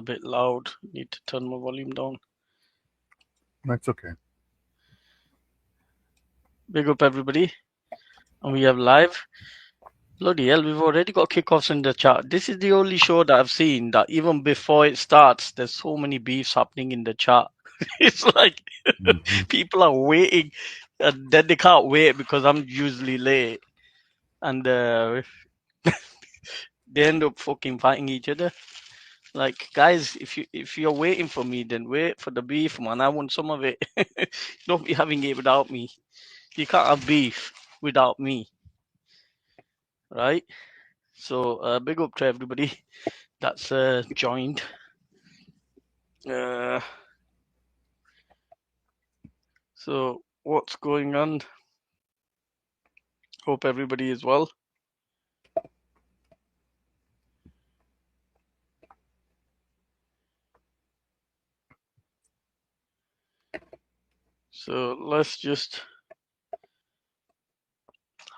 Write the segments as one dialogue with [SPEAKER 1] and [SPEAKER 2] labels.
[SPEAKER 1] bit loud. Need to turn my volume down.
[SPEAKER 2] That's okay.
[SPEAKER 1] Big up everybody. And we have live. Bloody hell, we've already got kickoffs in the chat. This is the only show that I've seen that even before it starts, there's so many beefs happening in the chat. It's like people are waiting and then they can't wait because I'm usually late. And they end up fucking fighting each other. Like, guys, if you're waiting for me, then wait for the beef, man. I want some of it. Don't be having it without me. You can't have beef without me, right? So big up to everybody that's joined. So what's going on? Hope everybody is well. So let's just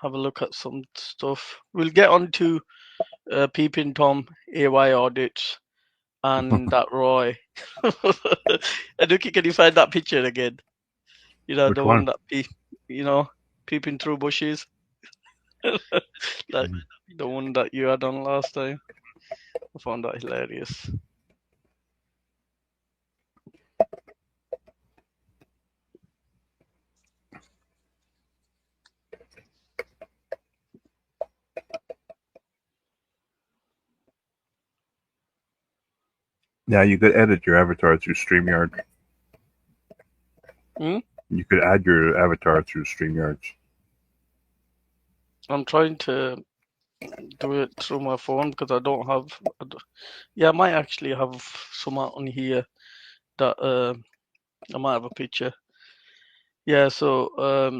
[SPEAKER 1] have a look at some stuff. We'll get on to Peeping Tom, AY audits, and that Roy. Aduki, can you find that picture again? You know,
[SPEAKER 2] Which
[SPEAKER 1] the one that peeping through bushes. Like the one that you had on last time. I found that hilarious.
[SPEAKER 2] Yeah, you could edit your avatar through StreamYard. You could add your avatar through StreamYard.
[SPEAKER 1] I'm trying to do it through my phone because I don't have. Yeah, I might actually have some on here that I might have a picture. Yeah, so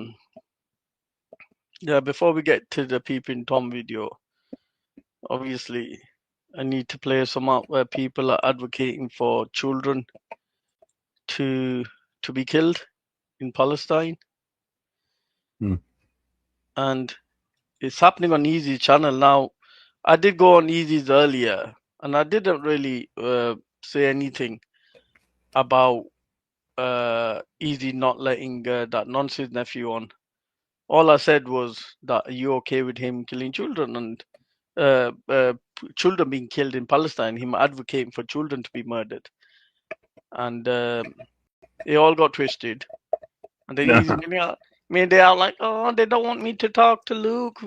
[SPEAKER 1] yeah, before we get to the Peeping Tom video, obviously I need to play some out where people are advocating for children to be killed in Palestine. And it's happening on Easy's channel now. I did go on Easy's earlier, and I didn't really say anything about Easy not letting that nonsense nephew on. All I said was that are you okay with him killing children and children being killed in Palestine, him advocating for children to be murdered. And it all got twisted. And then Easy they are like, oh, they don't want me to talk to Luke.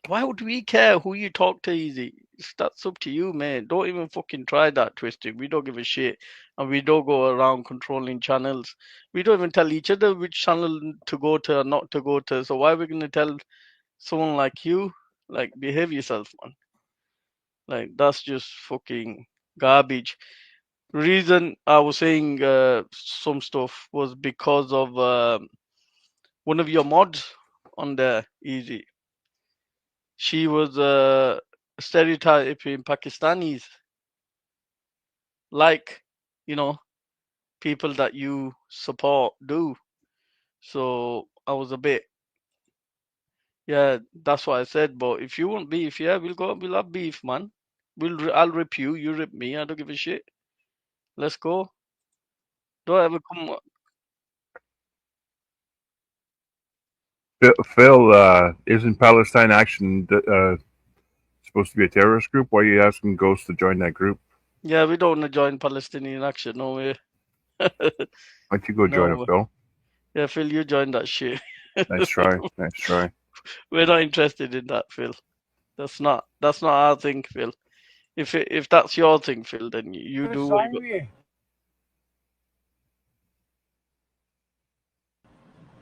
[SPEAKER 1] Why would we care who you talk to, Easy? That's up to you, man. Don't even fucking try that twisting. We don't give a shit. And we don't go around controlling channels. We don't even tell each other which channel to go to or not to go to. So why are we going to tell someone like you? Like, behave yourself, man. Like, that's just fucking garbage. Reason I was saying some stuff was because of one of your mods on there, Easy. She was stereotyping Pakistanis, like, people that you support do. So I was a bit, yeah, that's what I said. But if you want beef, yeah, we'll have beef, man. I'll rip you, you rip me. I don't give a shit. Let's go. Don't ever come.
[SPEAKER 2] Phil, isn't Palestine Action supposed to be a terrorist group? Why are you asking Ghost to join that group?
[SPEAKER 1] Yeah, we don't want to join Palestinian Action. No way.
[SPEAKER 2] Why don't you go join it, Phil?
[SPEAKER 1] Yeah, Phil, you join that shit.
[SPEAKER 2] Nice try. Nice try.
[SPEAKER 1] We're not interested in that, Phil. That's not our thing, Phil. If that's your thing, Phil, then you do what you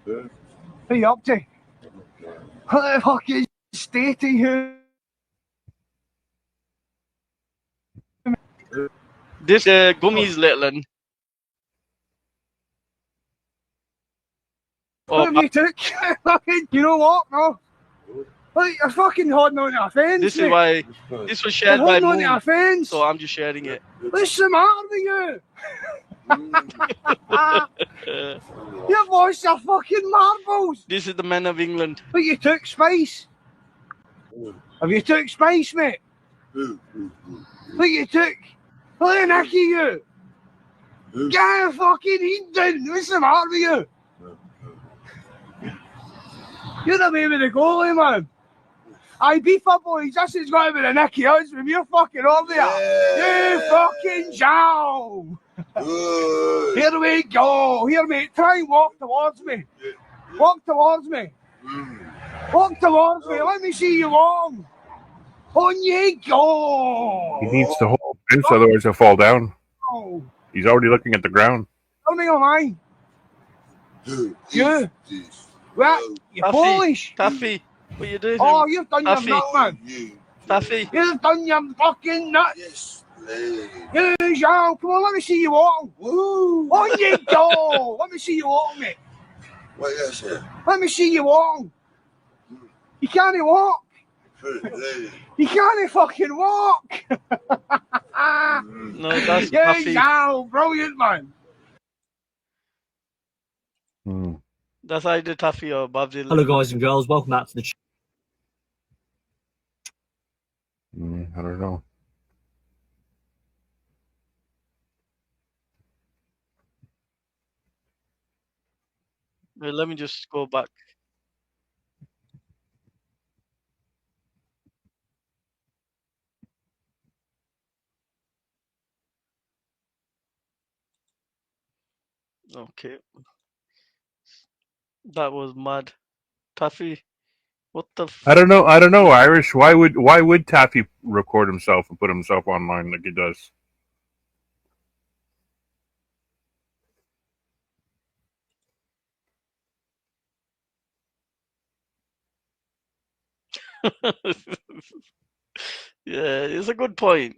[SPEAKER 3] got. What are you up to? What the fuck is stating here?
[SPEAKER 1] This Gummies little.
[SPEAKER 3] What have you took? You know what, bro? Like, you're fucking holding on to a fence.
[SPEAKER 1] This is why this was shared by Moon, so I'm just sharing it.
[SPEAKER 3] What's the matter with you? You've lost your fucking marbles.
[SPEAKER 1] This is the men of England.
[SPEAKER 3] But you took space. Have you took space, mate? But you took Look at Nicky, you. Get a fucking Eden. What's the matter with you? You're the baby the goalie, man. I beef up boys, this has got to be the Nicky Hudds with your fucking over there. You fucking jow. Here we go. Here, mate. Try and walk towards me. Walk towards me. Walk towards me. Let me see you walk. On you go.
[SPEAKER 2] He needs to hold fence, otherwise he'll fall down.
[SPEAKER 3] Oh.
[SPEAKER 2] He's already looking at the ground.
[SPEAKER 3] Tell me on mine. You. What? You're
[SPEAKER 1] Taffy.
[SPEAKER 3] Polish.
[SPEAKER 1] Taffy, what you doing?
[SPEAKER 3] Oh, you've done
[SPEAKER 1] Taffy.
[SPEAKER 3] your nut, man.
[SPEAKER 1] Taffy.
[SPEAKER 3] You've done your fucking nut. Yes, you, Joe. Come on, let me see you walk. Woo. On you go. Let me see you walk, mate.
[SPEAKER 4] What is it?
[SPEAKER 3] Let me see you walk. You can't walk. You can't fucking walk.
[SPEAKER 1] No, that's
[SPEAKER 3] Yeah,
[SPEAKER 1] Taffy.
[SPEAKER 3] Joe. Brilliant, man.
[SPEAKER 1] That's either Taffy or Babs.
[SPEAKER 5] Hello, guys and girls. Welcome back to the
[SPEAKER 2] I don't know.
[SPEAKER 1] Well, let me just go back. Okay. That was mad. Taffy, what the
[SPEAKER 2] I don't know. Irish. Why would Taffy record himself and put himself online like he does?
[SPEAKER 1] Yeah, it's a good point.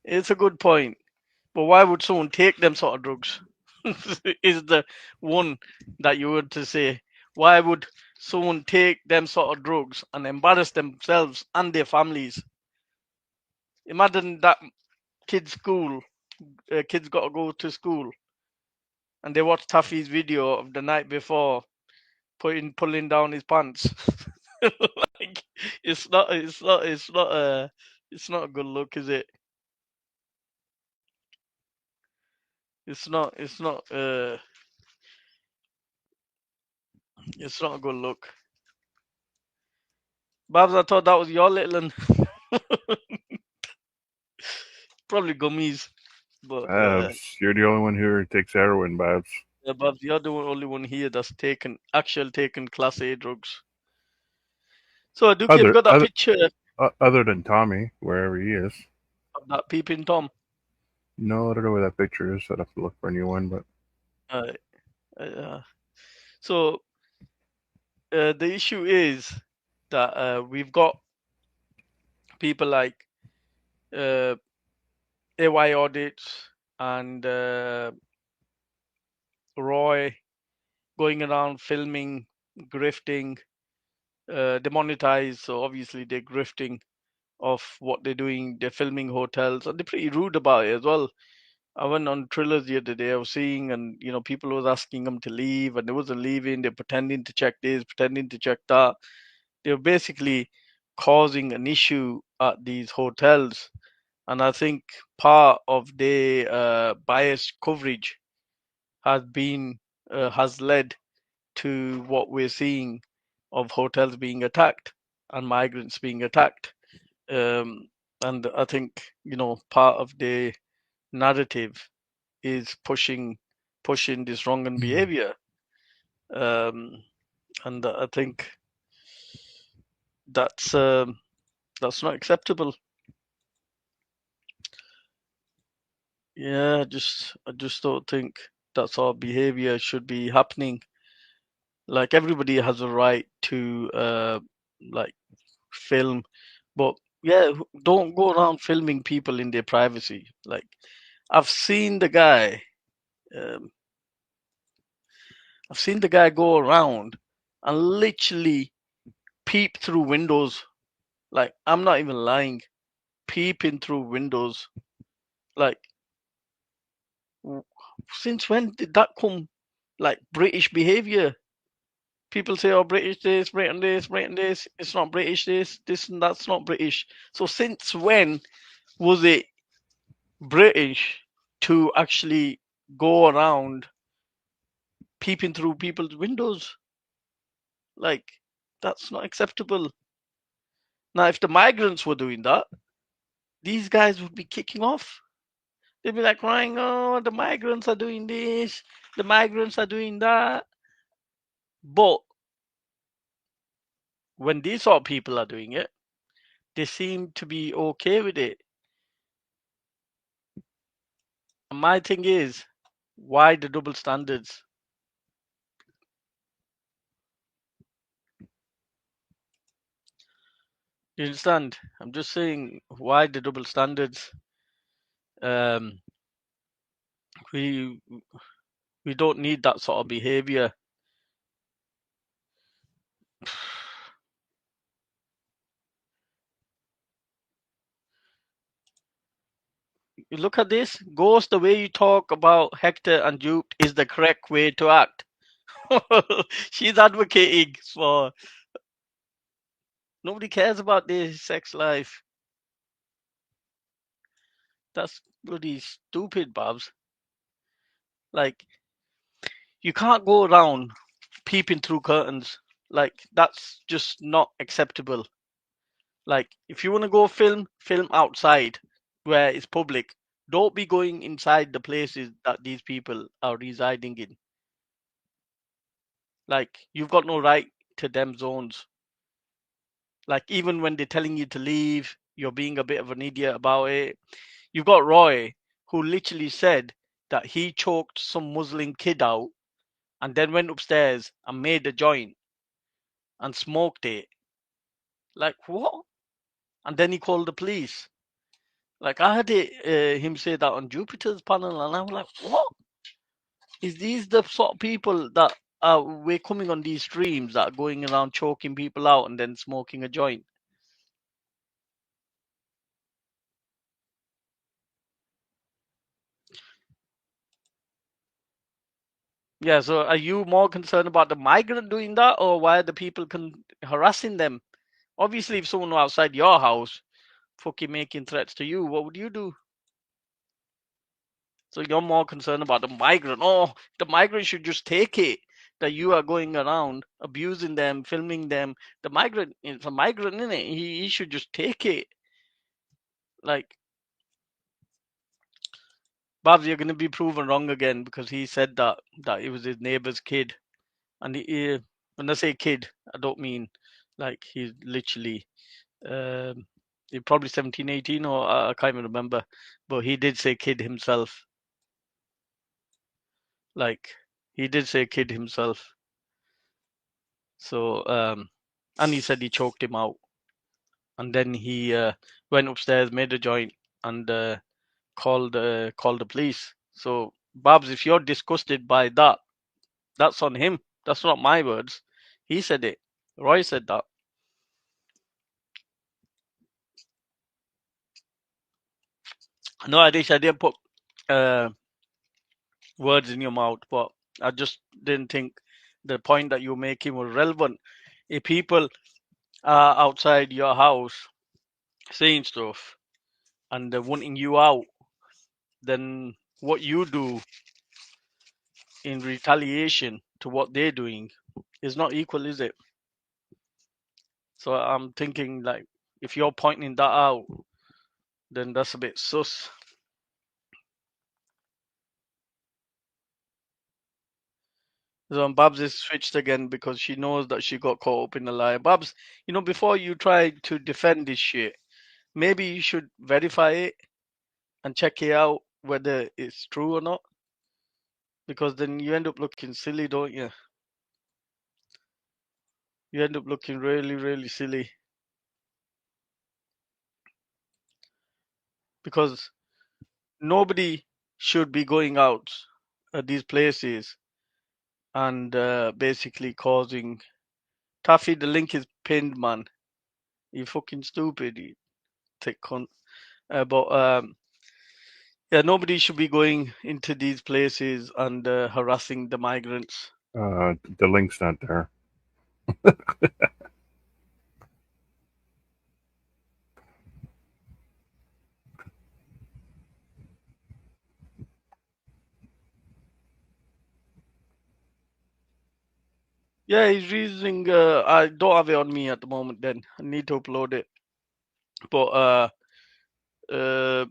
[SPEAKER 1] It's a good point. But why would someone take them sort of drugs? Is the one that you were to say. Why would someone take them sort of drugs and embarrass themselves and their families? Imagine that kids got to go to school and they watch Taffy's video of the night before pulling down his pants. Like, it's not a good look, is it? It's not a good look. Babs, I thought that was your little one. Probably gummies. But
[SPEAKER 2] Babs, you're the only one who takes heroin, Babs.
[SPEAKER 1] yeah, Babs, you're the only one here that's taken Class A drugs. So Duke, you've got that picture
[SPEAKER 2] Other than Tommy, wherever he is.
[SPEAKER 1] of that peeping Tom.
[SPEAKER 2] No, I don't know where that picture is. I'd have to look for a new one, but
[SPEAKER 1] So the issue is that we've got people like AY Audits and Roy going around filming, grifting, demonetized. So obviously they're grifting off what they're doing. They're filming hotels and they're pretty rude about it as well. I went on Thrillers the other day. I was seeing, and people was asking them to leave, and they wasn't leaving. They're pretending to check this, pretending to check that. They're basically causing an issue at these hotels, and I think part of their biased coverage has led to what we're seeing of hotels being attacked and migrants being attacked. And I think part of the narrative is pushing this wrong behavior, and I think that's not acceptable. Yeah, I just don't think that sort of behavior should be happening. Like, everybody has a right to like film, but yeah, don't go around filming people in their privacy. Like, I've seen the guy. Um, I've seen the guy go around and literally peep through windows. Like, I'm not even lying. Peeping through windows. Like, since when did that come? Like, British behavior. People say, oh, British this, Britain this, Britain this. It's not British this and that's not British. So since when was it British to actually go around peeping through people's windows. Like, that's not acceptable. Now, if the migrants were doing that, these guys would be kicking off. They'd be like crying, oh, the migrants are doing this, the migrants are doing that. But when these sort of people are doing it, they seem to be okay with it. And my thing is, why the double standards? You understand? I'm just saying, why the double standards? Um, we we don't need that sort of behavior. You look at this, Ghost. The way you talk about Hector and Dupe is the correct way to act. She's advocating for nobody cares about their sex life. That's bloody stupid, Babs. Like, you can't go around peeping through curtains. Like, that's just not acceptable. Like, if you want to go film, film outside where it's public. Don't be going inside the places that these people are residing in. Like, you've got no right to them zones. Like, even when they're telling you to leave, you're being a bit of an idiot about it. You've got Roy, who literally said that he choked some Muslim kid out and then went upstairs and made a joint and smoked it. Like, what? And then he called the police. Like, I heard him say that on Jupiter's panel, and I was like, what? Is these the sort of people that we're coming on these streams that are going around choking people out and then smoking a joint? Yeah, so are you more concerned about the migrant doing that, or why are the people harassing them? Obviously, if someone were outside your house fucking making threats to you, what would you do? So you're more concerned about the migrant. Oh, the migrant should just take it that you are going around abusing them, filming them. The migrant is a migrant, isn't it? He should just take it. Like, Babs, you're going to be proven wrong again because he said that it was his neighbor's kid. And when I say kid, I don't mean like he's literally, um, he's probably 17, 18, or I can't even remember. But he did say kid himself. Like, he did say kid himself. So, and he said he choked him out. And then he went upstairs, made a joint, and called the police. So, Babs, if you're disgusted by that, that's on him. That's not my words. He said it. Roy said that. No, Adish, I didn't put uh, words in your mouth, but I just didn't think the point that you're making was relevant. If people are outside your house saying stuff and they're wanting you out, then what you do in retaliation to what they're doing is not equal, is it? So I'm thinking, like, if you're pointing that out, then that's a bit sus. So Babs is switched again because she knows that she got caught up in a lie. Babs, before you try to defend this shit, maybe you should verify it and check it out whether it's true or not. Because then you end up looking silly, don't you? You end up looking really, really silly. Because nobody should be going out at these places and basically causing. Taffy, the link is pinned, man. You fucking stupid, you thick cunt. But yeah, nobody should be going into these places and harassing the migrants.
[SPEAKER 2] The link's not there.
[SPEAKER 1] Yeah, he's using. I don't have it on me at the moment. Then I need to upload it. But uh,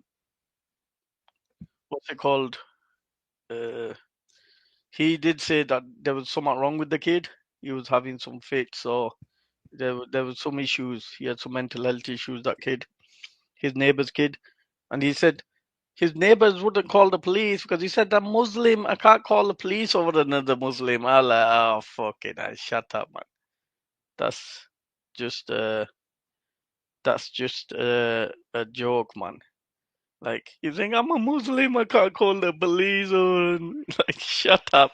[SPEAKER 1] what's it called? Uh, he did say that there was something wrong with the kid. He was having some fits, so there was some issues. He had some mental health issues. That kid, his neighbor's kid, and he said his neighbors wouldn't call the police because he said I'm Muslim. I can't call the police over another Muslim. I like, oh fucking hell, shut up, man. That's just a joke, man. Like you think I'm a Muslim, I can't call the police on. Like shut up.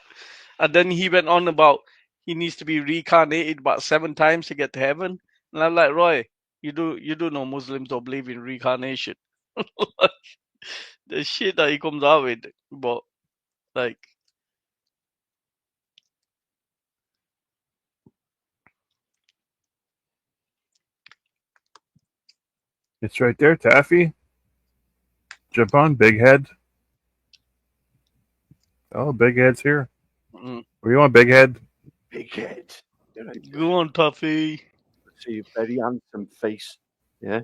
[SPEAKER 1] And then he went on about he needs to be reincarnated about 7 times to get to heaven. And I'm like, Roy, you do know Muslims don't believe in reincarnation. The shit that he comes out with, but like
[SPEAKER 2] It's right there, Taffy. Jump on, big head. Oh, big head's here.
[SPEAKER 1] mm,
[SPEAKER 2] Where you want, big head?
[SPEAKER 4] Big head.
[SPEAKER 1] go on, Tuffy.
[SPEAKER 4] See a very handsome face. Yeah.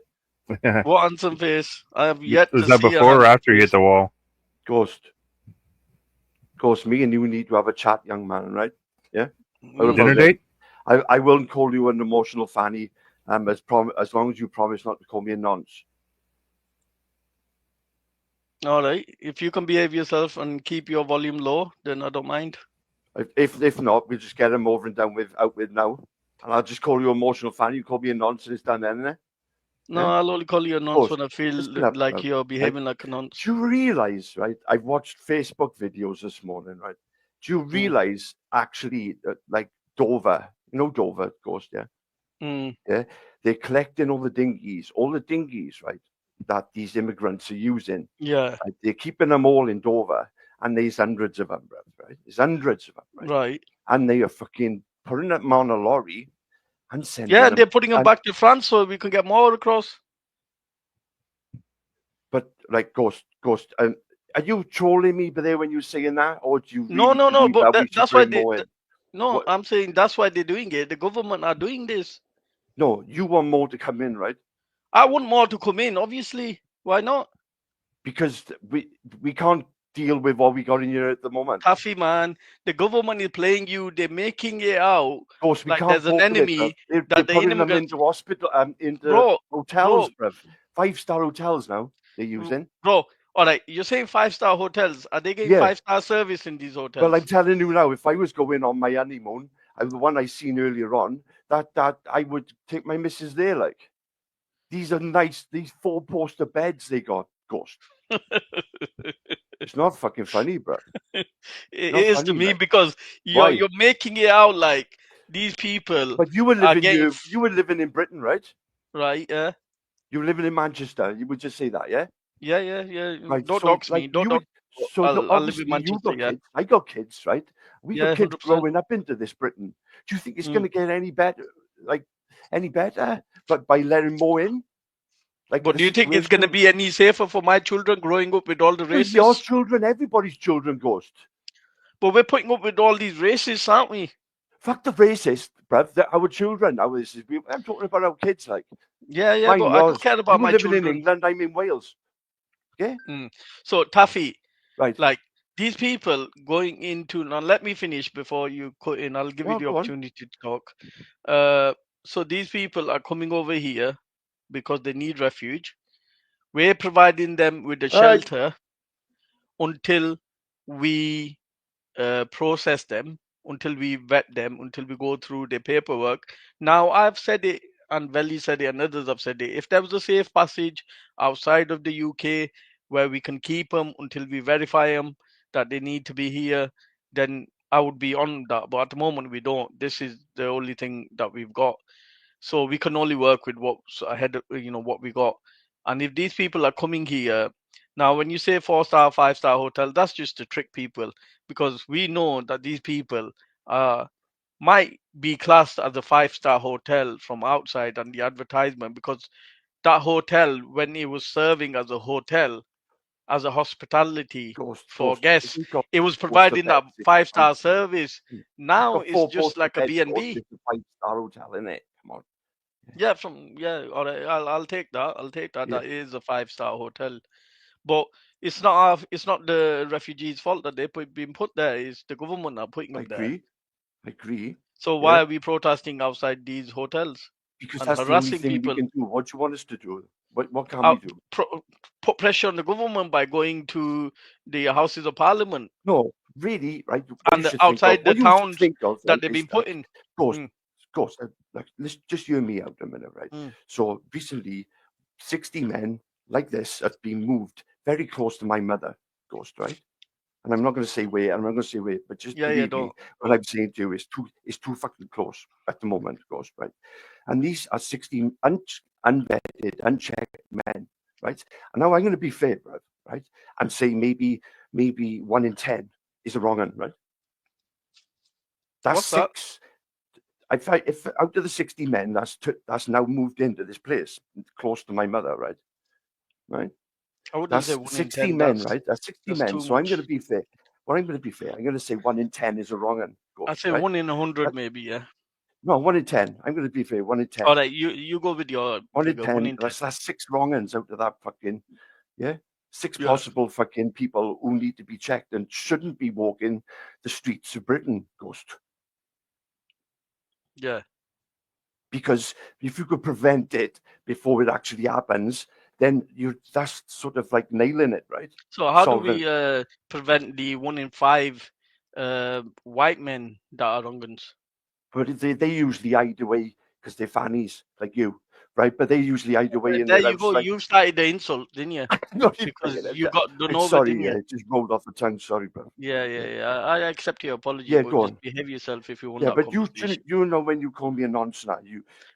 [SPEAKER 1] What handsome face? I have yet
[SPEAKER 2] Was
[SPEAKER 1] to
[SPEAKER 2] that
[SPEAKER 1] see a
[SPEAKER 2] before or
[SPEAKER 1] handsome
[SPEAKER 2] after you hit
[SPEAKER 1] face.
[SPEAKER 2] the wall?
[SPEAKER 4] Ghost. Ghost, me and you need to have a chat, young man, right? Yeah. How
[SPEAKER 1] Mm.
[SPEAKER 4] about
[SPEAKER 2] Dinner
[SPEAKER 4] it?
[SPEAKER 2] date?
[SPEAKER 4] I won't call you an emotional fanny, as long as you promise not to call me a nonce.
[SPEAKER 1] All right. If you can behave yourself and keep your volume low, then I don't mind.
[SPEAKER 4] If not, we'll just get him over and done with out with now. And I'll just call you emotional fanny. You call me a nonce and it's done then, innit?
[SPEAKER 1] No,
[SPEAKER 4] Yeah.
[SPEAKER 1] I'll only call you a nonce
[SPEAKER 4] Ghost,
[SPEAKER 1] when I feel
[SPEAKER 4] listen up,
[SPEAKER 1] like
[SPEAKER 4] bro.
[SPEAKER 1] you're behaving like a nonce.
[SPEAKER 4] Do you realise, right? I've watched Facebook videos this morning, right? Do you realise actually, like Dover, you know Dover, Ghost, yeah?
[SPEAKER 1] Mm.
[SPEAKER 4] Yeah, they're collecting all the dinghies, right? That these immigrants are using.
[SPEAKER 1] Yeah.
[SPEAKER 4] Right? They're keeping them all in Dover, and there's hundreds of them, right? There's hundreds of them, right?
[SPEAKER 1] Right.
[SPEAKER 4] And they are fucking putting them on a lorry and sending
[SPEAKER 1] Yeah,
[SPEAKER 4] them.
[SPEAKER 1] and they're putting them
[SPEAKER 4] and-
[SPEAKER 1] back to France so we can get more across.
[SPEAKER 4] But like Ghost, are you trolling me there when you're saying that, or do you
[SPEAKER 1] No,
[SPEAKER 4] really
[SPEAKER 1] no, no.
[SPEAKER 4] believe
[SPEAKER 1] But
[SPEAKER 4] that we should
[SPEAKER 1] that's why
[SPEAKER 4] bring
[SPEAKER 1] they.
[SPEAKER 4] more in?
[SPEAKER 1] No,
[SPEAKER 4] What?
[SPEAKER 1] I'm saying that's why they're doing it. The government are doing this.
[SPEAKER 4] No, you want more to come in, right?
[SPEAKER 1] I want more to come in, obviously. Why not?
[SPEAKER 4] Because we can't deal with what we got in here at the moment.
[SPEAKER 1] Taffy, man, the government is playing you. They're making it out
[SPEAKER 4] Of course, we
[SPEAKER 1] like
[SPEAKER 4] can't
[SPEAKER 1] there's an
[SPEAKER 4] cope with it,
[SPEAKER 1] enemy
[SPEAKER 4] bruv. They're
[SPEAKER 1] that the
[SPEAKER 4] putting them
[SPEAKER 1] immigrants.
[SPEAKER 4] into hospital, into
[SPEAKER 1] Bro,
[SPEAKER 4] hotels, bruv. 5-star hotels now they're
[SPEAKER 1] bro,
[SPEAKER 4] using.
[SPEAKER 1] bro. All right, you're saying 5-star hotels. Are they getting
[SPEAKER 4] Yeah.
[SPEAKER 1] 5-star service in these hotels?
[SPEAKER 4] Well, I'm telling you now, if I was going on my honeymoon, the one I seen earlier on, that I would take my missus there. Like, these are nice. These 4-poster beds they got, Ghost. It's not fucking funny, bro.
[SPEAKER 1] It
[SPEAKER 4] Not
[SPEAKER 1] is
[SPEAKER 4] funny,
[SPEAKER 1] to me
[SPEAKER 4] like.
[SPEAKER 1] because
[SPEAKER 4] Why?
[SPEAKER 1] you're making it out like these people
[SPEAKER 4] But you were
[SPEAKER 1] are
[SPEAKER 4] living
[SPEAKER 1] getting
[SPEAKER 4] you were living in Britain, right?
[SPEAKER 1] right. Yeah,
[SPEAKER 4] You were living in Manchester. You would just say that, yeah?
[SPEAKER 1] yeah.
[SPEAKER 4] Right.
[SPEAKER 1] Don't
[SPEAKER 4] so,
[SPEAKER 1] dox
[SPEAKER 4] like,
[SPEAKER 1] me. Don't
[SPEAKER 4] you
[SPEAKER 1] dox.
[SPEAKER 4] would. So
[SPEAKER 1] I'll live in
[SPEAKER 4] obviously you
[SPEAKER 1] Manchester.
[SPEAKER 4] got
[SPEAKER 1] Yeah,
[SPEAKER 4] kids. I got kids, right? We
[SPEAKER 1] yeah,
[SPEAKER 4] got kids
[SPEAKER 1] 100%.
[SPEAKER 4] growing up into this Britain. Do you think it's
[SPEAKER 1] Mm.
[SPEAKER 4] going to get any better? Like any better? But by letting more in, like.
[SPEAKER 1] But do you think it's going to be any safer for my children growing up with all the
[SPEAKER 4] With your
[SPEAKER 1] racists?
[SPEAKER 4] children, everybody's children, Ghost.
[SPEAKER 1] But we're putting up with all these racists, aren't we?
[SPEAKER 4] Fuck the racist, bruv. They're our children. I'm talking about our kids, like.
[SPEAKER 1] Yeah,
[SPEAKER 4] Mine,
[SPEAKER 1] but I don't
[SPEAKER 4] yours.
[SPEAKER 1] care about
[SPEAKER 4] You were
[SPEAKER 1] my
[SPEAKER 4] living
[SPEAKER 1] children.
[SPEAKER 4] in England. I'm in Wales. Okay.
[SPEAKER 1] So Taffy,
[SPEAKER 4] Right.
[SPEAKER 1] like these people going into now. Let me finish before you cut in. I'll give you the
[SPEAKER 4] Go on.
[SPEAKER 1] opportunity to talk. So these people are coming over here because they need refuge. We're providing them with a shelter until we process them, until we vet them, until we go through the paperwork. Now, I've said it, and Veli said it, and others have said it. If there was a safe passage outside of the UK where we can keep them until we verify them that they need to be here, then I would be on that. But at the moment, we don't. This is the only thing that we've got. So we can only work with what's ahead of, what we got. And if these people are coming here, now when you say 4-star, 5-star hotel, that's just to trick people because we know that these people might be classed as a 5-star hotel from outside on the advertisement because that hotel, when it was serving as a hotel, as a hospitality
[SPEAKER 4] Ghost,
[SPEAKER 1] for
[SPEAKER 4] Ghost.
[SPEAKER 1] guests.
[SPEAKER 4] You've got
[SPEAKER 1] It was
[SPEAKER 4] poster
[SPEAKER 1] providing that
[SPEAKER 4] beds, if you
[SPEAKER 1] 5-star
[SPEAKER 4] fancy it.
[SPEAKER 1] service.
[SPEAKER 4] You've
[SPEAKER 1] Now
[SPEAKER 4] got
[SPEAKER 1] it's
[SPEAKER 4] 4
[SPEAKER 1] just
[SPEAKER 4] poster
[SPEAKER 1] like a
[SPEAKER 4] beds, Ghost.
[SPEAKER 1] B&B.
[SPEAKER 4] It's a 5-star hotel, innit? Come on.
[SPEAKER 1] Yeah, all right. I'll take that. I'll take that.
[SPEAKER 4] Yeah.
[SPEAKER 1] That is a 5-star hotel, but it's not the refugees' fault that been put there. It's the government are putting
[SPEAKER 4] I
[SPEAKER 1] them there.
[SPEAKER 4] agree.
[SPEAKER 1] So
[SPEAKER 4] Yeah.
[SPEAKER 1] why are we protesting outside these hotels
[SPEAKER 4] Because
[SPEAKER 1] and
[SPEAKER 4] that's the only
[SPEAKER 1] harassing
[SPEAKER 4] thing
[SPEAKER 1] people?
[SPEAKER 4] we can do. What do you want us to do? What can we do?
[SPEAKER 1] Put pressure on the government by going to the Houses of Parliament
[SPEAKER 4] No, really, right? What
[SPEAKER 1] and
[SPEAKER 4] you should
[SPEAKER 1] outside the
[SPEAKER 4] what you should
[SPEAKER 1] towns
[SPEAKER 4] think of,
[SPEAKER 1] that
[SPEAKER 4] right,
[SPEAKER 1] they've
[SPEAKER 4] is
[SPEAKER 1] been
[SPEAKER 4] that
[SPEAKER 1] put in.
[SPEAKER 4] Ghost, Ghost, like, let's just hear me out a minute, right?
[SPEAKER 1] Mm.
[SPEAKER 4] So recently, 60 men like this have been moved very close to my mother, Ghost, right? And I'm not going to say where, I'm not going to say where, but just believe me, what I'm saying to you is too fucking close at the moment, Ghost, right? And these are 16 unvetted, unchecked men, right? And now I'm going to be fair, right? And say maybe 1 in 10 is the wrong one, right? That's
[SPEAKER 1] What's
[SPEAKER 4] 6. If out of the 60 men, that's now moved into this place close to my mother, right? Right.
[SPEAKER 1] I wouldn't
[SPEAKER 4] That's
[SPEAKER 1] say 1 in
[SPEAKER 4] 60
[SPEAKER 1] 10.
[SPEAKER 4] men, right? That's 60
[SPEAKER 1] that's
[SPEAKER 4] men.
[SPEAKER 1] too
[SPEAKER 4] So I'm going to
[SPEAKER 1] much.
[SPEAKER 4] be fair. Well, I'm going to be fair. I'm going to say 1 in 10 is a wrong one.
[SPEAKER 1] I say
[SPEAKER 4] right?
[SPEAKER 1] 1 in 100,
[SPEAKER 4] That-
[SPEAKER 1] maybe. Yeah.
[SPEAKER 4] No, 1 in 10. I'm going to be fair. 1 in 10.
[SPEAKER 1] All right, you go with your
[SPEAKER 4] 1 in
[SPEAKER 1] figure.
[SPEAKER 4] 10.
[SPEAKER 1] 1 in 10.
[SPEAKER 4] That's 6 wrong ones out of that fucking, yeah? 6
[SPEAKER 1] Yeah.
[SPEAKER 4] possible fucking people who need to be checked and shouldn't be walking the streets of Britain, Ghost.
[SPEAKER 1] Yeah.
[SPEAKER 4] Because if you could prevent it before it actually happens, then that's sort of like nailing it, right?
[SPEAKER 1] So how do
[SPEAKER 4] Solving.
[SPEAKER 1] we prevent the 1 in 5 white men that are wrong ones?
[SPEAKER 4] But they usually hide away because they're fannies like you, right? But they usually hide away in
[SPEAKER 1] There
[SPEAKER 4] their
[SPEAKER 1] you go.
[SPEAKER 4] house. Like,
[SPEAKER 1] You started the insult, didn't you?
[SPEAKER 4] not even
[SPEAKER 1] Because
[SPEAKER 4] bringing it
[SPEAKER 1] you
[SPEAKER 4] up.
[SPEAKER 1] got done
[SPEAKER 4] I'm
[SPEAKER 1] over,
[SPEAKER 4] sorry,
[SPEAKER 1] didn't you?
[SPEAKER 4] it just rolled off the tongue. Sorry, bro.
[SPEAKER 1] Yeah. I accept your apology,
[SPEAKER 4] Yeah,
[SPEAKER 1] but
[SPEAKER 4] go
[SPEAKER 1] just
[SPEAKER 4] on.
[SPEAKER 1] behave yourself if you want
[SPEAKER 4] Yeah,
[SPEAKER 1] that
[SPEAKER 4] but
[SPEAKER 1] conversation.
[SPEAKER 4] you know when you call me a nonsense,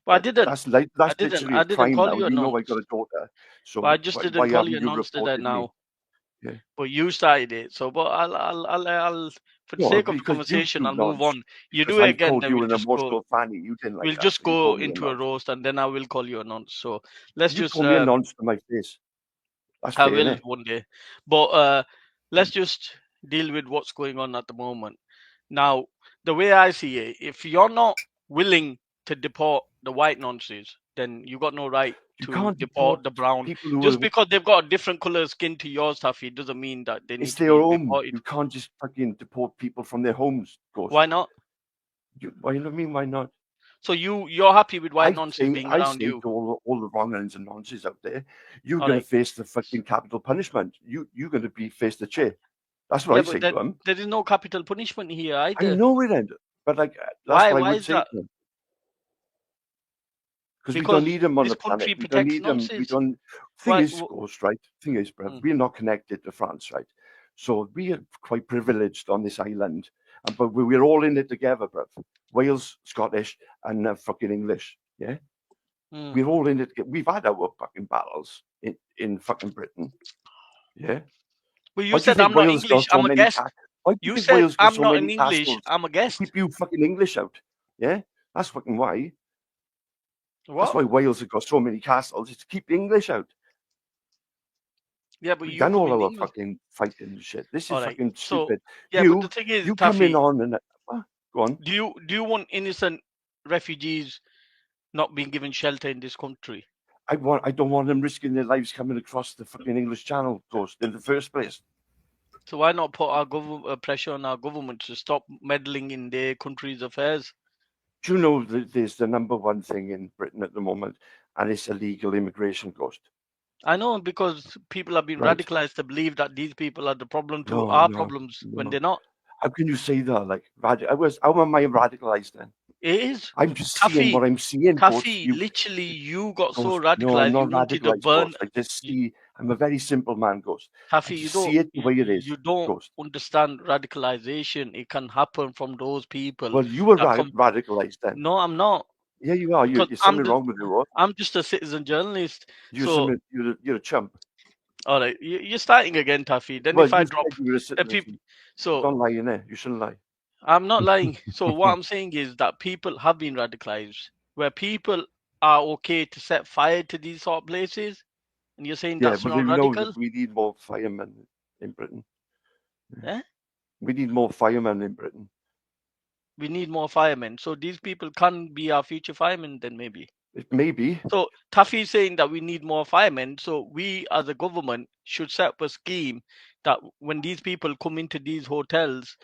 [SPEAKER 1] But I didn't.
[SPEAKER 4] that's
[SPEAKER 1] I
[SPEAKER 4] literally a
[SPEAKER 1] didn't
[SPEAKER 4] crime
[SPEAKER 1] call
[SPEAKER 4] now.
[SPEAKER 1] you a
[SPEAKER 4] You know I
[SPEAKER 1] nonce.
[SPEAKER 4] got a daughter, so
[SPEAKER 1] But I just didn't
[SPEAKER 4] why
[SPEAKER 1] call you
[SPEAKER 4] haven't
[SPEAKER 1] a
[SPEAKER 4] you
[SPEAKER 1] nonce today
[SPEAKER 4] reported me?
[SPEAKER 1] now.
[SPEAKER 4] Yeah.
[SPEAKER 1] But you started it. So, but I'll for the
[SPEAKER 4] No,
[SPEAKER 1] sake of the
[SPEAKER 4] because you
[SPEAKER 1] conversation,
[SPEAKER 4] do
[SPEAKER 1] I'll move
[SPEAKER 4] nonsense.
[SPEAKER 1] on. You
[SPEAKER 4] Because
[SPEAKER 1] do it
[SPEAKER 4] I
[SPEAKER 1] again,
[SPEAKER 4] called
[SPEAKER 1] then
[SPEAKER 4] you an emotional fanny. You didn't like
[SPEAKER 1] we'll
[SPEAKER 4] that.
[SPEAKER 1] just
[SPEAKER 4] So you
[SPEAKER 1] go
[SPEAKER 4] called me a
[SPEAKER 1] into a
[SPEAKER 4] nonce.
[SPEAKER 1] roast, and then I will call you a nonce. So let's
[SPEAKER 4] You
[SPEAKER 1] just
[SPEAKER 4] call me a nonce to my face. That's
[SPEAKER 1] I
[SPEAKER 4] fair,
[SPEAKER 1] will
[SPEAKER 4] innit?
[SPEAKER 1] one day. But let's just deal with what's going on at the moment. Now, the way I see it, if you're not willing to deport the white nonces, then you got no right
[SPEAKER 4] You
[SPEAKER 1] to
[SPEAKER 4] can't
[SPEAKER 1] deport
[SPEAKER 4] deport
[SPEAKER 1] the brown.
[SPEAKER 4] people who
[SPEAKER 1] Just
[SPEAKER 4] are.
[SPEAKER 1] because they've got a different color skin to yours, Taffy, doesn't mean that they
[SPEAKER 4] It's
[SPEAKER 1] need to
[SPEAKER 4] their
[SPEAKER 1] be
[SPEAKER 4] home.
[SPEAKER 1] deported.
[SPEAKER 4] You can't just fucking deport people from their homes, Ghost.
[SPEAKER 1] Why not?
[SPEAKER 4] Why you know what I mean? Why not?
[SPEAKER 1] So you're happy with white nonces being
[SPEAKER 4] I
[SPEAKER 1] around
[SPEAKER 4] say
[SPEAKER 1] you?
[SPEAKER 4] to all the wrong uns and nonsense out there, you're
[SPEAKER 1] All
[SPEAKER 4] going to
[SPEAKER 1] right.
[SPEAKER 4] face the fucking capital punishment. You're going to be face the chair. That's what
[SPEAKER 1] Yeah,
[SPEAKER 4] I
[SPEAKER 1] but
[SPEAKER 4] say to them.
[SPEAKER 1] there is no capital punishment here
[SPEAKER 4] I
[SPEAKER 1] either.
[SPEAKER 4] know it ain't, but like that's what I
[SPEAKER 1] Why
[SPEAKER 4] would
[SPEAKER 1] is
[SPEAKER 4] say
[SPEAKER 1] that?
[SPEAKER 4] to them. Because we don't
[SPEAKER 1] Because
[SPEAKER 4] need them on
[SPEAKER 1] this
[SPEAKER 4] the planet.
[SPEAKER 1] country
[SPEAKER 4] We don't
[SPEAKER 1] protects
[SPEAKER 4] need them. We
[SPEAKER 1] nonces.
[SPEAKER 4] don't.
[SPEAKER 1] Why?
[SPEAKER 4] Ghost, right? Thing is, bruv,
[SPEAKER 1] Mm.
[SPEAKER 4] we're not connected to France, right? So we are quite privileged on this island, but we're all in it together, bruv. Wales, Scottish, and fucking English. Yeah,
[SPEAKER 1] Mm.
[SPEAKER 4] we're all in it. We've had our fucking battles in fucking Britain. Yeah.
[SPEAKER 1] But you
[SPEAKER 4] Why do you
[SPEAKER 1] said
[SPEAKER 4] think
[SPEAKER 1] I'm not
[SPEAKER 4] Wales got
[SPEAKER 1] English.
[SPEAKER 4] so
[SPEAKER 1] I'm a
[SPEAKER 4] many?
[SPEAKER 1] guest.
[SPEAKER 4] Why do you
[SPEAKER 1] You
[SPEAKER 4] think
[SPEAKER 1] said
[SPEAKER 4] Wales got
[SPEAKER 1] I'm
[SPEAKER 4] so
[SPEAKER 1] not
[SPEAKER 4] many
[SPEAKER 1] an English.
[SPEAKER 4] castles?
[SPEAKER 1] I'm a
[SPEAKER 4] To
[SPEAKER 1] guest.
[SPEAKER 4] keep you fucking English out. Yeah, that's fucking why. That's
[SPEAKER 1] What?
[SPEAKER 4] why Wales have got so many castles. It's to keep the English out.
[SPEAKER 1] Yeah, but
[SPEAKER 4] We've
[SPEAKER 1] you
[SPEAKER 4] done
[SPEAKER 1] come
[SPEAKER 4] all
[SPEAKER 1] in
[SPEAKER 4] our
[SPEAKER 1] English.
[SPEAKER 4] fucking fighting and shit. This is
[SPEAKER 1] All right.
[SPEAKER 4] fucking
[SPEAKER 1] So
[SPEAKER 4] stupid.
[SPEAKER 1] yeah, but the thing is,
[SPEAKER 4] You come in
[SPEAKER 1] Taffy,
[SPEAKER 4] on and go on.
[SPEAKER 1] do you want innocent refugees not being given shelter in this country?
[SPEAKER 4] I don't want them risking their lives coming across the fucking English Channel, Ghost, in the first place.
[SPEAKER 1] So why not put our pressure on our government to stop meddling in their country's affairs?
[SPEAKER 4] Do you know that there's the number one thing in Britain at the moment, and it's illegal immigration, Ghost?
[SPEAKER 1] I know, because people have been
[SPEAKER 4] Right.
[SPEAKER 1] radicalized to believe that these people are the problem to
[SPEAKER 4] No,
[SPEAKER 1] our
[SPEAKER 4] no,
[SPEAKER 1] problems when
[SPEAKER 4] no.
[SPEAKER 1] they're not.
[SPEAKER 4] How can you say that? Like, how am I radicalized then?
[SPEAKER 1] It is.
[SPEAKER 4] I'm just seeing what I'm seeing, Ghost.
[SPEAKER 1] Taffy, literally, you got so
[SPEAKER 4] Ghost. No, I'm
[SPEAKER 1] radicalized, you
[SPEAKER 4] not
[SPEAKER 1] wanted to
[SPEAKER 4] radicalized,
[SPEAKER 1] burn.
[SPEAKER 4] Ghost. I just see. I'm a very simple man, Ghost. I
[SPEAKER 1] Taffy,
[SPEAKER 4] just see it the way it is,
[SPEAKER 1] you don't
[SPEAKER 4] Ghost.
[SPEAKER 1] understand radicalization. It can happen from those people
[SPEAKER 4] Well, you were
[SPEAKER 1] that come.
[SPEAKER 4] radicalized then.
[SPEAKER 1] No, I'm not.
[SPEAKER 4] Yeah, you are.
[SPEAKER 1] Because
[SPEAKER 4] There's something wrong with you, what?
[SPEAKER 1] I'm just a citizen journalist.
[SPEAKER 4] You're
[SPEAKER 1] So,
[SPEAKER 4] you're a chump.
[SPEAKER 1] all right, you're starting again, Taffy. Then
[SPEAKER 4] Well,
[SPEAKER 1] if I
[SPEAKER 4] you
[SPEAKER 1] drop
[SPEAKER 4] said you were a
[SPEAKER 1] people,
[SPEAKER 4] citizen.
[SPEAKER 1] so
[SPEAKER 4] Don't lie in there. You shouldn't lie.
[SPEAKER 1] I'm not lying. So what I'm saying is that people have been radicalized, where people are okay to set fire to these sort of places. And you're saying
[SPEAKER 4] Yeah,
[SPEAKER 1] that's
[SPEAKER 4] but
[SPEAKER 1] not
[SPEAKER 4] you know
[SPEAKER 1] radical?
[SPEAKER 4] that we need more firemen in Britain.
[SPEAKER 1] Eh?
[SPEAKER 4] We need more firemen in Britain.
[SPEAKER 1] We need more firemen. So these people can be our future firemen then maybe.
[SPEAKER 4] Maybe.
[SPEAKER 1] So Taffy is saying that we need more firemen. So we as a government should set up a scheme that when these people come into these hotels,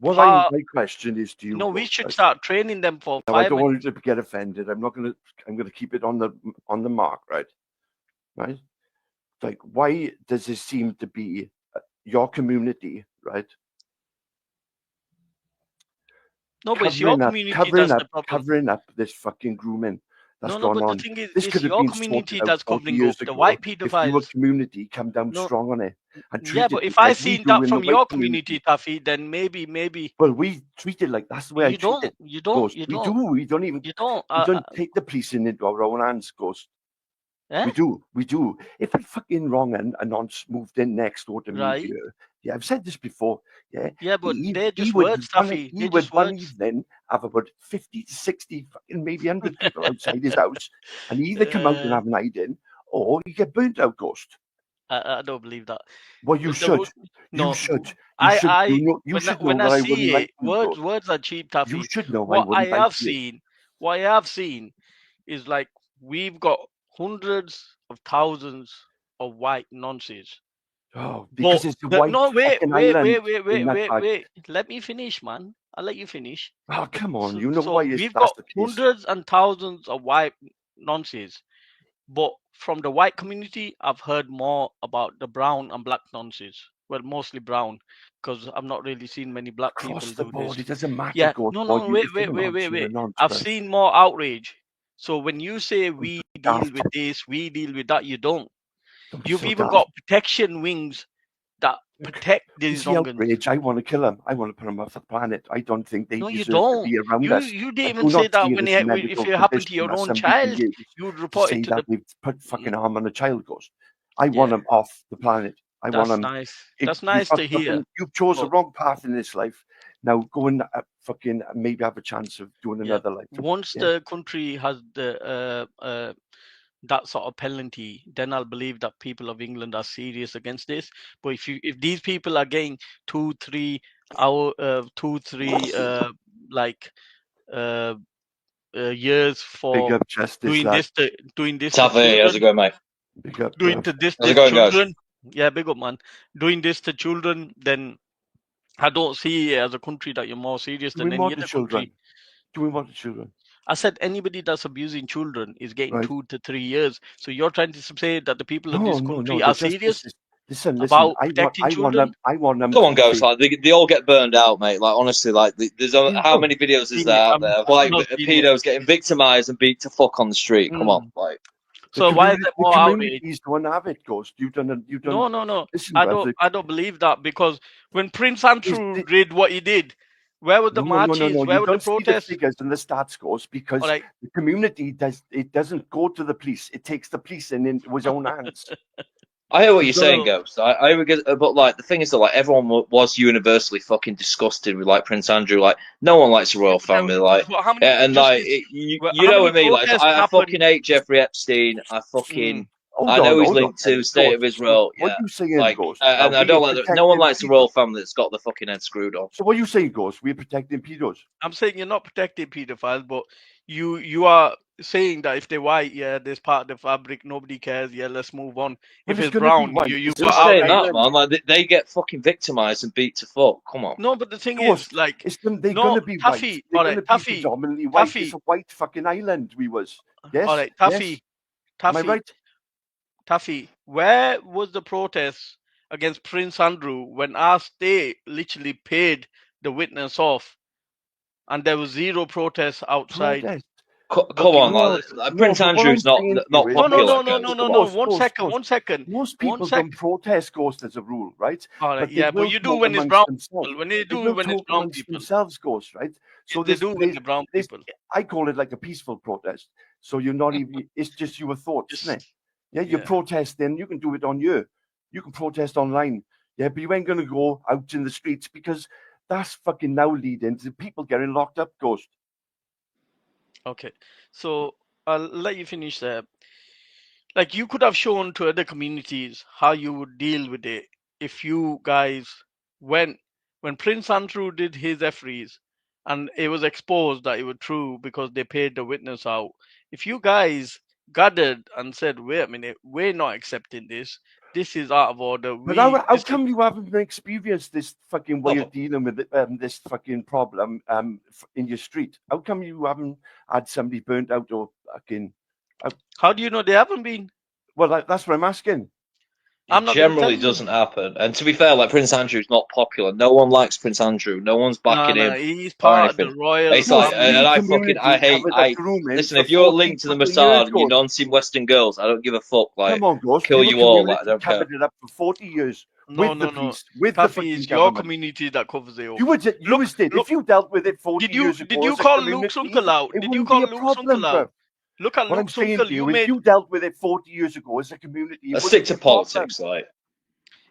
[SPEAKER 4] My question is to you.
[SPEAKER 1] no, we should start training them for
[SPEAKER 4] Now, I don't
[SPEAKER 1] firemen.
[SPEAKER 4] want you to get offended. I'm going to keep it on the mark, right? Right? Like, why does this seem to be your community, right?
[SPEAKER 1] No, but it's your community that's the problem.
[SPEAKER 4] Covering up this fucking grooming that's
[SPEAKER 1] No,
[SPEAKER 4] gone
[SPEAKER 1] but
[SPEAKER 4] on.
[SPEAKER 1] the thing is,
[SPEAKER 4] This
[SPEAKER 1] it's
[SPEAKER 4] could have
[SPEAKER 1] your
[SPEAKER 4] been
[SPEAKER 1] community
[SPEAKER 4] sorted out
[SPEAKER 1] that's
[SPEAKER 4] 40
[SPEAKER 1] covering
[SPEAKER 4] years
[SPEAKER 1] up. The
[SPEAKER 4] ago
[SPEAKER 1] white
[SPEAKER 4] if your
[SPEAKER 1] pedophiles.
[SPEAKER 4] community come down
[SPEAKER 1] No,
[SPEAKER 4] strong on it and treat
[SPEAKER 1] yeah,
[SPEAKER 4] it
[SPEAKER 1] but if
[SPEAKER 4] like
[SPEAKER 1] I
[SPEAKER 4] we
[SPEAKER 1] seen
[SPEAKER 4] do
[SPEAKER 1] that
[SPEAKER 4] in
[SPEAKER 1] from
[SPEAKER 4] the
[SPEAKER 1] your
[SPEAKER 4] white
[SPEAKER 1] community, Taffy, then maybe.
[SPEAKER 4] Well, we treat it like that's the way I
[SPEAKER 1] You
[SPEAKER 4] treat
[SPEAKER 1] don't.
[SPEAKER 4] it.
[SPEAKER 1] You don't.
[SPEAKER 4] Ghost.
[SPEAKER 1] You
[SPEAKER 4] We
[SPEAKER 1] don't.
[SPEAKER 4] do. We don't even.
[SPEAKER 1] You don't.
[SPEAKER 4] We don't take the policing into our own hands, Ghost.
[SPEAKER 1] Eh?
[SPEAKER 4] We do. We do. If a fucking wrong and a nonce moved in next door to me
[SPEAKER 1] Right.
[SPEAKER 4] here, yeah, I've said this before. Yeah.
[SPEAKER 1] Yeah, but they're just
[SPEAKER 4] would
[SPEAKER 1] words,
[SPEAKER 4] one,
[SPEAKER 1] Taffy.
[SPEAKER 4] he
[SPEAKER 1] They're
[SPEAKER 4] would
[SPEAKER 1] just
[SPEAKER 4] one
[SPEAKER 1] words.
[SPEAKER 4] evening have about 50 to 60, fucking maybe 100 people outside his house, and he either come out and have an hiding, or you get burnt out, Ghost.
[SPEAKER 1] I don't believe that.
[SPEAKER 4] Well, you should.
[SPEAKER 1] No,
[SPEAKER 4] You should. You should know
[SPEAKER 1] when
[SPEAKER 4] that
[SPEAKER 1] I
[SPEAKER 4] I wouldn't
[SPEAKER 1] see
[SPEAKER 4] like
[SPEAKER 1] it,
[SPEAKER 4] you, Ghost.
[SPEAKER 1] words are cheap, Taffy.
[SPEAKER 4] You should know I
[SPEAKER 1] What I
[SPEAKER 4] wouldn't like
[SPEAKER 1] have
[SPEAKER 4] you.
[SPEAKER 1] seen, what I have seen, is like we've got hundreds of thousands of white nonces.
[SPEAKER 4] Oh, because
[SPEAKER 1] But
[SPEAKER 4] it's a white fucking island in that bag.
[SPEAKER 1] wait. Let me finish, man. I'll let you finish.
[SPEAKER 4] Oh, come on.
[SPEAKER 1] So,
[SPEAKER 4] You know why
[SPEAKER 1] we've
[SPEAKER 4] that's
[SPEAKER 1] got
[SPEAKER 4] the case.
[SPEAKER 1] hundreds and thousands of white nonces. But from the white community, I've heard more about the brown and black nonces. Well, mostly brown, because I've not really seen many black
[SPEAKER 4] Across
[SPEAKER 1] people
[SPEAKER 4] the
[SPEAKER 1] do
[SPEAKER 4] board,
[SPEAKER 1] this.
[SPEAKER 4] it doesn't matter,
[SPEAKER 1] Yeah,
[SPEAKER 4] Ghost.
[SPEAKER 1] no,
[SPEAKER 4] If you're a nonce,
[SPEAKER 1] wait.
[SPEAKER 4] you're a nonce,
[SPEAKER 1] I've
[SPEAKER 4] right?
[SPEAKER 1] seen more outrage. So when you say we deal
[SPEAKER 4] daft.
[SPEAKER 1] with this, we deal with that, you don't.
[SPEAKER 4] Don't be
[SPEAKER 1] You've
[SPEAKER 4] so
[SPEAKER 1] even
[SPEAKER 4] daft.
[SPEAKER 1] got protection wings that protect
[SPEAKER 4] You
[SPEAKER 1] these
[SPEAKER 4] see
[SPEAKER 1] wrong'uns.
[SPEAKER 4] outrage. I want to kill them. I want to put them off the planet. I don't think they
[SPEAKER 1] No, you
[SPEAKER 4] deserve to
[SPEAKER 1] don't.
[SPEAKER 4] be around us.
[SPEAKER 1] You
[SPEAKER 4] I
[SPEAKER 1] didn't
[SPEAKER 4] do
[SPEAKER 1] even say
[SPEAKER 4] not
[SPEAKER 1] that
[SPEAKER 4] see it
[SPEAKER 1] when
[SPEAKER 4] as a
[SPEAKER 1] if
[SPEAKER 4] medical
[SPEAKER 1] it happened to
[SPEAKER 4] condition
[SPEAKER 1] your
[SPEAKER 4] that
[SPEAKER 1] own
[SPEAKER 4] somebody can
[SPEAKER 1] child,
[SPEAKER 4] use
[SPEAKER 1] you would
[SPEAKER 4] to
[SPEAKER 1] report
[SPEAKER 4] say
[SPEAKER 1] it to
[SPEAKER 4] that
[SPEAKER 1] the.
[SPEAKER 4] they've put fucking harm on a child, Ghost. I want
[SPEAKER 1] Yeah,
[SPEAKER 4] them off the planet. I want
[SPEAKER 1] that's
[SPEAKER 4] them.
[SPEAKER 1] nice. That's nice to hear.
[SPEAKER 4] You've chose the
[SPEAKER 1] But
[SPEAKER 4] wrong path in this life. Now go and fucking maybe have a chance of doing
[SPEAKER 1] yeah,
[SPEAKER 4] another life.
[SPEAKER 1] once the country has the that sort of penalty, then I'll believe that people of England are serious against this. But if these people are getting 2-3 years for
[SPEAKER 4] Big up justice,
[SPEAKER 1] doing
[SPEAKER 4] lad.
[SPEAKER 1] this to
[SPEAKER 5] Taffy,
[SPEAKER 1] children,
[SPEAKER 5] how's it going, mate?
[SPEAKER 4] Big up.
[SPEAKER 1] doing to this
[SPEAKER 5] How's
[SPEAKER 1] to
[SPEAKER 5] it going, guys?
[SPEAKER 1] children, yeah, big up, man. Doing this to children, then I don't see it as a country that you're more serious than any other country.
[SPEAKER 4] Doing what to children?
[SPEAKER 1] I said anybody that's abusing children is getting
[SPEAKER 4] Right.
[SPEAKER 1] 2 to 3 years. So you're trying to say that the people of this country
[SPEAKER 4] No.
[SPEAKER 1] are serious
[SPEAKER 4] Listen.
[SPEAKER 1] about
[SPEAKER 4] I
[SPEAKER 1] protecting
[SPEAKER 4] want
[SPEAKER 1] children?
[SPEAKER 4] them. I want them.
[SPEAKER 5] Come on, guys. Like they all get burned out, mate. Like honestly, like there's how many videos is there out there? Like pedos getting victimized and beat to fuck on the street. Come on, like.
[SPEAKER 1] So why is there more outrage?
[SPEAKER 4] Communities don't have it, Ghost. You've done.
[SPEAKER 1] No.
[SPEAKER 4] Listen,
[SPEAKER 1] I don't believe that, because when Prince Andrew did what he did, where were the marches? Where
[SPEAKER 4] you
[SPEAKER 1] were the
[SPEAKER 4] don't see the
[SPEAKER 1] protests?
[SPEAKER 4] figures and the stats, Ghost, because
[SPEAKER 1] All right.
[SPEAKER 4] the community doesn't go to the police. It takes the police into his own hands.
[SPEAKER 5] I hear what you're saying, Ghost. I would get, but like the thing is that like everyone was universally fucking disgusted with like Prince Andrew. Like no one likes the royal family. Like and like you know what I mean. Like I fucking hate Jeffrey Epstein. I fucking I know he's linked to State of Israel.
[SPEAKER 4] What you saying,
[SPEAKER 5] like,
[SPEAKER 4] Ghost?
[SPEAKER 5] and I don't like no one likes the royal family that's got the fucking head screwed on.
[SPEAKER 4] So what you saying, Ghost? We're protecting pedos.
[SPEAKER 1] I'm saying you're not protecting pedophiles, but you are saying that if they're white, yeah, there's part of the fabric, nobody cares. Yeah, let's move on. If it's brown, you've got
[SPEAKER 5] saying that, man. Like they get fucking victimized and beat to fuck. Come on.
[SPEAKER 1] No, but the thing is, like,
[SPEAKER 4] they're gonna be white. They're gonna be predominantly white. It's a white fucking island. We was. Yes.
[SPEAKER 1] All right, Taffy.
[SPEAKER 4] Am I right?
[SPEAKER 1] Taffy, where was the protest against Prince Andrew when our state literally paid the witness off, and there was zero protest outside?
[SPEAKER 5] Come on, like, Prince Andrew's not popular.
[SPEAKER 1] No. One second.
[SPEAKER 4] Most people don't protest, Ghost, as a rule, right?
[SPEAKER 1] All right, yeah, but you do when it's brown people. When they do when it's brown people
[SPEAKER 4] themselves, Ghost, right? So
[SPEAKER 1] they do when the brown people.
[SPEAKER 4] I call it like a peaceful protest. So you're not even. It's just your thoughts, isn't it? Yeah, you're protesting. You can do it on you. You can protest online. Yeah, but you ain't gonna go out in the streets because that's fucking now leading to people getting locked up, Ghost.
[SPEAKER 1] Okay, so I'll let you finish there. Like, you could have shown to other communities how you would deal with it if you guys when Prince Andrew did his FREs and it was exposed that it was true because they paid the witness out. If you guys gathered and said, "Wait a minute, we're not accepting this. This is out of order."
[SPEAKER 4] But how come you haven't experienced this fucking way of dealing with it, this fucking problem in your street? How come you haven't had somebody burnt out or fucking?
[SPEAKER 1] How do you know they haven't been?
[SPEAKER 4] Well, that's what I'm asking.
[SPEAKER 1] I'm not
[SPEAKER 5] generally doesn't happen. And to be fair, like Prince Andrew's not popular. No one likes Prince Andrew. No one's backing him.
[SPEAKER 1] He's part of the royal.
[SPEAKER 5] It's like, and I hate. Listen, if you're linked to the Mossad and you're non-seem Western girls, I don't give a fuck. Like,
[SPEAKER 4] come on, Ghost,
[SPEAKER 5] kill you all. Like, I don't care.
[SPEAKER 4] Covered it up for 40 years.
[SPEAKER 1] No.
[SPEAKER 4] With
[SPEAKER 1] Taffy, it's your community that covers it up.
[SPEAKER 4] You did. If you dealt with it 40 years ago,
[SPEAKER 1] did you call Luke's uncle out? Did you call Luke's uncle out? Look at
[SPEAKER 4] what
[SPEAKER 1] Luke's
[SPEAKER 4] I'm saying
[SPEAKER 1] uncle.
[SPEAKER 4] to you, if you dealt with it 40 years ago as a community,
[SPEAKER 5] let's stick to politics, like.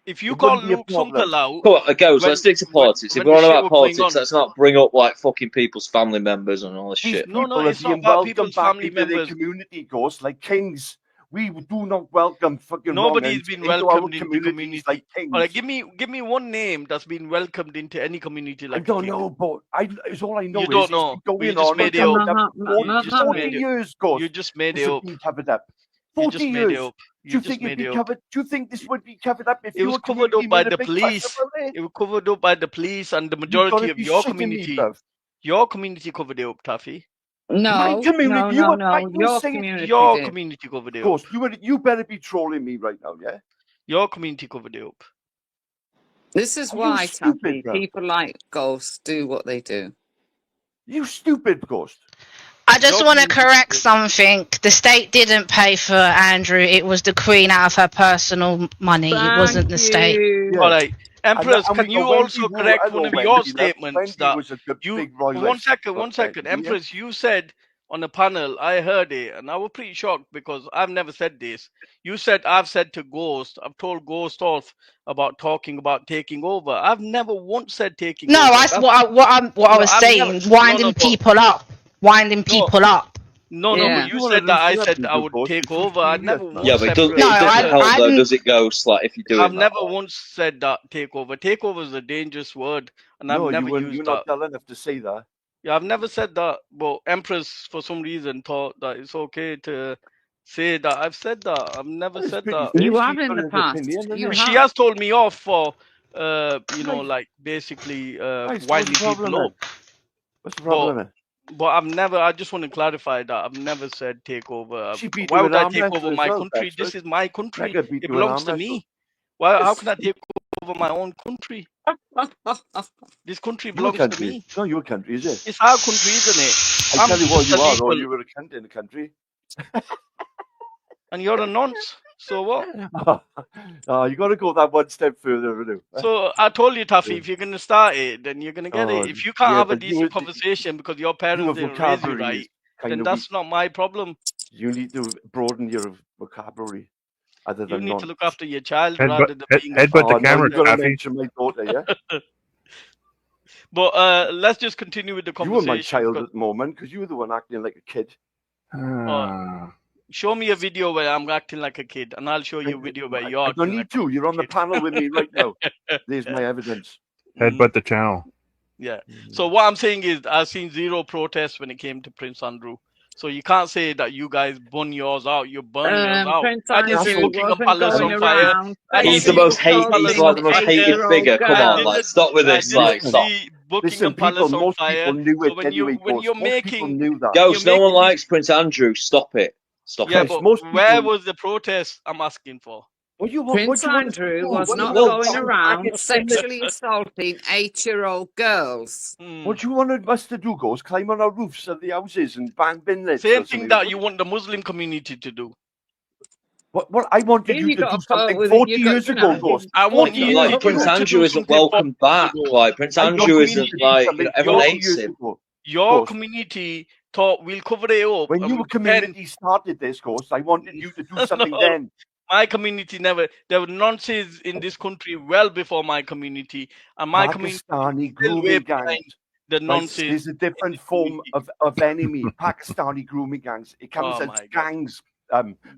[SPEAKER 1] If you call Luke's uncle out,
[SPEAKER 5] cool, it goes. Let's stick to politics. If we're on about politics, let's not bring up like fucking people's family members and all this shit.
[SPEAKER 1] No, it's not about people's family members.
[SPEAKER 4] Community goes like kings. We do not welcome fucking.
[SPEAKER 1] Nobody's been welcomed into community.
[SPEAKER 4] Like kings.
[SPEAKER 1] All right, give me one name that's been welcomed into any community like.
[SPEAKER 4] I don't know, but it's all I know.
[SPEAKER 1] You don't know.
[SPEAKER 4] You just made it up. 40 years, Ghost.
[SPEAKER 1] You just made it up.
[SPEAKER 4] Covered up. 40 years. Do you think it'd be covered? Do you think this would be covered up if
[SPEAKER 1] it was covered up by the police? It was covered up by the police and the majority of your community. Your community covered it up, Taffy.
[SPEAKER 6] No,
[SPEAKER 4] my community,
[SPEAKER 6] your
[SPEAKER 1] community covered it up.
[SPEAKER 4] Of course, you better be trolling me right now, yeah?
[SPEAKER 1] Your community covered it up.
[SPEAKER 6] This is why, Taffy, people like Ghost do what they do.
[SPEAKER 4] You stupid, Ghost.
[SPEAKER 7] I just want to correct something. The state didn't pay for Andrew. It was the Queen out of her personal money. It wasn't the state.
[SPEAKER 1] Yeah. All right. Empress, can you also correct one of your statements that you... One second. Empress, you said on the panel, I heard it, and I was pretty shocked because I've never said this. You said, I've said to Ghost, I've told Ghost off about talking about taking over. I've never once said taking over.
[SPEAKER 7] No, that's what I was saying, winding people up. Winding people up.
[SPEAKER 1] No, but you said that I said that I would take over. I never once
[SPEAKER 5] but it doesn't help though, does it, Ghost? Like, if you do
[SPEAKER 1] I've never once said that take over. Take over is a dangerous word, and I've never used that.
[SPEAKER 4] You're not dull enough to say that.
[SPEAKER 1] Yeah, I've never said that. But Empress, for some reason, thought that it's okay to say that I've said that. I've never said that.
[SPEAKER 6] You have in the past.
[SPEAKER 1] She has told me off for, like basically winding people up.
[SPEAKER 4] What's the problem?
[SPEAKER 1] But I've never. I just want to clarify that I've never said take over. Why would I take over my country? This is my country. It belongs to me. Why? How can I take over my own country? This country belongs to me.
[SPEAKER 4] It's not your country, is it?
[SPEAKER 1] It's our country, isn't it?
[SPEAKER 4] I tell you what you are, or you were a cunt in the country.
[SPEAKER 1] And you're a nonce. So what?
[SPEAKER 4] You got to go that one step further.
[SPEAKER 1] So I told you, Taffy, if you're going to start it, then you're going to get it. If you can't have a decent conversation because your parents didn't raise you right, then that's not my problem.
[SPEAKER 4] You need to broaden your vocabulary. Other than
[SPEAKER 1] you need to look after your child rather than being
[SPEAKER 2] headbutt the camera, Taffy.
[SPEAKER 4] My daughter, yeah?
[SPEAKER 1] But let's just continue with the conversation.
[SPEAKER 4] You were my child at the moment because you were the one acting like a kid.
[SPEAKER 1] Show me a video where I'm acting like a kid, and I'll show you a video where you're.
[SPEAKER 4] I don't need to. You're on the panel with me right now. There's my evidence.
[SPEAKER 2] Headbutt the channel.
[SPEAKER 1] Yeah. So what I'm saying is, I've seen zero protests when it came to Prince Andrew. So you can't say that you guys burn yours out. You're burning yours out.
[SPEAKER 6] Prince
[SPEAKER 1] I didn't see Buckingham Palace on fire.
[SPEAKER 5] He's the most hated. He's like the most hated figure. Come on, like stop with this. Like stop.
[SPEAKER 1] Buckingham Palace on fire. So when you're making
[SPEAKER 5] Ghost, no one likes Prince Andrew. Stop it. Stop it.
[SPEAKER 1] But where was the protest I'm asking for?
[SPEAKER 6] Prince Andrew was not going around sexually assaulting 8-year-old girls.
[SPEAKER 4] What do you want us to do, Ghost? Climb on our roofs of the houses and bang bin lids?
[SPEAKER 1] Same thing that you want the Muslim community to do.
[SPEAKER 4] What I wanted you to do something 40 years ago, Ghost.
[SPEAKER 1] I want you
[SPEAKER 5] like Prince Andrew isn't welcome back. Like Prince Andrew isn't like everyone hates him.
[SPEAKER 1] Your community thought we'll cover it up.
[SPEAKER 4] When your community started this, Ghost, I wanted you to do something then.
[SPEAKER 1] My community never. There were nonsense in this country well before my community, and my
[SPEAKER 4] Pakistani grooming gangs.
[SPEAKER 1] The nonsense.
[SPEAKER 4] There's a different form of enemy. Pakistani grooming gangs. It comes as gangs.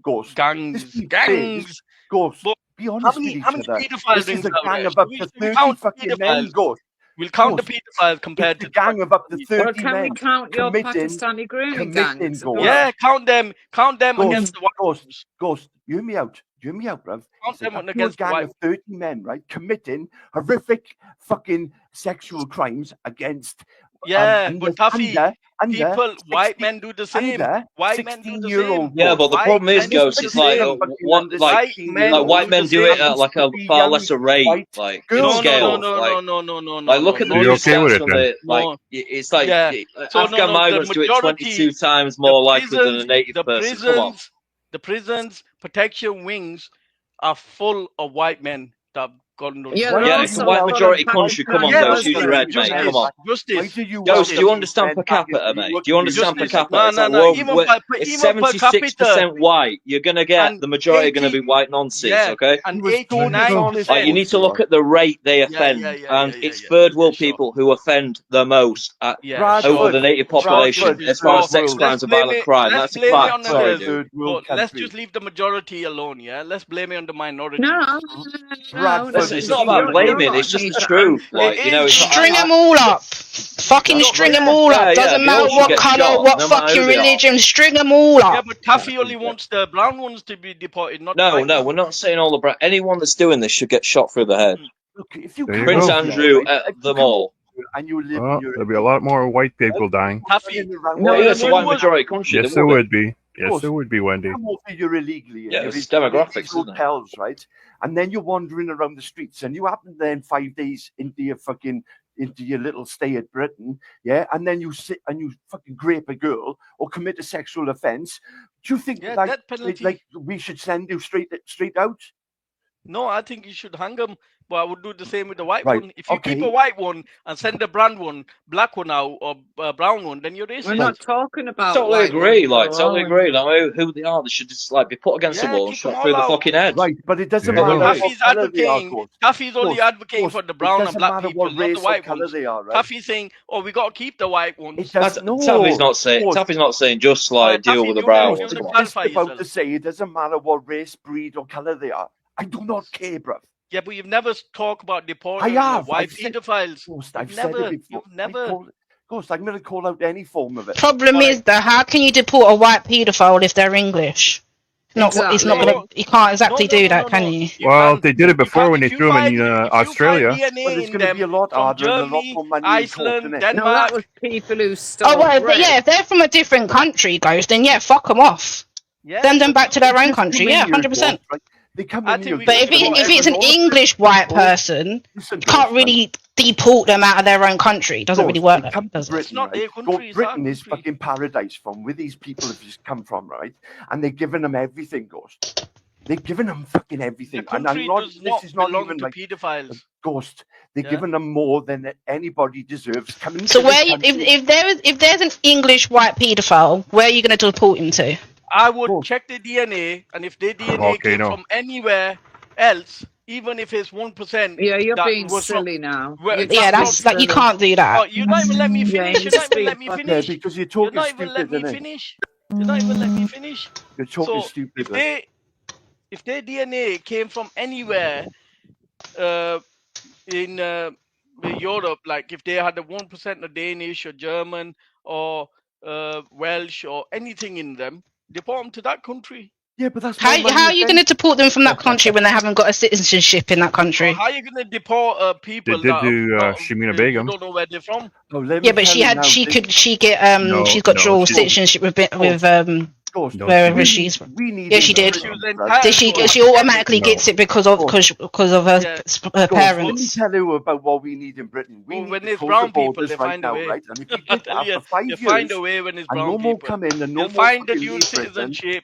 [SPEAKER 4] Ghost.
[SPEAKER 1] Gangs.
[SPEAKER 4] Ghost.
[SPEAKER 1] But
[SPEAKER 4] be honest with each other.
[SPEAKER 1] Pedophiles
[SPEAKER 4] This is a gang of up to 30 fucking men, Ghost.
[SPEAKER 1] We'll count the pedophiles compared to
[SPEAKER 4] the gang of up to 30
[SPEAKER 6] well, can
[SPEAKER 4] men.
[SPEAKER 6] we count your Pakistani grooming gangs?
[SPEAKER 1] Yeah, count them against the
[SPEAKER 4] Ghost, you hear me out. You hear me out, bruv.
[SPEAKER 1] Count them
[SPEAKER 4] against a gang of 30 men, right, committing horrific fucking sexual crimes against.
[SPEAKER 1] But Tuffy, white men do the same. White men do the same.
[SPEAKER 5] Yeah, but the problem is, Ghost, it's like white men do it at like a far lesser rate, like scale.
[SPEAKER 1] No.
[SPEAKER 5] Like, look at the stats from the like. It's like Afghan migrants do it 22 times more likely than a native person. Come on.
[SPEAKER 1] The prisons, protection wings are full of white men that got no.
[SPEAKER 5] It's a white majority country. Come on, Ghost, use your head, mate. Come on. Ghost, do you understand per capita, mate? Do you understand per capita?
[SPEAKER 1] No.
[SPEAKER 5] It's 76% white. You're gonna get the majority going to be white nonsense, okay?
[SPEAKER 1] And 89%.
[SPEAKER 5] Like, you need to look at the rate they offend, and it's third world people who offend the most over the native population as far as sex crimes and violent crime. That's a fact. Sorry, dude.
[SPEAKER 1] Let's just leave the majority alone, yeah? Let's blame it on the minority.
[SPEAKER 6] No.
[SPEAKER 5] It's not about blaming, it's just the truth. Like, you know,
[SPEAKER 7] string them all up. Fucking string them all up. Doesn't matter what colour, what fucking religion, string them all up.
[SPEAKER 1] Yeah, but Taffy only wants the brown ones to be deported, not
[SPEAKER 5] No, we're not saying all the brown. Anyone that's doing this should get shot through the head.
[SPEAKER 4] Look, if you
[SPEAKER 5] Prince Andrew, them all.
[SPEAKER 4] And you live
[SPEAKER 2] there'll be a lot more white people dying.
[SPEAKER 5] It's a white majority country.
[SPEAKER 2] Yes, there would be. Yes, there would be, Wendy.
[SPEAKER 4] You're illegally.
[SPEAKER 5] Yeah, it's demographics, isn't it?
[SPEAKER 4] Hotels, right? And then you're wandering around the streets, and you happen then 5 days into your little stay at Britain, yeah, and then you sit and you fucking grape a girl or commit a sexual offence. Do you think like we should send you straight out?
[SPEAKER 1] No, I think you should hang them. But I would do the same with the white one. If you keep a white one and send a black one out or a brown one, then you're racist.
[SPEAKER 6] We're not talking about.
[SPEAKER 5] Totally agree. Like who they are, they should just like be put against the wall and shot through the fucking head.
[SPEAKER 4] Right, but it doesn't matter.
[SPEAKER 1] Taffy's only advocating for the brown and black people, not the white ones. Taffy's saying, "Oh, we got to keep the white ones."
[SPEAKER 5] Taffy's not saying just like deal with the brown ones.
[SPEAKER 4] About to say it doesn't matter what race, breed, or color they are. I do not care, bruv.
[SPEAKER 1] Yeah, but you've never talked about deporting white pedophiles.
[SPEAKER 4] I've said it before.
[SPEAKER 1] You've never.
[SPEAKER 4] Ghost, I'm going to call out any form of it.
[SPEAKER 7] Problem is, though, how can you deport a white paedophile if they're English? It's not gonna. You can't exactly do that, can you?
[SPEAKER 2] Well, they did it before when they threw them in Australia.
[SPEAKER 4] Well, it's going to be a lot harder and a lot more money.
[SPEAKER 1] Iceland, Denmark.
[SPEAKER 6] No, that was people who stole.
[SPEAKER 7] Oh well, but yeah, if they're from a different country, Ghost, then fuck them off. Send them back to their own country. Yeah, 100%. But if it's an English white person, you can't really deport them out of their own country. It doesn't really work like that, does it?
[SPEAKER 1] It's not their country.
[SPEAKER 4] Britain is fucking paradise from where these people have just come from, right? And they're giving them everything, Ghost. They're giving them fucking everything.
[SPEAKER 1] And this is not even like pedophiles.
[SPEAKER 4] Ghost. They're giving them more than anybody deserves.
[SPEAKER 7] So if there's an English white paedophile, where are you going to deport him to?
[SPEAKER 1] I would check the DNA, and if the DNA came from anywhere else, even if it's 1%.
[SPEAKER 6] Yeah, you're being silly now.
[SPEAKER 7] That's like you can't do that.
[SPEAKER 1] Oh, you're not even let me finish. You're not even let me finish.
[SPEAKER 4] Because you're talking stupid.
[SPEAKER 1] You're not even let me finish. You're not even let me finish.
[SPEAKER 4] You're talking stupid.
[SPEAKER 1] If their DNA came from anywhere in Europe, like if they had a 1% of Danish or German or Welsh or anything in them, deport them to that country.
[SPEAKER 4] Yeah, but that's
[SPEAKER 7] how are you going to deport them from that country when they haven't got a citizenship in that country?
[SPEAKER 1] Well, how are you going to deport people?
[SPEAKER 2] They did do Shamina Begum.
[SPEAKER 1] You don't know where they're from.
[SPEAKER 7] Yeah, but she's got dual citizenship with wherever she's from. Yeah, she did. She automatically gets it because of her parents.
[SPEAKER 4] Let me tell you about what we need in Britain.
[SPEAKER 1] When there's brown people, they find a way.
[SPEAKER 4] Right? And if you get after 5 years,
[SPEAKER 1] find a way when there's brown people.
[SPEAKER 4] Come in and
[SPEAKER 1] they'll find the dual citizenship.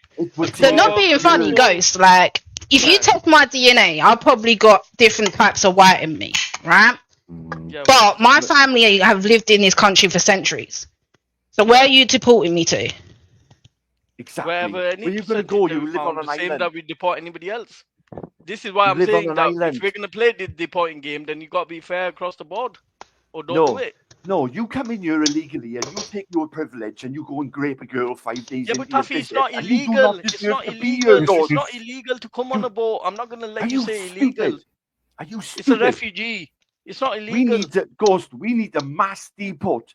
[SPEAKER 7] They're not being funny, Ghost. Like, if you test my DNA, I've probably got different types of white in me, right? But my family have lived in this country for centuries. So where are you deporting me to?
[SPEAKER 4] Exactly.
[SPEAKER 1] Wherever any
[SPEAKER 4] you're going to go, you live on an
[SPEAKER 1] island. Same
[SPEAKER 4] island.
[SPEAKER 1] that we deport anybody else. This is why I'm saying that if we're going to play the deporting game, then you got to be fair across the board, or don't do it.
[SPEAKER 4] No, you come in here illegally and you take your privilege and you go and grape a girl 5 days.
[SPEAKER 1] Yeah, but
[SPEAKER 4] into your
[SPEAKER 1] Taffy, it's
[SPEAKER 4] visit,
[SPEAKER 1] not
[SPEAKER 4] and you do
[SPEAKER 1] illegal. It's
[SPEAKER 4] deserve
[SPEAKER 1] not
[SPEAKER 4] to be
[SPEAKER 1] illegal.
[SPEAKER 4] here, Ghost.
[SPEAKER 1] It's not illegal to come on a boat. I'm not gonna let
[SPEAKER 4] Are
[SPEAKER 1] you
[SPEAKER 4] you
[SPEAKER 1] say illegal.
[SPEAKER 4] stupid? Are you
[SPEAKER 1] It's a
[SPEAKER 4] stupid?
[SPEAKER 1] refugee. It's not
[SPEAKER 4] We
[SPEAKER 1] illegal.
[SPEAKER 4] need to, Ghost. We need to mass deport.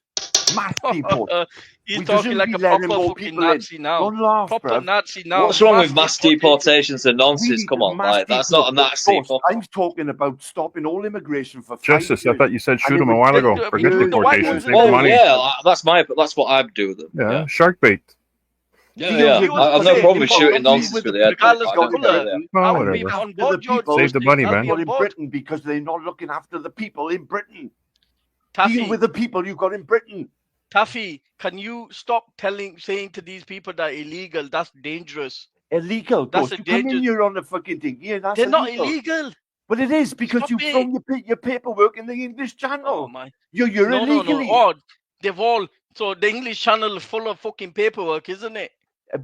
[SPEAKER 4] Mass deport.
[SPEAKER 1] He's
[SPEAKER 4] We
[SPEAKER 1] talking
[SPEAKER 4] shouldn't
[SPEAKER 1] like
[SPEAKER 4] be
[SPEAKER 1] a
[SPEAKER 4] letting
[SPEAKER 1] proper
[SPEAKER 4] more
[SPEAKER 1] fucking
[SPEAKER 4] people in.
[SPEAKER 1] Nazi now.
[SPEAKER 4] Don't laugh,
[SPEAKER 1] Proper
[SPEAKER 4] bruv.
[SPEAKER 1] Nazi now.
[SPEAKER 5] What's wrong with mass deportations and
[SPEAKER 4] We
[SPEAKER 5] nonsense?
[SPEAKER 4] need
[SPEAKER 5] Come
[SPEAKER 4] to
[SPEAKER 5] on,
[SPEAKER 4] mass
[SPEAKER 5] like that's not a
[SPEAKER 4] deport.
[SPEAKER 5] Nazi.
[SPEAKER 4] Ghost, I'm talking about stopping all immigration for 5
[SPEAKER 2] Justice, I
[SPEAKER 4] years.
[SPEAKER 2] thought you said
[SPEAKER 4] And
[SPEAKER 2] shoot
[SPEAKER 4] it
[SPEAKER 2] him a
[SPEAKER 4] would
[SPEAKER 2] while
[SPEAKER 4] take
[SPEAKER 2] ago.
[SPEAKER 1] the-
[SPEAKER 2] Forget
[SPEAKER 1] the white
[SPEAKER 2] deportation.
[SPEAKER 1] ones
[SPEAKER 2] Save
[SPEAKER 1] in
[SPEAKER 2] the
[SPEAKER 5] Oh
[SPEAKER 2] money.
[SPEAKER 5] yeah, that's what I'd do with them.
[SPEAKER 2] Yeah, shark bait.
[SPEAKER 5] Yeah,
[SPEAKER 4] Deal
[SPEAKER 5] yeah.
[SPEAKER 4] with
[SPEAKER 5] I have no
[SPEAKER 1] the
[SPEAKER 5] problem with
[SPEAKER 1] people,
[SPEAKER 5] shooting
[SPEAKER 1] deal
[SPEAKER 5] nonsense
[SPEAKER 1] with
[SPEAKER 5] through
[SPEAKER 1] the
[SPEAKER 5] the head, but
[SPEAKER 1] regardless
[SPEAKER 5] I
[SPEAKER 1] of
[SPEAKER 5] don't
[SPEAKER 1] the
[SPEAKER 5] agree
[SPEAKER 1] colour.
[SPEAKER 5] with that.
[SPEAKER 2] Oh,
[SPEAKER 1] I would
[SPEAKER 2] whatever.
[SPEAKER 1] be on
[SPEAKER 4] after
[SPEAKER 1] board,
[SPEAKER 4] the
[SPEAKER 1] George.
[SPEAKER 4] people
[SPEAKER 2] Save the money,
[SPEAKER 1] I'll
[SPEAKER 2] man.
[SPEAKER 1] be
[SPEAKER 4] got
[SPEAKER 1] on
[SPEAKER 4] in
[SPEAKER 1] board.
[SPEAKER 4] Britain because they're not looking after the people in Britain.
[SPEAKER 1] Taffy,
[SPEAKER 4] Deal with the people you got in Britain.
[SPEAKER 1] Taffy, can you stop saying to these people that illegal? That's dangerous.
[SPEAKER 4] Illegal,
[SPEAKER 1] That's
[SPEAKER 4] Ghost.
[SPEAKER 1] a
[SPEAKER 4] You come in
[SPEAKER 1] dangerous.
[SPEAKER 4] here on the fucking thing. Yeah, that's
[SPEAKER 1] They're not
[SPEAKER 4] illegal.
[SPEAKER 1] illegal.
[SPEAKER 4] But it is because
[SPEAKER 1] Stop
[SPEAKER 4] you've
[SPEAKER 1] it.
[SPEAKER 4] thrown your paperwork in the English Channel.
[SPEAKER 1] Oh my.
[SPEAKER 4] You're
[SPEAKER 1] No.
[SPEAKER 4] illegally.
[SPEAKER 1] Oh, they've all. So the English Channel is full of fucking paperwork, isn't it?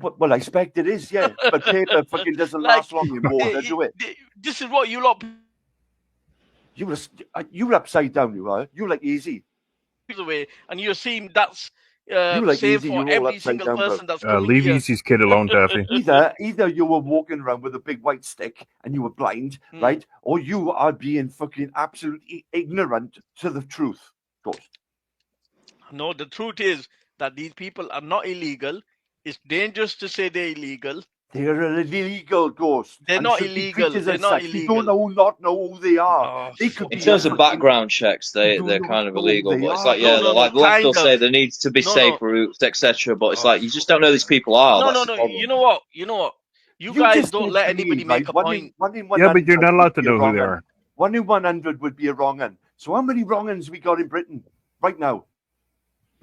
[SPEAKER 4] Well, I expect it is, yeah. But paper fucking doesn't last long in water, do it?
[SPEAKER 1] This is what you lot.
[SPEAKER 4] You're upside down, you are. You like easy.
[SPEAKER 1] Away, and you're seeing that's
[SPEAKER 4] You like
[SPEAKER 1] same
[SPEAKER 4] easy.
[SPEAKER 1] for
[SPEAKER 4] You're all
[SPEAKER 1] every
[SPEAKER 4] upside
[SPEAKER 1] single
[SPEAKER 4] down, bro.
[SPEAKER 1] person that's coming
[SPEAKER 2] Leave
[SPEAKER 1] here.
[SPEAKER 2] Easy's kid alone, Taffy.
[SPEAKER 4] Either you were walking around with a big white stick and you were blind, right? Or you are being fucking absolutely ignorant to the truth, Ghost.
[SPEAKER 1] No, the truth is that these people are not illegal. It's dangerous to say they're illegal.
[SPEAKER 4] They're illegal, Ghost.
[SPEAKER 1] They're not illegal. They're not illegal.
[SPEAKER 4] You don't know who they are. They could
[SPEAKER 5] In
[SPEAKER 4] be
[SPEAKER 5] terms of background checks, they're kind of illegal. But it's like, yeah, like the left will say there needs to be safe routes, etc. But it's like you just don't know who these people are.
[SPEAKER 1] No. You know what? You guys don't let anybody make a point.
[SPEAKER 2] Yeah, but you're not allowed to know who they are.
[SPEAKER 4] 1 in 100 would be a wrong un. So how many wrong uns we got in Britain right now?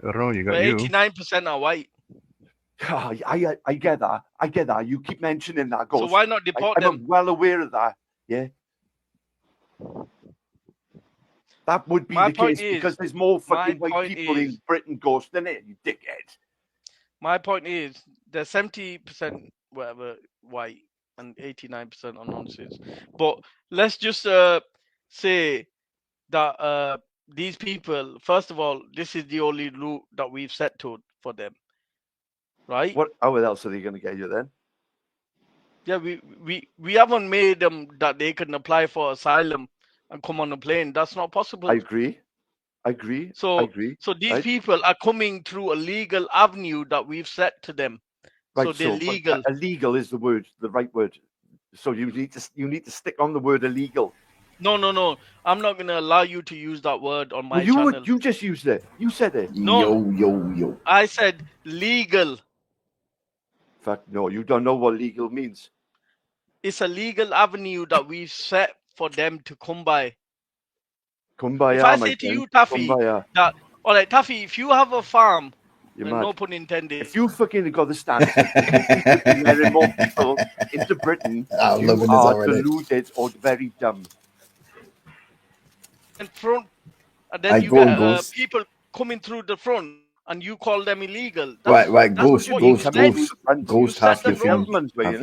[SPEAKER 2] I don't know. You got you.
[SPEAKER 1] 89% are white.
[SPEAKER 4] I get that. I get that. You keep mentioning that, Ghost.
[SPEAKER 1] So why not deport them?
[SPEAKER 4] I'm well aware of that. Yeah. That would be the case because there's more fucking white people in Britain, Ghost, than it, you dickhead.
[SPEAKER 1] My point is there's 70% whatever white and 89% are nonsense. But let's just say that these people, first of all, this is the only route that we've set to for them. Right?
[SPEAKER 4] How else are they going to get you then?
[SPEAKER 1] Yeah, we haven't made them that they can apply for asylum and come on a plane. That's not possible.
[SPEAKER 4] I agree.
[SPEAKER 1] So these people are coming through a legal avenue that we've set to them.
[SPEAKER 4] Right,
[SPEAKER 1] so they're legal.
[SPEAKER 4] Illegal is the right word. So you need to stick on the word illegal.
[SPEAKER 1] No. I'm not going to allow you to use that word on my channel.
[SPEAKER 4] You just used it. You said it.
[SPEAKER 1] No.
[SPEAKER 8] Yo.
[SPEAKER 1] I said legal.
[SPEAKER 4] Fuck no, you don't know what legal means.
[SPEAKER 1] It's a legal avenue that we've set for them to come by.
[SPEAKER 4] Kumbaya,
[SPEAKER 1] if I say to you, Taffy, that all right, Taffy, if you have a farm, no pun intended.
[SPEAKER 4] If you fucking got the stance of letting more people into Britain, you are deluded or very dumb.
[SPEAKER 1] And then you get people coming through the front, and you call them illegal.
[SPEAKER 8] Right, Ghost, half
[SPEAKER 4] your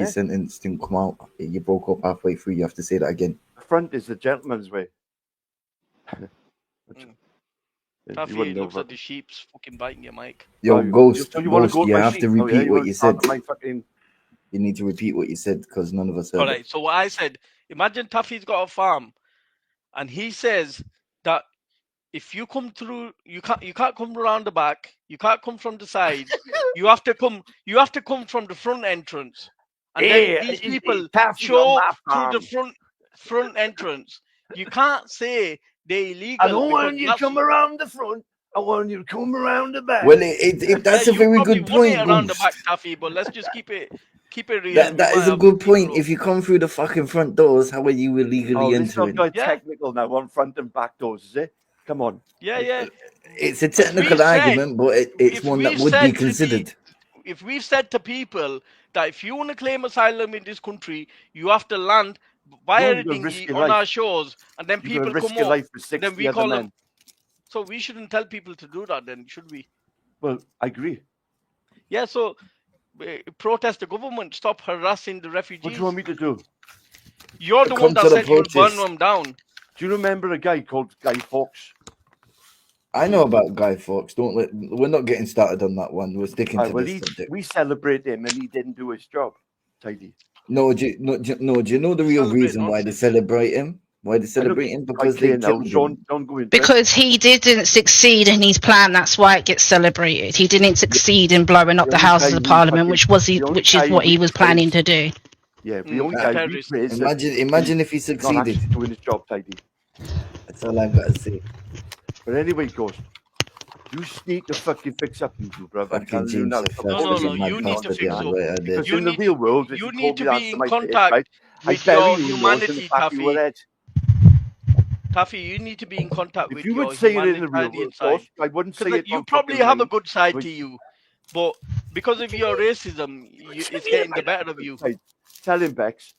[SPEAKER 8] sentence didn't come out. You broke up halfway through. You have to say that again.
[SPEAKER 4] The front is the gentleman's way.
[SPEAKER 1] Taffy looks at the sheep's fucking biting your mic.
[SPEAKER 8] Yo, Ghost, you have to repeat what you said. You need to repeat what you said because none of us heard.
[SPEAKER 1] All right, so what I said, imagine Taffy's got a farm, and he says that if you come through, you can't come around the back, you can't come from the side, you have to come from the front entrance. And then these people show through the front entrance. You can't say they're illegal.
[SPEAKER 4] I don't want you to come around the front. I want you to come around the back.
[SPEAKER 8] Well, that's a very good point,
[SPEAKER 1] around the back, Taffy, but let's just keep it real.
[SPEAKER 8] That is a good point. If you come through the fucking front doors, how are you illegally entering?
[SPEAKER 4] It's technical now on front and back doors, is it? Come on.
[SPEAKER 1] Yeah.
[SPEAKER 8] It's a technical argument, but it's one that would be considered.
[SPEAKER 1] If we've said to people that if you want to claim asylum in this country, you have to land via dinghy on our shores, and then people come up, then we call them. So we shouldn't tell people to do that, then, should we?
[SPEAKER 4] Well, I agree.
[SPEAKER 1] Yeah, so protest the government, stop harassing the refugees.
[SPEAKER 4] What do you want me to do?
[SPEAKER 1] You're the one that said you'll burn them down.
[SPEAKER 4] Do you remember a guy called Guy Fawkes?
[SPEAKER 8] I know about Guy Fawkes. We're not getting started on that one. We're sticking to this subject.
[SPEAKER 4] We celebrate him, and he didn't do his job. Tidy.
[SPEAKER 8] No, do you know the real reason why they celebrate him? Why they celebrate him? Because they killed him.
[SPEAKER 7] Because he didn't succeed in his plan. That's why it gets celebrated. He didn't succeed in blowing up the Houses of Parliament, which is what he was planning to do.
[SPEAKER 4] Yeah, the only guy we praise.
[SPEAKER 8] Imagine if he succeeded
[SPEAKER 4] doing his job, Tidy.
[SPEAKER 8] That's all I've got to say.
[SPEAKER 4] But anyway, Ghost, you need to fucking fix up, you brother. I'm telling you now.
[SPEAKER 1] No, you need to fix up.
[SPEAKER 4] Because in the real world,
[SPEAKER 1] you need to be in contact with your humanity, Taffy. Taffy, you need to be in contact with your humanitarian side.
[SPEAKER 4] I wouldn't say it.
[SPEAKER 1] You probably have a good side to you, but because of your racism, it's getting the better of you.
[SPEAKER 4] Tell him, Bex.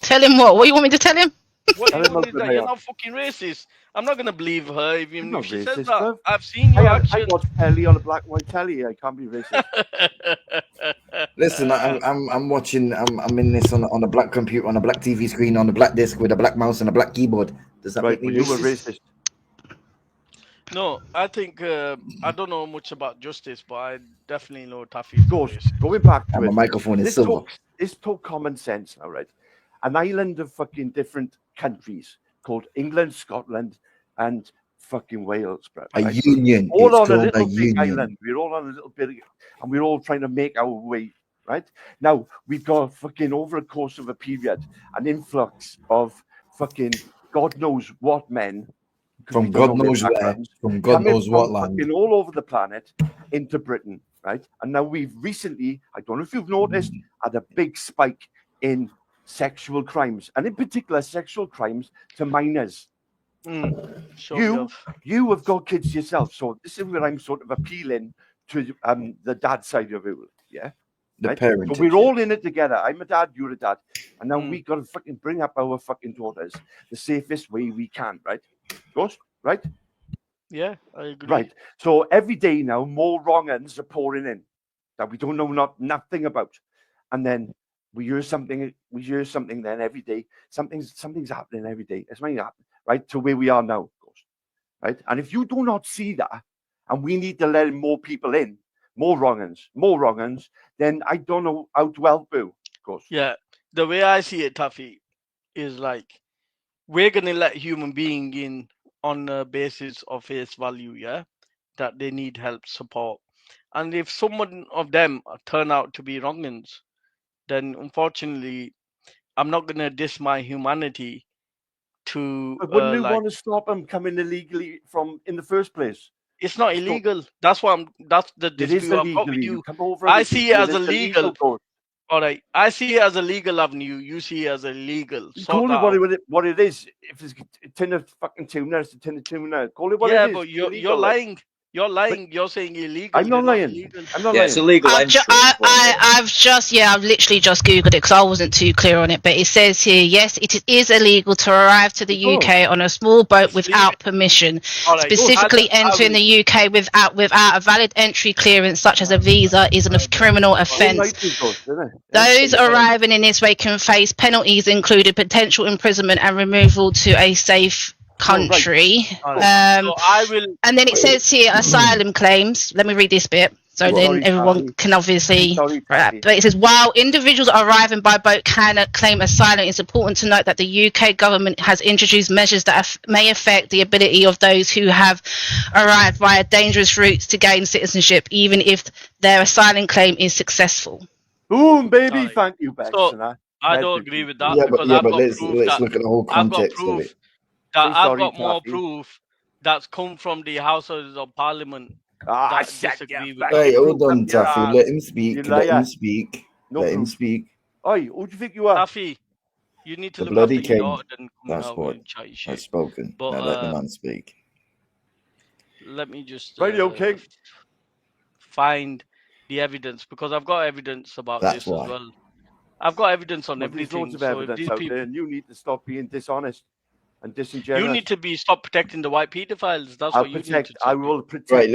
[SPEAKER 7] Tell him what? What do you want me to tell him?
[SPEAKER 1] What you want that you're not fucking racist. I'm not gonna believe her even if she says that. Bro. I've seen your action.
[SPEAKER 4] I watch telly on a black and white telly. I can't be racist.
[SPEAKER 8] Listen, I'm watching. I'm in this on a black computer, on a black TV screen, on a black disc with a black mouse and a black keyboard. Does that make me
[SPEAKER 4] you were racist?
[SPEAKER 1] No, I think I don't know much about justice, but I definitely know Taffy.
[SPEAKER 4] Going back to
[SPEAKER 8] it, microphone is silver.
[SPEAKER 4] Let's talk common sense now, right? An island of fucking different countries called England, Scotland, and fucking Wales, bro.
[SPEAKER 8] A union.
[SPEAKER 4] All on a little big island. We're all on a little bit, and we're all trying to make our way, right? Now, we've got fucking over a course of a period, an influx of fucking God knows what men.
[SPEAKER 8] From God knows where. From God knows what land.
[SPEAKER 4] All over the planet into Britain, right? And now we've recently, I don't know if you've noticed, had a big spike in sexual crimes, and in particular sexual crimes to minors. You have got kids yourself, so this is where I'm sort of appealing to the dad side of it, yeah.
[SPEAKER 8] The parent.
[SPEAKER 4] So we're all in it together. I'm a dad, you're a dad, and now we got to fucking bring up our fucking daughters the safest way we can, right? Ghost, right?
[SPEAKER 1] Yeah, I agree.
[SPEAKER 4] Right. So every day now, more wrong ends are pouring in that we don't know nothing about, and then we hear something. Then every day, something's happening every day. It's something happening, right? To where we are now, Ghost, right? And if you do not see that, and we need to let more people in, more wrong ends, then I don't know how to help you, Ghost.
[SPEAKER 1] Yeah, the way I see it, Taffy, is like we're gonna let human being in on the basis of face value, yeah, that they need help, support, and if someone of them turn out to be wrong-uns, then unfortunately, I'm not gonna diss my humanity to.
[SPEAKER 4] But wouldn't you want to stop them coming illegally from in the first place?
[SPEAKER 1] It's not illegal. That's the dispute I've got with you. I see it as illegal. All right, I see it as a legal avenue. You see it as illegal.
[SPEAKER 4] Call it what it is. If it's a tin of fucking tuna, it's a tin of tuna. Call it what it is.
[SPEAKER 1] Yeah, but you're lying. You're lying. You're saying illegal.
[SPEAKER 4] I'm not lying. I'm not
[SPEAKER 5] lying. It's illegal. I've
[SPEAKER 7] literally just Googled it because I wasn't too clear on it. But it says here, yes, it is illegal to arrive to the UK on a small boat without permission. Right. Specifically, entering the UK without a valid entry clearance, such as a visa, is a criminal offence. Those arriving in this way can face penalties, including potential imprisonment and removal to a safe country. And then it says here asylum claims. Let me read this bit so then everyone can obviously but it says while individuals arriving by boat can claim asylum, it's important to note that the UK government has introduced measures that may affect the ability of those who have arrived via dangerous routes to gain citizenship, even if their asylum claim is successful.
[SPEAKER 4] Boom, baby. Thank you, Bex.
[SPEAKER 1] I don't agree with that.
[SPEAKER 8] But let's look at the whole context of it.
[SPEAKER 1] I've got more proof that's come from the Houses of Parliament.
[SPEAKER 8] Hey, hold on, Taffy. Let him speak. Let him speak. Let him speak.
[SPEAKER 4] Oi, who do you think you are?
[SPEAKER 1] Taffy, you need to
[SPEAKER 8] the
[SPEAKER 1] look
[SPEAKER 8] bloody
[SPEAKER 1] after
[SPEAKER 8] king.
[SPEAKER 1] your daughter and come
[SPEAKER 8] That's
[SPEAKER 1] out
[SPEAKER 8] what
[SPEAKER 1] and chat shit.
[SPEAKER 8] I've spoken.
[SPEAKER 1] But,
[SPEAKER 8] now let the man speak.
[SPEAKER 1] Let me just
[SPEAKER 4] okay.
[SPEAKER 1] find the evidence, because I've got evidence about this as well. I've got evidence on everything.
[SPEAKER 4] There's loads of evidence out there, and you need to stop being dishonest and disingenuous.
[SPEAKER 1] You need to stop protecting the white pedophiles. That's what you need to do.
[SPEAKER 4] I will protect.
[SPEAKER 8] Right,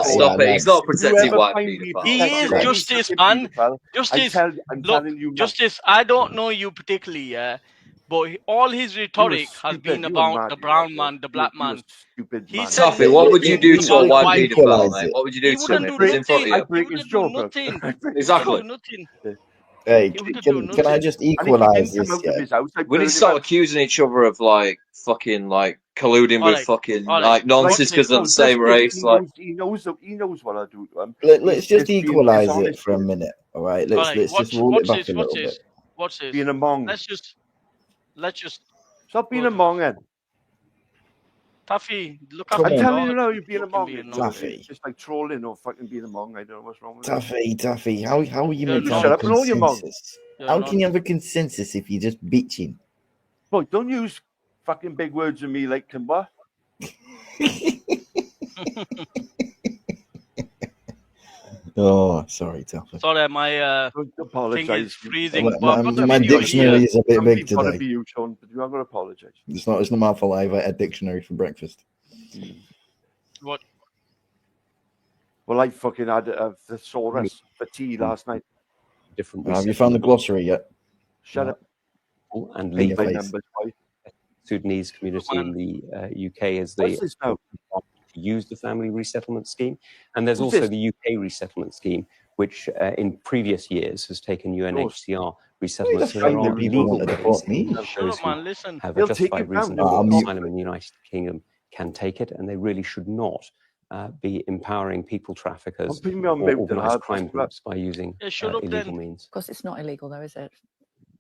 [SPEAKER 5] stop it. He's not protecting white pedophiles.
[SPEAKER 1] He is Justice, man. Justice.
[SPEAKER 4] I'm telling you,
[SPEAKER 1] Justice. I don't know you particularly, yeah, but all his rhetoric has been about the brown man, the black man.
[SPEAKER 4] He
[SPEAKER 5] said, Tuffy, what would you do to a white paedophile, mate? What would you do to him if he was in front of you?
[SPEAKER 1] He wouldn't do nothing.
[SPEAKER 5] Exactly.
[SPEAKER 8] Hey, can I just equalise this? Yeah?
[SPEAKER 5] We need to start accusing each other of like fucking like colluding with fucking like nonsense because they're the same race. Like
[SPEAKER 4] he knows what I do to him.
[SPEAKER 8] Let's just equalise it for a minute, all right? Let's just roll it back a little bit.
[SPEAKER 1] Watch this.
[SPEAKER 4] Being a Mong.
[SPEAKER 1] Let's just
[SPEAKER 4] stop being a Mong, then.
[SPEAKER 1] Tuffy, look up.
[SPEAKER 4] I'm telling you now, you're being a Mong.
[SPEAKER 8] Tuffy.
[SPEAKER 4] It's just like trolling or fucking being a Mong. I don't know what's wrong with
[SPEAKER 8] Tuffy, how are you meant to
[SPEAKER 4] shut
[SPEAKER 8] have
[SPEAKER 4] up
[SPEAKER 8] a
[SPEAKER 4] and all your Mong.
[SPEAKER 8] consensus? How can you have a consensus if you're just bitching?
[SPEAKER 4] Boy, don't use fucking big words with me like Kimber.
[SPEAKER 8] Oh, sorry, Tuffy.
[SPEAKER 1] Sorry, my thing is freezing.
[SPEAKER 8] My dictionary is a bit big today.
[SPEAKER 4] Be you, Sean, but you have to apologise.
[SPEAKER 8] It's not my fault. I ate a dictionary for breakfast.
[SPEAKER 1] What?
[SPEAKER 4] Well, I fucking had a thesaurus for tea last night.
[SPEAKER 9] Different.
[SPEAKER 8] Have you found the glossary yet?
[SPEAKER 4] Shut up.
[SPEAKER 9] And legal Sudanese community in the UK is to use the family resettlement scheme, and there's also the UK resettlement scheme, which in previous years has taken UNHCR resettlement. So there are legal ways those who have a justified reason for asylum in the United Kingdom can take it, and they really should not be empowering people traffickers or organised crime groups by using illegal means.
[SPEAKER 10] Of course, it's not illegal, though, is it?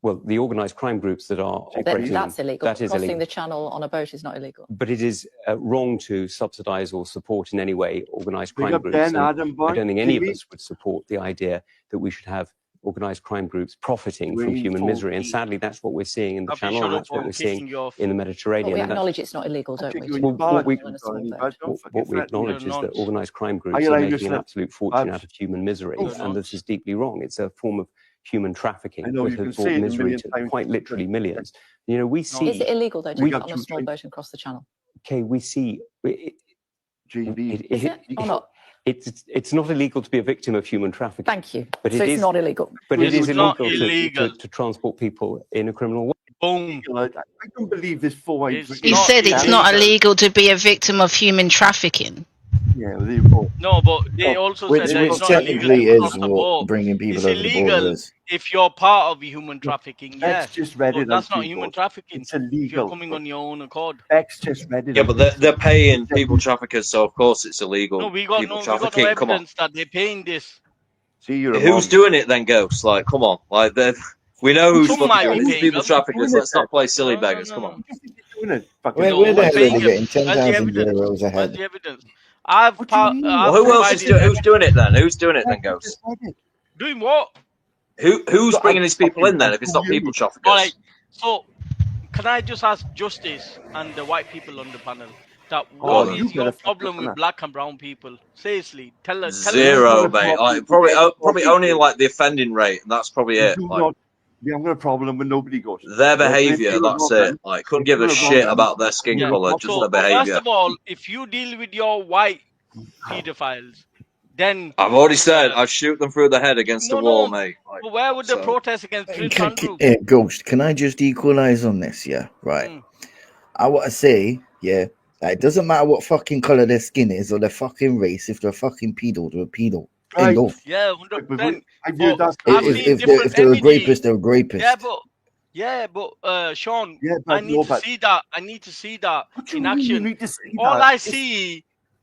[SPEAKER 9] Well, the organised crime groups that are operating...
[SPEAKER 10] That's illegal.
[SPEAKER 9] That is
[SPEAKER 10] Crossing
[SPEAKER 9] illegal.
[SPEAKER 10] the channel on a boat is not illegal.
[SPEAKER 9] But it is wrong to subsidise or support in any way organised crime groups. I don't think any of us would support the idea that we should have organised crime groups profiting from human misery. And sadly, that's what we're seeing in the channel, and that's what we're seeing in the Mediterranean.
[SPEAKER 10] But we acknowledge it's not illegal, don't we?
[SPEAKER 9] What we acknowledge is that organised crime groups are making an absolute fortune out of human misery, and this is deeply wrong. It's a form of human trafficking that has brought misery to quite literally millions. You know, we see...
[SPEAKER 10] Is it illegal, though, to get on a small boat and cross the channel?
[SPEAKER 9] Okay, we see...
[SPEAKER 10] Is it or not?
[SPEAKER 9] It's not illegal to be a victim of human trafficking.
[SPEAKER 10] Thank you.
[SPEAKER 9] But
[SPEAKER 10] so it's not illegal.
[SPEAKER 9] But it is illegal to transport people in a criminal way.
[SPEAKER 1] Boom.
[SPEAKER 4] I don't believe this four.
[SPEAKER 7] He said it's not illegal to be a victim of human trafficking.
[SPEAKER 4] Yeah,
[SPEAKER 1] no, but they also said that it's not illegal.
[SPEAKER 8] Bringing people
[SPEAKER 1] it's
[SPEAKER 8] over the borders.
[SPEAKER 1] If you're part of human trafficking.
[SPEAKER 4] X just read it.
[SPEAKER 1] That's not human trafficking.
[SPEAKER 4] It's illegal.
[SPEAKER 1] If you're coming on your own accord.
[SPEAKER 4] X just read it.
[SPEAKER 5] Yeah, but they're paying people traffickers, so of course it's illegal.
[SPEAKER 1] No, we got no evidence that they're paying this.
[SPEAKER 4] See,
[SPEAKER 5] who's doing it then, Ghost? Like, come on, like we know who's fucking doing it. It's people traffickers. Let's not play silly beggars. Come on.
[SPEAKER 8] Where the hell are they getting 10,000 euros ahead?
[SPEAKER 1] Where's the evidence? Who
[SPEAKER 5] else is doing? Who's doing it then? Who's doing it then, Ghost?
[SPEAKER 1] Doing what?
[SPEAKER 5] Who's bringing these people in then? If it's not people traffickers.
[SPEAKER 1] All right. So, can I just ask Justice and the white people on the panel that what is your problem with black and brown people? Seriously, tell us.
[SPEAKER 5] Zero, mate. Like, probably only like the offending rate, and that's probably it. Like,
[SPEAKER 4] we haven't got a problem when nobody goes.
[SPEAKER 5] Their behaviour, that's it. Like, couldn't give a shit about their skin colour, just their behaviour.
[SPEAKER 1] First of all, if you deal with your white paedophiles, then
[SPEAKER 5] I've already said I'd shoot them through the head against the wall, mate. Like,
[SPEAKER 1] but where would the protest against Prince Andrew?
[SPEAKER 8] Ghost, can I just equalise on this? Yeah, right. I want to say, yeah, it doesn't matter what fucking colour their skin is or their fucking race. If they're a fucking pedo, they're a pedo.
[SPEAKER 4] Right.
[SPEAKER 1] Yeah, 100%.
[SPEAKER 8] If they're a rapist, they're a rapist.
[SPEAKER 1] Yeah, but Sean,
[SPEAKER 4] yeah,
[SPEAKER 1] I need to see that. I need to see that in action.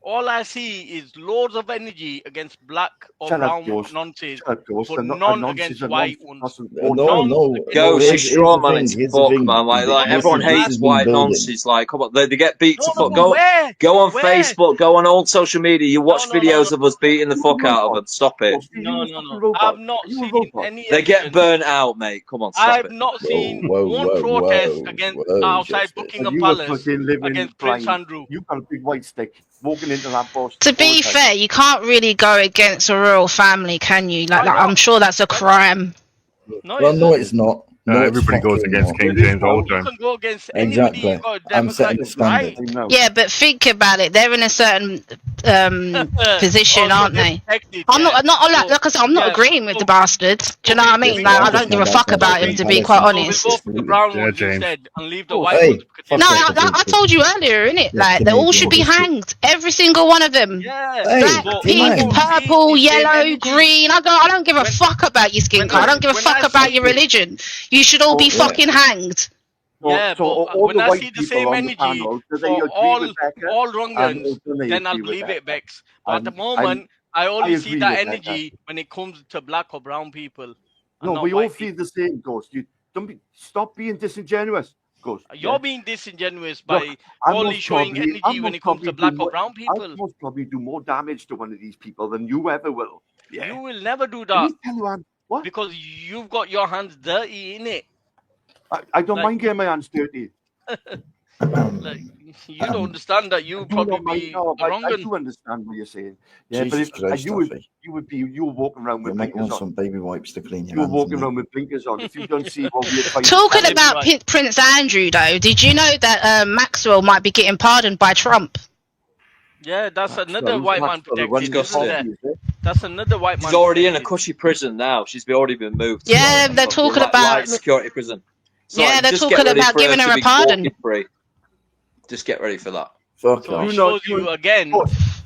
[SPEAKER 1] All I see is loads of energy against black or brown nonsense, but none against white ones.
[SPEAKER 8] No.
[SPEAKER 5] Ghost is straw man. It's fuck, man. Like everyone hates white nonsense. Like, come on, they get beat to fuck. Go on Facebook, go on old social media. You watch videos of us beating the fuck out of them. Stop it.
[SPEAKER 1] No. I've not seen any.
[SPEAKER 5] They get burnt out, mate. Come on, stop it.
[SPEAKER 1] I've not seen one protest against outside Buckingham Palace against Prince Andrew.
[SPEAKER 4] You got a big white stick. Walking into that boss.
[SPEAKER 7] To be fair, you can't really go against a royal family, can you? Like I'm sure that's a crime.
[SPEAKER 8] No, it's not. No,
[SPEAKER 2] everybody goes against King James all the time.
[SPEAKER 1] You can go against anybody.
[SPEAKER 8] Exactly. I'm setting the standard.
[SPEAKER 7] Yeah, but think about it. They're in a certain position, aren't they? I'm not like I said, I'm not agreeing with the bastards. Do you know what I mean? Like, I don't give a fuck about him, to be quite honest.
[SPEAKER 1] So we'll go for the brown ones instead and leave the white ones.
[SPEAKER 7] No, I told you earlier, innit? Like, they all should be hanged. Every single one of them. Black, pink, purple, yellow, green. I don't give a fuck about your skin color. I don't give a fuck about your religion. You should all be fucking hanged.
[SPEAKER 1] Yeah, but when I see the same energy for all wrong ones, then I'll believe it, Bex. But at the moment, I only see that energy when it comes to black or brown people.
[SPEAKER 4] No, we all feel the same, Ghost. You stop being disingenuous, Ghost.
[SPEAKER 1] You're being disingenuous by only showing energy when it comes to black or brown people.
[SPEAKER 4] I must probably do more damage to one of these people than you ever will.
[SPEAKER 1] Yeah. You will never do that.
[SPEAKER 4] What?
[SPEAKER 1] Because you've got your hands dirty, innit?
[SPEAKER 4] I don't mind getting my hands dirty.
[SPEAKER 1] Like, you don't understand that you probably be the wrong one.
[SPEAKER 4] I do understand what you're saying. Yeah, Jesus but if you were walking around with blinkers on.
[SPEAKER 8] Some baby wipes to clean your
[SPEAKER 4] hands. You were walking around with blinkers on. If you don't see what we're fighting.
[SPEAKER 7] Talking about Prince Andrew, though, did you know that Maxwell might be getting pardoned by Trump?
[SPEAKER 1] Yeah, that's another white man protected, isn't there? That's another white man.
[SPEAKER 5] She's already in a cushy prison now. She's already been moved.
[SPEAKER 7] Yeah, they're talking about
[SPEAKER 5] security prison. So
[SPEAKER 7] yeah, they're talking about giving her a pardon.
[SPEAKER 5] Just get ready for that.
[SPEAKER 1] So it shows you again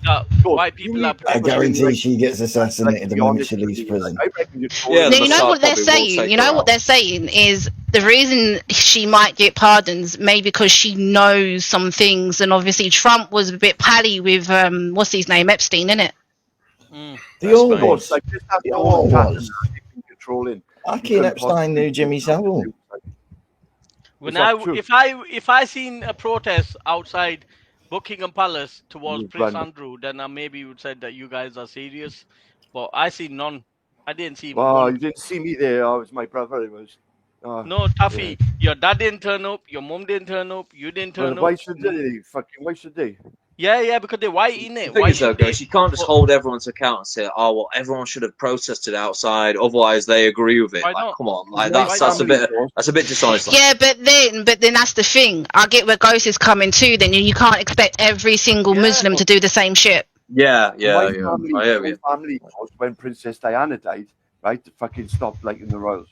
[SPEAKER 1] that white people are.
[SPEAKER 8] I guarantee she gets assassinated the moment she leaves prison.
[SPEAKER 5] Yeah,
[SPEAKER 7] you know what they're saying? You know what they're saying is the reason she might get pardons, maybe because she knows some things, and obviously Trump was a bit pally with what's his name, Epstein, innit?
[SPEAKER 8] The old ones. The old ones.
[SPEAKER 4] Controlling.
[SPEAKER 8] Aki Epstein knew Jimmy Savile.
[SPEAKER 1] When if I seen a protest outside Buckingham Palace towards Prince Andrew, then I maybe would say that you guys are serious. But I see none. I didn't see.
[SPEAKER 4] Well, you didn't see me there. I was my brother. It was.
[SPEAKER 1] No, Taffy, your dad didn't turn up. Your mom didn't turn up. You didn't turn up.
[SPEAKER 4] Why should they? Why should they?
[SPEAKER 1] Yeah, because they're white, innit?
[SPEAKER 5] The thing is, though, guys, you can't just hold everyone to account and say, "Oh, well, everyone should have protested outside, otherwise they agree with it." Like, come on, like that's a bit dishonest.
[SPEAKER 7] Yeah, but then that's the thing. I get where Ghost is coming to. Then you can't expect every single Muslim to do the same shit.
[SPEAKER 5] Yeah.
[SPEAKER 4] My family, when Princess Diana died, right, to fucking stop liking the royals.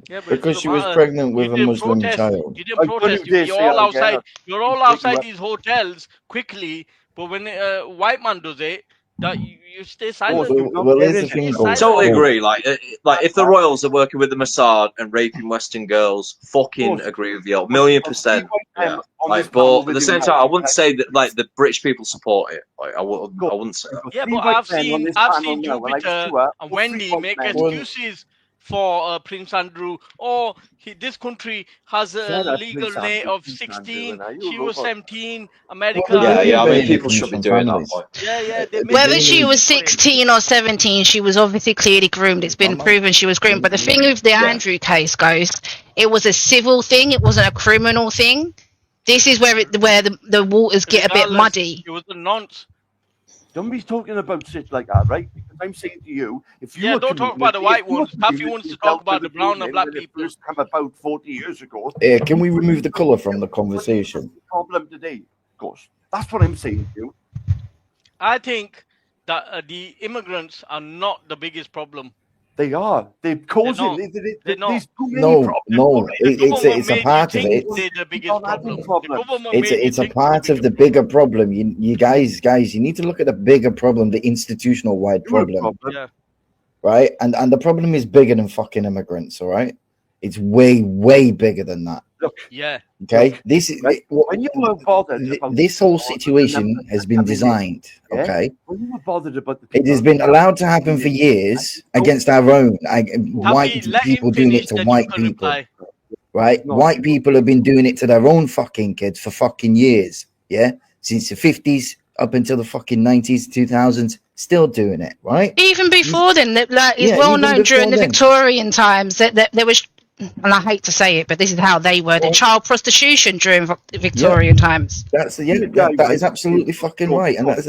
[SPEAKER 1] Yeah, but
[SPEAKER 8] because she was pregnant with a Muslim child.
[SPEAKER 1] You didn't protest. You're all outside. You're all outside these hotels quickly. But when a white man does it, that you stay silent.
[SPEAKER 5] Totally agree. Like if the royals are working with the Mossad and raping Western girls, fucking agree with you, 1,000,000%. Yeah. Like, but at the same time, I wouldn't say that like the British people support it. Like, I wouldn't say that.
[SPEAKER 1] Yeah, but I've seen Jupiter and Wendy make excuses for Prince Andrew. Oh, this country has a legal age of 16. She was 17. America.
[SPEAKER 5] Yeah. I mean, people should be doing that.
[SPEAKER 1] Yeah.
[SPEAKER 7] Whether she was 16 or 17, she was obviously clearly groomed. It's been proven she was groomed. But the thing with the Andrew case goes, it was a civil thing. It wasn't a criminal thing. This is where the waters get a bit muddy.
[SPEAKER 1] It was a nonce.
[SPEAKER 4] Don't be talking about shit like that, right? Because I'm saying to you, if you
[SPEAKER 1] don't talk about the white ones. Taffy wants to talk about the brown and black people.
[SPEAKER 4] First come about 40 years ago.
[SPEAKER 8] Yeah, can we remove the colour from the conversation?
[SPEAKER 4] Problem today, of course. That's what I'm saying to you.
[SPEAKER 1] I think that the immigrants are not the biggest problem.
[SPEAKER 4] They are. They're causing.
[SPEAKER 1] They're not.
[SPEAKER 8] No. It's a part of it. It's a part of the bigger problem. You guys, you need to look at the bigger problem, the institutional wide problem. Right? And the problem is bigger than fucking immigrants, all right? It's way bigger than that.
[SPEAKER 4] Look,
[SPEAKER 8] okay.
[SPEAKER 4] Look, when you were bothered about
[SPEAKER 8] this whole situation has been designed. Okay.
[SPEAKER 4] When you were bothered about
[SPEAKER 8] it has been allowed to happen for years against our own white people doing it to white people. Right? White people have been doing it to their own fucking kids for fucking years. Yeah, since the 50s up until the fucking 90s, 2000s. Still doing it, right?
[SPEAKER 7] Even before then, it's well known during the Victorian times that there was. And I hate to say it, but this is how they were. The child prostitution during Victorian times.
[SPEAKER 8] That is absolutely fucking right, and that is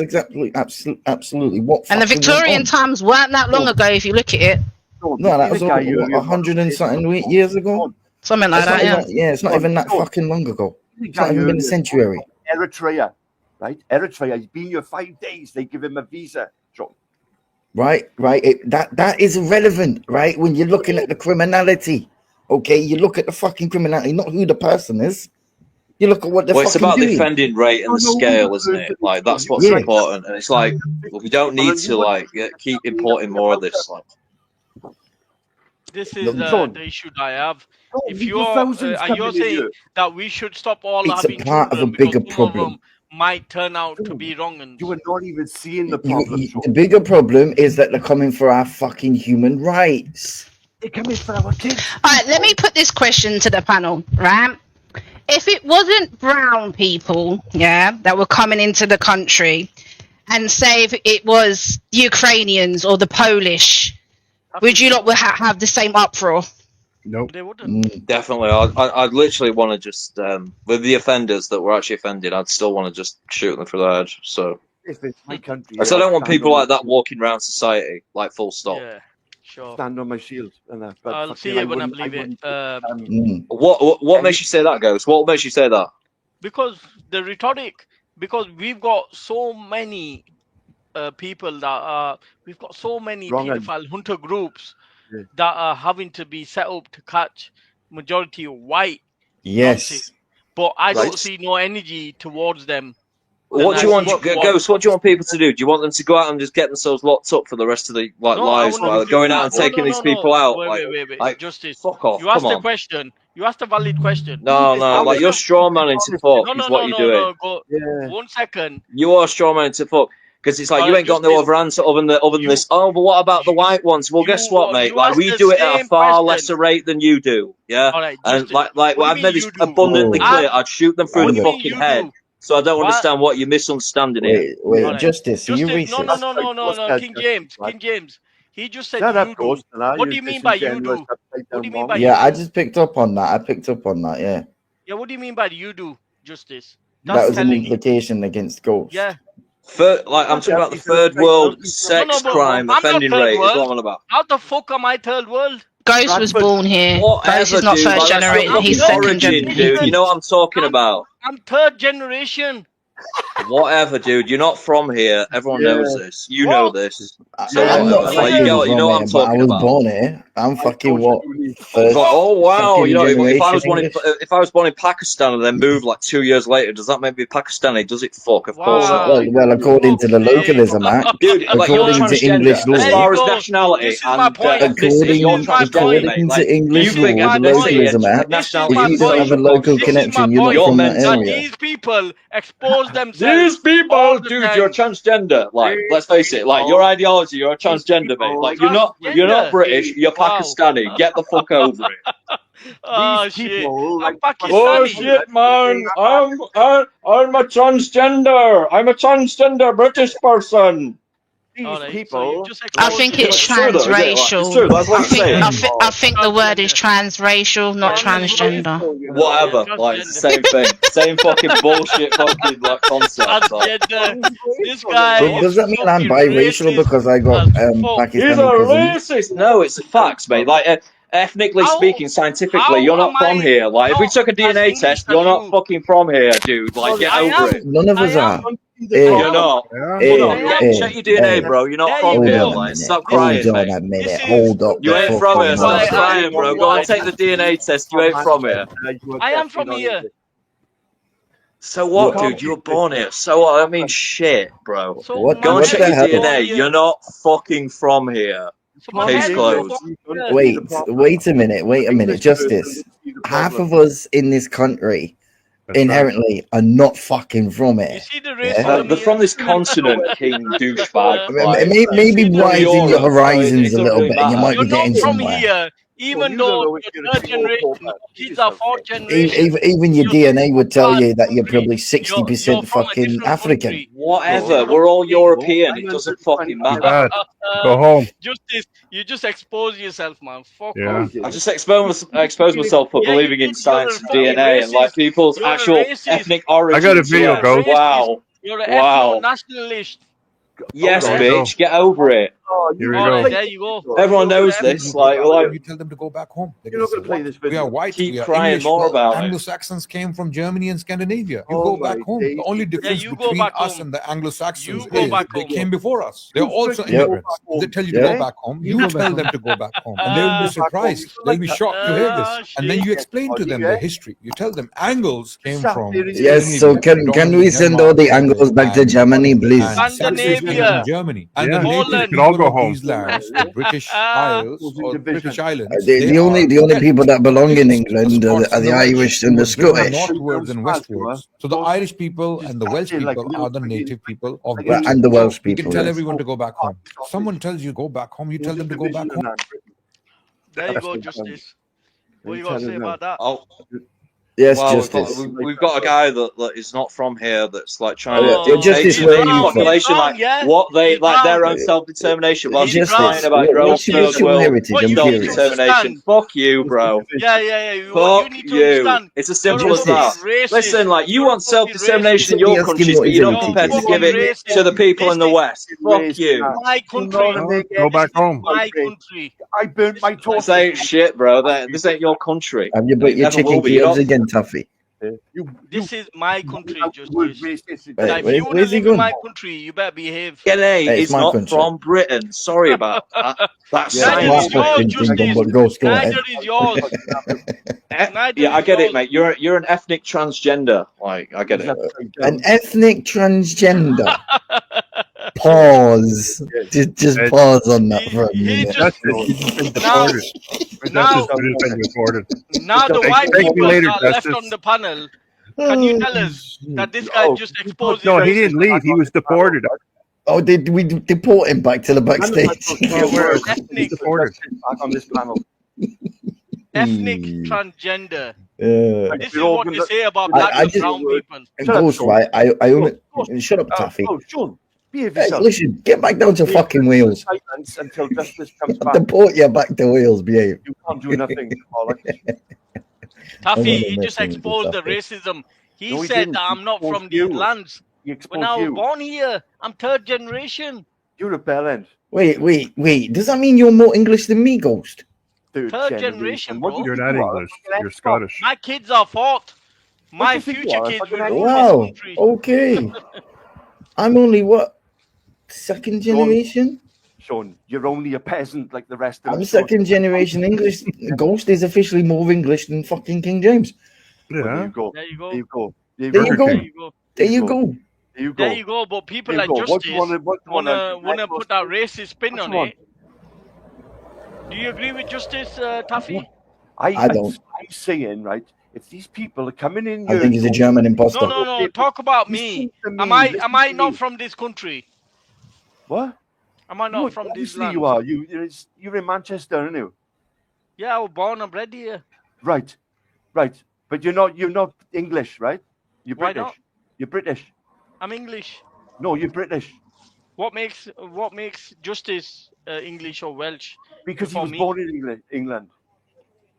[SPEAKER 8] absolutely what.
[SPEAKER 7] And the Victorian times weren't that long ago, if you look at it.
[SPEAKER 8] No, that was 100 and something years ago.
[SPEAKER 7] Something like that.
[SPEAKER 8] Yeah, it's not even that fucking long ago. It's not even been a century.
[SPEAKER 4] Eritrea. right? Eritrea, he's been here 5 days. They give him a visa, John.
[SPEAKER 8] Right. That is irrelevant, right? When you're looking at the criminality, okay, you look at the fucking criminality, not who the person is. You look at what they're
[SPEAKER 5] it's
[SPEAKER 8] fucking
[SPEAKER 5] about
[SPEAKER 8] doing.
[SPEAKER 5] the offending rate and the scale, isn't it? Like that's what's important. And it's like, well, we don't need to like keep importing more of this. Like,
[SPEAKER 1] this is the issue that I have. If you're saying that we should stop all having
[SPEAKER 8] part
[SPEAKER 1] children
[SPEAKER 8] of a bigger
[SPEAKER 1] because some of
[SPEAKER 8] problem.
[SPEAKER 1] them might turn out to be wrong. And
[SPEAKER 4] you are not even seeing the problem.
[SPEAKER 8] The bigger problem is that they're coming for our fucking human rights.
[SPEAKER 4] They're coming for our kids.
[SPEAKER 7] All right, let me put this question to the panel, right? If it wasn't brown people, that were coming into the country, and say if it was Ukrainians or the Polish, would you not have the same uproar?
[SPEAKER 2] Nope.
[SPEAKER 1] They wouldn't.
[SPEAKER 5] Definitely. I'd literally want to just, with the offenders that were actually offended, I'd still want to just shoot them through the head. So,
[SPEAKER 4] if it's my country,
[SPEAKER 5] I don't want people like that walking around society, like full stop.
[SPEAKER 1] Yeah, sure.
[SPEAKER 4] Stand on my shield. And but
[SPEAKER 1] I'll see it when I believe it.
[SPEAKER 5] What makes you say that, Ghost? What makes you say that?
[SPEAKER 1] Because the rhetoric, because we've got so many people that are, we've got so many pedophile hunter groups that are having to be set up to catch majority of white.
[SPEAKER 8] Yes.
[SPEAKER 1] Nonsense. But I don't see no energy towards them.
[SPEAKER 5] What do you want, Ghost? What do you want people to do? Do you want them to go out and just get themselves locked up for the rest of the lives while going out and taking these people out?
[SPEAKER 1] Wait. Justice.
[SPEAKER 5] Fuck off.
[SPEAKER 1] You asked a question. You asked a valid question.
[SPEAKER 5] No, like you're strawmanning to fuck is what you're doing.
[SPEAKER 1] No. 1 second.
[SPEAKER 5] You are strawmanning to fuck. Because it's like, you ain't got no other answer other than this. Oh, but what about the white ones? Well, guess what, mate? Like, we do it at a far lesser rate than you do. Yeah?
[SPEAKER 1] Right,
[SPEAKER 5] and like I've made this abundantly clear. I'd shoot them through the fucking head. So I don't understand what you're misunderstanding here.
[SPEAKER 8] Wait, Justice, are you racist?
[SPEAKER 1] No, King James. He just said you do. What do you mean by you do? What do you mean by you do?
[SPEAKER 8] Yeah, I just picked up on that. Yeah.
[SPEAKER 1] Yeah, what do you mean by you do, Justice?
[SPEAKER 8] That was an implication against Ghost.
[SPEAKER 1] Yeah.
[SPEAKER 5] I'm talking about the third world sex crime offending rate. Is what I'm on about.
[SPEAKER 1] How the fuck am I third world?
[SPEAKER 7] Ghost was born here. Ghost is not first generation. He's second generation.
[SPEAKER 5] Dude. You know what I'm talking about?
[SPEAKER 1] I'm third generation.
[SPEAKER 5] Whatever, dude. You're not from here. Everyone knows this. You know this. So
[SPEAKER 8] I'm not
[SPEAKER 5] you know what I'm talking about.
[SPEAKER 8] I was born here. I'm fucking what?
[SPEAKER 5] Oh wow! You know, if I was born in Pakistan and then moved like 2 years later, does that make me Pakistani? Does it? Fuck, of course not.
[SPEAKER 8] Well, according to the localism act,
[SPEAKER 5] dude,
[SPEAKER 8] according to English law,
[SPEAKER 5] as far as nationality and
[SPEAKER 8] according to English law, the localism act, if you don't have a local connection, you're not from that area.
[SPEAKER 1] These people expose themselves.
[SPEAKER 5] These people, dude, you're transgender. Like, let's face it. Like, your ideology, you're a transgender, mate. Like, you're not British. You're Pakistani. Get the fuck over it.
[SPEAKER 1] Oh shit! I'm Pakistani.
[SPEAKER 5] Oh shit, man! I'm a transgender. I'm a transgender British person.
[SPEAKER 4] People.
[SPEAKER 7] I think it's transracial.
[SPEAKER 5] It's true. That's what I'm saying.
[SPEAKER 7] I think the word is transracial, not transgender.
[SPEAKER 5] Whatever. Like, it's the same thing. Same fucking bullshit fucking like concept.
[SPEAKER 1] Transgender. This guy.
[SPEAKER 8] Does that mean I'm biracial because I got Pakistani?
[SPEAKER 5] He's a racist. No, it's the facts, mate. Like. Ethnically speaking, scientifically, you're not from here. Like, if we took a DNA test, you're not fucking from here, dude. Like, get over it.
[SPEAKER 8] None of us are.
[SPEAKER 5] You're not. Check your DNA, bro. You're not from here. Like, stop crying, mate.
[SPEAKER 8] Hold up.
[SPEAKER 5] You ain't from here. Stop crying, bro. Go and take the DNA test. You ain't from here.
[SPEAKER 1] I am from here.
[SPEAKER 5] So what, dude? You were born here. So what? I mean, shit, bro.
[SPEAKER 8] Go
[SPEAKER 5] and check your DNA. You're not fucking from here. Case closed.
[SPEAKER 8] Wait a minute. Justice. Half of us in this country inherently are not fucking from it.
[SPEAKER 1] You see the racism?
[SPEAKER 5] They're from this continent, king douchebag.
[SPEAKER 8] Maybe widen your horizons a little bit and you might be getting somewhere.
[SPEAKER 1] Here. Even though you're third generation, kids are fourth generation.
[SPEAKER 8] Even your DNA would tell you that you're probably 60% fucking African.
[SPEAKER 5] Whatever, we're all European. It doesn't fucking matter.
[SPEAKER 2] Go home.
[SPEAKER 1] You just expose yourself, man. Fuck off.
[SPEAKER 5] I just expose myself for believing in science and DNA and like people's actual ethnic origins.
[SPEAKER 2] I got a video, Ghost.
[SPEAKER 5] Wow.
[SPEAKER 1] You're an ethno-nationalist.
[SPEAKER 5] Yes, bitch. Get over it.
[SPEAKER 2] Here we go.
[SPEAKER 1] There you go.
[SPEAKER 5] Everyone knows this. Like
[SPEAKER 11] you tell them to go back home.
[SPEAKER 4] You're not going to play this video.
[SPEAKER 11] We are white.
[SPEAKER 5] Keep
[SPEAKER 11] we are
[SPEAKER 5] crying
[SPEAKER 11] English.
[SPEAKER 5] more about it.
[SPEAKER 11] Anglo-Saxons came from Germany and Scandinavia. You go back home. The only difference between us and the Anglo-Saxons is they came before us. They're also immigrants. They tell you to go back home. You tell them to go back home, and they will be surprised. They'll be shocked to hear this. And then you explain to them the history. You tell them Angles came from.
[SPEAKER 8] Yes. So can we send all the Angles back to Germany, please?
[SPEAKER 1] Scandinavia,
[SPEAKER 11] Germany, and the
[SPEAKER 1] Poland.
[SPEAKER 11] native people of these lands, the British Isles or British Islands.
[SPEAKER 8] The only people that belong in England are the Irish and the Scottish.
[SPEAKER 11] Northwards and westwards. So the Irish people and the Welsh people are the native people of
[SPEAKER 8] Britain. And the Welsh people.
[SPEAKER 11] You can tell everyone to go back home. If someone tells you go back home, you tell them to go back home.
[SPEAKER 1] There you go, Justice. What are you going to say about that?
[SPEAKER 5] Oh.
[SPEAKER 8] Yes,
[SPEAKER 5] well,
[SPEAKER 8] Justice.
[SPEAKER 5] We've got a guy that is not from here that's like trying to
[SPEAKER 8] Justice,
[SPEAKER 5] take
[SPEAKER 8] where
[SPEAKER 5] the population what they like their own self-determination while she's crying about growing first world self-determination. Fuck you, bro.
[SPEAKER 1] Yeah.
[SPEAKER 5] Fuck you. It's as simple as that. Listen, like you want self-determination in your countries, but you're not prepared to give it to the people in the West. Fuck you.
[SPEAKER 1] My country.
[SPEAKER 2] Go back home.
[SPEAKER 1] My country.
[SPEAKER 4] I burnt my toast.
[SPEAKER 5] This ain't shit, bro. This ain't your country.
[SPEAKER 8] Have you put your chicken cubes again, Tuffy?
[SPEAKER 1] This is my country, Justice.
[SPEAKER 8] Right,
[SPEAKER 1] if you want to live in my country, you better behave.
[SPEAKER 5] He's not from Britain. Sorry about that. That's
[SPEAKER 1] Neither is yours, Justice. Neither is yours.
[SPEAKER 5] Yeah, I get it, mate. You're an ethnic transgender. Like, I get it.
[SPEAKER 8] An ethnic transgender. Pause. Just pause on that for a minute.
[SPEAKER 1] Now the white people are left on the panel. Can you tell us that this guy just exposed?
[SPEAKER 2] No, he didn't leave. He was deported.
[SPEAKER 8] Oh, did we deport him back to the backstage?
[SPEAKER 1] Ethnic
[SPEAKER 4] back on this panel.
[SPEAKER 1] Ethnic transgender. This is what they say about black and brown people.
[SPEAKER 8] Ghost, right? I only shut up, Taffy. Hey, listen, get back down to fucking Wales.
[SPEAKER 4] Until justice comes back.
[SPEAKER 8] Deport you back to Wales, behave.
[SPEAKER 4] You can't do nothing.
[SPEAKER 1] Taffy, he just exposed the racism. He said that I'm not from these lands. When I was born here, I'm third generation.
[SPEAKER 4] You're a bellend.
[SPEAKER 8] Wait. Does that mean you're more English than me, Ghost?
[SPEAKER 1] Third generation, bro.
[SPEAKER 2] You're not English. You're Scottish.
[SPEAKER 1] My kids are fourth. My future kids will rule
[SPEAKER 8] wow.
[SPEAKER 1] this country.
[SPEAKER 8] Okay. I'm only what? Second generation?
[SPEAKER 4] Sean, you're only a peasant like the rest of us.
[SPEAKER 8] I'm second generation English. Ghost is officially more English than fucking King James.
[SPEAKER 2] Yeah.
[SPEAKER 4] There you go.
[SPEAKER 1] There you go.
[SPEAKER 4] There you go.
[SPEAKER 8] There you go. There you go.
[SPEAKER 4] There you go.
[SPEAKER 1] There you go. But people like Justice wanna put that racist spin on it. Do you agree with Justice, Taffy?
[SPEAKER 8] I don't.
[SPEAKER 4] I'm saying, right, if these people are coming in
[SPEAKER 8] I think he's a German imposter.
[SPEAKER 1] No. Talk about me. Am I not from this country?
[SPEAKER 4] What?
[SPEAKER 1] Am I not from this land?
[SPEAKER 4] You are. You're in Manchester, aren't you?
[SPEAKER 1] Yeah, I was born and bred here.
[SPEAKER 4] Right. But you're not English, right? You're
[SPEAKER 1] Why
[SPEAKER 4] British.
[SPEAKER 1] not?
[SPEAKER 4] You're British.
[SPEAKER 1] I'm English.
[SPEAKER 4] No, you're British.
[SPEAKER 1] What makes Justice English or Welsh?
[SPEAKER 4] Because he was born in England.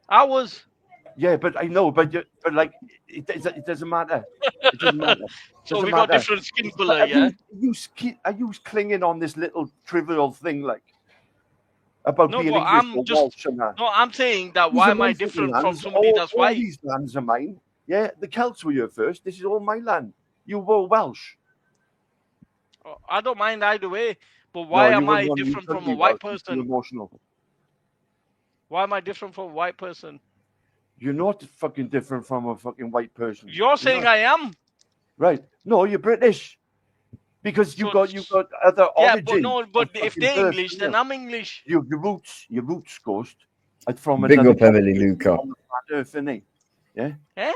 [SPEAKER 1] I was.
[SPEAKER 4] Yeah, but I know, but like it doesn't matter. It doesn't matter.
[SPEAKER 1] So we got different skin color, yeah.
[SPEAKER 4] Are you clinging on this little trivial thing like about being English
[SPEAKER 1] I'm just
[SPEAKER 4] Welsh and that?
[SPEAKER 1] No, I'm saying that why am I different from somebody that's white?
[SPEAKER 4] All these lands are mine. Yeah, the Celts were here first. This is all my land. You were Welsh.
[SPEAKER 1] I don't mind either way, but why am I different from a white person?
[SPEAKER 4] You're emotional.
[SPEAKER 1] Why am I different from a white person?
[SPEAKER 4] You're not fucking different from a fucking white person.
[SPEAKER 1] You're saying I am.
[SPEAKER 4] Right. No, you're British. Because you got other origins.
[SPEAKER 1] But if they're English, then I'm English.
[SPEAKER 4] Your roots, Ghost, are from
[SPEAKER 8] Big up Emily Luca.
[SPEAKER 4] Earth, innit? Yeah?
[SPEAKER 1] Eh?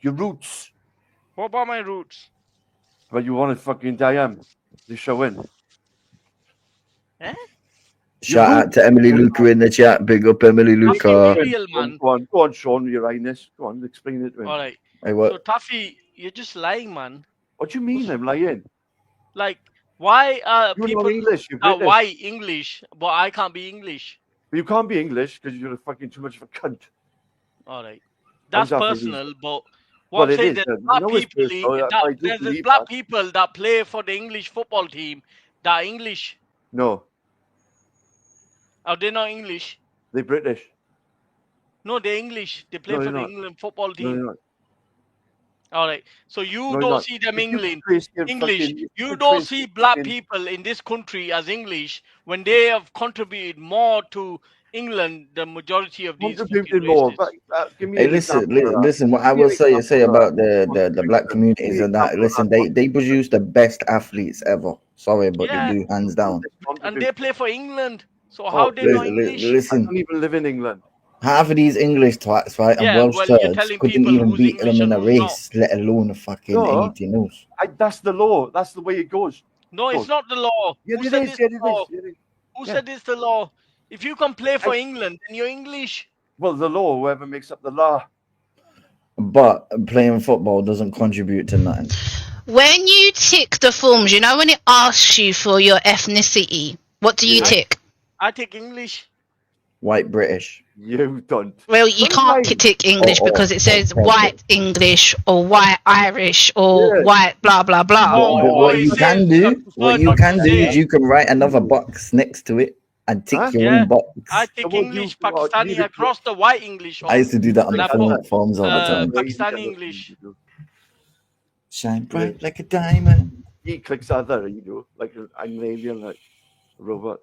[SPEAKER 4] Your roots.
[SPEAKER 1] What about my roots?
[SPEAKER 4] Well, you want to fucking Diane. They show in.
[SPEAKER 1] Eh?
[SPEAKER 8] Shout out to Emily Luca in the chat. Big up Emily Luca.
[SPEAKER 4] Go on, Sean, your highness. Go on, explain it to him.
[SPEAKER 1] All right.
[SPEAKER 8] Hey, what?
[SPEAKER 1] So, Taffy, you're just lying, man.
[SPEAKER 4] What do you mean I'm lying?
[SPEAKER 1] Like, why are people
[SPEAKER 4] English,
[SPEAKER 1] are white English, but I can't be English?
[SPEAKER 4] You can't be English because you're fucking too much of a cunt.
[SPEAKER 1] All right. That's personal, but what I'm saying, there's black people that play for the English football team that are English.
[SPEAKER 4] No.
[SPEAKER 1] Are they not English?
[SPEAKER 4] They're British.
[SPEAKER 1] No, they're English. They play
[SPEAKER 4] No,
[SPEAKER 1] for
[SPEAKER 4] they're
[SPEAKER 1] the
[SPEAKER 4] not.
[SPEAKER 1] England football
[SPEAKER 4] No,
[SPEAKER 1] team.
[SPEAKER 4] they're not.
[SPEAKER 1] All right. So you
[SPEAKER 4] No, they're
[SPEAKER 1] don't
[SPEAKER 4] not.
[SPEAKER 1] see them
[SPEAKER 4] If you
[SPEAKER 1] England
[SPEAKER 4] trace your
[SPEAKER 1] English.
[SPEAKER 4] fucking- if
[SPEAKER 1] You
[SPEAKER 4] you
[SPEAKER 1] don't
[SPEAKER 4] trace
[SPEAKER 1] see
[SPEAKER 4] your
[SPEAKER 1] black
[SPEAKER 4] fucking-
[SPEAKER 1] people in this country as English when they have contributed more to England than majority of these fucking
[SPEAKER 4] Contributed more.
[SPEAKER 1] races.
[SPEAKER 4] But give me
[SPEAKER 8] Hey,
[SPEAKER 4] an
[SPEAKER 8] listen,
[SPEAKER 4] example of that.
[SPEAKER 8] listen. What I
[SPEAKER 4] Give me
[SPEAKER 8] will
[SPEAKER 4] an
[SPEAKER 8] say
[SPEAKER 4] example of
[SPEAKER 8] about
[SPEAKER 4] that.
[SPEAKER 8] the black communities and that. Listen, they produce the best athletes ever. Sorry, but
[SPEAKER 1] Yeah.
[SPEAKER 8] they do, hands down.
[SPEAKER 1] And they play for England. So
[SPEAKER 4] Oh,
[SPEAKER 1] how they not English?
[SPEAKER 4] I
[SPEAKER 8] Listen,
[SPEAKER 4] don't even live in England.
[SPEAKER 8] half of these English twats, right, and
[SPEAKER 1] Yeah,
[SPEAKER 8] Welsh
[SPEAKER 1] well, you're
[SPEAKER 8] turds
[SPEAKER 1] telling
[SPEAKER 8] couldn't
[SPEAKER 1] people
[SPEAKER 8] even
[SPEAKER 1] who's
[SPEAKER 8] beat
[SPEAKER 1] English
[SPEAKER 8] them in
[SPEAKER 1] and
[SPEAKER 8] a
[SPEAKER 1] who's not.
[SPEAKER 8] race, let alone a fucking
[SPEAKER 4] No.
[SPEAKER 8] anything else.
[SPEAKER 4] That's the law. That's the way it goes.
[SPEAKER 1] No, it's not the law.
[SPEAKER 4] Yeah,
[SPEAKER 1] Who
[SPEAKER 4] it
[SPEAKER 1] said
[SPEAKER 4] is.
[SPEAKER 1] it's
[SPEAKER 4] Yeah,
[SPEAKER 1] the
[SPEAKER 4] it
[SPEAKER 1] law?
[SPEAKER 4] is. Yeah, it is.
[SPEAKER 1] Who
[SPEAKER 4] Yeah.
[SPEAKER 1] said it's the law? If you can play for England, then you're English.
[SPEAKER 4] Well, the law, whoever makes up the law.
[SPEAKER 8] But playing football doesn't contribute to nothing.
[SPEAKER 7] When you tick the forms, you know when it asks you for your ethnicity, what do you tick?
[SPEAKER 1] I take English.
[SPEAKER 8] White British.
[SPEAKER 4] You don't.
[SPEAKER 7] Well, you can't tick English because it says white English or white Irish or white blah blah blah.
[SPEAKER 8] But what you can do is you can write another box next to it and tick your own box.
[SPEAKER 1] I take English, Pakistani across the white English.
[SPEAKER 8] I used to do that on the forms all the time.
[SPEAKER 1] Pakistani English.
[SPEAKER 8] Shine bright like a diamond.
[SPEAKER 4] He clicks other, like an alien, like a robot.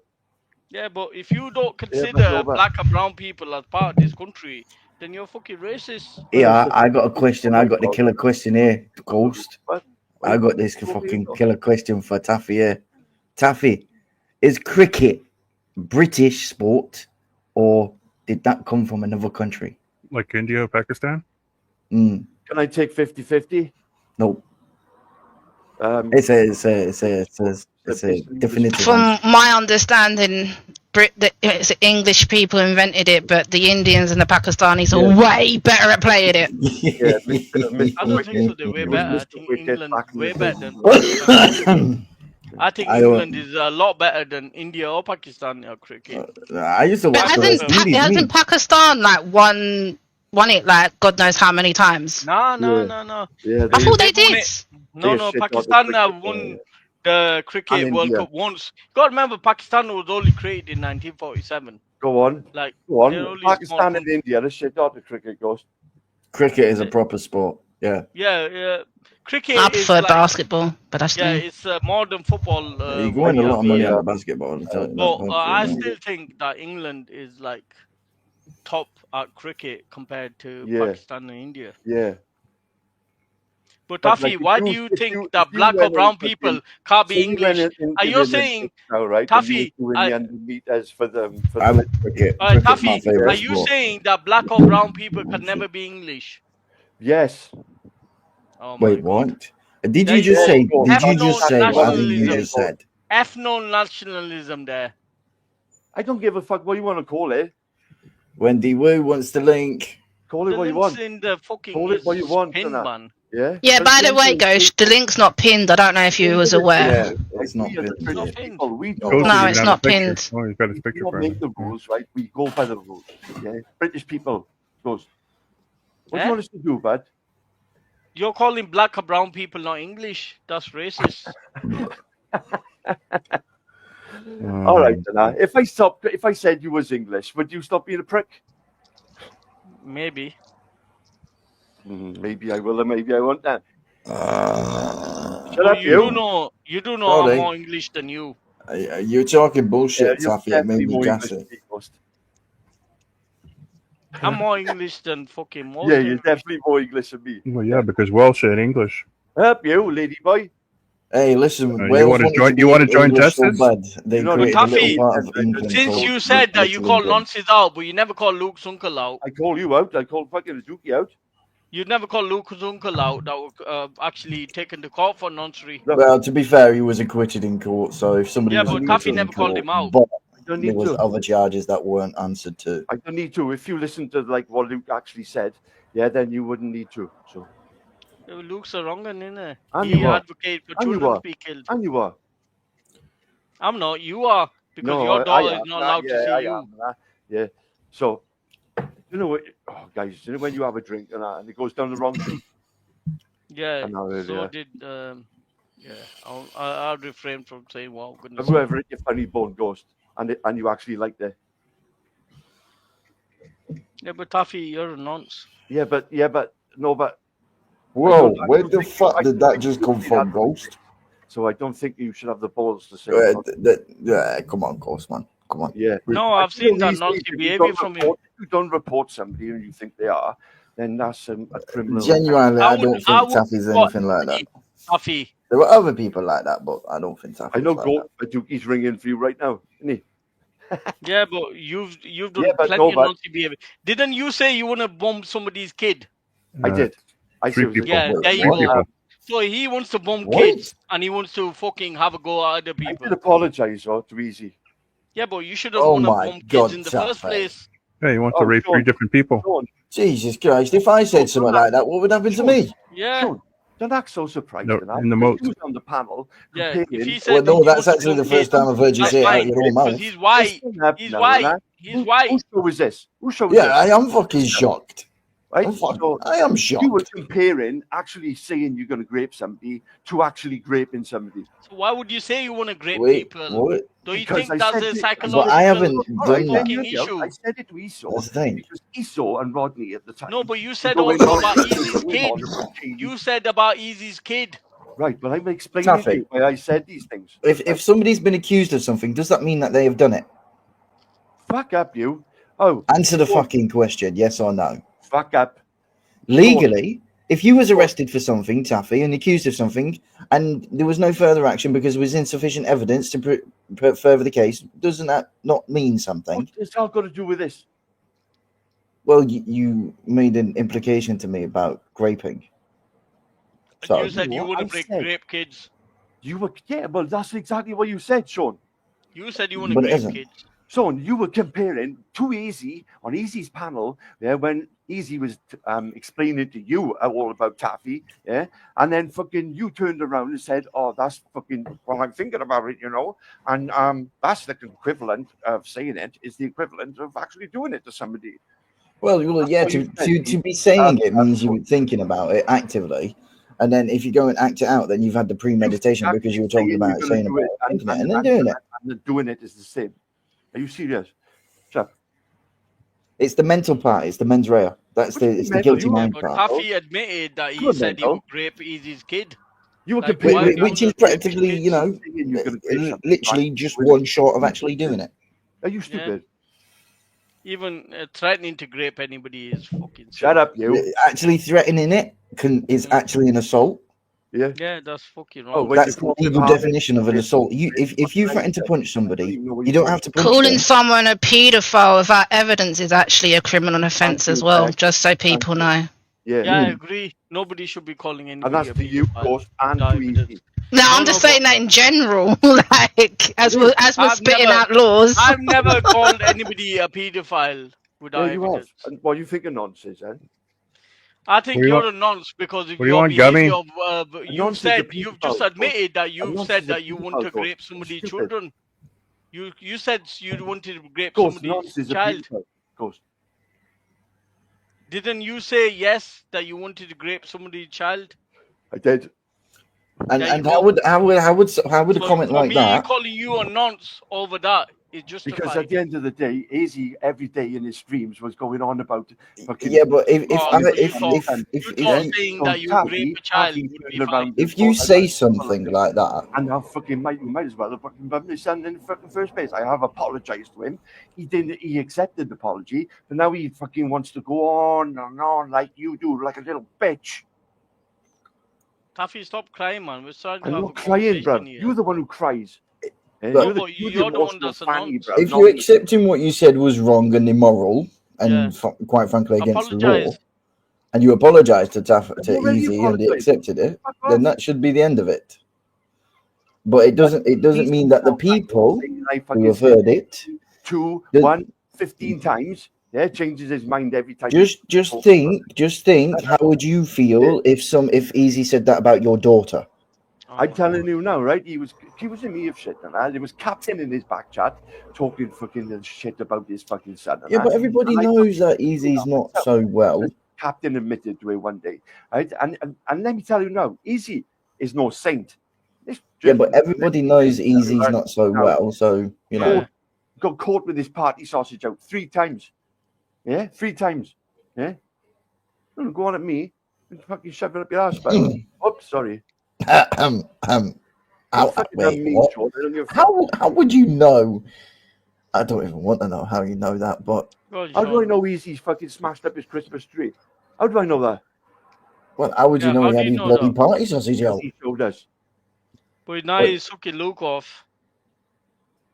[SPEAKER 1] Yeah, but if you don't consider black and brown people as part of this country, then you're fucking racist.
[SPEAKER 8] Yeah, I got a question. I got the killer question here, Ghost. I got this fucking killer question for Taffy here. Taffy, is cricket British sport or did that come from another country?
[SPEAKER 2] Like India, Pakistan?
[SPEAKER 8] Mm.
[SPEAKER 4] Can I take 50-50?
[SPEAKER 8] No. It's a definitive.
[SPEAKER 7] From my understanding, it's English people invented it, but the Indians and the Pakistanis are way better at playing it.
[SPEAKER 1] I don't think so. They're way better. I think England way better than Pakistan. I think England is a lot better than India or Pakistan at cricket.
[SPEAKER 8] I used to watch
[SPEAKER 7] hasn't Pakistan like won it like God knows how many times?
[SPEAKER 1] No.
[SPEAKER 4] Yeah,
[SPEAKER 7] I thought they did.
[SPEAKER 1] No, Pakistan won the cricket World Cup once. You got to remember, Pakistan was only created in 1947.
[SPEAKER 4] Go on.
[SPEAKER 1] Go on.
[SPEAKER 4] Pakistan and India, the shit out of cricket goes.
[SPEAKER 8] Cricket is a proper sport. Yeah.
[SPEAKER 1] Yeah. Cricket
[SPEAKER 7] I prefer basketball, but that's
[SPEAKER 1] it's modern football.
[SPEAKER 8] You go in a lot of money on basketball.
[SPEAKER 1] But I still think that England is like top at cricket compared to Pakistan and India.
[SPEAKER 4] Yeah.
[SPEAKER 1] But Taffy, why do you think that black or brown people can't be English? Are you saying, Taffy? Taffy, are you saying that black or brown people can never be English?
[SPEAKER 4] Yes.
[SPEAKER 1] Oh
[SPEAKER 8] wait, what? Did you just say? Did you just say what you just said?
[SPEAKER 1] Ethno-nationalism there.
[SPEAKER 4] I don't give a fuck what you want to call it.
[SPEAKER 8] Wendy Wu wants the link.
[SPEAKER 4] Call it what you want.
[SPEAKER 1] In the fucking
[SPEAKER 4] call it what you want.
[SPEAKER 1] man.
[SPEAKER 4] Yeah.
[SPEAKER 7] Yeah. By the way, Ghost, the link's not pinned. I don't know if you was aware.
[SPEAKER 8] Yeah, it's not pinned.
[SPEAKER 7] No, it's not pinned.
[SPEAKER 2] Oh, he's got his picture.
[SPEAKER 4] We don't make the rules, right? We go by the rules. Yeah. British people goes. What do you want us to do, bud?
[SPEAKER 1] You're calling black or brown people not English. That's racist.
[SPEAKER 4] All right, then. If I said you was English, would you stop being a prick?
[SPEAKER 1] Maybe.
[SPEAKER 4] Maybe I will, and maybe I won't. Then.
[SPEAKER 1] Shut up, you. You do know I'm more English than you.
[SPEAKER 8] You're talking bullshit, Taffy. It made me gas it.
[SPEAKER 1] I'm more English than fucking most.
[SPEAKER 4] Yeah, you're definitely more English than me.
[SPEAKER 2] Well, yeah, because Welsh and English.
[SPEAKER 4] Help you, lady boy.
[SPEAKER 8] Hey, listen.
[SPEAKER 2] You want to join Justice?
[SPEAKER 1] Taffy, since you said that you call nonsense out, but you never call Luke's uncle out.
[SPEAKER 4] I call you out. I call fucking Zuki out.
[SPEAKER 1] You never call Luke's uncle out that was actually taken to court for nonsense.
[SPEAKER 8] Well, to be fair, he was acquitted in court. So if somebody
[SPEAKER 1] but Taffy never called him out.
[SPEAKER 8] But there was other charges that weren't answered to.
[SPEAKER 4] I don't need to. If you listen to like what Luke actually said, then you wouldn't need to. So.
[SPEAKER 1] Luke's a wrong one, isn't
[SPEAKER 4] it?
[SPEAKER 1] He advocates for children to be killed.
[SPEAKER 4] And you are.
[SPEAKER 1] I'm not. You are. Because your daughter is not allowed to see you.
[SPEAKER 4] Yeah. So, you know what? Oh, guys, you know when you have a drink and it goes down the wrong thing?
[SPEAKER 1] Yeah. So did... I'll refrain from saying, wow, goodness.
[SPEAKER 4] Have you ever hit your funny bone, Ghost? And you actually liked it?
[SPEAKER 1] Yeah, but Taffy, you're a nonce.
[SPEAKER 4] Yeah, but no, but.
[SPEAKER 8] Whoa, where the fuck did that just come from, Ghost?
[SPEAKER 4] So I don't think you should have the balls to say.
[SPEAKER 8] Come on, Ghost, man. Come on.
[SPEAKER 4] Yeah.
[SPEAKER 1] No, I've seen that naughty behavior from him.
[SPEAKER 4] If you don't report somebody and you think they are, then that's a criminal.
[SPEAKER 8] Genuinely, I don't think Taffy's anything like that.
[SPEAKER 1] Taffy.
[SPEAKER 8] There were other people like that, but I don't think Taffy's
[SPEAKER 4] I know
[SPEAKER 8] like that.
[SPEAKER 4] He's ringing for you right now, isn't he?
[SPEAKER 1] Yeah, but you've done plenty of naughty behavior. Didn't you say you want to bomb somebody's kid?
[SPEAKER 4] I did. I
[SPEAKER 2] Three people.
[SPEAKER 1] Yeah, there you go. So he wants to bomb kids and he wants to fucking have a go at other people.
[SPEAKER 4] I did apologize, to Easy.
[SPEAKER 1] Yeah, but you should have want to bomb kids in the first place.
[SPEAKER 2] Yeah, you want to rape 3 different people.
[SPEAKER 8] Jesus Christ! If I said something like that, what would happen to me?
[SPEAKER 1] Yeah.
[SPEAKER 4] Don't act so surprised.
[SPEAKER 2] No, in the most.
[SPEAKER 4] He was on the panel.
[SPEAKER 1] Yeah, if he said
[SPEAKER 8] no, that's actually the first time I've heard you say it out your own mouth.
[SPEAKER 1] He's white. He's white. He's white.
[SPEAKER 4] Whose show was this? Whose show was this?
[SPEAKER 8] Yeah, I am fucking shocked.
[SPEAKER 4] Right?
[SPEAKER 8] I am shocked.
[SPEAKER 4] You were comparing actually saying you're going to grape somebody to actually graping somebody.
[SPEAKER 1] So why would you say you want to grape people?
[SPEAKER 8] What?
[SPEAKER 1] Do you think that's a psychological
[SPEAKER 8] But I haven't done that.
[SPEAKER 1] issue?
[SPEAKER 4] I said it to Esau.
[SPEAKER 8] That's the thing.
[SPEAKER 4] Because Esau and Rodney at the time.
[SPEAKER 1] No, but you said also about Easy's kid. You said about Easy's kid.
[SPEAKER 4] Right, but I'm explaining to you why I said these things.
[SPEAKER 8] If somebody's been accused of something, does that mean that they have done it?
[SPEAKER 4] Fuck up, you. Oh.
[SPEAKER 8] Answer the fucking question, yes or no.
[SPEAKER 4] Fuck up.
[SPEAKER 8] Legally, if you was arrested for something, Taffy, and accused of something, and there was no further action because there was insufficient evidence to further the case, doesn't that not mean something?
[SPEAKER 4] What's this all got to do with this?
[SPEAKER 8] Well, you made an implication to me about graping. So,
[SPEAKER 1] you said you want to grape kids.
[SPEAKER 4] Well, that's exactly what you said, Sean.
[SPEAKER 1] You said you want to grape kids.
[SPEAKER 4] Sean, you were comparing to Easy on Easy's panel, when Easy was explaining to you all about Taffy, yeah, and then fucking you turned around and said, "Oh, that's fucking well, I'm thinking about it, and that's the equivalent of saying it is the equivalent of actually doing it to somebody."
[SPEAKER 8] Well, yeah, to be saying it means you were thinking about it actively. And then if you go and act it out, then you've had the premeditation because you were talking about it, saying about it, thinking it, and then doing it.
[SPEAKER 4] And doing it is the same. Are you serious? Shut up.
[SPEAKER 8] It's the mental part. It's the mens rea. It's the guilty mind part.
[SPEAKER 1] Taffy admitted that he said he would grape Easy's kid.
[SPEAKER 4] You were
[SPEAKER 8] which is practically, literally just one short of actually doing it.
[SPEAKER 4] Are you stupid?
[SPEAKER 1] Even threatening to grape anybody is fucking.
[SPEAKER 4] Shut up, you.
[SPEAKER 8] Actually threatening it is actually an assault.
[SPEAKER 4] Yeah.
[SPEAKER 1] Yeah, that's fucking wrong.
[SPEAKER 8] That's the legal definition of an assault. If you threaten to punch somebody, you don't have to punch
[SPEAKER 7] Calling
[SPEAKER 8] them.
[SPEAKER 7] someone a paedophile without evidence is actually a criminal offence as well, just so people know.
[SPEAKER 4] Yeah,
[SPEAKER 1] I agree. Nobody should be calling anybody.
[SPEAKER 4] And that's for you, of course, and to Easy.
[SPEAKER 7] No, I'm just saying that in general. Like as we're spitting out laws.
[SPEAKER 1] I've never called anybody a paedophile without evidence.
[SPEAKER 4] And what you think of nonsense, then?
[SPEAKER 1] I think you're a nonce because if your behavior you've just admitted that you said that you want to grape somebody's children. You said you wanted to grape somebody's child. Didn't you say yes that you wanted to grape somebody's child?
[SPEAKER 4] I did.
[SPEAKER 8] And how would a comment like that?
[SPEAKER 1] Calling you a nonce over that is justified.
[SPEAKER 4] Because at the end of the day, Easy every day in his streams was going on about.
[SPEAKER 8] Yeah, but if you say something like that,
[SPEAKER 4] and I fucking might as well have fucking bumped my son in the fucking first place. I have apologized to him. He didn't. He accepted the apology, but now he fucking wants to go on and on like you do, like a little bitch.
[SPEAKER 1] Taffy, stop crying, man. We're starting to
[SPEAKER 4] I'm
[SPEAKER 1] have
[SPEAKER 4] not
[SPEAKER 1] a
[SPEAKER 4] crying, bro.
[SPEAKER 1] here.
[SPEAKER 4] You're the one who cries.
[SPEAKER 1] You're the one that's a nonce.
[SPEAKER 8] If you're accepting what you said was wrong and immoral, and quite frankly against the law, and you apologise to Easy and he accepted it, then that should be the end of it. But it doesn't mean that the people who have heard it
[SPEAKER 4] 15 times. Yeah, changes his mind every time.
[SPEAKER 8] Just think. How would you feel if Easy said that about your daughter?
[SPEAKER 4] I'm telling you now, right? He was accusing me of shit and that. There was Captain in his back chat talking fucking shit about his fucking son.
[SPEAKER 8] Yeah, but everybody knows that Easy's not so well.
[SPEAKER 4] Captain admitted to it one day, right? And let me tell you now, Easy is no saint.
[SPEAKER 8] Yeah, but everybody knows Easy's not so well, so
[SPEAKER 4] got caught with his party sausage out 3 times. Yeah, 3 times. Yeah. Don't go on at me. Fucking shove it up your ass, pal. Oops, sorry.
[SPEAKER 8] How would you know? I don't even want to know how you know that, but
[SPEAKER 4] how do I know he's fucking smashed up his Christmas tree? How do I know that?
[SPEAKER 8] Well, how would you know he had his bloody party sausage out?
[SPEAKER 4] He showed us.
[SPEAKER 1] But now he's sucking Luke off.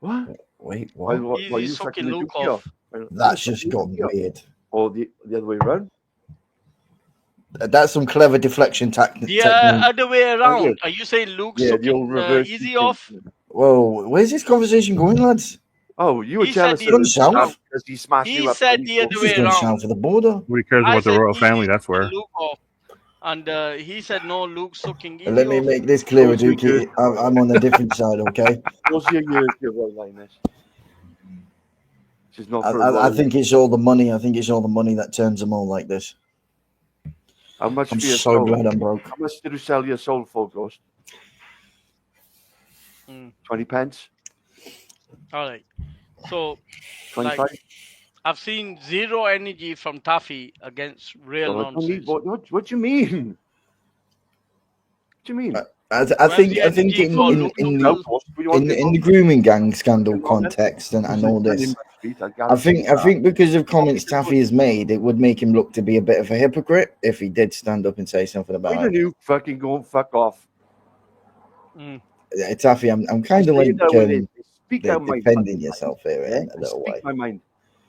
[SPEAKER 4] What?
[SPEAKER 8] Wait, what?
[SPEAKER 1] He's sucking Luke off.
[SPEAKER 8] That's just gone weird.
[SPEAKER 4] Or the other way around?
[SPEAKER 8] That's some clever deflection tactic.
[SPEAKER 1] The other way around. Are you saying Luke's sucking easy off?
[SPEAKER 8] Whoa, where's this conversation going, lads?
[SPEAKER 4] Oh, you were jealous of
[SPEAKER 8] him south
[SPEAKER 4] because he smashed you up.
[SPEAKER 1] He said the other way around.
[SPEAKER 8] South of the border.
[SPEAKER 2] Who cares about the royal family? That's where.
[SPEAKER 1] Luke off. And he said no, Luke's sucking easy
[SPEAKER 8] Let me make this clear, Dookie. I'm on a different side, okay?
[SPEAKER 4] What's your royal line?
[SPEAKER 8] I think it's all the money. I think it's all the money that turns them all like this.
[SPEAKER 4] How much
[SPEAKER 8] I'm so glad I'm broke.
[SPEAKER 4] How much did you sell your soul for, Ghost? 20 pence.
[SPEAKER 1] All right. So,
[SPEAKER 4] 25.
[SPEAKER 1] like, I've seen zero energy from Taffy against real nonsense.
[SPEAKER 4] What do you mean? What do you mean?
[SPEAKER 8] I think in the grooming gang scandal context and all this, I think because of comments Taffy has made, it would make him look to be a bit of a hypocrite if he did stand up and say something about it.
[SPEAKER 4] You fucking go and fuck off.
[SPEAKER 8] Taffy, I'm kind of like defending yourself here,
[SPEAKER 4] in
[SPEAKER 8] a little way.
[SPEAKER 4] My mind.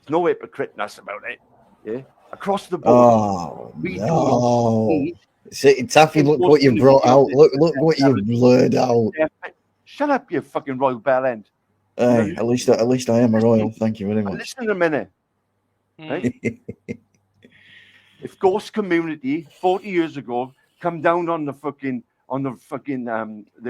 [SPEAKER 4] There's no hypocriteness about it. Yeah, across the board.
[SPEAKER 8] Oh no. See, Taffy, look what you brought out. Look what you blurred out.
[SPEAKER 4] Shut up, you fucking royal bell end.
[SPEAKER 8] Hey, at least I am a royal. Thank you very much.
[SPEAKER 4] Listen a minute. Right? If Ghost Community 40 years ago come down on the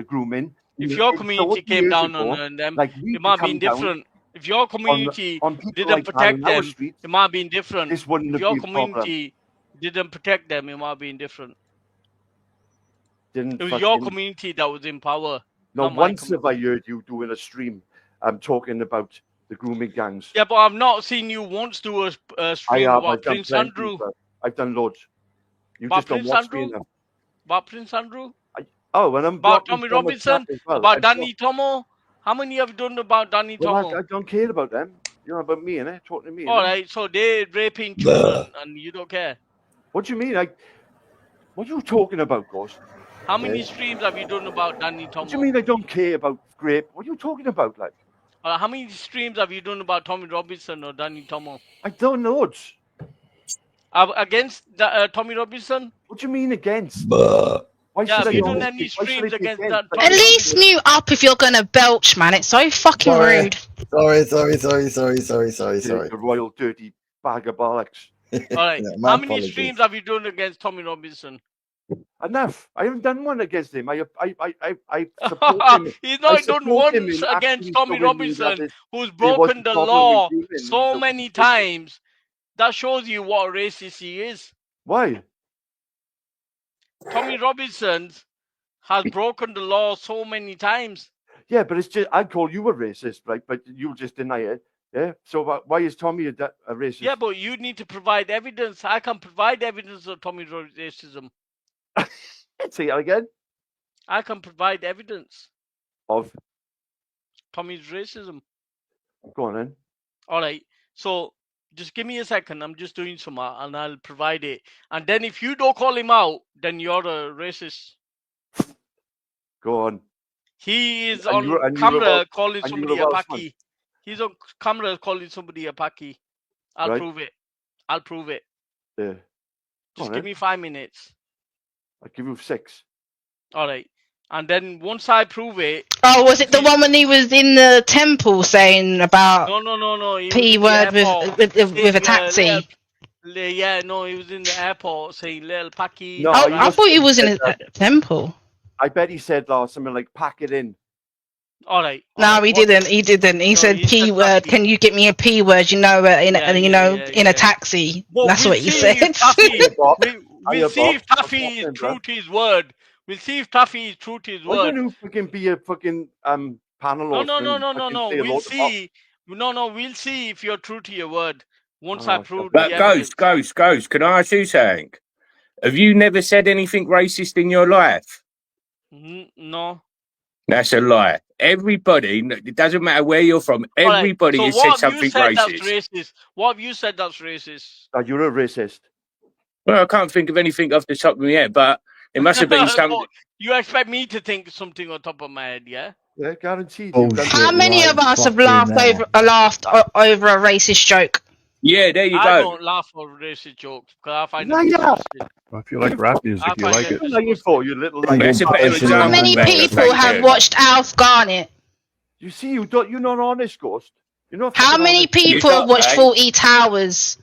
[SPEAKER 4] grooming.
[SPEAKER 1] If your community came down on them, it might have been different. If your community didn't protect them, it might have been different. If your community didn't protect them, it might have been different. It was your community that was in power.
[SPEAKER 4] No, once have I heard you doing a stream talking about the grooming gangs.
[SPEAKER 1] Yeah, but I've not seen you once do a stream about Prince Andrew.
[SPEAKER 4] I've done loads.
[SPEAKER 1] You just don't watch me enough. About Prince Andrew?
[SPEAKER 4] And I'm
[SPEAKER 1] about Tommy Robinson? About Danny Tomo? How many have you done about Danny Tomo?
[SPEAKER 4] I don't care about them. You're about me, innit? Talking to me.
[SPEAKER 1] All right, so they're raping children and you don't care.
[SPEAKER 4] What do you mean? What are you talking about, Ghost?
[SPEAKER 1] How many streams have you done about Danny Tomo?
[SPEAKER 4] What do you mean I don't care about grape? What are you talking about, like?
[SPEAKER 1] How many streams have you done about Tommy Robinson or Danny Tomo?
[SPEAKER 4] I don't know.
[SPEAKER 1] Against Tommy Robinson?
[SPEAKER 4] What do you mean against?
[SPEAKER 1] Have you done any streams against that?
[SPEAKER 7] At least mute up if you're gonna belch, man. It's so fucking rude.
[SPEAKER 8] Sorry.
[SPEAKER 4] The royal dirty bag of bollocks.
[SPEAKER 1] All right. How many streams have you done against Tommy Robinson?
[SPEAKER 4] Enough. I haven't done one against him. I support him.
[SPEAKER 1] He's not done once against Tommy Robinson, who's broken the law so many times. That shows you what a racist he is.
[SPEAKER 4] Why?
[SPEAKER 1] Tommy Robinson has broken the law so many times.
[SPEAKER 4] Yeah, but it's just, I'd call you a racist, right? But you just deny it. Yeah. So why is Tommy a racist?
[SPEAKER 1] Yeah, but you need to provide evidence. I can provide evidence of Tommy's racism.
[SPEAKER 4] Say that again.
[SPEAKER 1] I can provide evidence
[SPEAKER 4] of
[SPEAKER 1] Tommy's racism.
[SPEAKER 4] Go on then.
[SPEAKER 1] All right. So just give me a second. I'm just doing some and I'll provide it. And then if you don't call him out, then you're a racist.
[SPEAKER 4] Go on.
[SPEAKER 1] He is on camera calling somebody a Paki. He's on camera calling somebody a Paki. I'll prove it. I'll prove it.
[SPEAKER 4] Yeah.
[SPEAKER 1] Just give me 5 minutes.
[SPEAKER 4] I'll give you 6.
[SPEAKER 1] All right. And then once I prove it...
[SPEAKER 7] Oh, was it the one when he was in the temple saying about...
[SPEAKER 1] No.
[SPEAKER 7] P word with a taxi?
[SPEAKER 1] Yeah, no, he was in the airport saying little Paki.
[SPEAKER 7] No, I thought he was in a temple.
[SPEAKER 4] I bet he said something like, pack it in.
[SPEAKER 1] All right.
[SPEAKER 7] No, he didn't. He said P word. Can you get me a P word? In a taxi. That's what he said.
[SPEAKER 1] We'll see if Taffy is true to his word. We'll see if Taffy is true to his word.
[SPEAKER 4] Why don't you fucking be a fucking panel?
[SPEAKER 1] No. We'll see. We'll see if you're true to your word. Once I proved
[SPEAKER 12] But
[SPEAKER 1] the evidence.
[SPEAKER 12] Ghost, can I ask you something? Have you never said anything racist in your life?
[SPEAKER 1] No.
[SPEAKER 12] That's a lie. Everybody, it doesn't matter where you're from, everybody has said something racist.
[SPEAKER 1] What have you said that's racist?
[SPEAKER 4] You're a racist.
[SPEAKER 12] Well, I can't think of anything off the top of my head, but it must have been something.
[SPEAKER 1] You expect me to think something on top of my head, yeah?
[SPEAKER 4] Yeah, guaranteed.
[SPEAKER 7] How many of us have laughed over a racist joke?
[SPEAKER 12] Yeah, there you go.
[SPEAKER 1] I don't laugh over racist jokes because I find it disgusting.
[SPEAKER 2] Well, if you like rap music, you like it.
[SPEAKER 7] How many people have watched Alf Garnett?
[SPEAKER 4] You see, you're not honest, Ghost. You're not.
[SPEAKER 7] How many people have watched 40 Towers?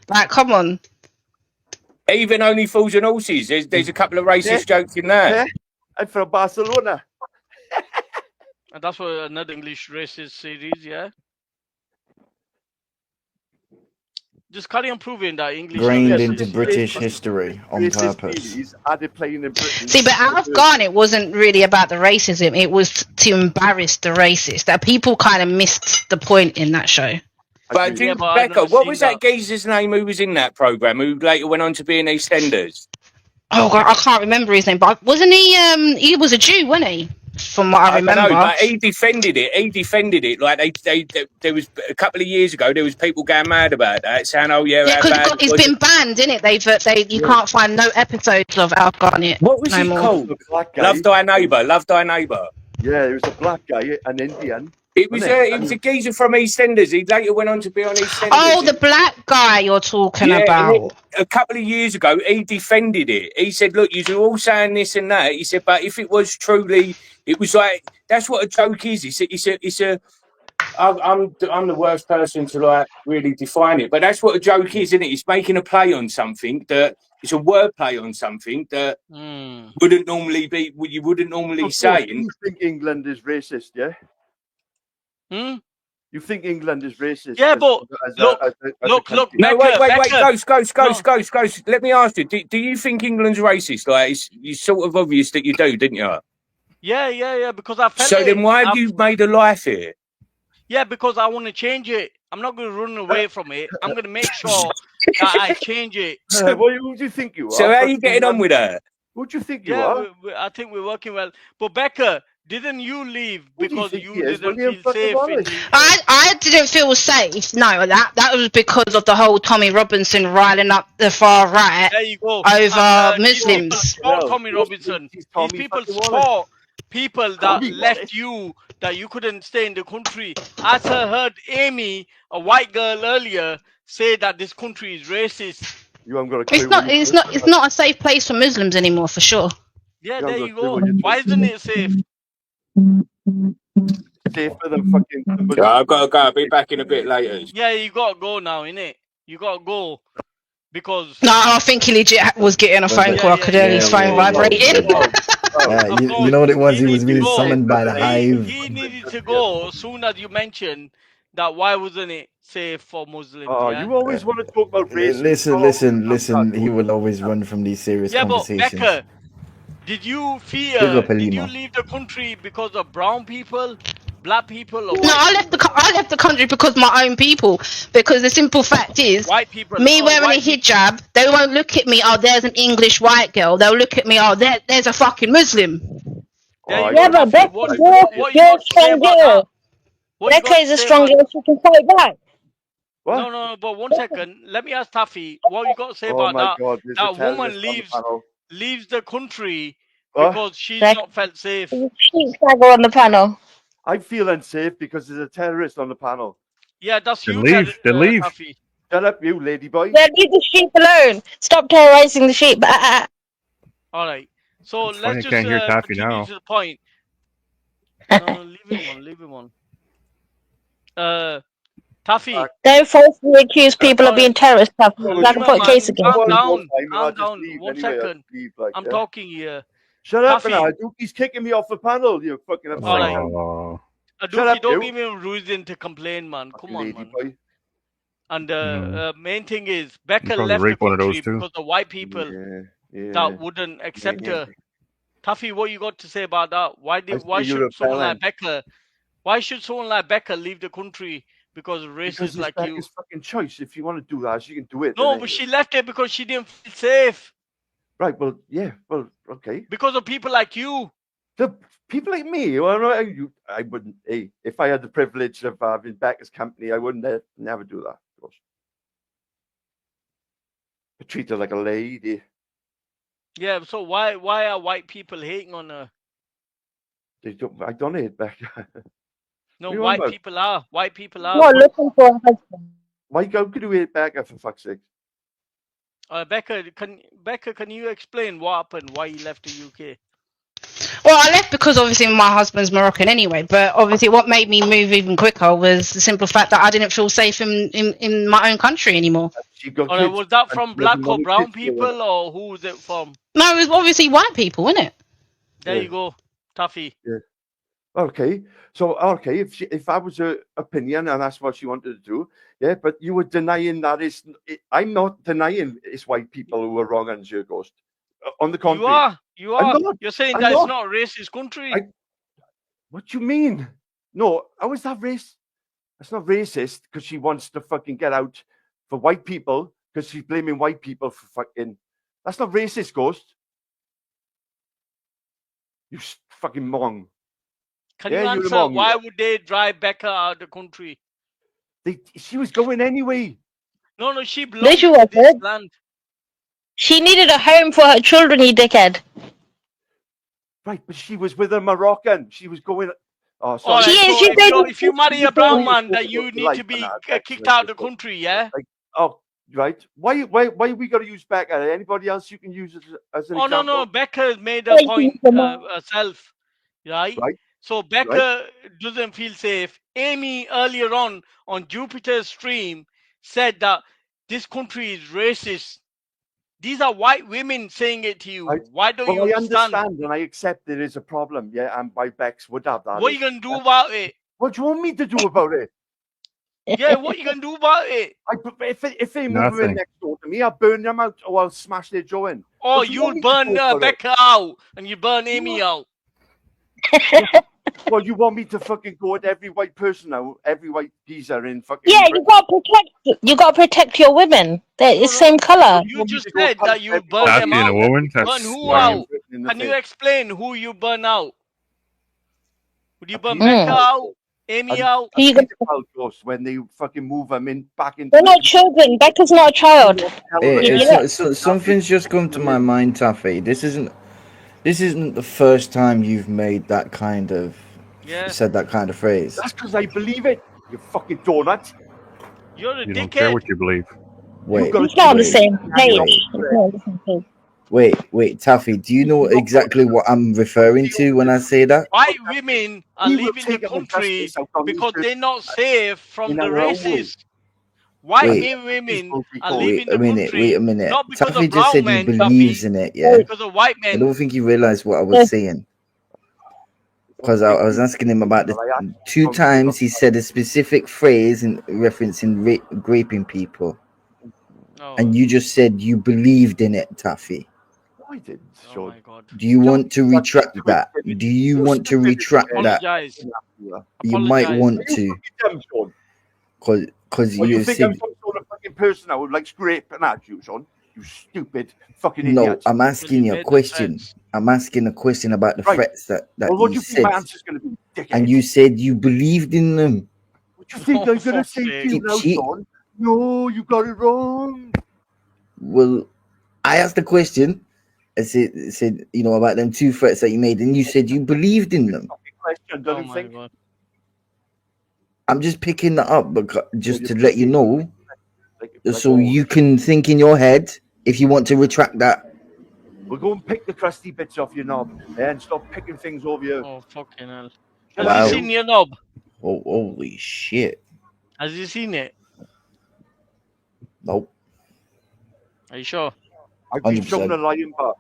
[SPEAKER 7] Like, come on.
[SPEAKER 12] Even Only Fools and Horses. There's a couple of racist jokes in there.
[SPEAKER 4] Yeah. I'm from Barcelona.
[SPEAKER 1] And that's what another English racist series, yeah? Just carry on proving that English.
[SPEAKER 8] Grained into British history on purpose.
[SPEAKER 7] See, but Alf Garnett wasn't really about the racism. It was to embarrass the racist. That people kind of missed the point in that show.
[SPEAKER 12] But Becca, what was that geezer's name who was in that programme who later went on to be in EastEnders?
[SPEAKER 7] Oh God, I can't remember his name, but wasn't he? He was a Jew, wasn't he? From what I remember.
[SPEAKER 12] I don't know, but he defended it. Like there was a couple of years ago, there was people going mad about that, saying, "Oh yeah,
[SPEAKER 7] because it's been banned, isn't it? You can't find no episodes of Alf Garnett.
[SPEAKER 12] What was he called? Love Thy Neighbour.
[SPEAKER 4] Yeah, there was a black guy, an Indian.
[SPEAKER 12] It was a geezer from EastEnders. He later went on to be on EastEnders.
[SPEAKER 7] Oh, the black guy you're talking about.
[SPEAKER 12] A couple of years ago, he defended it. He said, "Look, you're all saying this and that." He said, "But if it was truly, it was like that's what a joke is." I'm the worst person to like really define it, but that's what a joke is, isn't it? It's making a play on something that it's a word play on something that wouldn't normally be. You wouldn't normally say.
[SPEAKER 4] You think England is racist, yeah? You think England is racist?
[SPEAKER 1] Yeah, but look.
[SPEAKER 12] No, wait, Ghost. Let me ask you: do you think England's racist? Like, it's sort of obvious that you do, didn't you?
[SPEAKER 1] Yeah. Because I felt.
[SPEAKER 12] So then, why have you made a life here?
[SPEAKER 1] Yeah, because I want to change it. I'm not going to run away from it. I'm going to make sure that I change it.
[SPEAKER 4] Who do you think you are?
[SPEAKER 12] So how are you getting on with that?
[SPEAKER 4] Who do you think you are?
[SPEAKER 1] I think we're working well. But Becca, didn't you leave because you didn't feel safe?
[SPEAKER 7] I didn't feel safe. No, that was because of the whole Tommy Robinson riling up the far right over Muslims.
[SPEAKER 1] Tommy Robinson. These people support people that left you, that you couldn't stay in the country. As I heard Amy, a white girl earlier, say that this country is racist.
[SPEAKER 7] It's not a safe place for Muslims anymore, for sure.
[SPEAKER 1] Yeah, there you go. Why isn't it safe?
[SPEAKER 4] Safer than fucking.
[SPEAKER 12] I've got to go. I'll be back in a bit later.
[SPEAKER 1] Yeah, you got to go now, innit? You got to go. Because...
[SPEAKER 7] No, I think he legit was getting a phone call. I could hear his phone vibrating.
[SPEAKER 8] You know what it was? He was being summoned by the hive.
[SPEAKER 1] He needed to go as soon as you mentioned that. Why wasn't it safe for Muslims?
[SPEAKER 4] You always want to talk about race.
[SPEAKER 8] Listen. He will always run from these serious conversations.
[SPEAKER 1] But Becca, did you fear? Did you leave the country because of brown people, black people? Or
[SPEAKER 7] no, I left the country because of my own people. Because the simple fact is,
[SPEAKER 1] white people,
[SPEAKER 7] me wearing a hijab, they won't look at me. Oh, there's an English white girl. They'll look at me. Oh, there's a fucking Muslim.
[SPEAKER 10] Yeah, but Becca's strong girl. Becca is a strong girl. She can fight back.
[SPEAKER 4] What?
[SPEAKER 1] No, but 1 second. Let me ask Taffy, what you got to say about that?
[SPEAKER 4] God,
[SPEAKER 1] that woman leaves the country because she's not felt safe.
[SPEAKER 10] She's on the panel.
[SPEAKER 4] I feel unsafe because there's a terrorist on the panel.
[SPEAKER 1] Yeah, that's you.
[SPEAKER 2] Then leave.
[SPEAKER 1] Taffy.
[SPEAKER 4] Shut up, you lady boy.
[SPEAKER 10] Yeah, leave the sheep alone. Stop terrorizing the sheep.
[SPEAKER 1] All right. So
[SPEAKER 2] It's
[SPEAKER 1] let's
[SPEAKER 2] funny,
[SPEAKER 1] just
[SPEAKER 2] I can't hear Taffy
[SPEAKER 1] continue
[SPEAKER 2] now.
[SPEAKER 1] to the point. No, leave him one. Taffy.
[SPEAKER 10] Don't falsely accuse people of being terrorists, Taffy. I can put a case against you.
[SPEAKER 1] Calm down. 1 second. I'm talking here.
[SPEAKER 4] Shut up now. He's kicking me off the panel. You fucking upset.
[SPEAKER 1] All right. Don't give me reason to complain, man. Come on, man.
[SPEAKER 4] Boy.
[SPEAKER 1] And main thing is Becca left the country because the white people that wouldn't accept her. Taffy, what you got to say about that? Why should someone like Becca leave the country because racist
[SPEAKER 4] Because
[SPEAKER 1] like you.
[SPEAKER 4] Becca's fucking choice. If you want to do that, she can do it.
[SPEAKER 1] No, but she left it because she didn't feel safe.
[SPEAKER 4] Right. Well, yeah. Well, okay.
[SPEAKER 1] Because of people like you.
[SPEAKER 4] The people like me. Well, I wouldn't. Hey, if I had the privilege of having Becca's company, I wouldn't never do that. Of course. I treat her like a lady.
[SPEAKER 1] Yeah. So why are white people hating on her?
[SPEAKER 4] I don't hate Becca.
[SPEAKER 1] No, white people are. White people are.
[SPEAKER 10] Not looking for a husband.
[SPEAKER 4] Why could you hate Becca for fuck's sake?
[SPEAKER 1] Becca, can you explain what happened? Why you left the UK?
[SPEAKER 7] Well, I left because obviously my husband's Moroccan anyway. But obviously, what made me move even quicker was the simple fact that I didn't feel safe in my own country anymore.
[SPEAKER 1] Was that from black or brown people, or who was it from?
[SPEAKER 7] No, it was obviously white people, wasn't it?
[SPEAKER 1] There you go, Tuffy.
[SPEAKER 4] Yeah. Okay. So if that was her opinion and that's what she wanted to do, yeah. But you were denying that I'm not denying it's white people who are wrong on your Ghost. On the contrary,
[SPEAKER 1] you are. You're saying that it's not a racist country.
[SPEAKER 4] What do you mean? No, how is that race? That's not racist because she wants to fucking get out for white people because she's blaming white people for fucking. That's not racist, Ghost. You fucking mong.
[SPEAKER 1] Can you answer why would they drive Becca out of the country?
[SPEAKER 4] She was going anyway.
[SPEAKER 1] No, she belongs to this land.
[SPEAKER 10] She needed a home for her children, you dickhead.
[SPEAKER 4] Right, but she was with a Moroccan. She was going. Oh, sorry.
[SPEAKER 1] If you marry a brown man, that you need to be kicked out of the country, yeah?
[SPEAKER 4] Right. Why we got to use Becca? Anybody else you can use as an example?
[SPEAKER 1] No. Becca made a point herself, right? So Becca doesn't feel safe. Amy earlier on Jupiter's stream said that this country is racist. These are white women saying it to you. Why don't you understand?
[SPEAKER 4] I understand and I accept there is a problem, yeah, and why Bex would have that.
[SPEAKER 1] What are you going to do about it?
[SPEAKER 4] What do you want me to do about it?
[SPEAKER 1] Yeah, what are you going to do about it?
[SPEAKER 4] If they move in next door to me, I'll burn them out or I'll smash their jaw in.
[SPEAKER 1] Oh, you'll burn Becca out and you burn Amy out.
[SPEAKER 4] Well, you want me to fucking go at every white person now, every white geezer in fucking.
[SPEAKER 10] Yeah, you got to protect your women. They're the same color.
[SPEAKER 1] You just said that you burn them out. Burn who out? Can you explain who you burn out? Would you burn Becca out? Amy out?
[SPEAKER 4] When they fucking move them in back into.
[SPEAKER 10] They're not children. Becca's not a child.
[SPEAKER 8] Something's just come to my mind, Taffy. This isn't the first time you've made that kind of said that kind of phrase.
[SPEAKER 4] That's because I believe it. You fucking donut.
[SPEAKER 1] You're a dickhead.
[SPEAKER 2] Don't care what you believe.
[SPEAKER 8] Wait,
[SPEAKER 10] it's not on the same page.
[SPEAKER 8] Wait, Taffy, do you know exactly what I'm referring to when I say that?
[SPEAKER 1] White women are leaving the country because they're not safe from the racists. White women are leaving the country.
[SPEAKER 8] Wait a minute.
[SPEAKER 1] Not because
[SPEAKER 8] Taffy
[SPEAKER 1] of
[SPEAKER 8] just
[SPEAKER 1] brown
[SPEAKER 8] said
[SPEAKER 1] men,
[SPEAKER 8] he believes in it, yeah?
[SPEAKER 1] Because of white men.
[SPEAKER 8] I don't think he realized what I was saying. Because I was asking him about the 2 times he said a specific phrase in referencing raping people. And you just said you believed in it, Taffy.
[SPEAKER 4] I didn't.
[SPEAKER 1] Oh my God.
[SPEAKER 8] Do you want to retract that? Do you want to retract that? You might want to. Because
[SPEAKER 4] you think I'm some sort of fucking person I would like scraping at you, son? You stupid fucking idiot.
[SPEAKER 8] No, I'm asking you a question. I'm asking a question about the threats that
[SPEAKER 4] what
[SPEAKER 8] you
[SPEAKER 4] do you
[SPEAKER 8] said.
[SPEAKER 4] think my answer's going to be, dickhead?
[SPEAKER 8] And you said you believed in them.
[SPEAKER 4] What do you think I'm going to say to you now, son? No, you got it wrong.
[SPEAKER 8] Well, I asked the question. I said, you know, about them 2 threats that you made, and you said you believed in them.
[SPEAKER 1] Oh my God.
[SPEAKER 8] I'm just picking that up, but just to let you know, so you can think in your head if you want to retract that.
[SPEAKER 4] We'll go and pick the crusty bits off your knob and stop picking things over you.
[SPEAKER 1] Oh, fucking hell. Have you seen your knob?
[SPEAKER 8] Oh, holy shit.
[SPEAKER 1] Has you seen it?
[SPEAKER 8] Nope.
[SPEAKER 1] Are you sure?
[SPEAKER 4] I've been shown a lion bar,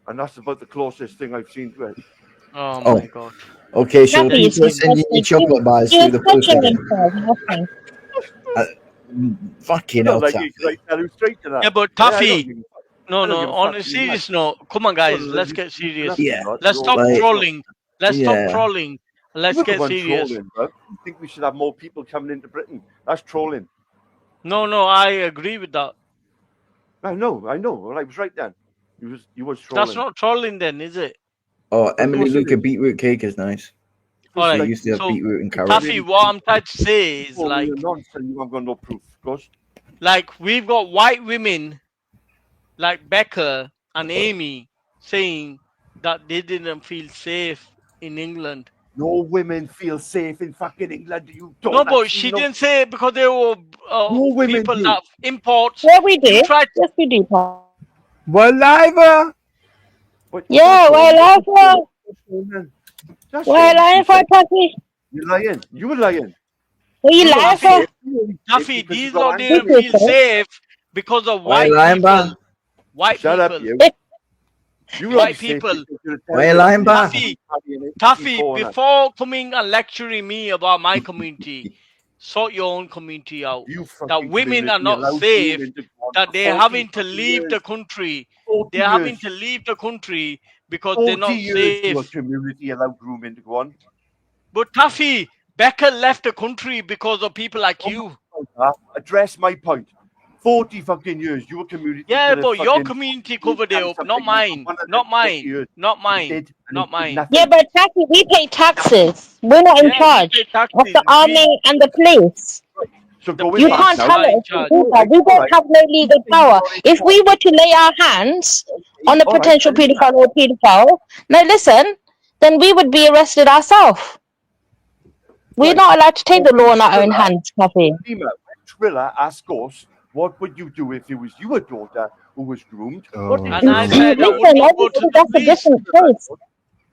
[SPEAKER 4] and that's about the closest thing I've seen to it.
[SPEAKER 1] Oh my God.
[SPEAKER 8] Okay, so people sending you chocolate bars through the post. Fucking hell.
[SPEAKER 1] Yeah, but Taffy. No, on a serious note, come on, guys, let's get serious.
[SPEAKER 8] Yeah.
[SPEAKER 1] Let's stop trolling. Let's stop trolling. Let's get serious.
[SPEAKER 4] Trolling, bro. You think we should have more people coming into Britain? That's trolling.
[SPEAKER 1] No, I agree with that.
[SPEAKER 4] I know. Well, I was right then. You was trolling.
[SPEAKER 1] That's not trolling then, is it?
[SPEAKER 8] Oh, Emily Luca beetroot cake is nice.
[SPEAKER 1] All right.
[SPEAKER 8] They used to have beetroot and carrot.
[SPEAKER 1] Taffy, what I'm trying to say is like,
[SPEAKER 4] you haven't got no proof, Ghost.
[SPEAKER 1] Like we've got white women, like Becca and Amy, saying that they didn't feel safe in England.
[SPEAKER 4] No women feel safe in fucking England. You don't.
[SPEAKER 1] No, but she didn't say it because they were people that imports.
[SPEAKER 10] Yeah, we do. Yes, we do.
[SPEAKER 3] We're live.
[SPEAKER 10] Yeah, we're live. We're lying for Taffy.
[SPEAKER 4] You're lying. You were lying.
[SPEAKER 10] Are you lying for?
[SPEAKER 1] Taffy, these lot didn't feel safe because of white people. White
[SPEAKER 4] Shut
[SPEAKER 1] people.
[SPEAKER 4] up, you.
[SPEAKER 1] White people.
[SPEAKER 8] Why are you lying, Bar?
[SPEAKER 1] Taffy, before coming and lecturing me about my community, sort your own community out. That women are not safe, that they're having to leave the country. They're having to leave the country because they're not safe.
[SPEAKER 4] Your community allowed grooming to go on.
[SPEAKER 1] But Taffy, Becca left the country because of people like you.
[SPEAKER 4] Address my point. 40 fucking years, your community.
[SPEAKER 1] Yeah, but your community covered it up, not mine. Not mine. Not mine. Not mine.
[SPEAKER 10] Yeah, but Taffy, we pay taxes. We're not in charge of the army and the police.
[SPEAKER 4] So
[SPEAKER 10] you can't tell us to do that. We don't have no legal power. If we were to lay our hands on a potential paedophile or paedophile, now listen, then we would be arrested ourselves. We're not allowed to take the law in our own hands, Taffy.
[SPEAKER 4] Triller asked us, what would you do if it was your daughter who was groomed?
[SPEAKER 1] And I said I would not go to the police.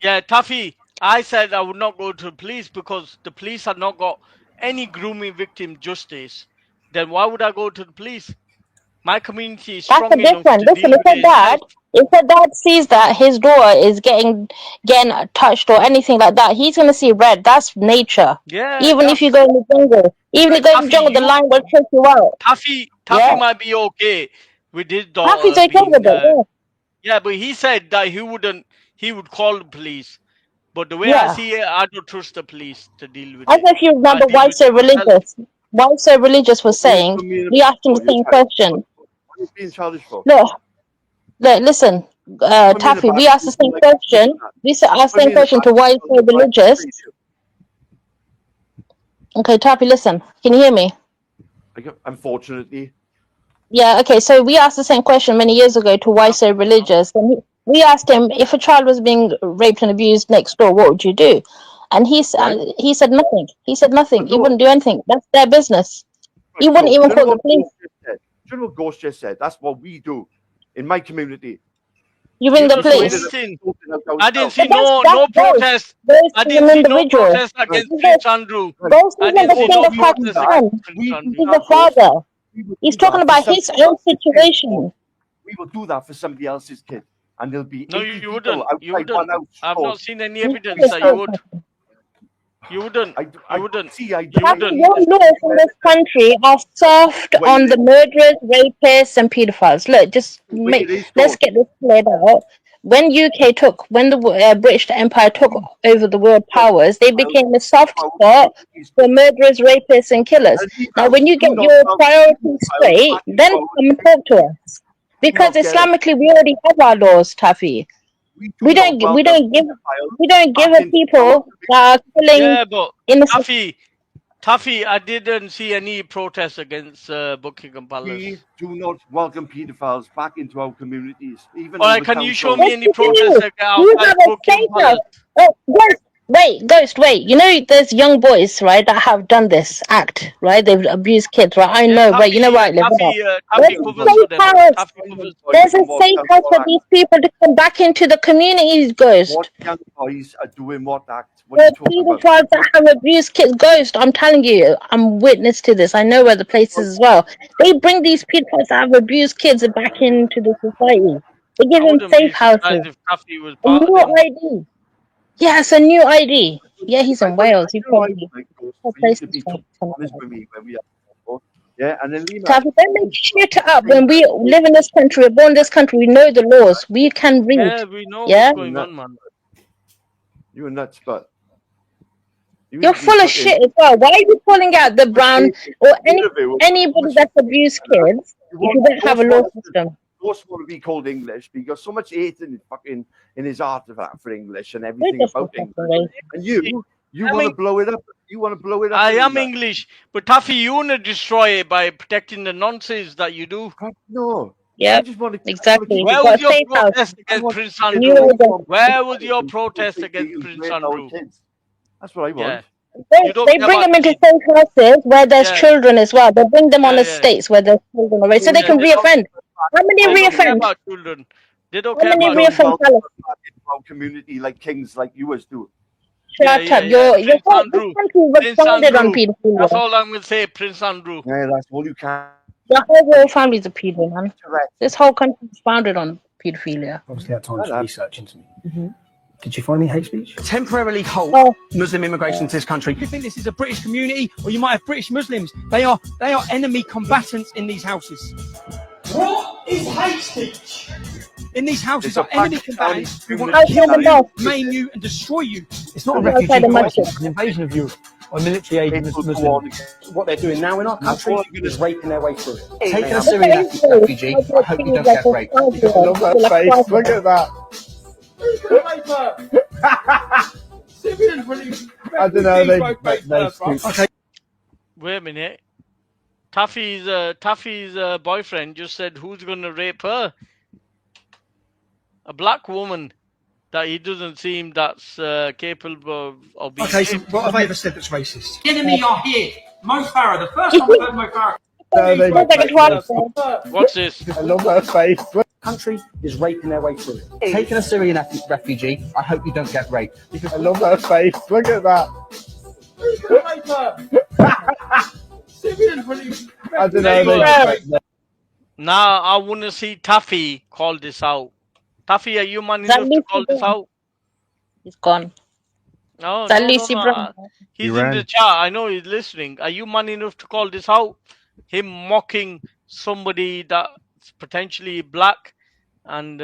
[SPEAKER 1] Yeah, Taffy, I said I would not go to the police because the police have not got any grooming victim justice. Then why would I go to the police? My community is strong enough to deal with it.
[SPEAKER 10] If a dad sees that his daughter is getting touched or anything like that, he's gonna see red. That's nature.
[SPEAKER 1] Yeah.
[SPEAKER 10] Even if you go in the jungle, the lion will take you out.
[SPEAKER 1] Taffy might be okay with his daughter.
[SPEAKER 10] Taffy's okay with it.
[SPEAKER 1] Yeah, but he said that he would call the police. But the way I see it, I don't trust the police to deal with it.
[SPEAKER 10] I don't know if you remember Why So Religious. Why So Religious was saying, we asked him the same question.
[SPEAKER 4] What are you being childish for?
[SPEAKER 10] Look, listen, Taffy, we asked the same question. We asked the same question to Why So Religious. Okay, Taffy, listen. Can you hear me?
[SPEAKER 4] Unfortunately.
[SPEAKER 10] Yeah, okay, so we asked the same question many years ago to Why So Religious. And we asked him, if a child was being raped and abused next door, what would you do? And he said nothing. He said nothing. He wouldn't do anything. That's their business. He wouldn't even call the police.
[SPEAKER 4] Do you know what Ghost just said? That's what we do in my community.
[SPEAKER 10] You ring the police.
[SPEAKER 1] I didn't see no protest. I didn't see no protest against Prince Andrew. I didn't see no protest against Prince Andrew.
[SPEAKER 10] He's a father. He's talking about his own situation.
[SPEAKER 4] We will do that for somebody else's kid. And there'll be
[SPEAKER 1] no, you wouldn't. You wouldn't. I've not seen any evidence that you would. You wouldn't. You wouldn't. You wouldn't.
[SPEAKER 10] Your laws in this country are soft on the murderers, rapists, and pedophiles. Look, let's get this cleared out. When the British Empire took over the world powers, they became a soft spot for murderers, rapists, and killers. Now, when you get your priorities straight, then come and talk to us. Because Islamically, we already have our laws, Taffy. We don't give a people that are killing innocent.
[SPEAKER 1] Taffy, I didn't see any protests against Buckingham Palace.
[SPEAKER 4] We do not welcome pedophiles back into our communities. Even
[SPEAKER 1] all right, can you show me any protests outside Buckingham Palace?
[SPEAKER 10] Ghost, wait. You know, there's young boys, right, that have done this act, right? They've abused kids, right? I know, right? You know where I live. There's a safe house for these people to come back into the communities, Ghost.
[SPEAKER 4] What young boys are doing what act?
[SPEAKER 10] The pedophiles that have abused kids, Ghost, I'm telling you, I'm witness to this. I know where the place is as well. They bring these pedophiles that have abused kids back into the society. They give them safe houses. A new ID. Yeah, it's a new ID. Yeah, he's in Wales. He probably.
[SPEAKER 4] Yeah, and then
[SPEAKER 10] Taffy, don't make shit up. When we live in this country, we're born in this country, we know the laws. We can read.
[SPEAKER 1] Yeah, we know what's going on, man.
[SPEAKER 4] You're nuts, but
[SPEAKER 10] You're full of shit as well. Why are you calling out the brown or anybody that's abused kids if you don't have a law system?
[SPEAKER 4] Ghost want to be called English because so much hate in his heart for English and everything about English. And you want to blow it up. You want to blow it up.
[SPEAKER 1] I am English, but Taffy, you want to destroy it by protecting the nonsense that you do.
[SPEAKER 4] No.
[SPEAKER 10] Yeah, exactly.
[SPEAKER 1] Where was your protest against Prince Andrew? Where was your protest against Prince Andrew?
[SPEAKER 4] That's what I want.
[SPEAKER 10] They bring them into safe houses where there's children as well. They bring them on estates where there's children already, so they can reoffend. How many reoffend?
[SPEAKER 1] They don't
[SPEAKER 10] care about
[SPEAKER 1] children.
[SPEAKER 4] Community like kings like you as do.
[SPEAKER 10] Shut up! Your whole country was founded on pedophilia.
[SPEAKER 1] That's all I'm going to say, Prince Andrew.
[SPEAKER 4] Yeah, that's all you can.
[SPEAKER 10] Your whole royal family's a pedo, man. This whole country is founded on pedophilia.
[SPEAKER 3] Obviously, had time to research into me. Did you find any hate speech? Temporarily halt Muslim immigration to this country. You think this is a British community, or you might have British Muslims? They are enemy combatants in these houses. What is hate speech? In these houses are enemy combatants who want to kill you, maim you, and destroy you. It's not a refugee crisis, it's an invasion of Europe. Or military aid Muslims. What they're doing now in our country is raping their way through it. Taking a Syrian refugee, I hope you don't get raped. I love that face, look at that. Who's going to rape her? Syrians really. I don't know, they okay.
[SPEAKER 1] Wait a minute. Taffy's boyfriend just said, who's going to rape her? A black woman that he doesn't seem that's capable of being.
[SPEAKER 3] Okay, so what have I ever said that's racist? The enemy are here. Mo Farah, the first time I heard Mo Farah.
[SPEAKER 1] What's this?
[SPEAKER 3] I love her face. Country is raping their way through it. Taking a Syrian refugee, I hope you don't get raped. I love her face. Look at that. Who's going to rape her? Syrians really. I don't know.
[SPEAKER 1] Now I want to see Taffy call this out. Taffy, are you man enough to call this out?
[SPEAKER 10] He's gone.
[SPEAKER 1] No.
[SPEAKER 10] He's
[SPEAKER 1] in the chat. I know he's listening. Are you man enough to call this out? Him mocking somebody that's potentially black and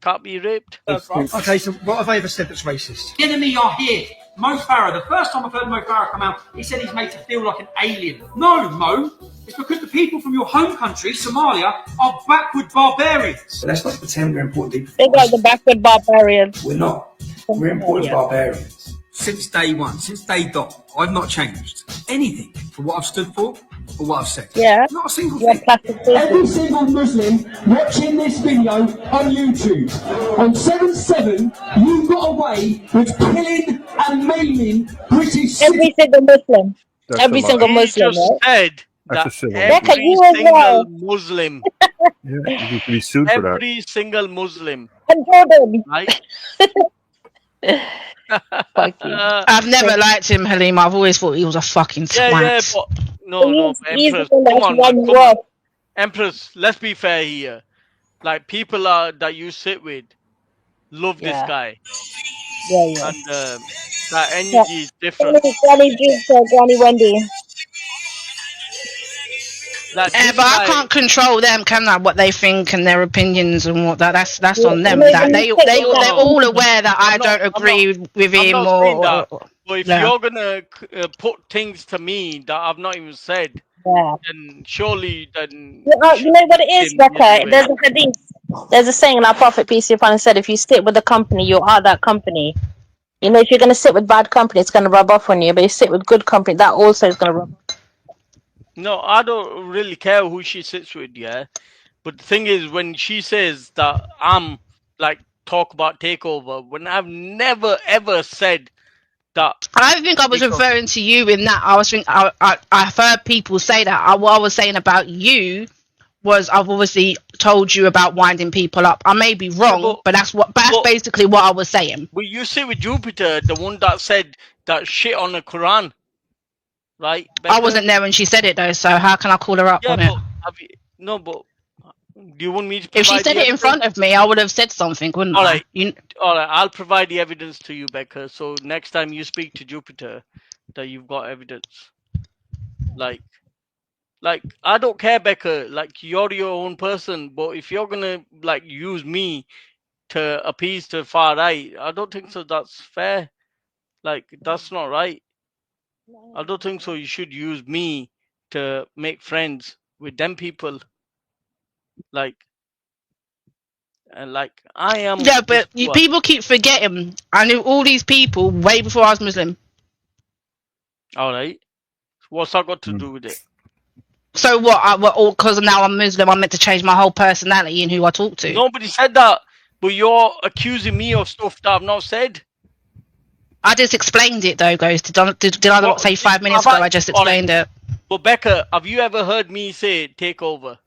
[SPEAKER 1] can't be raped.
[SPEAKER 3] Okay, so what have I ever said that's racist? The enemy are here. Mo Farah, the first time I've heard Mo Farah come out, he said he's made to feel like an alien. No, Mo. It's because the people from your home country, Somalia, are backward barbarians. So let's not pretend we're important.
[SPEAKER 10] They got the backward barbarians.
[SPEAKER 3] We're not. We're important barbarians. Since day one, since day dot, I've not changed anything for what I've stood for or what I've said.
[SPEAKER 10] Yeah.
[SPEAKER 3] Not a single thing.
[SPEAKER 13] Every single Muslim watching this video on YouTube, on 7/7, you got away with killing and maiming British.
[SPEAKER 10] Every single Muslim. Every single Muslim.
[SPEAKER 1] Just said
[SPEAKER 2] that's
[SPEAKER 1] that
[SPEAKER 2] every
[SPEAKER 1] single Muslim.
[SPEAKER 2] Yeah, you can be sued for that.
[SPEAKER 1] Every single Muslim.
[SPEAKER 10] And Jordan.
[SPEAKER 1] Right?
[SPEAKER 7] I've never liked him, Halim. I've always thought he was a fucking twat.
[SPEAKER 1] Yeah, but no, Empress. Come on. Empress, let's be fair here. Like, people that you sit with love this guy.
[SPEAKER 10] Yeah.
[SPEAKER 1] And that energy is different.
[SPEAKER 10] Granny Wendy.
[SPEAKER 7] But I can't control them, can I? What they think and their opinions and what that's on them. That they're all aware that I don't agree with him or.
[SPEAKER 1] But if you're gonna put things to me that I've not even said, then surely
[SPEAKER 10] you know what it is, Becca? There's a hadith. There's a saying in our Prophet peace be upon him said, if you sit with the company, you are that company. You know, if you're gonna sit with bad company, it's gonna rub off on you. But you sit with good company, that also is gonna rub off.
[SPEAKER 1] No, I don't really care who she sits with, yeah. But the thing is, when she says that I'm like talk about takeover, when I've never ever said that.
[SPEAKER 7] I don't think I was referring to you in that. I was thinking, I've heard people say that. What I was saying about you was I've obviously told you about winding people up. I may be wrong, but that's basically what I was saying.
[SPEAKER 1] But you sit with Jupiter, the one that said that shit on the Quran. Right,
[SPEAKER 7] I wasn't there when she said it though, so how can I call her up on it?
[SPEAKER 1] But do you want me to?
[SPEAKER 7] If she said it in front of me, I would have said something, wouldn't I?
[SPEAKER 1] All right, I'll provide the evidence to you, Becca. So next time you speak to Jupiter, that you've got evidence. Like I don't care, Becca. Like, you're your own person, but if you're gonna like use me to appease the far right, I don't think so. That's fair. Like, that's not right. I don't think so. You should use me to make friends with them people. Like I am.
[SPEAKER 7] Yeah, but people keep forgetting. I knew all these people way before I was Muslim.
[SPEAKER 1] All right. What's that got to do with it?
[SPEAKER 7] So what? Because now I'm Muslim, I'm meant to change my whole personality and who I talk to.
[SPEAKER 1] Nobody said that, but you're accusing me of stuff that I've not said.
[SPEAKER 7] I just explained it though, Ghost. Did I not say 5 minutes ago? I just explained it.
[SPEAKER 1] But Becca, have you ever heard me say take over?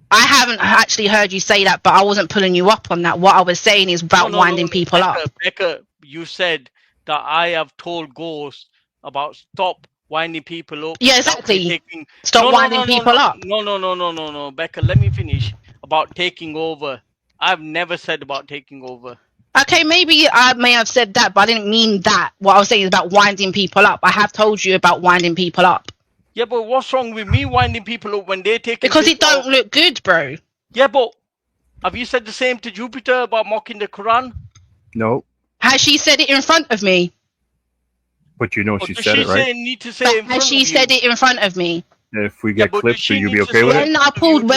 [SPEAKER 7] I haven't actually heard you say that, but I wasn't pulling you up on that. What I was saying is about winding people up.
[SPEAKER 1] Becca, you said that I have told Ghost about stop winding people up.
[SPEAKER 7] Yeah, exactly. Stop winding people up.
[SPEAKER 1] No, Becca, let me finish. About taking over. I've never said about taking over.
[SPEAKER 7] Okay, maybe I may have said that, but I didn't mean that. What I was saying is about winding people up. I have told you about winding people up.
[SPEAKER 1] Yeah, but what's wrong with me winding people up when they're taking?
[SPEAKER 7] Because it don't look good, bro.
[SPEAKER 1] Yeah, but have you said the same to Jupiter about mocking the Quran?
[SPEAKER 2] No.
[SPEAKER 7] Has she said it in front of me?
[SPEAKER 2] But you know she said it, right?
[SPEAKER 7] Has she said it in front of me?
[SPEAKER 2] If we get clips, will you be okay with it?
[SPEAKER 7] When I pulled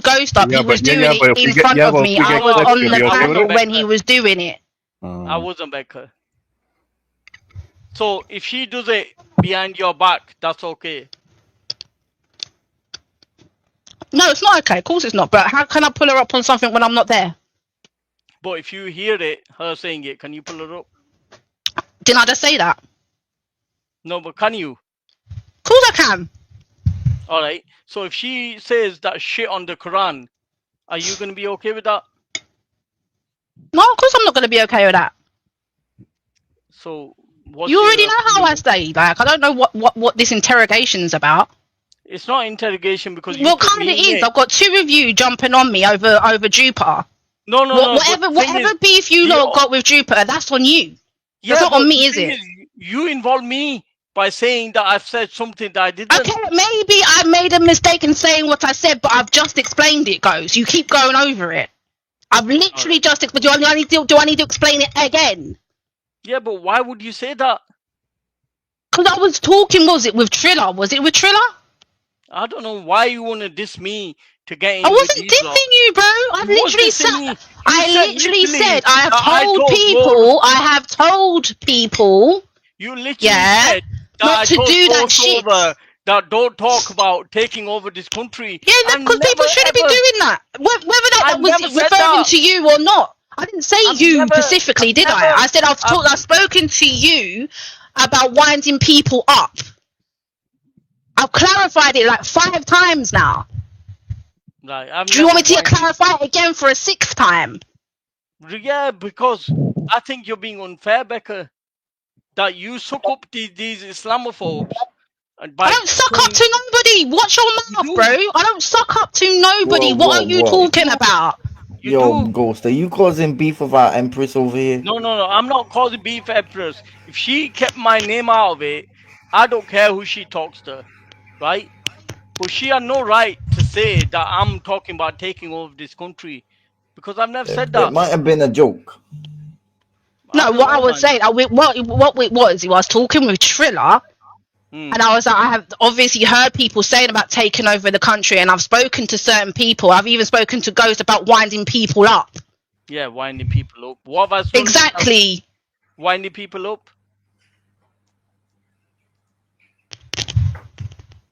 [SPEAKER 7] Ghost up, he was doing it in front of me. I was on the panel when he was doing it.
[SPEAKER 1] I wasn't, Becca. So if she does it behind your back, that's okay.
[SPEAKER 7] No, it's not okay. Of course it's not. But how can I pull her up on something when I'm not there?
[SPEAKER 1] But if you hear it, her saying it, can you pull her up?
[SPEAKER 7] Didn't I just say that?
[SPEAKER 1] No, but can you?
[SPEAKER 7] Of course I can.
[SPEAKER 1] All right. So if she says that shit on the Quran, are you going to be okay with that?
[SPEAKER 7] No, of course I'm not going to be okay with that.
[SPEAKER 1] So
[SPEAKER 7] you already know how I say. Like, I don't know what this interrogation's about.
[SPEAKER 1] It's not interrogation because
[SPEAKER 7] well, kind of is. I've got two of you jumping on me over Jupiter.
[SPEAKER 1] No.
[SPEAKER 7] Whatever beef you lot got with Jupiter, that's on you. That's not on me, is it?
[SPEAKER 1] You involve me by saying that I've said something that I didn't.
[SPEAKER 7] Okay, maybe I made a mistake in saying what I said, but I've just explained it, Goes. You keep going over it. I've literally just explained. Do I need to explain it again?
[SPEAKER 1] Yeah, but why would you say that?
[SPEAKER 7] Because I was talking, was it with Triller?
[SPEAKER 1] I don't know why you want to diss me to get in.
[SPEAKER 7] I wasn't dissing you, bro. I literally said I have told people.
[SPEAKER 1] You literally said
[SPEAKER 7] not to do that shit.
[SPEAKER 1] That don't talk about taking over this country.
[SPEAKER 7] Yeah, because people shouldn't be doing that. Whether that was referring to you or not. I didn't say you specifically, did I? I said I've spoken to you about winding people up. I've clarified it like 5 times now.
[SPEAKER 1] Like,
[SPEAKER 7] do you want me to clarify it again for a 6th time?
[SPEAKER 1] Yeah, because I think you're being unfair, Becca. That you suck up these Islamophobes.
[SPEAKER 7] I don't suck up to nobody. Watch your mouth, bro. I don't suck up to nobody. What are you talking about?
[SPEAKER 8] Yo, Ghost, are you causing beef with our Empress over here?
[SPEAKER 1] No. I'm not causing beef, Empress. If she kept my name out of it, I don't care who she talks to, right? But she had no right to say that I'm talking about taking over this country because I've never said that.
[SPEAKER 8] It might have been a joke.
[SPEAKER 7] No, what I was saying, what it was talking with Triller. And I was like, I have obviously heard people saying about taking over the country, and I've spoken to certain people. I've even spoken to Ghost about winding people up.
[SPEAKER 1] Yeah, winding people up. What have I
[SPEAKER 7] exactly?
[SPEAKER 1] Winding people up.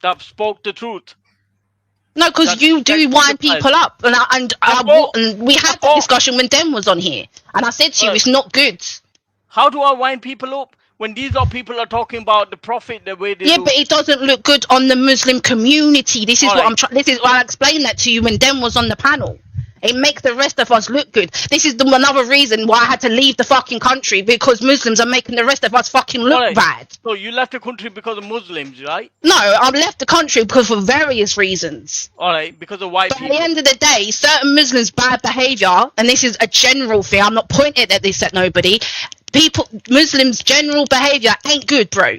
[SPEAKER 1] That spoke the truth.
[SPEAKER 7] No, because you do wind people up, and we had that discussion when Den was on here, and I said to you, it's not good.
[SPEAKER 1] How do I wind people up? When these people are talking about the Prophet the way they do.
[SPEAKER 7] But it doesn't look good on the Muslim community. This is This is why I explained that to you when Den was on the panel. It makes the rest of us look good. This is another reason why I had to leave the fucking country, because Muslims are making the rest of us fucking look bad.
[SPEAKER 1] So you left the country because of Muslims, right?
[SPEAKER 7] No, I left the country because for various reasons.
[SPEAKER 1] All right, because of white people.
[SPEAKER 7] At the end of the day, certain Muslims' bad behavior, and this is a general thing. I'm not pointing at this at nobody. Muslims' general behavior ain't good, bro.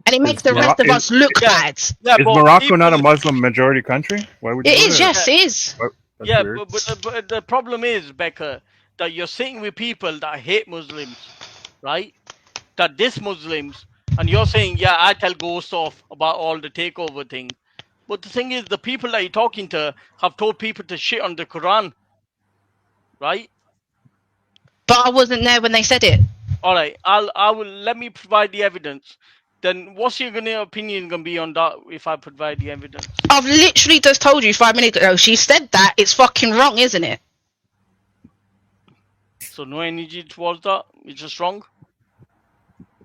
[SPEAKER 7] And it makes the rest of us look bad.
[SPEAKER 2] Yeah, is Morocco not a Muslim majority country? Why would you
[SPEAKER 7] it is, yes, it is.
[SPEAKER 1] Yeah, but the problem is, Becca, that you're sitting with people that hate Muslims, right? that this Muslims, and you're saying, yeah, I tell ghosts off about all the takeover thing. But the thing is, the people that you're talking to have told people to shit on the Quran, right?
[SPEAKER 7] But I wasn't there when they said it.
[SPEAKER 1] All right, let me provide the evidence. Then what's your opinion gonna be on that if I provide the evidence?
[SPEAKER 7] I've literally just told you 5 minutes ago. She said that. It's fucking wrong, isn't it?
[SPEAKER 1] So no energy towards that. It's just wrong.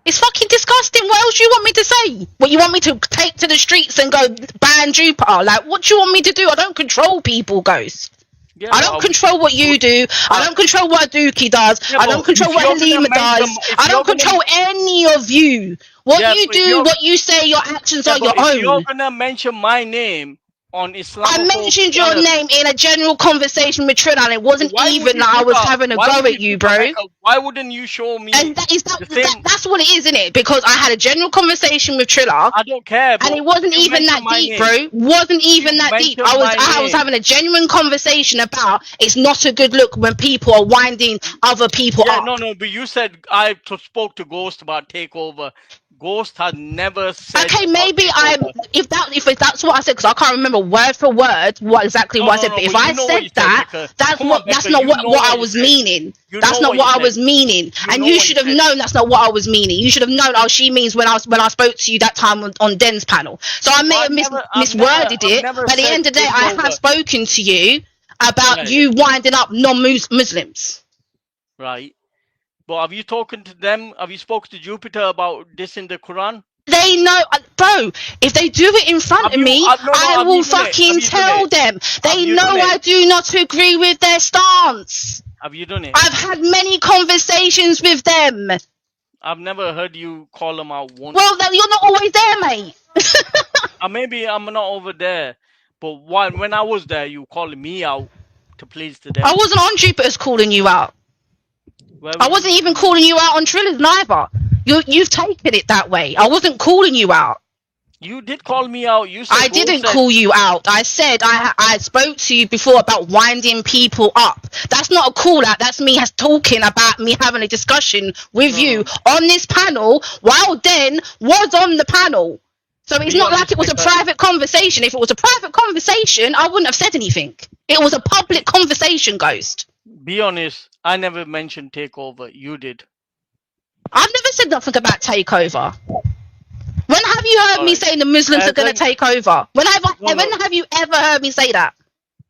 [SPEAKER 7] It's fucking disgusting. What else do you want me to say? What, you want me to take to the streets and go ban Jupiter? Like, what do you want me to do? I don't control people, Ghost. Yeah, I don't control what you do. I don't control what Dookie does. Yeah, I don't control what Halima does. I don't control any of you. What you do, what you say, your actions are your own.
[SPEAKER 1] If you're gonna mention my name on Islam,
[SPEAKER 7] I mentioned your name in a general conversation with Trinidad. It wasn't even that I was having a go at you, bro.
[SPEAKER 1] Why wouldn't you show me?
[SPEAKER 7] And that's what it is, isn't it? Because I had a general conversation with Trilla.
[SPEAKER 1] I don't care.
[SPEAKER 7] And it wasn't even that deep, bro. Wasn't even that deep. I was having a genuine conversation about it's not a good look when people are winding other people up.
[SPEAKER 1] No, but you said I spoke to Ghost about takeover. Ghost had never said.
[SPEAKER 7] Okay, maybe if that's what I said, because I can't remember word for word what I said. But if I said that, that's not what I was meaning. That's not what I was meaning, and you should have known that's not what I was meaning. You should have known. Oh, she means when I spoke to you that time on Den's panel. So I may have misworded it. But at the end of the day, I have spoken to you about you winding up non-Muslims.
[SPEAKER 1] Right. But have you spoken to them? Have you spoken to Jupiter about this in the Quran?
[SPEAKER 7] They know, bro. If they do it in front of me, I will fucking tell them. They know I do not agree with their stance.
[SPEAKER 1] Have you done it?
[SPEAKER 7] I've had many conversations with them.
[SPEAKER 1] I've never heard you call them out once.
[SPEAKER 7] Well, you're not always there, mate.
[SPEAKER 1] Maybe I'm not over there. But when I was there, you calling me out to please to them.
[SPEAKER 7] I wasn't on Jupiter's calling you out. I wasn't even calling you out on Trilla's neither. You've taken it that way. I wasn't calling you out.
[SPEAKER 1] You did call me out. You said
[SPEAKER 7] I didn't call you out. I said I spoke to you before about winding people up. That's not a call out. That's me talking about me having a discussion with you on this panel while Den was on the panel. So it's not like it was a private conversation. If it was a private conversation, I wouldn't have said anything. It was a public conversation, Ghost.
[SPEAKER 1] Be honest, I never mentioned takeover. You did.
[SPEAKER 7] I've never said nothing about takeover. When have you heard me saying the Muslims are going to take over? When have you ever heard me say that?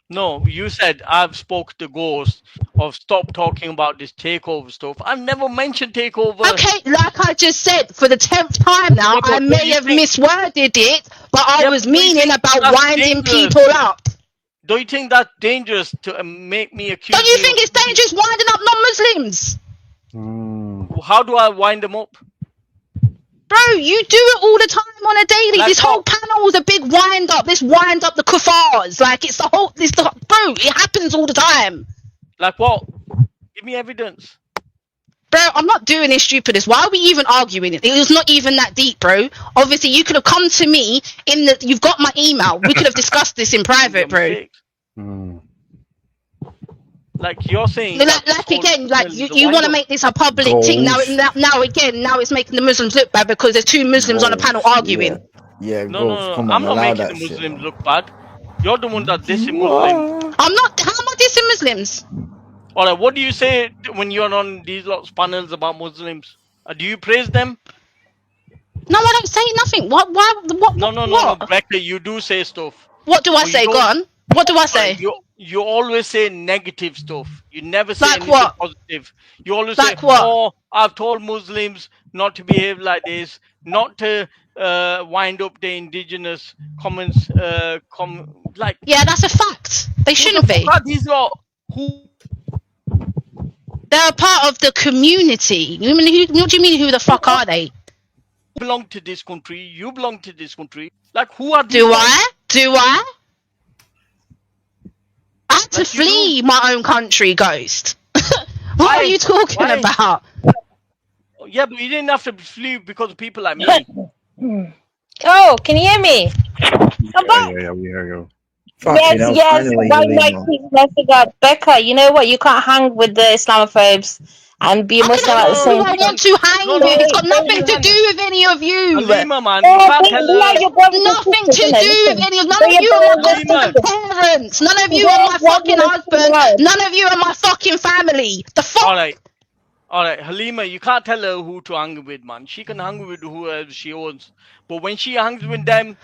[SPEAKER 1] No, you said I've spoke to Ghost of stop talking about this takeover stuff. I've never mentioned takeover.
[SPEAKER 7] Okay, like I just said, for the 10th time now, I may have misworded it, but I was meaning about winding people up.
[SPEAKER 1] Don't you think that's dangerous to make me accuse?
[SPEAKER 7] Don't you think it's dangerous winding up non-Muslims?
[SPEAKER 1] How do I wind them up?
[SPEAKER 7] Bro, you do it all the time on a daily. This whole panel is a big wind up. This wind up the kuffars. Like it's the whole. Bro, it happens all the time.
[SPEAKER 1] Like what? Give me evidence.
[SPEAKER 7] Bro, I'm not doing this stupidness. Why are we even arguing it? It was not even that deep, bro. Obviously, you could have come to me you've got my email. We could have discussed this in private, bro.
[SPEAKER 1] Like you're saying,
[SPEAKER 7] like again, like you want to make this a public thing. Now it's making the Muslims look bad because there's two Muslims on a panel arguing.
[SPEAKER 8] Yeah,
[SPEAKER 1] no. I'm not making the Muslims look bad. You're the one that dissing Muslims.
[SPEAKER 7] I'm not. How am I dissing Muslims?
[SPEAKER 1] Alright, what do you say when you're on these lots panels about Muslims? Do you praise them?
[SPEAKER 7] No, I don't say nothing. What?
[SPEAKER 1] No, Becca, you do say stuff.
[SPEAKER 7] What do I say? Go on. What do I say?
[SPEAKER 1] You always say negative stuff. You never say anything positive. You always say, "Oh, I've told Muslims not to behave like this, not to wind up the indigenous comments."
[SPEAKER 7] Yeah, that's a fact. They shouldn't be.
[SPEAKER 1] These are who.
[SPEAKER 7] They're a part of the community. What do you mean? Who the fuck are they?
[SPEAKER 1] Belong to this country. You belong to this country. Like who are?
[SPEAKER 7] Do I? I had to flee my own country, Ghost. What are you talking about?
[SPEAKER 1] Yeah, but you didn't have to flee because of people like me.
[SPEAKER 10] Oh, can you hear me? Come back.
[SPEAKER 2] Yeah, we hear you.
[SPEAKER 10] Yes. Why my team message up, Becca? You know what? You can't hang with the Islamophobes. and be a Muslim at the same time.
[SPEAKER 7] I want to hang with. It's got nothing to do with any of you.
[SPEAKER 1] Halima, man, you can't tell her.
[SPEAKER 7] Nothing to do with any of. None of you are my fucking parents. None of you are my fucking husband. None of you are my fucking family. The fuck.
[SPEAKER 1] All right, Halima, you can't tell her who to hang with, man. She can hang with whoever she wants, but when she hangs with them,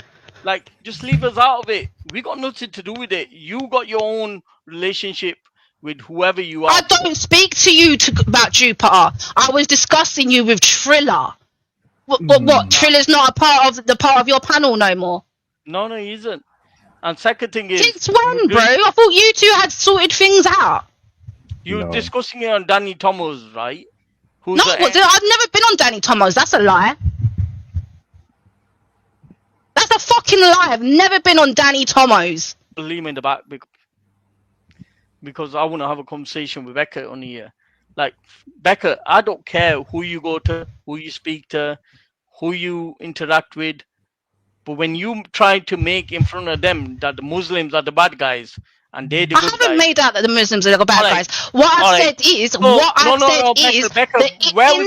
[SPEAKER 1] like, just leave us out of it. We got nothing to do with it. You got your own relationship with whoever you are.
[SPEAKER 7] I don't speak to you about Jupiter. I was discussing you with Triller. What? Triller's not a part of your panel no more?
[SPEAKER 1] No, he isn't. And second thing is...
[SPEAKER 7] Since when, bro? I thought you two had sorted things out.
[SPEAKER 1] You're discussing it on Danny Thomas, right?
[SPEAKER 7] I've never been on Danny Thomas. That's a lie. That's a fucking lie. I've never been on Danny Thomas.
[SPEAKER 1] Leave me in the back because I want to have a conversation with Becca on here. Like, Becca, I don't care who you go to, who you speak to, who you interact with. But when you try to make in front of them that the Muslims are the bad guys, and they're the good guys.
[SPEAKER 7] I haven't made out that the Muslims are the bad guys. What I said is, the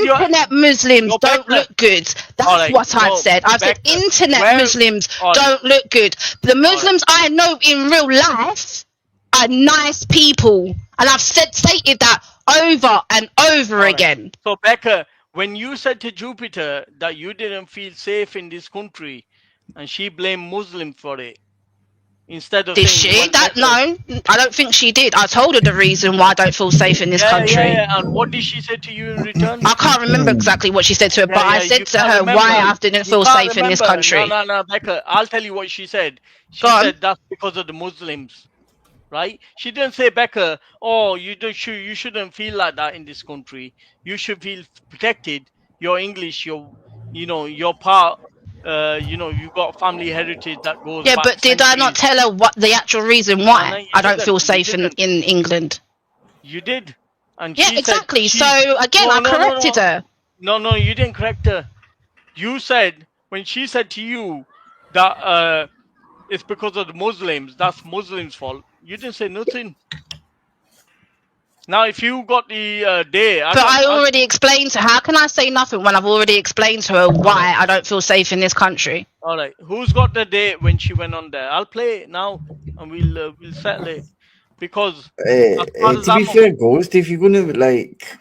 [SPEAKER 7] internet Muslims don't look good. That's what I've said. I've said internet Muslims don't look good. The Muslims I know in real life are nice people. And I've stated that over and over again.
[SPEAKER 1] So, Becca, when you said to Jupiter that you didn't feel safe in this country, and she blamed Muslims for it, instead of
[SPEAKER 7] did she? No, I don't think she did. I told her the reason why I don't feel safe in this country.
[SPEAKER 1] Yeah. And what did she say to you in return?
[SPEAKER 7] I can't remember exactly what she said to her, but I said to her why I didn't feel safe in this country.
[SPEAKER 1] No, Becca, I'll tell you what she said. She said that's because of the Muslims, right? She didn't say, Becca, oh, you shouldn't feel like that in this country. You should feel protected. You're English. You're part. You got family heritage that goes back
[SPEAKER 7] but did I not tell her what the actual reason why I don't feel safe in England?
[SPEAKER 1] You did. And
[SPEAKER 7] yeah, exactly. So again, I corrected her.
[SPEAKER 1] No, you didn't correct her. You said, when she said to you that it's because of the Muslims, that's Muslims' fault, you didn't say nothing. Now, if you got the day...
[SPEAKER 7] I already explained to her. How can I say nothing when I've already explained to her why I don't feel safe in this country?
[SPEAKER 1] All right. Who's got the date when she went on there? I'll play it now, and we'll settle it. Because...
[SPEAKER 8] to be fair, Ghost, if you're going to, like...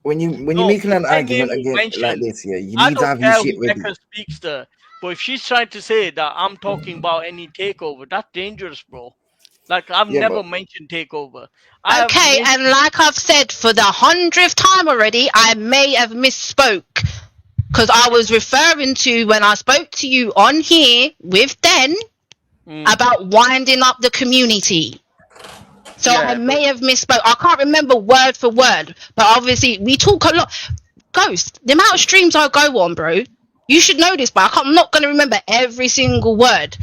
[SPEAKER 8] When you're making an argument against like this, you need to have your shit ready.
[SPEAKER 1] Becca speaks to her, but if she's trying to say that I'm talking about any takeover, that's dangerous, bro. Like, I've never mentioned takeover.
[SPEAKER 7] Okay, and like I've said for the 100th time already, I may have misspoke. Because I was referring to when I spoke to you on here with Den about winding up the community. So I may have misspoke. I can't remember word for word. But obviously, we talk a lot. Ghost, the amount of streams I go on, bro, you should know this, but I'm not going to remember every single word.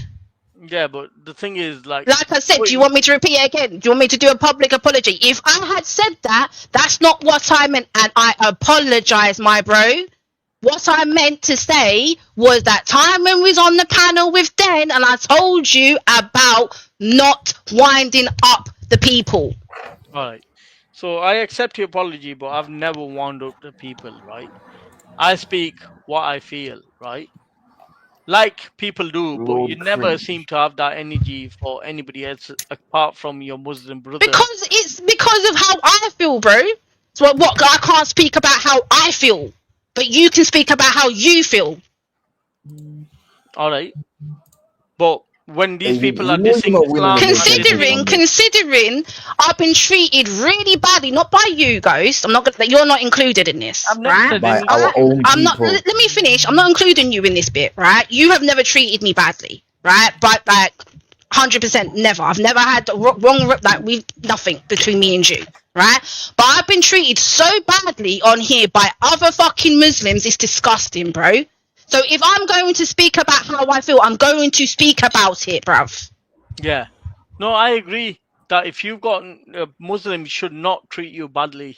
[SPEAKER 1] Yeah, but the thing is, like
[SPEAKER 7] I said, do you want me to repeat it again? Do you want me to do a public apology? If I had said that, that's not what I meant, and I apologize, my bro. What I meant to say was that time when we was on the panel with Den, and I told you about not winding up the people.
[SPEAKER 1] All right. So I accept your apology, but I've never wound up the people, right? I speak what I feel, right? Like people do, but you never seem to have that energy for anybody else apart from your Muslim brother.
[SPEAKER 7] Because it's because of how I feel, bro. So what I can't speak about how I feel, but you can speak about how you feel.
[SPEAKER 1] All right, but when these people are dissing Islam,
[SPEAKER 7] considering I've been treated really badly, not by you, Ghost. I'm not gonna. You're not included in this, right?
[SPEAKER 8] By our own
[SPEAKER 7] I'm not.
[SPEAKER 8] people.
[SPEAKER 7] Let me finish. I'm not including you in this bit, right? You have never treated me badly, right? But like 100% never. I've never had wrong. Like nothing between me and you, right? But I've been treated so badly on here by other fucking Muslims. It's disgusting, bro. So if I'm going to speak about how I feel, I'm going to speak about it, bruv.
[SPEAKER 1] Yeah. No, I agree that if you've got Muslims should not treat you badly.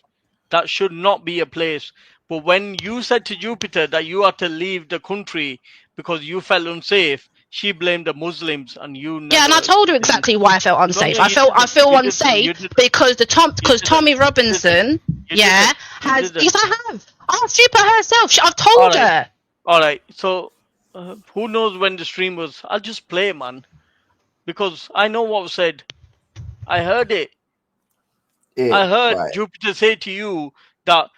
[SPEAKER 1] That should not be a place. But when you said to Jupiter that you had to leave the country because you felt unsafe, she blamed the Muslims, and you never...
[SPEAKER 7] Yeah, and I told her exactly why I felt unsafe. I feel unsafe because Tommy Robinson Yes, I have. Ask Jupiter herself. I've told her.
[SPEAKER 1] All right. So, who knows when the stream was? I'll just play, man, because I know what was said. I heard it. I heard Jupiter say to you that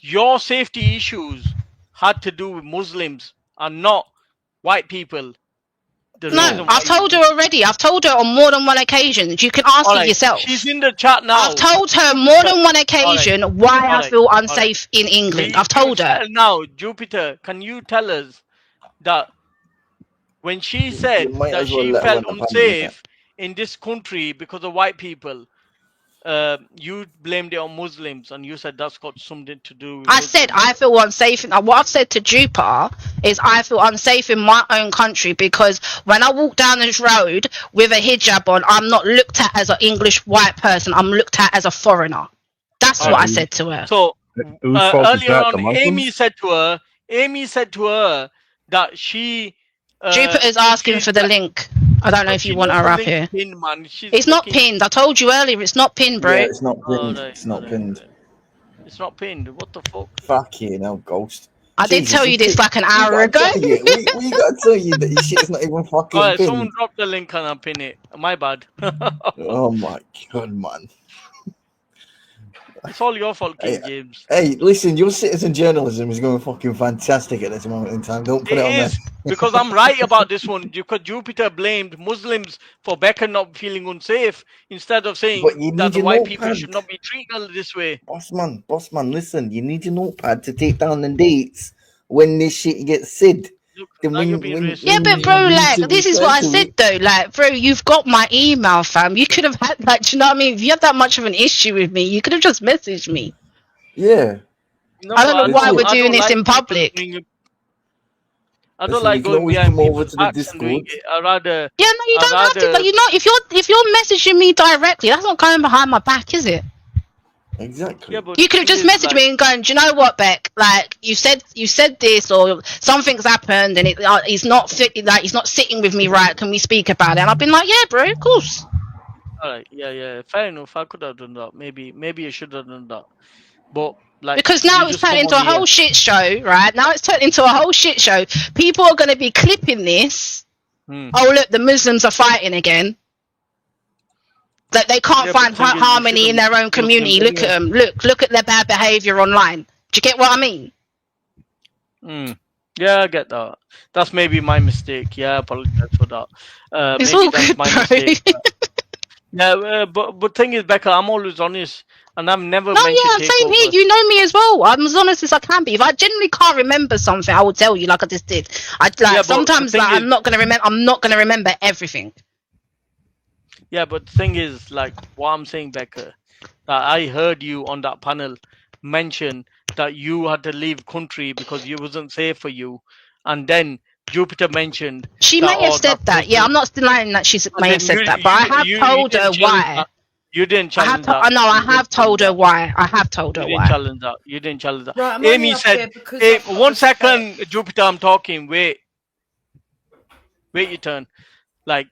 [SPEAKER 1] your safety issues had to do with Muslims and not white people.
[SPEAKER 7] No, I've told her already. I've told her on more than one occasion. You can ask her yourself.
[SPEAKER 1] She's in the chat now.
[SPEAKER 7] I've told her more than one occasion why I feel unsafe in England. I've told her.
[SPEAKER 1] Now, Jupiter, can you tell us that when she said that she felt unsafe in this country because of white people, you blamed it on Muslims, and you said that's got something to do with
[SPEAKER 7] I said I feel unsafe. What I've said to Jupiter is I feel unsafe in my own country because when I walk down this road with a hijab on, I'm not looked at as an English white person. I'm looked at as a foreigner. That's what I said to her.
[SPEAKER 1] So earlier on, Amy said to her that she.
[SPEAKER 7] Jupiter's asking for the link. I don't know if you want her up here.
[SPEAKER 1] Pinned, man.
[SPEAKER 7] It's not pinned. I told you earlier. It's not pinned, bro.
[SPEAKER 8] Yeah, it's not pinned. It's not pinned.
[SPEAKER 1] It's not pinned. What the fuck?
[SPEAKER 8] Fuck you, no ghost.
[SPEAKER 7] I did tell you this like an hour ago.
[SPEAKER 8] We gotta tell you that your shit's not even fucking pinned.
[SPEAKER 1] Someone drop the link and I'll pin it. My bad.
[SPEAKER 8] Oh my god, man.
[SPEAKER 1] It's all your fault, King James.
[SPEAKER 8] Hey, listen, your citizen journalism is going fucking fantastic at this moment in time. Don't put it on there.
[SPEAKER 1] Because I'm right about this one. Because Jupiter blamed Muslims for Becca not feeling unsafe instead of saying that the white people should not be treated this way.
[SPEAKER 8] Boss man, listen, you need your notepad to take down the dates when this shit gets said.
[SPEAKER 7] But bro, like, this is what I said though. Like, bro, you've got my email, fam. You could have had that. Do you know what I mean? If you had that much of an issue with me, you could have just messaged me.
[SPEAKER 8] Yeah.
[SPEAKER 7] No, I don't know why we're doing this in public.
[SPEAKER 1] I don't like going behind people's backs and doing it. I rather.
[SPEAKER 7] Yeah, no, you don't have to. Like, you know, if you're messaging me directly, that's not going behind my back, is it?
[SPEAKER 8] Exactly.
[SPEAKER 1] Yeah,
[SPEAKER 7] you could have just messaged me and gone, do you know what, Beck? Like you said this, or something's happened, and he's not fit. Like he's not sitting with me, right? Can we speak about it? And I've been like, yeah, bro, of course.
[SPEAKER 1] All right, yeah, fair enough. I could have done that. Maybe you should have done that. But like,
[SPEAKER 7] because now it's turned into a whole shit show, right? Now it's turned into a whole shit show. People are going to be clipping this. Oh look, the Muslims are fighting again. That they can't find harmony in their own community. Look at them. Look at their bad behavior online. Do you get what I mean?
[SPEAKER 1] Yeah, I get that. That's maybe my mistake. Yeah, I apologize for that.
[SPEAKER 7] It's all good,
[SPEAKER 1] my mistake. Yeah, but thing is, Becca, I'm always honest, and I've never mentioned takeover.
[SPEAKER 7] Same here. You know me as well. I'm as honest as I can be. If I genuinely can't remember something, I will tell you, like I just did. Sometimes I'm not gonna remember. I'm not gonna remember everything.
[SPEAKER 1] Yeah, but the thing is, like, what I'm saying, Becca, that I heard you on that panel mention that you had to leave country because it wasn't safe for you, and then Jupiter mentioned
[SPEAKER 7] she may have said that. Yeah, I'm not denying that she may have said that, but I have told her why.
[SPEAKER 1] You didn't challenge that.
[SPEAKER 7] No, I have told her why. I have told her why.
[SPEAKER 1] You didn't challenge that.
[SPEAKER 14] Right,
[SPEAKER 1] Amy said, hey, 1 second, Jupiter, I'm talking. Wait your turn. Like,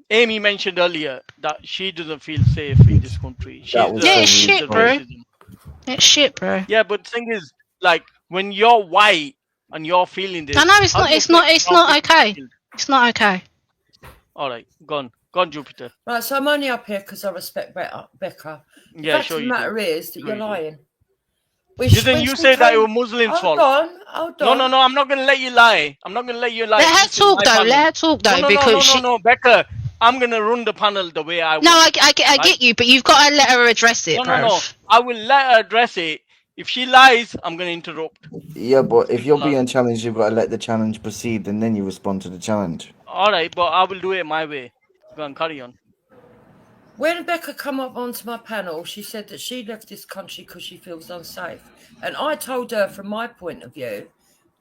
[SPEAKER 1] Amy mentioned earlier that she doesn't feel safe in this country.
[SPEAKER 7] It's shit, bro. It's shit, bro.
[SPEAKER 1] Yeah, but the thing is, like, when you're white and you're feeling this,
[SPEAKER 7] I know it's not okay. It's not okay.
[SPEAKER 1] All right, go on, Jupiter.
[SPEAKER 14] Right, so I'm only up here because I respect Becca.
[SPEAKER 1] Yeah,
[SPEAKER 14] sure. The matter is that you're lying.
[SPEAKER 1] Didn't you say that it was Muslims' fault?
[SPEAKER 14] Hold on.
[SPEAKER 1] No, I'm not gonna let you lie. Let
[SPEAKER 7] her talk though. Because
[SPEAKER 1] no, Becca. I'm gonna run the panel the way I want.
[SPEAKER 7] No, I get you, but you've got to let her address it.
[SPEAKER 1] No. I will let her address it. If she lies, I'm gonna interrupt.
[SPEAKER 8] Yeah, but if you're being challenged, you've got to let the challenge proceed, and then you respond to the challenge.
[SPEAKER 1] All right, but I will do it my way. Go on, carry on.
[SPEAKER 14] When Becca come up onto my panel, she said that she left this country because she feels unsafe, and I told her from my point of view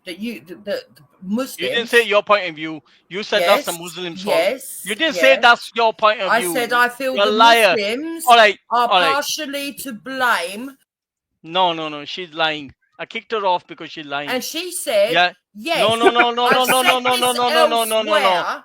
[SPEAKER 14] that the Muslims.
[SPEAKER 1] You didn't say your point of view. You said that's the Muslims' fault.
[SPEAKER 14] Yes.
[SPEAKER 1] You didn't say that's your point of view.
[SPEAKER 14] I said I feel the Muslims are partially to blame.
[SPEAKER 1] No. She's lying. I kicked her off because she's lying.
[SPEAKER 14] And she said,
[SPEAKER 1] yeah.
[SPEAKER 14] Yes.
[SPEAKER 1] No. All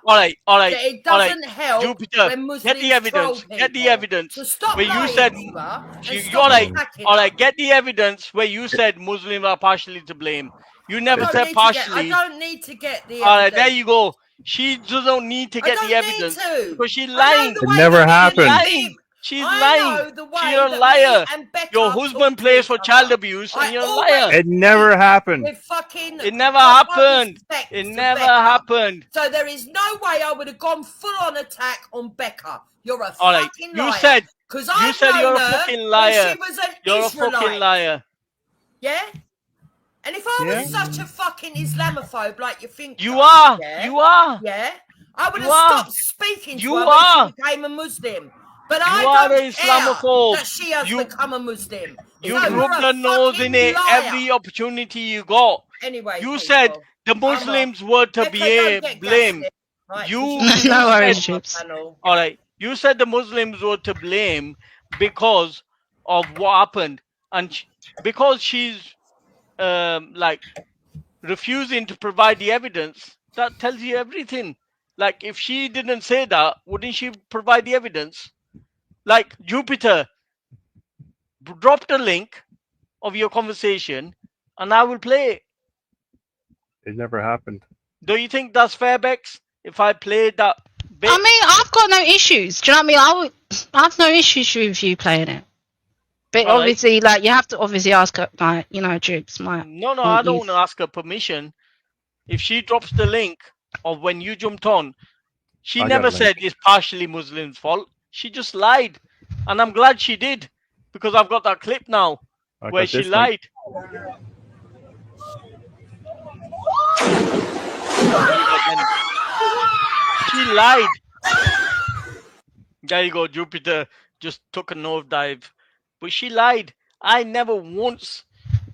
[SPEAKER 1] right.
[SPEAKER 14] That it doesn't help
[SPEAKER 1] Jupiter,
[SPEAKER 14] when Muslims
[SPEAKER 1] get the evidence.
[SPEAKER 14] troll
[SPEAKER 1] Get the
[SPEAKER 14] people.
[SPEAKER 1] evidence.
[SPEAKER 14] So stop
[SPEAKER 1] where
[SPEAKER 14] lying
[SPEAKER 1] you said,
[SPEAKER 14] to her and
[SPEAKER 1] all
[SPEAKER 14] stop
[SPEAKER 1] right.
[SPEAKER 14] attacking
[SPEAKER 1] All
[SPEAKER 14] her.
[SPEAKER 1] right. Get the evidence where you said Muslims are partially to blame. You never said partially.
[SPEAKER 14] I don't need to get the evidence.
[SPEAKER 1] All right. There you go. She doesn't need to get the evidence because she's lying.
[SPEAKER 2] It never happened.
[SPEAKER 1] She's lying. You're a liar. Your husband plays for child abuse and you're a liar.
[SPEAKER 2] It never happened.
[SPEAKER 1] It never happened. It never happened.
[SPEAKER 14] So there is no way I would have gone full on attack on Becca. You're a
[SPEAKER 1] All right.
[SPEAKER 14] fucking liar.
[SPEAKER 1] You said you're a fucking liar.
[SPEAKER 14] She was an
[SPEAKER 1] You're
[SPEAKER 14] Israelite.
[SPEAKER 1] a fucking liar.
[SPEAKER 14] Yeah? And if I was such a fucking Islamophobe like you think
[SPEAKER 1] you are,
[SPEAKER 14] yeah, I would have stopped speaking to her when she became a Muslim. But I don't care that she has become a Muslim.
[SPEAKER 1] You rub your nose in it every opportunity you got.
[SPEAKER 14] Anyway,
[SPEAKER 1] you said the Muslims were to be blamed.
[SPEAKER 7] No worries, Chips.
[SPEAKER 1] All right. You said the Muslims were to blame because of what happened, and because she's like refusing to provide the evidence. That tells you everything. Like if she didn't say that, wouldn't she provide the evidence? Like Jupiter, drop the link of your conversation, and I will play it.
[SPEAKER 2] It never happened.
[SPEAKER 1] Do you think that's fair, Bex? If I played that bit?
[SPEAKER 7] I mean, I've got no issues. Do you know what I mean? I have no issues with you playing it. But obviously, like, you have to obviously ask her, like, you know, Jupes.
[SPEAKER 1] No, I don't want to ask her permission. If she drops the link of when you jumped on, she never said it's partially Muslims' fault. She just lied. And I'm glad she did, because I've got that clip now where she lied. She lied. There you go, Jupiter just took a nosedive. But she lied.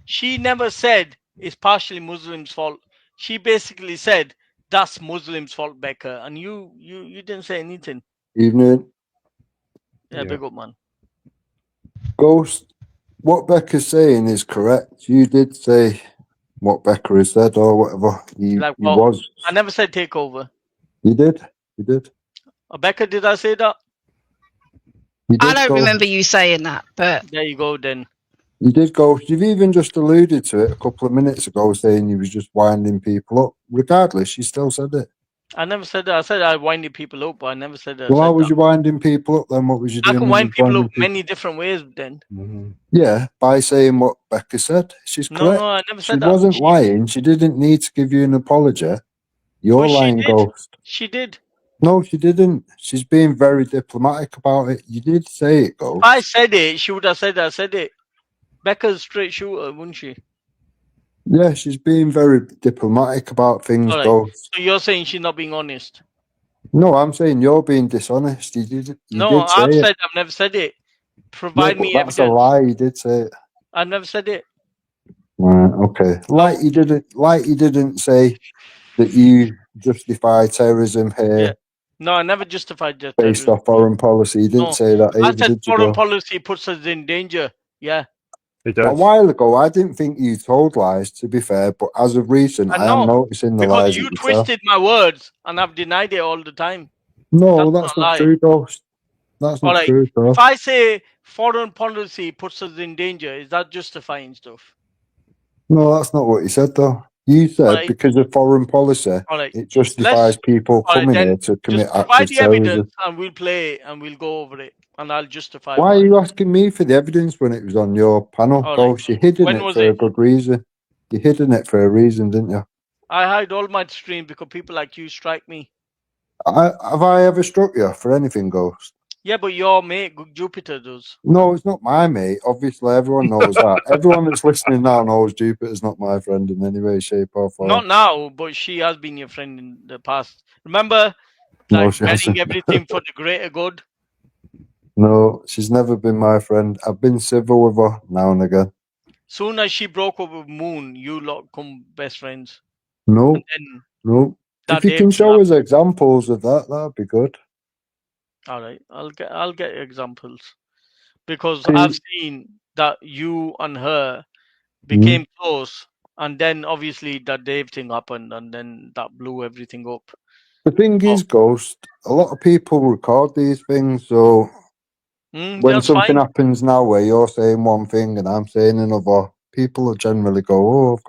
[SPEAKER 1] She never said it's partially Muslims' fault. She basically said that's Muslims' fault, Becca. And you didn't say anything.
[SPEAKER 15] Evening.
[SPEAKER 1] Yeah, big up, man.
[SPEAKER 15] Ghost, what Becca's saying is correct. You did say what Becca has said or whatever. Was.
[SPEAKER 1] I never said takeover.
[SPEAKER 15] You did? You did?
[SPEAKER 1] Becca, did I say that?
[SPEAKER 7] I don't remember you saying that, but...
[SPEAKER 1] There you go, then.
[SPEAKER 15] You did, Ghost. You've even just alluded to it a couple of minutes ago, saying you was just winding people up. Regardless, you still said it.
[SPEAKER 1] I never said that. I said I winded people up, but I never said that.
[SPEAKER 15] Well, how was you winding people up then? What was you doing?
[SPEAKER 1] I can wind people up many different ways then.
[SPEAKER 15] Mm-hmm. Yeah, by saying what Becca said. She's correct.
[SPEAKER 1] No, I never said that.
[SPEAKER 15] She wasn't lying. She didn't need to give you an apology. You're lying, Ghost.
[SPEAKER 1] She did.
[SPEAKER 15] No, she didn't. She's being very diplomatic about it. You did say it, Ghost.
[SPEAKER 1] If I said it, she would have said I said it. Becca's a straight shooter, wouldn't she?
[SPEAKER 15] Yeah, she's being very diplomatic about things,
[SPEAKER 1] right.
[SPEAKER 15] Ghost.
[SPEAKER 1] So you're saying she's not being honest?
[SPEAKER 15] No, I'm saying you're being dishonest. You did
[SPEAKER 1] I've never said it. Provide me
[SPEAKER 15] that's
[SPEAKER 1] evidence.
[SPEAKER 15] A lie. You did say it.
[SPEAKER 1] I've never said it.
[SPEAKER 15] Right. Okay. Like you didn't say that you justify terrorism here. Yeah.
[SPEAKER 1] No, I never justified terrorism.
[SPEAKER 15] Based off foreign policy. You didn't say that either,
[SPEAKER 1] I said foreign policy puts us in danger. Yeah.
[SPEAKER 2] It does.
[SPEAKER 15] A while ago, I didn't think you told lies, to be fair, but as of recent, I am noticing the lies.
[SPEAKER 1] Because you twisted my words, and I've denied it all the time.
[SPEAKER 15] No, that's not true, Ghost. That's not true, though.
[SPEAKER 1] If I say foreign policy puts us in danger, is that justifying stuff?
[SPEAKER 15] No, that's not what you said, though. You said because of foreign policy, it justifies people coming here to commit acts of terrorism.
[SPEAKER 1] Provide the evidence, and we'll play it, and we'll go over it, and I'll justify.
[SPEAKER 15] Why are you asking me for the evidence when it was on your panel? Ghost, you hidden it for a good reason. You hidden it for a reason, didn't you?
[SPEAKER 1] I hide all my streams because people like you strike me.
[SPEAKER 15] Have I ever struck you for anything, Ghost?
[SPEAKER 1] Yeah, but your mate Jupiter does.
[SPEAKER 15] No, it's not my mate. Obviously, everyone knows that. Everyone that's listening now knows Jupiter's not my friend in any way, shape, or form.
[SPEAKER 1] Not now, but she has been your friend in the past. Remember, like betting everything for the greater good.
[SPEAKER 15] No, she's never been my friend. I've been civil with her now and again.
[SPEAKER 1] Soon as she broke up with Moon, you lot come best friends.
[SPEAKER 15] No, no. If you can show us examples of that, that'd be good.
[SPEAKER 1] All right, I'll get examples because I've seen that you and her became close, and then obviously that Dave thing happened, and then that blew everything up.
[SPEAKER 15] The thing is, Ghost, a lot of people record these things, so when something happens now where you're saying one thing and I'm saying another, people will generally go, "Oh, I've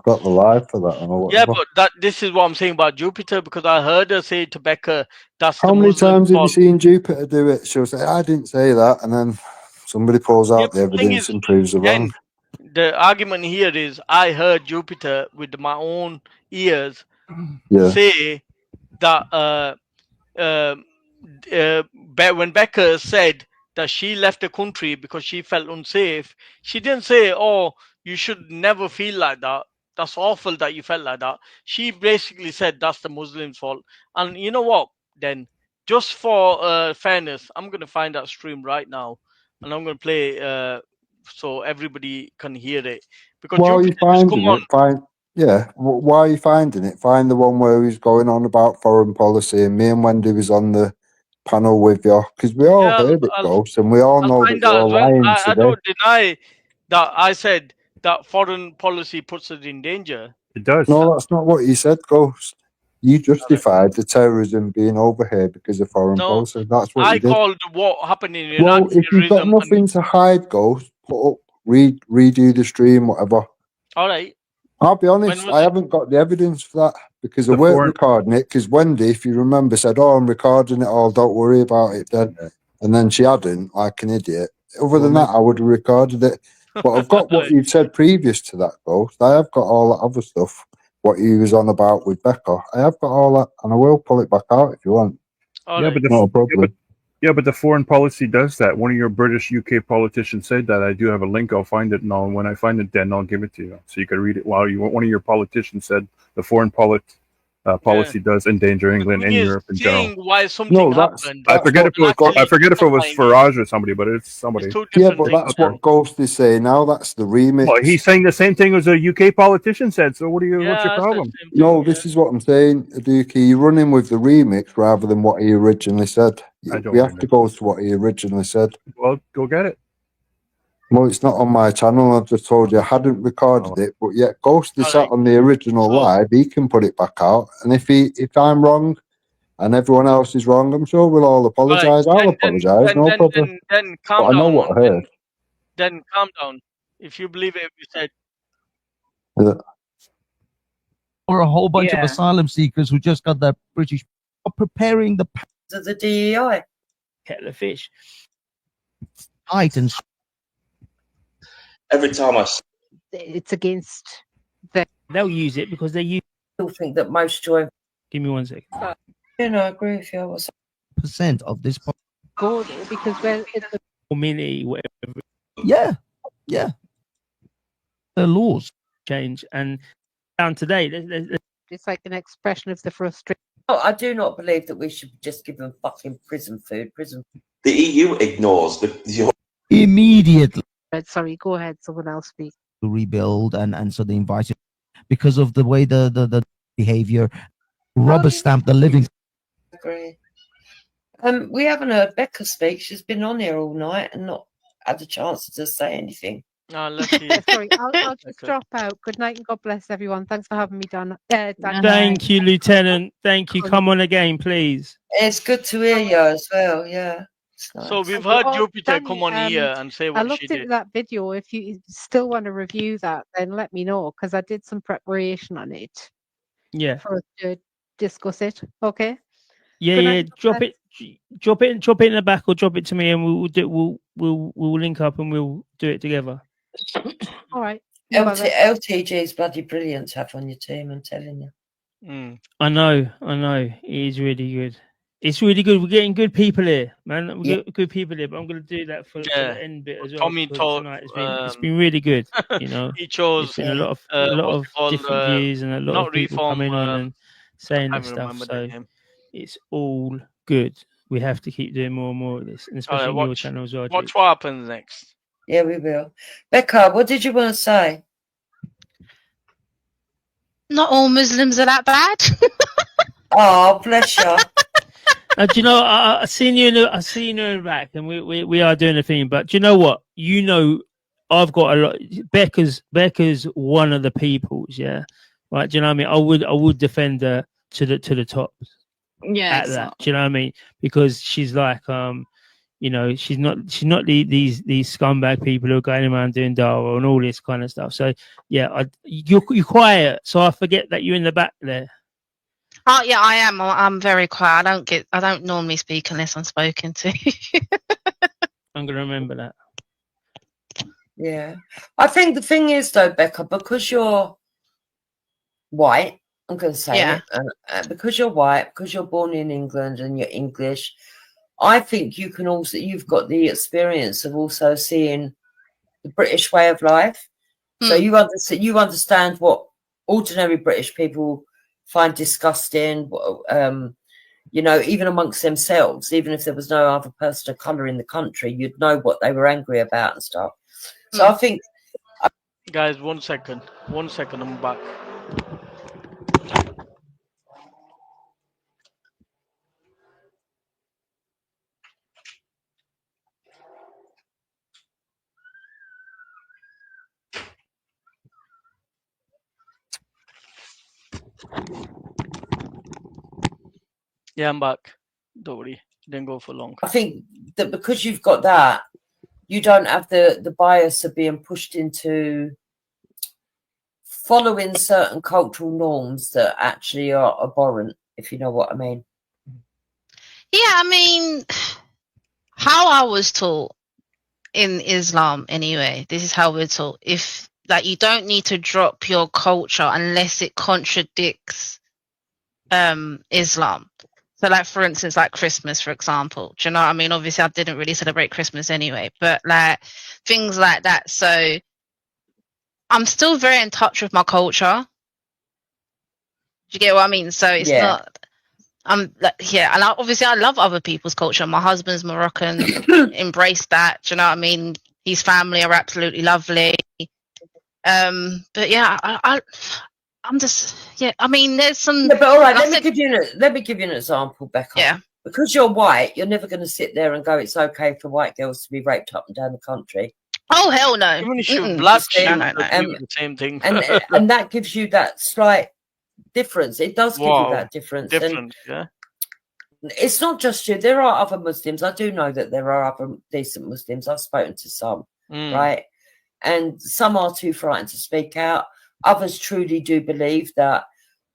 [SPEAKER 15] got the live for that," or whatever.
[SPEAKER 1] Yeah, but this is what I'm saying about Jupiter, because I heard her say to Becca, "That's
[SPEAKER 15] How
[SPEAKER 1] the
[SPEAKER 15] many
[SPEAKER 1] Muslim
[SPEAKER 15] times have you
[SPEAKER 1] fault."
[SPEAKER 15] seen Jupiter do it? She'll say, "I didn't say that," and then somebody pulls out the evidence and proves her wrong.
[SPEAKER 1] The argument here is I heard Jupiter with my own ears say that when Becca said that she left the country because she felt unsafe, she didn't say, "Oh, you should never feel like that. That's awful that you felt like that." She basically said that's the Muslims' fault. And you know what? Then, just for fairness, I'm gonna find that stream right now, and I'm gonna play so everybody can hear it. Because
[SPEAKER 15] While
[SPEAKER 1] Jupiter
[SPEAKER 15] you're
[SPEAKER 1] just come
[SPEAKER 15] finding
[SPEAKER 1] on.
[SPEAKER 15] it, why are you finding it? Find the one where he's going on about foreign policy, and me and Wendy was on the panel with you, because we all heard it, Ghost, and we all know that
[SPEAKER 1] Find out
[SPEAKER 15] you're
[SPEAKER 1] as well.
[SPEAKER 15] lying
[SPEAKER 1] I
[SPEAKER 15] today.
[SPEAKER 1] don't deny that I said that foreign policy puts us in danger.
[SPEAKER 2] It does.
[SPEAKER 15] No, that's not what you said, Ghost. You justified the terrorism being over here because of foreign policy. That's what
[SPEAKER 1] I
[SPEAKER 15] you did.
[SPEAKER 1] called what happened in
[SPEAKER 15] Well,
[SPEAKER 1] Iran
[SPEAKER 15] if you've got
[SPEAKER 1] terrorism.
[SPEAKER 15] nothing to hide, Ghost, put up, redo the stream, whatever.
[SPEAKER 1] All right.
[SPEAKER 15] I'll be honest, I haven't got the evidence for that because I weren't recording it. Because Wendy, if you remember, said, "Oh, I'm recording it all. Don't worry about it." Then, and then she hadn't, like an idiot. Other than that, I would have recorded it. But I've got what you'd said previous to that, Ghost. I have got all that other stuff. What he was on about with Becca, I have got all that, and I will pull it back out if you want.
[SPEAKER 2] But
[SPEAKER 15] no problem.
[SPEAKER 2] But the foreign policy does that. One of your British UK politicians said that. I do have a link. I'll find it, and when I find it, then I'll give it to you, so you can read it. While one of your politicians said the foreign policy does endanger England and Europe in general.
[SPEAKER 1] Why something happened?
[SPEAKER 2] I forget if it was Farage or somebody, but it's somebody.
[SPEAKER 15] Yeah, but that's what Ghost is saying now. That's the remix.
[SPEAKER 2] Well, he's saying the same thing as a UK politician said. So what's your problem?
[SPEAKER 15] No, this is what I'm saying, Aduki. You're running with the remix rather than what he originally said. We have to go to what he originally said.
[SPEAKER 2] Well, go get it.
[SPEAKER 15] Well, it's not on my channel. I just told you I hadn't recorded it, but yet Ghost is sat on the original live. He can put it back out, and if I'm wrong and everyone else is wrong, I'm sure we'll all apologise. I'll apologise, no problem.
[SPEAKER 1] Then calm
[SPEAKER 15] but
[SPEAKER 1] down.
[SPEAKER 15] I know what I heard.
[SPEAKER 1] Then calm down. If you believe it, you said.
[SPEAKER 16] Or a whole bunch of asylum seekers who just got their British are preparing the
[SPEAKER 14] DEI.
[SPEAKER 16] kettle of fish. Items.
[SPEAKER 5] Every time
[SPEAKER 17] it's against
[SPEAKER 16] they'll use it because they use.
[SPEAKER 14] I still think that most join.
[SPEAKER 16] Give me 1 second.
[SPEAKER 14] Yeah, no, I agree with you.
[SPEAKER 16] Percent of this
[SPEAKER 17] go though, because it's a
[SPEAKER 16] community, whatever. Yeah. The laws change, and down today,
[SPEAKER 17] it's like an expression of the frustration.
[SPEAKER 14] No, I do not believe that we should just give them fucking prison food.
[SPEAKER 5] The EU ignores the
[SPEAKER 16] immediately.
[SPEAKER 17] Sorry, go ahead. Someone else speak.
[SPEAKER 16] To rebuild, and so they invited because of the way the behavior, rubber stamp the living.
[SPEAKER 14] I agree. We haven't heard Becca speak. She's been on here all night and not had a chance to say anything.
[SPEAKER 17] Sorry, I'll just drop out. Good night and God bless everyone. Thanks for having me, Dan.
[SPEAKER 16] Thank you, Lieutenant. Thank you. Come on again, please.
[SPEAKER 14] It's good to hear you as well. Yeah. Nice.
[SPEAKER 1] So we've heard Jupiter come on here and say what
[SPEAKER 17] I looked into that video. If you still want to review that, then let me know because I did some preparation on it.
[SPEAKER 16] Yeah.
[SPEAKER 17] For us to discuss it. Okay.
[SPEAKER 16] Yeah. Drop it in the back, or drop it to me, and we'll link up and we'll do it together.
[SPEAKER 17] All right.
[SPEAKER 14] LTG is bloody brilliant to have on your team. I'm telling you.
[SPEAKER 16] I know. It is really good. It's really good. We're getting good people here, man. We get good people here, but I'm going to do that for the end bit as well.
[SPEAKER 1] Tommy told
[SPEAKER 16] tonight. It's been really good. You know,
[SPEAKER 1] he chose
[SPEAKER 16] a lot of different views and a lot of people coming on and saying this stuff. So it's all good. We have to keep doing more and more of this, and especially on your channel as well.
[SPEAKER 1] Watch what happens next.
[SPEAKER 14] Yeah, we will. Becca, what did you want to say?
[SPEAKER 7] Not all Muslims are that bad.
[SPEAKER 14] Oh, bless you.
[SPEAKER 16] Do you know? I seen you in the back, and we are doing a thing. But do you know what? You know I've got a lot. Becca's one of the peoples, yeah. Right? Do you know what I mean? I would defend her to the top.
[SPEAKER 6] Yeah,
[SPEAKER 16] at
[SPEAKER 6] exactly.
[SPEAKER 16] that. Do you know what I mean? Because she's like, you know, she's not these scumbag people who are going around doing Dara and all this kind of stuff. So yeah, you're quiet, so I forget that you're in the back there.
[SPEAKER 7] Oh yeah, I am. I'm very quiet. I don't normally speak unless I'm spoken to.
[SPEAKER 16] I'm gonna remember that.
[SPEAKER 14] Yeah, I think the thing is though, Becca, because you're white, I'm going to say it, because you're white, because you're born in England and you're English, I think you can also, you've got the experience of also seeing the British way of life. So you understand what ordinary British people find disgusting, you know, even amongst themselves, even if there was no other person of colour in the country, you'd know what they were angry about and stuff. So I think...
[SPEAKER 1] Guys, 1 second. 1 second, I'm back. Yeah, I'm back. Don't worry. Didn't go for long.
[SPEAKER 14] I think that because you've got that, you don't have the bias of being pushed into following certain cultural norms that actually are abhorrent, if you know what I mean.
[SPEAKER 7] Yeah, I mean, how I was taught in Islam anyway, this is how we're taught. If like you don't need to drop your culture unless it contradicts Islam. So like for instance, like Christmas, for example. Do you know what I mean? Obviously I didn't really celebrate Christmas anyway, but like things like that. So I'm still very in touch with my culture. Do you get what I mean? So it's not I'm like, yeah, and obviously I love other people's culture. My husband's Moroccan, embrace that. Do you know what I mean? His family are absolutely lovely. But yeah, I'm just I mean, there's some.
[SPEAKER 14] Yeah, but all right, let me give you an example, Becca.
[SPEAKER 7] Yeah.
[SPEAKER 14] Because you're white, you're never going to sit there and go, it's okay for white girls to be raped up and down the country.
[SPEAKER 7] Oh hell no!
[SPEAKER 1] Even if you're black, the same thing.
[SPEAKER 14] and that gives you that slight difference. It does give you that difference.
[SPEAKER 1] Yeah.
[SPEAKER 14] It's not just you. There are other Muslims. I do know that there are other decent Muslims. I've spoken to some, right? And some are too frightened to speak out. Others truly do believe that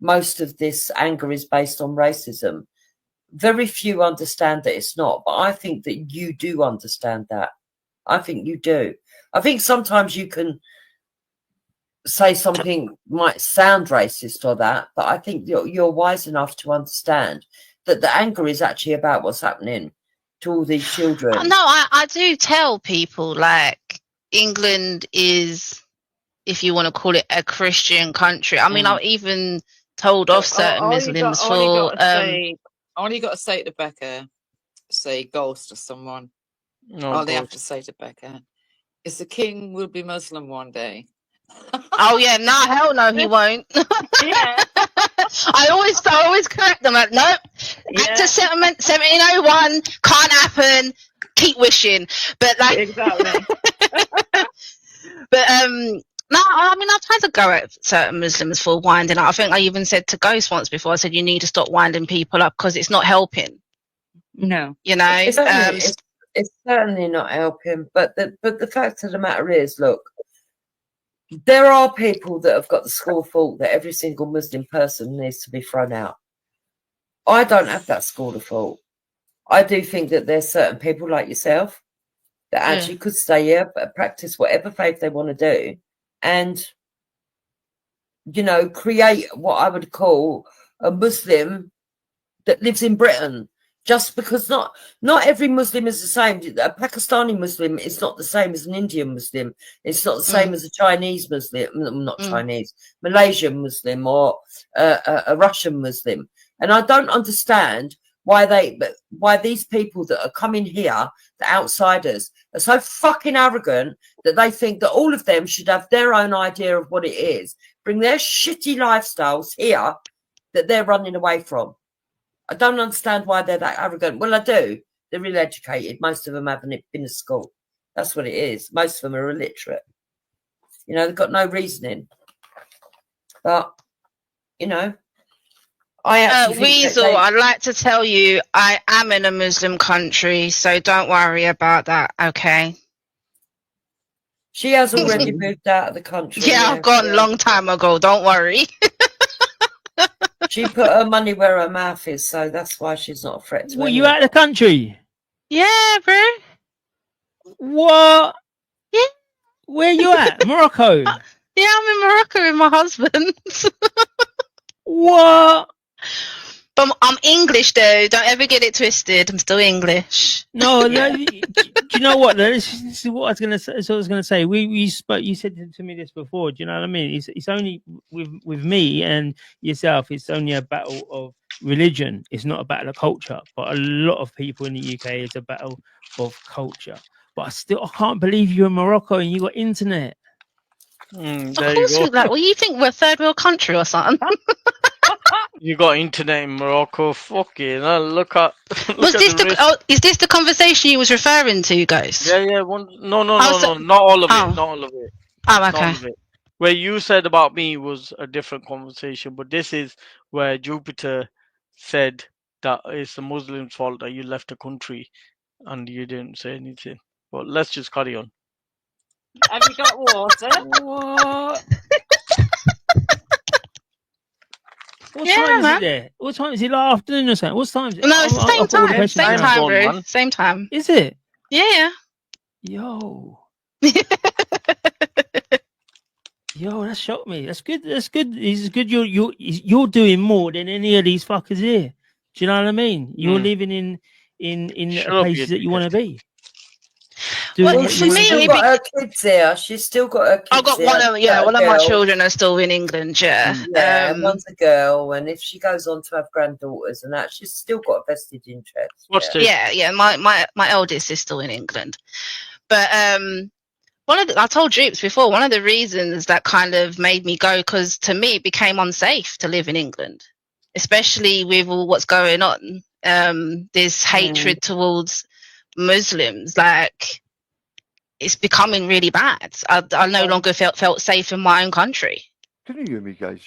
[SPEAKER 14] most of this anger is based on racism. Very few understand that it's not, but I think that you do understand that. I think you do. I think sometimes you can say something might sound racist or that, but I think you're wise enough to understand that the anger is actually about what's happening to all these children.
[SPEAKER 7] No, I do tell people like England is, if you want to call it, a Christian country. I mean, I've even told off certain Muslims for.
[SPEAKER 6] All you got to say to Becca, say ghost to someone. All they have to say to Becca is the king will be Muslim one day.
[SPEAKER 7] Oh yeah, no, hell no, he won't.
[SPEAKER 6] Yeah.
[SPEAKER 7] I always correct them like, nope. Act of Settlement 1701 can't happen. Keep wishing, but like
[SPEAKER 6] exactly.
[SPEAKER 7] But no, I mean I've tried to go at certain Muslims for winding up. I think I even said to Ghost once before. I said you need to stop winding people up because it's not helping.
[SPEAKER 6] No,
[SPEAKER 7] you know,
[SPEAKER 14] it's certainly not helping. But the fact of the matter is, look. There are people that have got the school of thought that every single Muslim person needs to be thrown out. I don't have that school of thought. I do think that there's certain people like yourself that actually could stay here, but practice whatever faith they want to do, and you know, create what I would call a Muslim that lives in Britain. Just because not every Muslim is the same. A Pakistani Muslim is not the same as an Indian Muslim. It's not the same as a Chinese Muslim, not Chinese, Malaysian Muslim or a Russian Muslim. And I don't understand why these people that are coming here, the outsiders, are so fucking arrogant that they think that all of them should have their own idea of what it is, bring their shitty lifestyles here that they're running away from. I don't understand why they're that arrogant. Well, I do. They're ill educated. Most of them haven't been to school. That's what it is. Most of them are illiterate. You know, they've got no reasoning. But, you know, I actually
[SPEAKER 7] Weasel, I'd like to tell you I am in a Muslim country, so don't worry about that, okay?
[SPEAKER 14] She has already moved out of the country.
[SPEAKER 7] Yeah, I've gone a long time ago, don't worry.
[SPEAKER 14] She put her money where her mouth is, so that's why she's not a threat to
[SPEAKER 16] you out of the country?
[SPEAKER 7] Yeah, bro.
[SPEAKER 16] What?
[SPEAKER 7] Yeah.
[SPEAKER 16] Where you at? Morocco?
[SPEAKER 7] Yeah, I'm in Morocco with my husband.
[SPEAKER 16] What?
[SPEAKER 7] But I'm English though. Don't ever get it twisted. I'm still English.
[SPEAKER 16] No, no. Do you know what? This is what I was gonna say. So I was gonna say. We spoke. You said to me this before. Do you know what I mean? It's only with me and yourself. It's only a battle of religion. It's not a battle of culture. But a lot of people in the UK, it's a battle of culture. But I can't believe you're in Morocco and you got internet.
[SPEAKER 7] Of course, well, you think we're a third world country or something?
[SPEAKER 1] You got internet in Morocco. Fucking look at.
[SPEAKER 7] Is this the conversation you was referring to, Ghost?
[SPEAKER 1] Yeah. No, not all of it. Not all of it.
[SPEAKER 7] Oh, okay.
[SPEAKER 1] Where you said about me was a different conversation, but this is where Jupiter said that it's the Muslims' fault that you left the country, and you didn't say anything. But let's just carry on.
[SPEAKER 6] Have you got water?
[SPEAKER 16] What? What time is it there? What time is it? Like afternoon or something? What time is it?
[SPEAKER 7] No, it's the same time. Same time, bro. Same time.
[SPEAKER 16] Is it?
[SPEAKER 7] Yeah.
[SPEAKER 16] Yo. Yo, that shocked me. That's good. That's good. It's good. You're doing more than any of these fuckers here. Do you know what I mean? You're living in the places that you want to be.
[SPEAKER 14] Well, she's still got her kids there. She's still got her kids.
[SPEAKER 7] I've got one of my children are still in England. Yeah,
[SPEAKER 14] and one's a girl. And if she goes on to have granddaughters and that, she's still got a vested interest.
[SPEAKER 7] Yeah. My eldest is still in England, but I told Droops before, one of the reasons that kind of made me go, because to me it became unsafe to live in England, especially with all what's going on. This hatred towards Muslims, like, it's becoming really bad. I no longer felt safe in my own country.
[SPEAKER 4] Can you hear me, guys?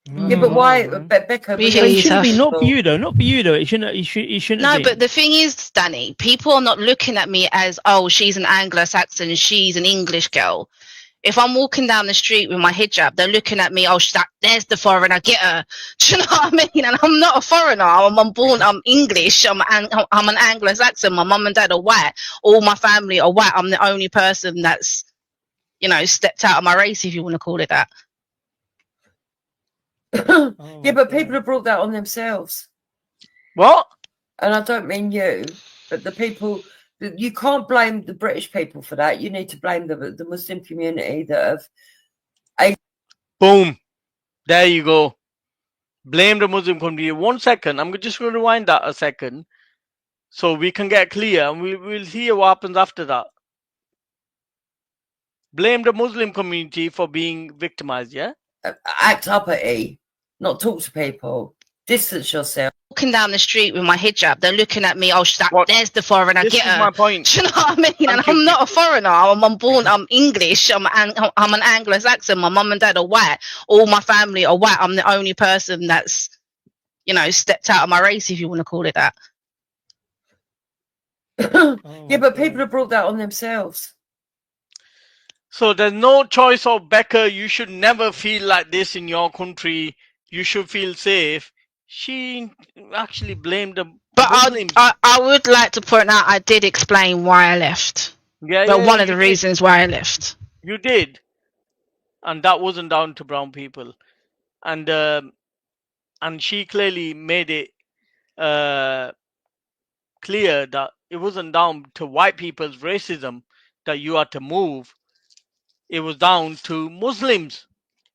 [SPEAKER 14] Yeah, but why, Becca?
[SPEAKER 16] It shouldn't be, not for you though. Not for you though. It shouldn't. It shouldn't.
[SPEAKER 7] No,
[SPEAKER 16] be.
[SPEAKER 7] but the thing is, Danny, people are not looking at me as, oh, she's an Anglo-Saxon, she's an English girl. If I'm walking down the street with my hijab, they're looking at me, oh, there's the foreigner, get her. Do you know what I mean? And I'm not a foreigner. I'm English. I'm an Anglo-Saxon. My mum and dad are white. All my family are white. I'm the only person that's, stepped out of my race, if you want to call it that.
[SPEAKER 14] Yeah, but people have brought that on themselves.
[SPEAKER 1] What?
[SPEAKER 14] And I don't mean you, but the people. You can't blame the British people for that. You need to blame the Muslim community that have.
[SPEAKER 1] Boom. There you go. Blame the Muslim community. 1 second. I'm just going to rewind that a second so we can get clear, and we'll see what happens after that. Blame the Muslim community for being victimized, yeah?
[SPEAKER 14] Act uppity, not talk to people. Distance yourself.
[SPEAKER 7] Walking down the street with my hijab, they're looking at me, oh, there's the foreigner, get her.
[SPEAKER 1] My point.
[SPEAKER 7] Do you know what I mean? And I'm not a foreigner. I'm English. I'm an Anglo-Saxon. My mum and dad are white. All my family are white. I'm the only person that's, stepped out of my race, if you want to call it that.
[SPEAKER 14] Yeah, but people have brought that on themselves.
[SPEAKER 1] So there's no choice of Becca. You should never feel like this in your country. You should feel safe. She actually blamed the Muslims.
[SPEAKER 7] I would like to point out I did explain why I left. One of the reasons why I left.
[SPEAKER 1] You did. And that wasn't down to brown people. And she clearly made it clear that it wasn't down to white people's racism that you had to move. It was down to Muslims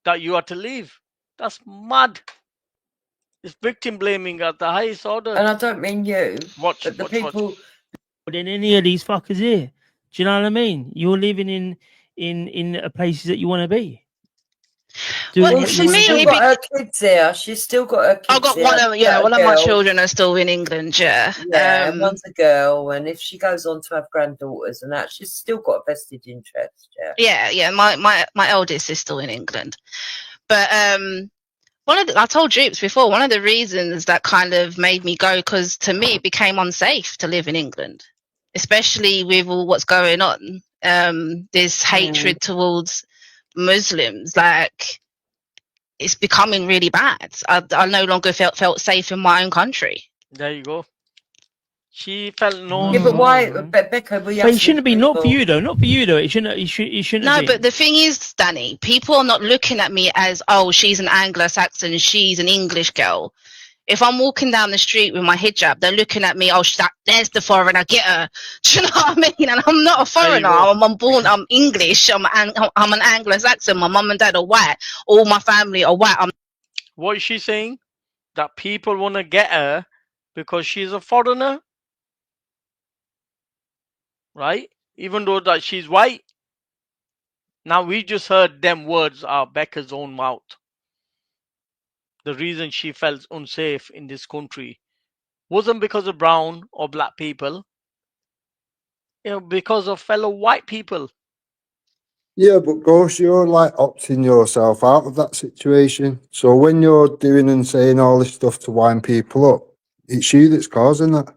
[SPEAKER 1] that you had to leave. That's mad. It's victim blaming at the highest order.
[SPEAKER 14] And I don't mean you.
[SPEAKER 1] Watch.
[SPEAKER 14] People.
[SPEAKER 16] Than any of these fuckers here. Do you know what I mean? You're living in places that you want to be.
[SPEAKER 14] Well, she's still got her kids there. She's still got her kids.
[SPEAKER 10] I've got one of one of my children are still in England. Yeah,
[SPEAKER 14] and one's a girl, and if she goes on to have granddaughters and that, she's still got a vested interest.
[SPEAKER 10] Yeah. My eldest is still in England, but I told Droops before, one of the reasons that kind of made me go, because to me it became unsafe to live in England, especially with all what's going on. This hatred towards Muslims, like, it's becoming really bad. I no longer felt safe in my own country.
[SPEAKER 1] There you go. She felt no.
[SPEAKER 14] Yeah, but why, Becca?
[SPEAKER 16] But it shouldn't be, not for you though. Not for you though. It shouldn't. It shouldn't.
[SPEAKER 10] No,
[SPEAKER 16] be.
[SPEAKER 10] but the thing is, Danny, people are not looking at me as, oh, she's an Anglo-Saxon, she's an English girl. If I'm walking down the street with my hijab, they're looking at me, oh, there's the foreigner, get her. Do you know what I mean? And I'm not a foreigner. I'm English. I'm an Anglo-Saxon. My mum and dad are white. All my family are white.
[SPEAKER 1] What is she saying? That people want to get her because she's a foreigner? Right? Even though that she's white. Now we just heard them words out of Becca's own mouth. The reason she felt unsafe in this country wasn't because of brown or black people. Because of fellow white people.
[SPEAKER 15] Yeah, but Ghost, you're like opting yourself out of that situation. So when you're doing and saying all this stuff to wind people up, it's you that's causing that.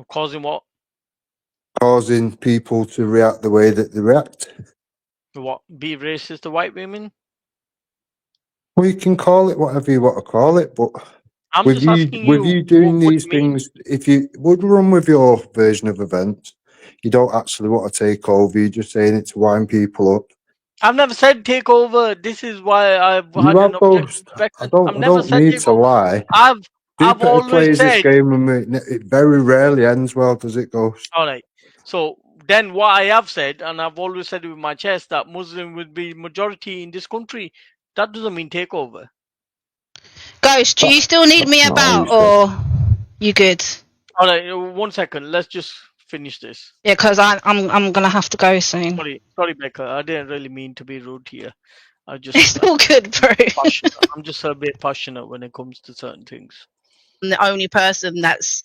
[SPEAKER 1] Causing what?
[SPEAKER 15] Causing people to react the way that they react.
[SPEAKER 1] What? Be racist to white women?
[SPEAKER 15] Well, you can call it whatever you want to call it, but
[SPEAKER 1] I'm
[SPEAKER 15] with
[SPEAKER 1] just asking
[SPEAKER 15] you doing these things, if you would run with your version of events, you don't actually want to take over. You're just saying it to wind people up.
[SPEAKER 1] I've never said take over. This is why I've
[SPEAKER 15] You
[SPEAKER 1] had
[SPEAKER 15] have
[SPEAKER 1] an objection.
[SPEAKER 15] I don't need to lie.
[SPEAKER 1] I've
[SPEAKER 15] Jupiter
[SPEAKER 1] always
[SPEAKER 15] plays
[SPEAKER 1] said.
[SPEAKER 15] this game and it very rarely ends well, does it, Ghost?
[SPEAKER 1] All right. So then what I have said, and I've always said it with my chest, that Muslim will be majority in this country. That doesn't mean takeover.
[SPEAKER 10] Ghost, do you still need me about, or you good?
[SPEAKER 1] All right, 1 second. Let's just finish this.
[SPEAKER 10] Yeah, because I'm gonna have to go soon.
[SPEAKER 1] Sorry, Becca. I didn't really mean to be rude here. I just
[SPEAKER 10] it's all good, bro.
[SPEAKER 1] I'm just a bit passionate when it comes to certain things.
[SPEAKER 10] I'm the only person that's,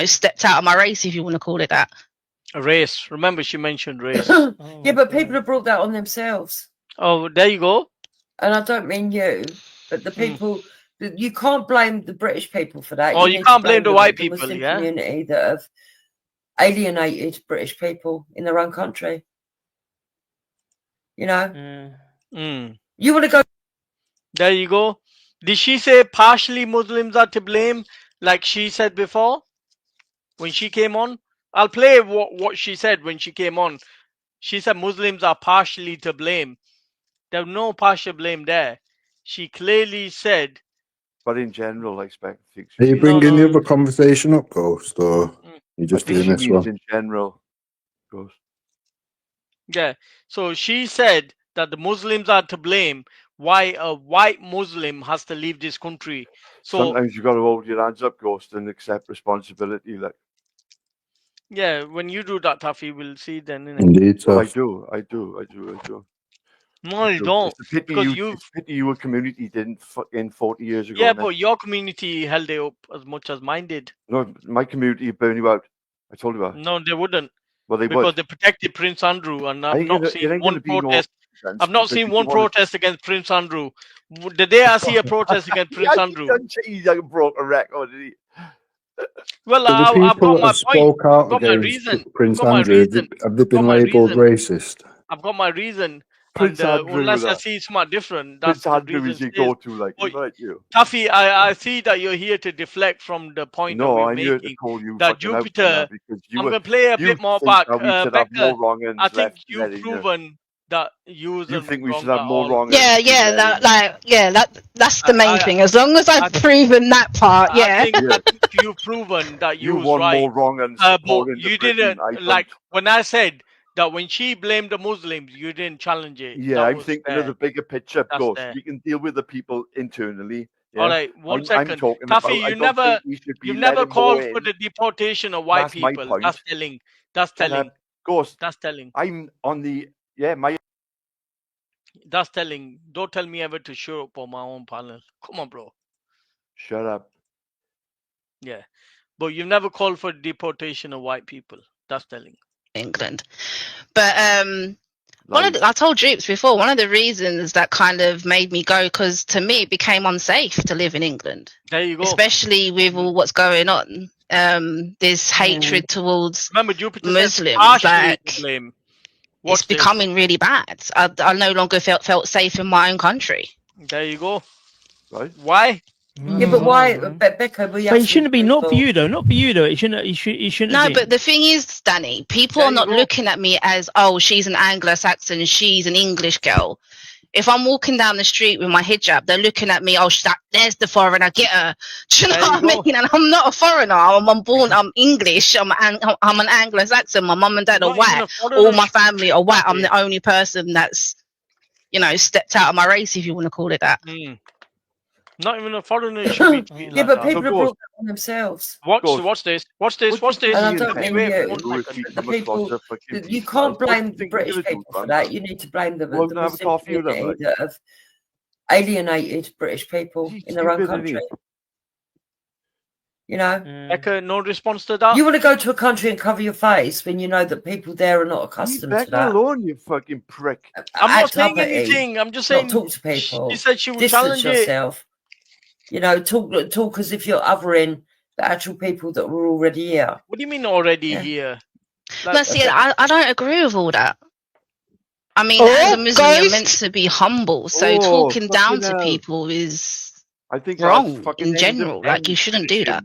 [SPEAKER 10] stepped out of my race, if you want to call it that.
[SPEAKER 1] A race. Remember, she mentioned race.
[SPEAKER 14] Yeah, but people have brought that on themselves.
[SPEAKER 1] Oh, there you go.
[SPEAKER 14] And I don't mean you, but the people. You can't blame the British people for that.
[SPEAKER 1] Oh, you can't blame the white people,
[SPEAKER 14] Muslim
[SPEAKER 1] yeah?
[SPEAKER 14] community that have alienated British people in their own country. You know? You want to go...
[SPEAKER 1] There you go. Did she say partially Muslims are to blame, like she said before, when she came on? I'll play what she said when she came on. She said Muslims are partially to blame. There's no partial blame there. She clearly said...
[SPEAKER 4] But in general, I expect...
[SPEAKER 15] Are you bringing the other conversation up, Ghost, or you just doing this one?
[SPEAKER 4] In general, Ghost.
[SPEAKER 1] Yeah, so she said that the Muslims are to blame. Why a white Muslim has to leave this country. So
[SPEAKER 4] sometimes you got to hold your hands up, Ghost, and accept responsibility. Like,
[SPEAKER 1] yeah, when you do that, Taffy, we'll see then. Innit?
[SPEAKER 15] Indeed,
[SPEAKER 4] well, I do.
[SPEAKER 1] No, you don't.
[SPEAKER 4] It's a pity your community didn't in 40 years ago.
[SPEAKER 1] Yeah, but your community held it up as much as mine did.
[SPEAKER 4] No, my community would burn you out. I told you about.
[SPEAKER 1] No, they wouldn't.
[SPEAKER 4] Well, they
[SPEAKER 1] because
[SPEAKER 4] would.
[SPEAKER 1] they protected Prince Andrew, and I've not seen one protest. I've not seen one protest against Prince Andrew. The day I see a protest against Prince Andrew,
[SPEAKER 4] he broke a record, did he?
[SPEAKER 1] Well,
[SPEAKER 15] I've got my point. I've got my reason. Prince Andrew, have they been labelled racist?
[SPEAKER 1] I've got my reason.
[SPEAKER 4] Prince Andrew,
[SPEAKER 1] unless I see something different, that's
[SPEAKER 4] Prince Andrew is your go-to, like, right? You,
[SPEAKER 1] Taffy, I see that you're here to deflect from the point that we're making.
[SPEAKER 4] To call you
[SPEAKER 1] that Jupiter. I'm gonna play a bit more back. Becca, I think you've proven that you
[SPEAKER 4] think we should have more wrong.
[SPEAKER 10] That's the main thing. As long as I've proven that part,
[SPEAKER 1] I think you've proven that you was right.
[SPEAKER 4] More wrong
[SPEAKER 1] but you didn't like when I said that when she blamed the Muslims, you didn't challenge it.
[SPEAKER 4] Yeah, I'm thinking of the bigger picture, Ghost. We can deal with the people internally. Yeah?
[SPEAKER 1] All right, 1 second. Taffy, you never called for the deportation of white people. That's telling. That's telling.
[SPEAKER 4] Ghost.
[SPEAKER 1] That's telling.
[SPEAKER 4] I'm on the
[SPEAKER 1] That's telling. Don't tell me ever to show up on my own panel. Come on, bro.
[SPEAKER 4] Shut up.
[SPEAKER 1] Yeah. But you've never called for deportation of white people. That's telling.
[SPEAKER 7] England. But I told Droops before, one of the reasons that kind of made me go, because to me it became unsafe to live in England.
[SPEAKER 1] There you go.
[SPEAKER 7] Especially with all what's going on. This hatred towards Muslims. Like, it's becoming really bad. I no longer felt safe in my own country.
[SPEAKER 1] There you go.
[SPEAKER 4] Right.
[SPEAKER 1] Why?
[SPEAKER 14] Yeah, but why, Becca?
[SPEAKER 16] But it shouldn't be, not for you though. Not for you though. It shouldn't. It shouldn't.
[SPEAKER 7] No,
[SPEAKER 16] be.
[SPEAKER 7] but the thing is, Danny, people are not looking at me as, oh, she's an Anglo-Saxon, she's an English girl. If I'm walking down the street with my hijab, they're looking at me, oh, there's the foreigner, get her. Do you know what I mean? And I'm not a foreigner. I'm English. I'm an Anglo-Saxon. My mum and dad are white. All my family are white. I'm the only person that's, stepped out of my race, if you want to call it that.
[SPEAKER 1] Not even a foreigner should be
[SPEAKER 14] yeah, but people have brought that on themselves.
[SPEAKER 1] Watch this.
[SPEAKER 14] And I don't mean you can't blame the British people for that. You need to blame the Muslim community that have alienated British people in their own country.
[SPEAKER 1] Becca, no response to that.
[SPEAKER 14] You want to go to a country and cover your face when you know that people there are not accustomed to that.
[SPEAKER 4] alone, you fucking prick.
[SPEAKER 1] I'm not saying anything. I'm just saying.
[SPEAKER 14] Talk to people.
[SPEAKER 1] She said she would
[SPEAKER 14] Distance
[SPEAKER 1] challenge
[SPEAKER 14] yourself. Talk as if you're othering the actual people that were already here.
[SPEAKER 1] What do you mean already here?
[SPEAKER 7] I don't agree with all that. I mean, as a Muslim, you're meant to be humble. So talking down to people is wrong in general. Like, you shouldn't do that.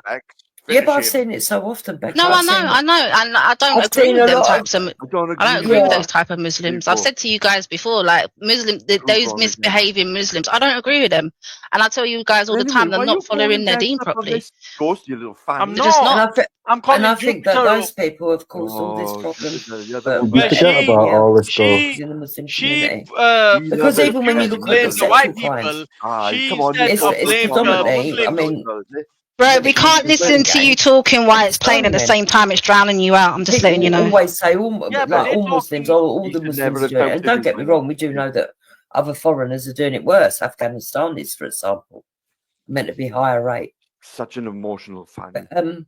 [SPEAKER 14] Yeah, but I've seen it so often, Becca.
[SPEAKER 7] No, I know, and I don't agree with them types of. I don't agree with those type of Muslims. I've said to you guys before, like those misbehaving Muslims, I don't agree with them, and I tell you guys all the time, they're not following their deen properly.
[SPEAKER 4] Ghost, you little fan.
[SPEAKER 1] I'm not.
[SPEAKER 14] And I think that those people have caused all this problem.
[SPEAKER 15] We forget about all this stuff.
[SPEAKER 14] In the Muslim community. Because even when you look at the white people, it's predominantly. I mean.
[SPEAKER 7] Bro, we can't listen to you talking while it's playing at the same time. It's drowning you out. I'm just letting you know.
[SPEAKER 14] Always say all Muslims, all the Muslims do it. And don't get me wrong, we do know that other foreigners are doing it worse. Afghanistanis, for example, meant to be higher rate.
[SPEAKER 4] Such an emotional fan.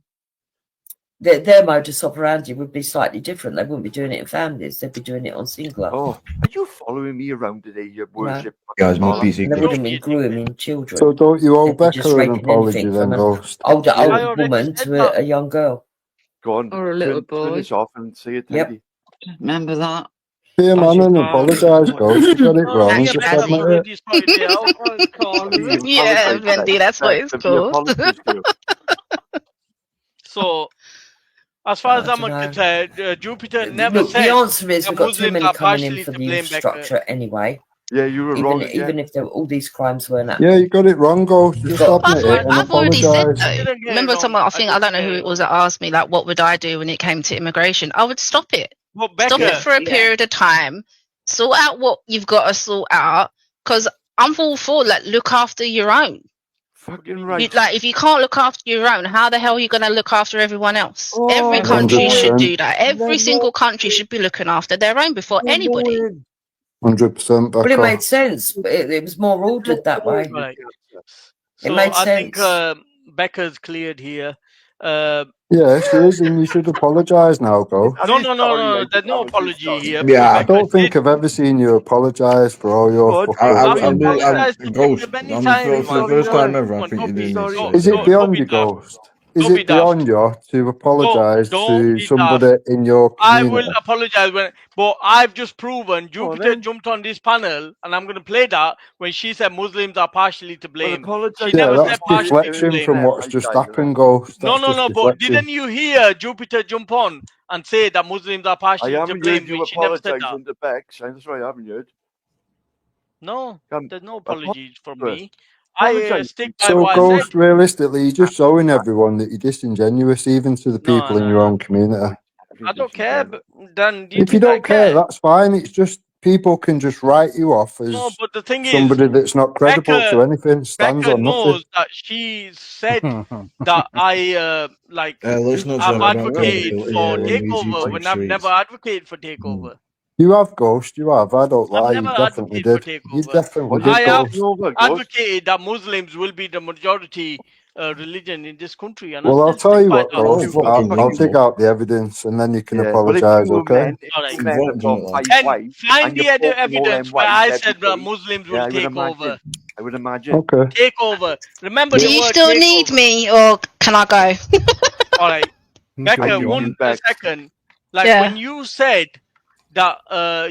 [SPEAKER 14] Their modus operandi would be slightly different. They wouldn't be doing it in families. They'd be doing it on singular.
[SPEAKER 4] Oh, are you following me around today? You worship.
[SPEAKER 8] Guys, more busy.
[SPEAKER 14] They wouldn't be grooming children.
[SPEAKER 15] So don't you owe Becca an apology then, Ghost?
[SPEAKER 14] Older woman to a young girl.
[SPEAKER 4] Go on.
[SPEAKER 6] Or a little boy.
[SPEAKER 4] Finish off and say it.
[SPEAKER 14] Yep.
[SPEAKER 6] Remember that.
[SPEAKER 15] Be a man and apologise, Ghost. You got it wrong. Just admit it.
[SPEAKER 7] Yeah, Wendy, that's what it's called.
[SPEAKER 1] So, as far as I'm concerned, Jupiter never said.
[SPEAKER 14] The answer is we've got too many coming in for the infrastructure anyway.
[SPEAKER 4] Yeah, you were wrong.
[SPEAKER 14] Even if all these crimes weren't happening.
[SPEAKER 15] Yeah, you got it wrong, Ghost. Just admit it and
[SPEAKER 7] I've already said
[SPEAKER 15] apologise.
[SPEAKER 7] though. Remember, I don't know who it was that asked me, like, what would I do when it came to immigration? I would stop it.
[SPEAKER 1] Well, Becca,
[SPEAKER 7] stop it for a period of time. Sort out what you've got to sort out. Because I'm all for, like, look after your own.
[SPEAKER 4] Fucking right.
[SPEAKER 7] If you can't look after your own, how the hell are you going to look after everyone else? Every country should do that. Every single country should be looking after their own before anybody.
[SPEAKER 15] 100%.
[SPEAKER 14] But it made sense. It was more ordered that way.
[SPEAKER 1] Right.
[SPEAKER 14] It made sense.
[SPEAKER 1] I think Becca's cleared here.
[SPEAKER 15] Yeah, she is, and you should apologise now, Ghost.
[SPEAKER 1] No. There's no apology here.
[SPEAKER 15] Yeah, I don't think I've ever seen you apologise for all your fucking
[SPEAKER 8] Ghost. For the first time ever, I think you did.
[SPEAKER 15] Is it beyond you, Ghost? Is it beyond you to apologise to somebody in your community?
[SPEAKER 1] I will apologise, but I've just proven Jupiter jumped on this panel, and I'm going to play that when she said Muslims are partially to blame. She never said partially
[SPEAKER 15] deflection
[SPEAKER 1] to blame.
[SPEAKER 15] from what's just happened, Ghost.
[SPEAKER 1] No, but didn't you hear Jupiter jump on and say that Muslims are partially to blame? She never said that.
[SPEAKER 4] That's right, I haven't heard.
[SPEAKER 1] No, there's no apologies from me. I stick by
[SPEAKER 15] so,
[SPEAKER 1] what
[SPEAKER 15] Ghost,
[SPEAKER 1] I said.
[SPEAKER 15] realistically, you're just showing everyone that you're disingenuous, even to the people in your own community.
[SPEAKER 1] I don't care, but then
[SPEAKER 15] if you don't care, that's fine. It's just people can just write you off as
[SPEAKER 1] but the thing
[SPEAKER 15] somebody that's not credible to anything, stands
[SPEAKER 1] Becca
[SPEAKER 15] on nothing.
[SPEAKER 1] knows that she said that I I've advocated for takeover when I've never advocated for takeover.
[SPEAKER 15] You have, Ghost. You have. I don't lie.
[SPEAKER 1] I've
[SPEAKER 15] You
[SPEAKER 1] never
[SPEAKER 15] definitely
[SPEAKER 1] advocated for
[SPEAKER 15] did. You
[SPEAKER 1] takeover.
[SPEAKER 15] definitely did,
[SPEAKER 1] I have
[SPEAKER 15] Ghost.
[SPEAKER 1] advocated that Muslims will be the majority religion in this country, and I
[SPEAKER 15] Well, I'll
[SPEAKER 1] still
[SPEAKER 15] tell
[SPEAKER 1] stick
[SPEAKER 15] you
[SPEAKER 1] by
[SPEAKER 15] what,
[SPEAKER 1] that.
[SPEAKER 15] Ghost. I'll dig out the evidence, and then you can apologise, okay?
[SPEAKER 1] Alright.
[SPEAKER 4] Then
[SPEAKER 1] Find the evidence where I said that Muslims will take over.
[SPEAKER 4] I would imagine.
[SPEAKER 15] Okay.
[SPEAKER 1] Take over. Remember
[SPEAKER 7] Do
[SPEAKER 1] the
[SPEAKER 7] you
[SPEAKER 1] word
[SPEAKER 7] still
[SPEAKER 1] take
[SPEAKER 7] need
[SPEAKER 1] over.
[SPEAKER 7] me, or can I go?
[SPEAKER 1] All right, Becca,
[SPEAKER 2] you.
[SPEAKER 1] one second. Like
[SPEAKER 7] Yeah.
[SPEAKER 1] when you said that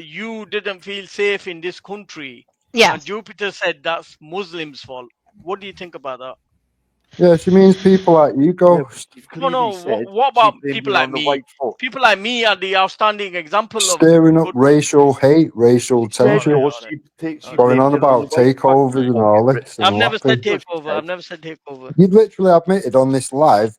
[SPEAKER 1] you didn't feel safe in this country,
[SPEAKER 7] Yeah.
[SPEAKER 1] and Jupiter said that's Muslims' fault. What do you think about that?
[SPEAKER 15] Yeah, she means people like you, Ghost.
[SPEAKER 1] No. What about people like me? People like me are the outstanding example of
[SPEAKER 15] Stirring up racial hate, racial tension, going on about takeovers and all this. And
[SPEAKER 1] I've never said
[SPEAKER 15] laughing.
[SPEAKER 1] takeover. I've never said takeover.
[SPEAKER 15] You literally admitted on this live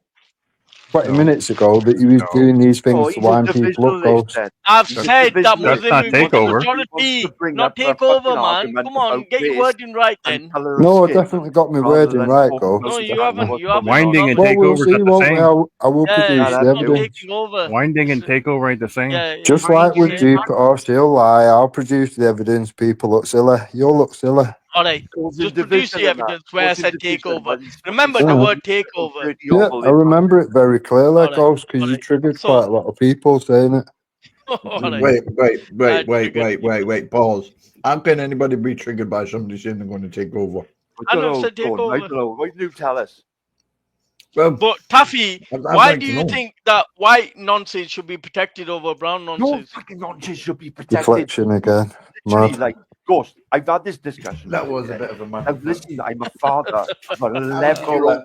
[SPEAKER 15] 20 minutes ago that you was doing these things to wind people up, Ghost.
[SPEAKER 1] I've said that Muslim
[SPEAKER 2] not
[SPEAKER 1] will be the
[SPEAKER 2] takeover.
[SPEAKER 1] majority, not takeover, man. Come on, get your wording right then.
[SPEAKER 15] No, I definitely got my wording right, Ghost.
[SPEAKER 1] No, you haven't. You haven't.
[SPEAKER 2] Winding and
[SPEAKER 15] Well, we'll
[SPEAKER 2] takeover is
[SPEAKER 15] see,
[SPEAKER 2] not the
[SPEAKER 15] won't we?
[SPEAKER 2] same.
[SPEAKER 15] I will
[SPEAKER 1] Yeah,
[SPEAKER 15] produce
[SPEAKER 1] it's
[SPEAKER 15] the
[SPEAKER 1] not
[SPEAKER 15] evidence.
[SPEAKER 1] taking over.
[SPEAKER 2] Winding and takeover ain't the same.
[SPEAKER 1] Yeah,
[SPEAKER 15] Just like with Jupiter, she'll lie. I'll produce the evidence. People look silly. You'll look silly.
[SPEAKER 1] All right, just produce the evidence where I said takeover. Remember the
[SPEAKER 15] Uh-huh.
[SPEAKER 1] word takeover.
[SPEAKER 15] Yeah, I remember it very clearly, Ghost, because you triggered quite a lot of people saying it.
[SPEAKER 18] Wait. Pause. How can anybody be triggered by somebody saying they're going to take over?
[SPEAKER 1] I never said take
[SPEAKER 4] I
[SPEAKER 1] over.
[SPEAKER 4] don't know. Why do you tell us?
[SPEAKER 18] Well,
[SPEAKER 1] but Taffy,
[SPEAKER 18] I'd
[SPEAKER 1] why
[SPEAKER 18] like
[SPEAKER 1] do
[SPEAKER 18] to
[SPEAKER 1] you
[SPEAKER 18] know.
[SPEAKER 1] think that white nonsense should be protected over brown
[SPEAKER 4] No
[SPEAKER 1] nonsense?
[SPEAKER 4] fucking nonsense should be protected.
[SPEAKER 15] Deflection again.
[SPEAKER 4] Literally,
[SPEAKER 15] Mad.
[SPEAKER 4] like, Ghost, I've had this discussion.
[SPEAKER 18] That was a bit of a man.
[SPEAKER 4] Now, listen, I'm a father of an 11-year-old.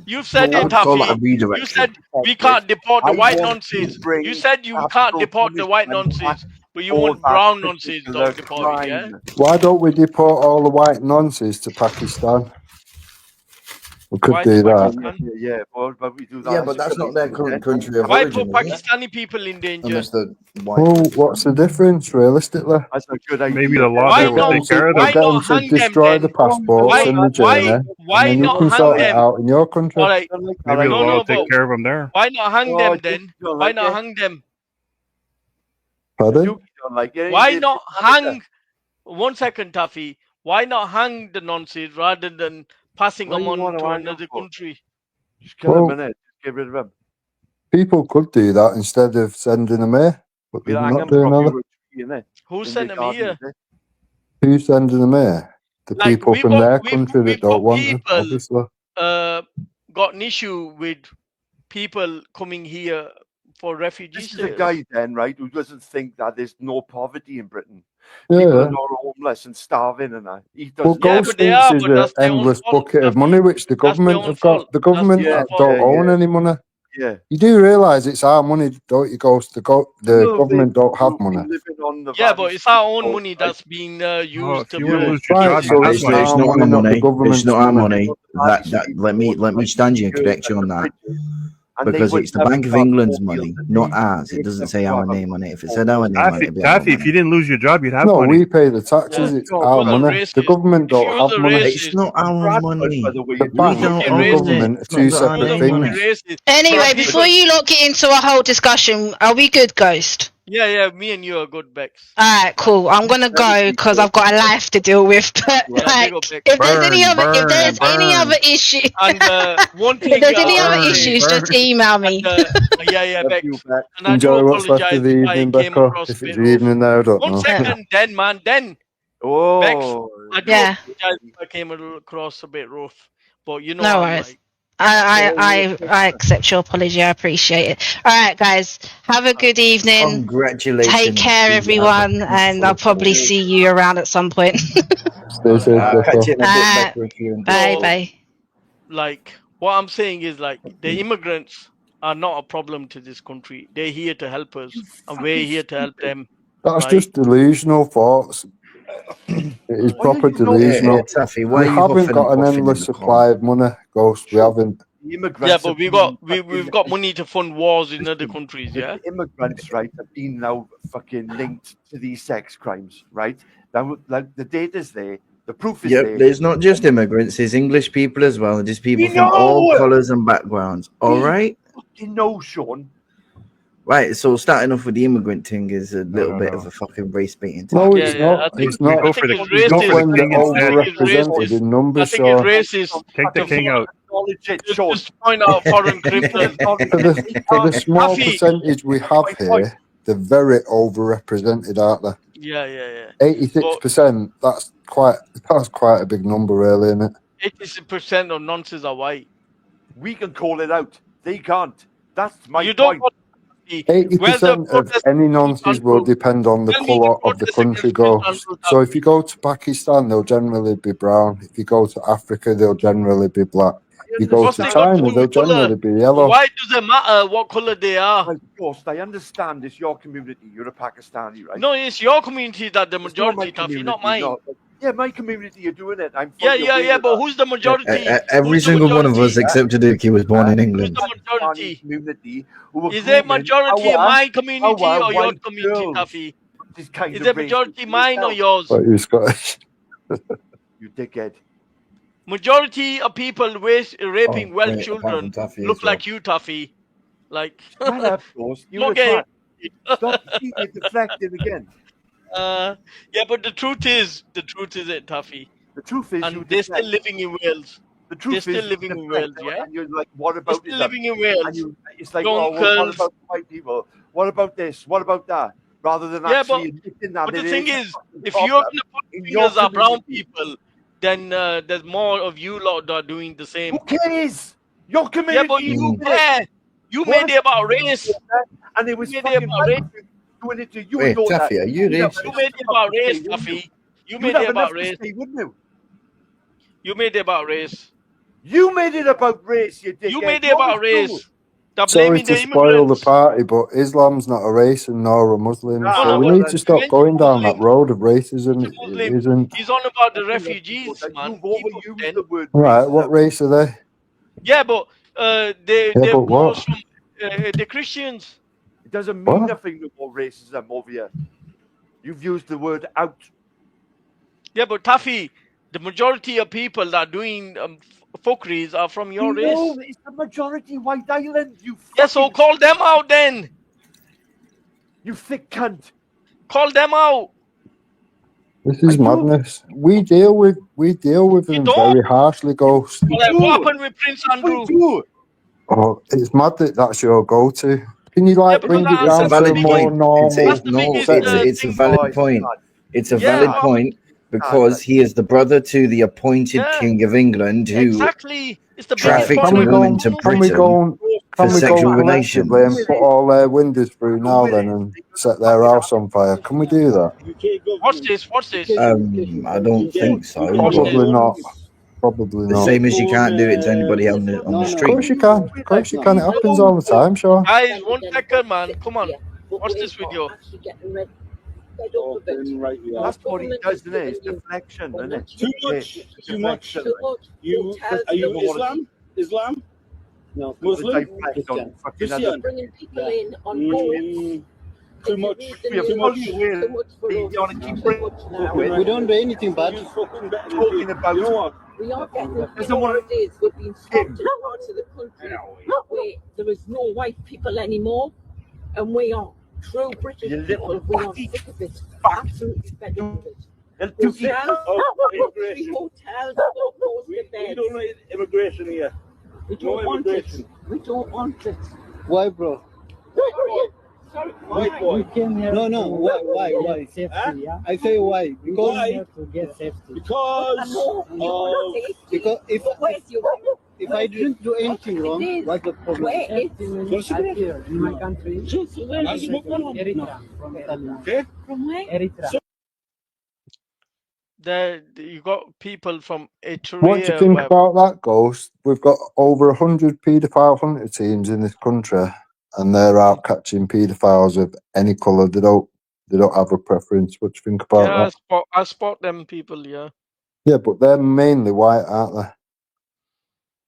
[SPEAKER 1] You said
[SPEAKER 18] I
[SPEAKER 1] it,
[SPEAKER 18] would call
[SPEAKER 1] Taffy.
[SPEAKER 18] that a redirection.
[SPEAKER 1] You said we can't deport the
[SPEAKER 4] I
[SPEAKER 1] white
[SPEAKER 4] want
[SPEAKER 1] nonsense.
[SPEAKER 4] to bring
[SPEAKER 1] You said you can't deport the white nonsense, but you
[SPEAKER 4] for
[SPEAKER 1] want
[SPEAKER 4] that
[SPEAKER 1] brown nonsense
[SPEAKER 4] particular
[SPEAKER 1] not deported, yeah?
[SPEAKER 4] crime.
[SPEAKER 15] Why don't we deport all the white nonsense to Pakistan? We could
[SPEAKER 1] Why
[SPEAKER 15] do
[SPEAKER 1] to
[SPEAKER 15] that.
[SPEAKER 1] Pakistan?
[SPEAKER 4] Yeah, but we do that.
[SPEAKER 18] Yeah, but that's not their current country of
[SPEAKER 1] Why
[SPEAKER 18] origin,
[SPEAKER 1] put
[SPEAKER 18] is it?
[SPEAKER 1] Pakistani people in danger?
[SPEAKER 18] Unless the white.
[SPEAKER 15] Well, what's the difference, realistically?
[SPEAKER 4] That's a good idea.
[SPEAKER 2] Maybe the law
[SPEAKER 1] Why
[SPEAKER 2] there will
[SPEAKER 1] not?
[SPEAKER 2] take care of
[SPEAKER 1] Why
[SPEAKER 2] them.
[SPEAKER 1] not
[SPEAKER 15] Get them
[SPEAKER 1] hang
[SPEAKER 15] to
[SPEAKER 1] them
[SPEAKER 15] destroy
[SPEAKER 1] then?
[SPEAKER 15] the passports and the journey, and
[SPEAKER 1] Why
[SPEAKER 15] then you
[SPEAKER 1] not
[SPEAKER 15] can
[SPEAKER 1] hang
[SPEAKER 15] sort it
[SPEAKER 1] them?
[SPEAKER 15] out in your country.
[SPEAKER 1] All right.
[SPEAKER 2] Maybe the law will
[SPEAKER 1] but
[SPEAKER 2] take care of them there.
[SPEAKER 1] why not hang
[SPEAKER 4] Oh,
[SPEAKER 1] them
[SPEAKER 4] you
[SPEAKER 1] then?
[SPEAKER 4] don't
[SPEAKER 1] Why
[SPEAKER 4] like
[SPEAKER 1] not
[SPEAKER 4] it?
[SPEAKER 1] hang them?
[SPEAKER 15] Pardon?
[SPEAKER 4] You don't like it.
[SPEAKER 1] Why
[SPEAKER 4] It's
[SPEAKER 1] not
[SPEAKER 4] Canada.
[SPEAKER 1] hang? 1 second, Taffy. Why not hang the nonsense rather than passing
[SPEAKER 4] Why
[SPEAKER 1] them
[SPEAKER 4] you
[SPEAKER 1] on
[SPEAKER 4] wanna
[SPEAKER 1] to
[SPEAKER 4] hang 'em
[SPEAKER 1] another
[SPEAKER 4] for?
[SPEAKER 1] country?
[SPEAKER 4] Just kill
[SPEAKER 15] Well,
[SPEAKER 4] him, innit? Just get rid of him.
[SPEAKER 15] people could do that instead of sending them here, but
[SPEAKER 4] We'll
[SPEAKER 15] they're
[SPEAKER 4] hang
[SPEAKER 15] not
[SPEAKER 4] him
[SPEAKER 15] doing
[SPEAKER 4] from
[SPEAKER 15] that.
[SPEAKER 4] Europe, innit?
[SPEAKER 1] Who
[SPEAKER 4] In
[SPEAKER 1] sent
[SPEAKER 4] the
[SPEAKER 1] them here?
[SPEAKER 4] gardens,
[SPEAKER 15] Who's sending them here? The
[SPEAKER 1] Like
[SPEAKER 15] people from their country that don't want them,
[SPEAKER 1] people
[SPEAKER 15] obviously.
[SPEAKER 1] got an issue with people coming here for refugee
[SPEAKER 4] This is a
[SPEAKER 1] status.
[SPEAKER 4] guy then, right, who doesn't think that there's no poverty in Britain.
[SPEAKER 15] Yeah,
[SPEAKER 4] People
[SPEAKER 15] yeah.
[SPEAKER 4] are not homeless and starving and that. He
[SPEAKER 15] Well,
[SPEAKER 4] doesn't.
[SPEAKER 15] Ghost
[SPEAKER 1] they
[SPEAKER 15] thinks
[SPEAKER 1] are,
[SPEAKER 15] there's
[SPEAKER 1] but
[SPEAKER 15] an
[SPEAKER 1] that's their own
[SPEAKER 15] endless
[SPEAKER 1] fault.
[SPEAKER 15] bucket of money which the
[SPEAKER 1] That's their
[SPEAKER 15] government
[SPEAKER 1] own
[SPEAKER 15] have got.
[SPEAKER 1] fault.
[SPEAKER 15] The government
[SPEAKER 1] their own
[SPEAKER 15] don't
[SPEAKER 1] fault.
[SPEAKER 15] own any money.
[SPEAKER 4] Yeah.
[SPEAKER 15] You do realise it's our money, don't you, Ghost? The government don't have money.
[SPEAKER 4] Living on the
[SPEAKER 1] Yeah,
[SPEAKER 4] valley
[SPEAKER 1] but it's our own
[SPEAKER 4] street,
[SPEAKER 1] money that's being used
[SPEAKER 2] if
[SPEAKER 1] to
[SPEAKER 2] you want to
[SPEAKER 1] build.
[SPEAKER 2] lose your
[SPEAKER 15] Right,
[SPEAKER 2] job,
[SPEAKER 15] so
[SPEAKER 2] you have
[SPEAKER 15] it's
[SPEAKER 2] money.
[SPEAKER 8] It's
[SPEAKER 15] our
[SPEAKER 8] not
[SPEAKER 15] money,
[SPEAKER 8] our
[SPEAKER 15] not the
[SPEAKER 8] money. It's
[SPEAKER 15] government's
[SPEAKER 8] not our
[SPEAKER 15] money.
[SPEAKER 8] money. Let me stand you and correct you on that. Because it's the Bank of England's money, not ours. It doesn't say our name on it. If it said our name on it, it'd be our
[SPEAKER 2] Taffy, if
[SPEAKER 8] money.
[SPEAKER 2] you didn't lose your job, you'd have
[SPEAKER 15] No,
[SPEAKER 2] money.
[SPEAKER 15] we pay the taxes. It's our money. The government don't have money.
[SPEAKER 8] It's not our money.
[SPEAKER 15] The bank
[SPEAKER 8] don't
[SPEAKER 15] and the
[SPEAKER 8] own
[SPEAKER 15] government
[SPEAKER 8] it.
[SPEAKER 15] are
[SPEAKER 8] It's
[SPEAKER 15] two
[SPEAKER 8] not got our
[SPEAKER 15] separate
[SPEAKER 8] name on
[SPEAKER 15] things.
[SPEAKER 8] it.
[SPEAKER 7] Anyway, before you lot get into a whole discussion, are we good, Ghost?
[SPEAKER 1] Yeah, me and you are good, Bex.
[SPEAKER 7] All right, cool. I'm gonna go because I've got a life to deal with. But like, if there's any other issue,
[SPEAKER 1] And one thing,
[SPEAKER 7] if there's any other issues, just email me.
[SPEAKER 1] yeah, Bex. And I do
[SPEAKER 15] Enjoy what's left
[SPEAKER 1] apologize
[SPEAKER 15] of the
[SPEAKER 1] if I
[SPEAKER 15] evening,
[SPEAKER 1] came
[SPEAKER 15] Becca.
[SPEAKER 1] across
[SPEAKER 15] If
[SPEAKER 1] a
[SPEAKER 15] it's
[SPEAKER 1] bit
[SPEAKER 15] the
[SPEAKER 1] rough.
[SPEAKER 15] evening there, I don't
[SPEAKER 1] 1
[SPEAKER 15] know.
[SPEAKER 1] second, then, man, then.
[SPEAKER 4] Oh.
[SPEAKER 1] Bex, I do
[SPEAKER 7] Yeah.
[SPEAKER 1] apologize if I came across a bit rough, but you know
[SPEAKER 7] No
[SPEAKER 1] what I'm
[SPEAKER 7] worries.
[SPEAKER 1] like.
[SPEAKER 7] I accept your apology. I appreciate it. All right, guys. Have a good evening.
[SPEAKER 8] Congratulations.
[SPEAKER 7] Take care, everyone, and I'll probably see you around at some point.
[SPEAKER 15] Stay safe,
[SPEAKER 8] I'll catch you in a
[SPEAKER 7] Alright.
[SPEAKER 8] bit, Becca, if you and
[SPEAKER 7] Bye.
[SPEAKER 1] Like, what I'm saying is, like, the immigrants are not a problem to this country. They're here to help us, and we're here to help them.
[SPEAKER 15] That's
[SPEAKER 1] right?
[SPEAKER 15] just delusional thoughts. It is proper delusional.
[SPEAKER 8] Taffy, why
[SPEAKER 15] We
[SPEAKER 8] are you
[SPEAKER 15] haven't
[SPEAKER 8] huffing
[SPEAKER 15] got
[SPEAKER 8] and
[SPEAKER 15] an
[SPEAKER 8] puffing in
[SPEAKER 15] endless
[SPEAKER 8] the
[SPEAKER 15] supply of money, Ghost. We haven't.
[SPEAKER 1] Yeah, but we've got money to fund wars in other countries. Yeah.
[SPEAKER 4] The immigrants, right, have been now fucking linked to these sex crimes, right? Now, like, the data's there, the proof is
[SPEAKER 8] Yep,
[SPEAKER 4] there.
[SPEAKER 8] there's not just immigrants, there's English people as well. There's people
[SPEAKER 4] We
[SPEAKER 8] from all
[SPEAKER 4] know!
[SPEAKER 8] colours and backgrounds. All right?
[SPEAKER 4] Fucking know, Sean.
[SPEAKER 8] Right, so starting off with the immigrant thing is a little bit of a fucking race baiting
[SPEAKER 15] No,
[SPEAKER 8] tactic.
[SPEAKER 15] it's not. It's not.
[SPEAKER 1] I think it's
[SPEAKER 15] It's not
[SPEAKER 1] racist.
[SPEAKER 15] when they're
[SPEAKER 1] I think it's
[SPEAKER 15] overrepresented
[SPEAKER 1] racist.
[SPEAKER 15] in numbers.
[SPEAKER 1] I think it's racist.
[SPEAKER 2] Take the king out.
[SPEAKER 1] Just to point out foreign criminals.
[SPEAKER 15] For the small
[SPEAKER 1] Taffy.
[SPEAKER 15] percentage we have here, they're very overrepresented, aren't they?
[SPEAKER 1] Yeah.
[SPEAKER 15] 86%. That's quite a big number, really, isn't it?
[SPEAKER 1] 80% of nonsense are white.
[SPEAKER 4] We can call it out. They can't. That's my
[SPEAKER 1] You don't
[SPEAKER 4] point.
[SPEAKER 15] 80% of any nonsense will depend on the colour of the country goes. So if you go to Pakistan, they'll generally be brown. If you go to Africa, they'll generally be black. If you go to China, they'll generally be yellow.
[SPEAKER 1] Why does it matter what colour they are?
[SPEAKER 4] Of course, I understand it's your community. You're a Pakistani, right?
[SPEAKER 1] No, it's your community that the majority, Taffy, not mine.
[SPEAKER 4] Yeah, my community, you're doing it. I'm
[SPEAKER 1] yeah, but who's the majority?
[SPEAKER 8] Every single one of us, except Taduki, was born in England.
[SPEAKER 1] Majority. Is it majority my community or your community, Taffy? Is it majority mine or yours?
[SPEAKER 15] But you're Scottish.
[SPEAKER 4] You dickhead.
[SPEAKER 1] Majority of people raping Welsh children look like you, Taffy. Like,
[SPEAKER 4] shut up, boss. You're
[SPEAKER 1] okay.
[SPEAKER 4] Stop deflecting again.
[SPEAKER 1] Yeah, but the truth is it, Taffy.
[SPEAKER 4] The truth is,
[SPEAKER 1] and they're still living in Wales.
[SPEAKER 4] The truth
[SPEAKER 1] they're still living in Wales, yeah.
[SPEAKER 4] And you're like, what about
[SPEAKER 1] they're still living in Wales?
[SPEAKER 4] It's like, well, what about white people? What about this? What about that? Rather than actually admitting that.
[SPEAKER 1] But the thing is, if you're going to put fingers at brown people, then there's more of you lot that are doing the same.
[SPEAKER 4] Who cares? Your community.
[SPEAKER 1] Yeah, but you made it about race.
[SPEAKER 4] And it was fucking race. Doing it to you.
[SPEAKER 8] Wait, Taffy, are you racist?
[SPEAKER 1] You made it about race, Taffy. You made it about race. You made it about race.
[SPEAKER 4] You made it about race, you dickhead.
[SPEAKER 1] You made it about race.
[SPEAKER 15] Sorry to spoil the party, but Islam's not a race and nor a Muslim. So we need to stop going down that road of racism. It isn't.
[SPEAKER 1] He's on about the refugees, man.
[SPEAKER 15] Right, what race are they?
[SPEAKER 1] Yeah, but they're more from the Christians.
[SPEAKER 4] It doesn't mean nothing about racism over here. You've used the word out.
[SPEAKER 1] Yeah, but Taffy, the majority of people that are doing fuckeries are from your race.
[SPEAKER 4] No, it's the majority white island.
[SPEAKER 1] Yeah, so call them out then.
[SPEAKER 4] You thick cunt.
[SPEAKER 1] Call them out.
[SPEAKER 15] This is madness. We deal with them very harshly, Ghost.
[SPEAKER 1] Well, what happened with Prince Andrew?
[SPEAKER 15] Oh, it's mad that that's your go-to. Can you bring it down to a more normal?
[SPEAKER 8] It's a valid point. It's a valid point. Because he is the brother to the appointed King of England who trafficked women to Britain for sexual relations.
[SPEAKER 15] And put all their windows through now then and set their house on fire. Can we do that?
[SPEAKER 1] What's this?
[SPEAKER 8] I don't think so.
[SPEAKER 15] Probably not. Probably
[SPEAKER 8] the
[SPEAKER 15] not.
[SPEAKER 8] Same as you can't do it to anybody on the street.
[SPEAKER 15] Of course you can. Of course you can. It happens all the time, sure.
[SPEAKER 1] Guys, 1 second, man. Come on. Watch this video.
[SPEAKER 4] That's what he does, isn't it? It's deflection, isn't it?
[SPEAKER 19] Too much. You are you Islam? No. Muslim? Christian?
[SPEAKER 14] Bringing people in on board.
[SPEAKER 19] Too much.
[SPEAKER 20] We don't do anything bad.
[SPEAKER 4] Talking about, you know what?
[SPEAKER 14] We are getting nowadays. We're being stopped in parts of the country where there is no white people anymore, and we are true British people. We are sick of it. Absolutely fed up of it. Hotels,
[SPEAKER 19] we don't need immigration here.
[SPEAKER 14] We don't want it. We don't want it.
[SPEAKER 20] Why, bro?
[SPEAKER 14] Sorry,
[SPEAKER 20] why? No. Why? Safety, yeah? I say why. Because we have to get safety.
[SPEAKER 19] Because
[SPEAKER 20] if I didn't do anything wrong, what's the problem? Here in my country. Eritrea. From Italy.
[SPEAKER 14] From where?
[SPEAKER 20] Eritrea.
[SPEAKER 1] You got people from Eritrea.
[SPEAKER 15] What do you think about that, Ghost? We've got over 100 paedophile hunter teams in this country, and they're out catching paedophiles of any colour. They don't have a preference. What do you think about that?
[SPEAKER 1] I spot them people, yeah.
[SPEAKER 15] Yeah, but they're mainly white, aren't they?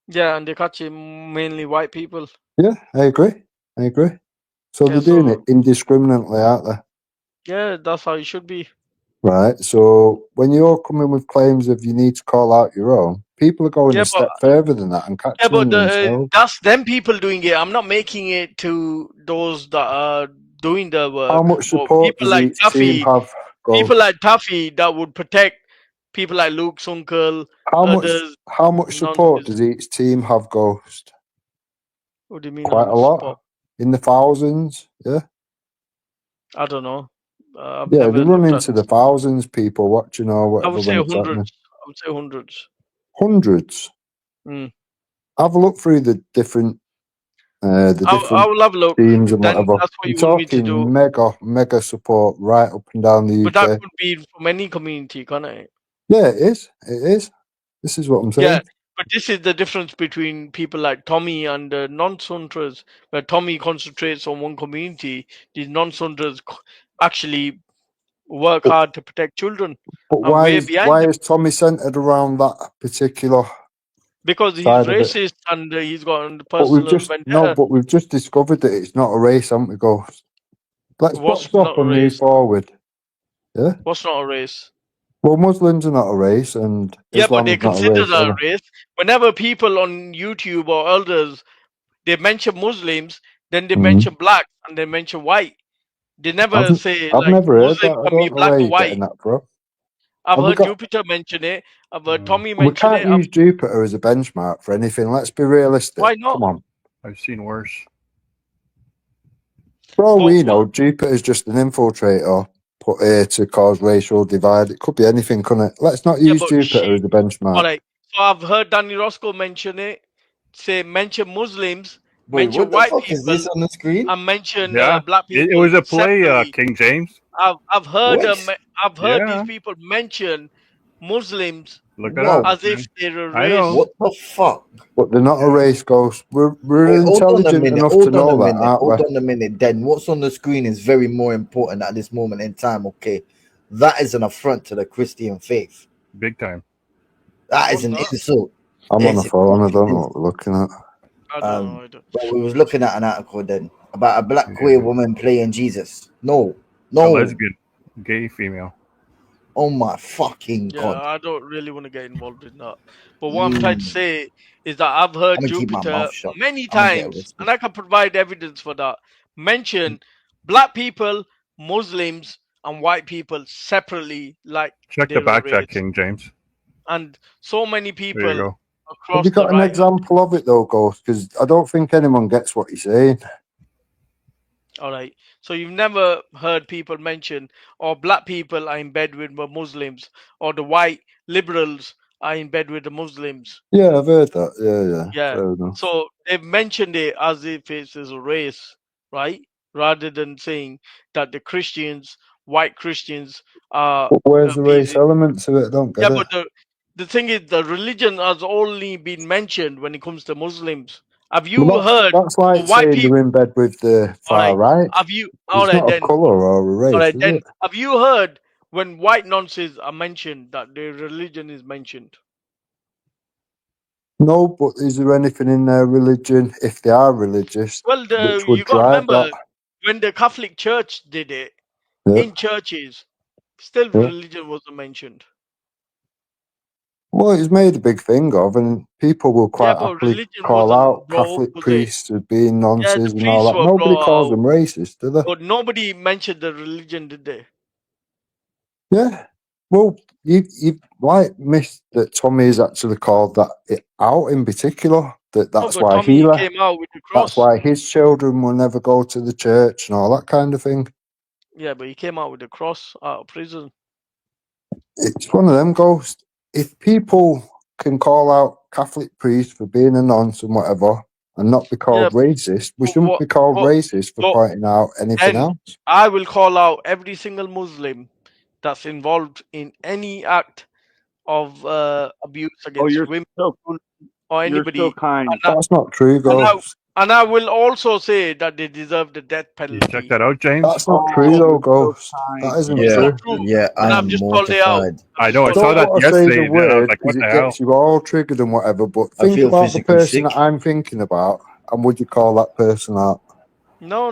[SPEAKER 1] Yeah, and they're catching mainly white people.
[SPEAKER 15] Yeah, I agree. So they're doing it indiscriminately, aren't they?
[SPEAKER 1] Yeah, that's how it should be.
[SPEAKER 15] Right, so when you're coming with claims of you need to call out your own, People are going a step further than that and catching on themselves.
[SPEAKER 1] That's them people doing it. I'm not making it to those that are doing the work.
[SPEAKER 15] How much support does each team have?
[SPEAKER 1] People like Tuffy that would protect people like Luke's uncle.
[SPEAKER 15] How much support does each team have, Ghost?
[SPEAKER 1] What do you mean?
[SPEAKER 15] Quite a lot. In the thousands, yeah.
[SPEAKER 1] I don't know.
[SPEAKER 15] Yeah, they run into the thousands, people watching or whatever.
[SPEAKER 1] I would say hundreds. I would say hundreds.
[SPEAKER 15] Hundreds. Have a look through the different,
[SPEAKER 1] I will have a look.
[SPEAKER 15] teams and
[SPEAKER 1] Then
[SPEAKER 15] whatever.
[SPEAKER 1] that's what
[SPEAKER 15] You're
[SPEAKER 1] you want me to
[SPEAKER 15] talking
[SPEAKER 1] do.
[SPEAKER 15] mega support right up and down the UK.
[SPEAKER 1] But that could be from any community, can't it?
[SPEAKER 15] Yeah, it is. It is. This is what I'm saying.
[SPEAKER 1] Yeah, but this is the difference between people like Tommy and non-Suntrers, where Tommy concentrates on one community. These non-Suntrers actually work hard to protect children.
[SPEAKER 15] But why is Tommy centered around that particular?
[SPEAKER 1] Because he's racist and he's got a personal vendetta.
[SPEAKER 15] No, but we've just discovered that it's not a race, haven't we, Ghost? Let's box up and move forward. Yeah.
[SPEAKER 1] What's not a race?
[SPEAKER 15] Well, Muslims are not a race, and Islam
[SPEAKER 1] but they
[SPEAKER 15] is not
[SPEAKER 1] consider
[SPEAKER 15] a race.
[SPEAKER 1] that a race. Whenever people on YouTube or elders, they mention Muslims, then they mention black and they mention white. They never say
[SPEAKER 15] I've never heard that. I
[SPEAKER 1] can be
[SPEAKER 15] don't know
[SPEAKER 1] black
[SPEAKER 15] where
[SPEAKER 1] or
[SPEAKER 15] you're
[SPEAKER 1] white.
[SPEAKER 15] getting that from.
[SPEAKER 1] I've heard Jupiter mention it. I've heard Tommy
[SPEAKER 15] We
[SPEAKER 1] mention
[SPEAKER 15] can't
[SPEAKER 1] it.
[SPEAKER 15] use Jupiter as a benchmark for anything. Let's be realistic.
[SPEAKER 1] Why not?
[SPEAKER 15] Come on.
[SPEAKER 2] I've seen worse.
[SPEAKER 15] For all we know, Jupiter is just an infiltrator put here to cause racial divide. It could be anything, couldn't it? Let's not use Jupiter as a benchmark.
[SPEAKER 1] All right. So I've heard Danny Roscoe mention it. Say mention Muslims,
[SPEAKER 18] Wait,
[SPEAKER 1] mention
[SPEAKER 18] what the
[SPEAKER 1] white
[SPEAKER 18] fuck
[SPEAKER 1] people,
[SPEAKER 18] is this on the screen?
[SPEAKER 1] and mention
[SPEAKER 2] Yeah,
[SPEAKER 1] black people.
[SPEAKER 2] it was a play,
[SPEAKER 1] separately.
[SPEAKER 2] King James.
[SPEAKER 1] I've heard
[SPEAKER 18] What?
[SPEAKER 1] I've heard
[SPEAKER 2] Yeah.
[SPEAKER 1] these people mention Muslims
[SPEAKER 2] Look it up.
[SPEAKER 1] as if they're a
[SPEAKER 2] I
[SPEAKER 1] race.
[SPEAKER 2] know.
[SPEAKER 18] What the fuck?
[SPEAKER 15] But they're not a race, Ghost. We're
[SPEAKER 18] Wait, hold on a
[SPEAKER 15] intelligent
[SPEAKER 18] minute.
[SPEAKER 15] enough
[SPEAKER 18] Hold
[SPEAKER 15] to know
[SPEAKER 18] on a
[SPEAKER 15] that,
[SPEAKER 18] minute.
[SPEAKER 15] aren't
[SPEAKER 18] Hold
[SPEAKER 15] we?
[SPEAKER 18] on a minute. Then what's on the screen is very more important at this moment in time. Okay, that is an affront to the Christian faith.
[SPEAKER 2] Big time.
[SPEAKER 18] That is an insult.
[SPEAKER 15] I'm on
[SPEAKER 18] It's
[SPEAKER 15] the
[SPEAKER 18] a
[SPEAKER 15] phone. I
[SPEAKER 18] fucking
[SPEAKER 15] don't know
[SPEAKER 18] insult.
[SPEAKER 15] what we're looking at.
[SPEAKER 1] I don't know.
[SPEAKER 18] But we was looking at an article then about a black queer woman playing Jesus. No.
[SPEAKER 2] A lesbian, gay female.
[SPEAKER 18] Oh my fucking
[SPEAKER 1] Yeah,
[SPEAKER 18] god.
[SPEAKER 1] I don't really want to get involved in that. But what I'm trying to say is that I've heard
[SPEAKER 18] I'ma keep my
[SPEAKER 1] Jupiter
[SPEAKER 18] mouth shut.
[SPEAKER 1] many
[SPEAKER 18] I'ma get
[SPEAKER 1] times,
[SPEAKER 18] arrested.
[SPEAKER 1] and I can provide evidence for that, mention black people, Muslims, and white people separately, like
[SPEAKER 2] Check the
[SPEAKER 1] they're a
[SPEAKER 2] back
[SPEAKER 1] race.
[SPEAKER 2] check, King James.
[SPEAKER 1] And so many
[SPEAKER 2] There you
[SPEAKER 1] people
[SPEAKER 2] go.
[SPEAKER 1] across
[SPEAKER 15] Have you got
[SPEAKER 1] the
[SPEAKER 15] an
[SPEAKER 1] right.
[SPEAKER 15] example of it though, Ghost? Because I don't think anyone gets what you're saying.
[SPEAKER 1] All right. So you've never heard people mention, or black people are in bed with the Muslims, or the white liberals are in bed with the Muslims.
[SPEAKER 15] Yeah, I've heard that. Yeah.
[SPEAKER 1] Yeah.
[SPEAKER 15] Fair enough.
[SPEAKER 1] So they've mentioned it as if it's a race, right? Rather than saying that the Christians, white Christians, are.
[SPEAKER 15] But where's the race element to it? I don't get
[SPEAKER 1] Yeah,
[SPEAKER 15] it.
[SPEAKER 1] but the thing is, the religion has only been mentioned when it comes to Muslims. Have you
[SPEAKER 15] Well,
[SPEAKER 1] heard
[SPEAKER 15] that's like
[SPEAKER 1] white
[SPEAKER 15] saying
[SPEAKER 1] people?
[SPEAKER 15] they're in bed with the far right.
[SPEAKER 1] Have you?
[SPEAKER 15] It's
[SPEAKER 1] All right
[SPEAKER 15] not a
[SPEAKER 1] then.
[SPEAKER 15] colour or a race,
[SPEAKER 1] All right
[SPEAKER 15] is
[SPEAKER 1] then.
[SPEAKER 15] it?
[SPEAKER 1] Have you heard when white nonces are mentioned that their religion is mentioned?
[SPEAKER 15] No, but is there anything in their religion, if they are religious,
[SPEAKER 1] Well,
[SPEAKER 15] which would
[SPEAKER 1] you got to
[SPEAKER 15] drive
[SPEAKER 1] remember
[SPEAKER 15] that?
[SPEAKER 1] when the Catholic Church did it
[SPEAKER 15] Yeah.
[SPEAKER 1] in churches, still
[SPEAKER 15] Yeah.
[SPEAKER 1] religion wasn't mentioned.
[SPEAKER 15] Well, it's made a big thing of, and people will quite
[SPEAKER 1] but
[SPEAKER 15] happily
[SPEAKER 1] religion
[SPEAKER 15] call
[SPEAKER 1] wasn't
[SPEAKER 15] out
[SPEAKER 1] brought up,
[SPEAKER 15] Catholic
[SPEAKER 1] was it?
[SPEAKER 15] priests as being
[SPEAKER 1] Yeah,
[SPEAKER 15] nonsense
[SPEAKER 1] the
[SPEAKER 15] and all
[SPEAKER 1] priests
[SPEAKER 15] that.
[SPEAKER 1] were
[SPEAKER 15] Nobody
[SPEAKER 1] brought
[SPEAKER 15] calls
[SPEAKER 1] out,
[SPEAKER 15] them racist, do they?
[SPEAKER 1] but nobody mentioned the religion, did they?
[SPEAKER 15] Yeah. Well, you like missed that Tommy has actually called that it out in particular. That's
[SPEAKER 1] but
[SPEAKER 15] why
[SPEAKER 1] Tommy
[SPEAKER 15] he left.
[SPEAKER 1] came out with the
[SPEAKER 15] That's
[SPEAKER 1] cross.
[SPEAKER 15] why his children will never go to the church and all that kind of thing.
[SPEAKER 1] Yeah, but he came out with the cross out of prison.
[SPEAKER 15] It's one of them, Ghost. If people can call out Catholic priests for being a nonce and whatever and not be called racist, we shouldn't be called racist for pointing out anything
[SPEAKER 1] Then
[SPEAKER 15] else.
[SPEAKER 1] I will call out every single Muslim that's involved in any act of abuse against women or anybody.
[SPEAKER 2] You're so kind.
[SPEAKER 15] That's not true, Ghost.
[SPEAKER 1] And I will also say that they deserve the death penalty.
[SPEAKER 2] Check that out, James.
[SPEAKER 15] That's not true, though, Ghost. That isn't true.
[SPEAKER 18] Yeah, I am mortified.
[SPEAKER 2] I know. I
[SPEAKER 15] I
[SPEAKER 2] saw
[SPEAKER 15] don't
[SPEAKER 2] that
[SPEAKER 15] want to say
[SPEAKER 2] yesterday,
[SPEAKER 15] the
[SPEAKER 2] and I was
[SPEAKER 15] word
[SPEAKER 2] like, "What
[SPEAKER 15] because
[SPEAKER 2] the
[SPEAKER 15] it
[SPEAKER 2] hell?"
[SPEAKER 15] gets you all triggered and whatever, but
[SPEAKER 18] I
[SPEAKER 15] think
[SPEAKER 18] feel
[SPEAKER 15] about the
[SPEAKER 18] physically
[SPEAKER 15] person
[SPEAKER 18] sick.
[SPEAKER 15] that I'm thinking about and would you call that person out?
[SPEAKER 1] No.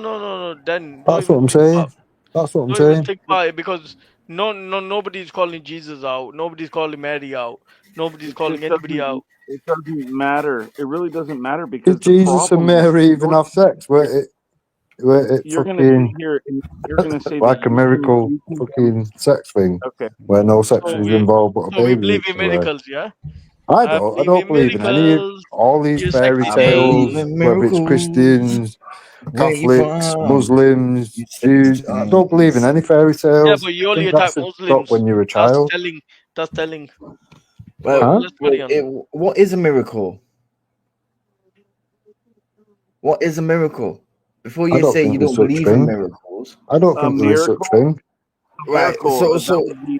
[SPEAKER 1] Then don't
[SPEAKER 15] That's what
[SPEAKER 1] even
[SPEAKER 15] I'm
[SPEAKER 1] think about.
[SPEAKER 15] saying. That's what I'm
[SPEAKER 1] Don't even
[SPEAKER 15] saying.
[SPEAKER 1] think about it because Nobody's calling Jesus out. Nobody's calling Mary out. Nobody's calling anybody out.
[SPEAKER 21] It doesn't matter. It really doesn't matter because
[SPEAKER 15] Did Jesus and Mary even have sex? Were it
[SPEAKER 21] you're going to sit
[SPEAKER 15] fucking
[SPEAKER 21] here and you're going to say
[SPEAKER 15] like
[SPEAKER 21] that
[SPEAKER 15] a miracle fucking sex thing where no sex was involved but a
[SPEAKER 1] So we
[SPEAKER 15] baby?
[SPEAKER 1] believe in miracles, yeah?
[SPEAKER 15] I don't believe in any all these fairy tales, whether it's Christians, Catholics, Muslims, Jews. I don't believe in any fairy tales.
[SPEAKER 1] Yeah, but you
[SPEAKER 15] I
[SPEAKER 1] only
[SPEAKER 15] think
[SPEAKER 1] attack
[SPEAKER 15] that's a
[SPEAKER 1] Muslims.
[SPEAKER 15] thought when you're a child.
[SPEAKER 1] That's telling.
[SPEAKER 18] Well,
[SPEAKER 1] Let's carry on.
[SPEAKER 18] what is a miracle? What is a miracle? Before
[SPEAKER 15] I
[SPEAKER 18] you
[SPEAKER 15] don't
[SPEAKER 18] say
[SPEAKER 15] think
[SPEAKER 18] you
[SPEAKER 15] there's
[SPEAKER 18] don't
[SPEAKER 15] such
[SPEAKER 18] believe
[SPEAKER 15] thing.
[SPEAKER 18] in miracles,
[SPEAKER 15] I don't think there is such thing.
[SPEAKER 18] Right.
[SPEAKER 21] That would be,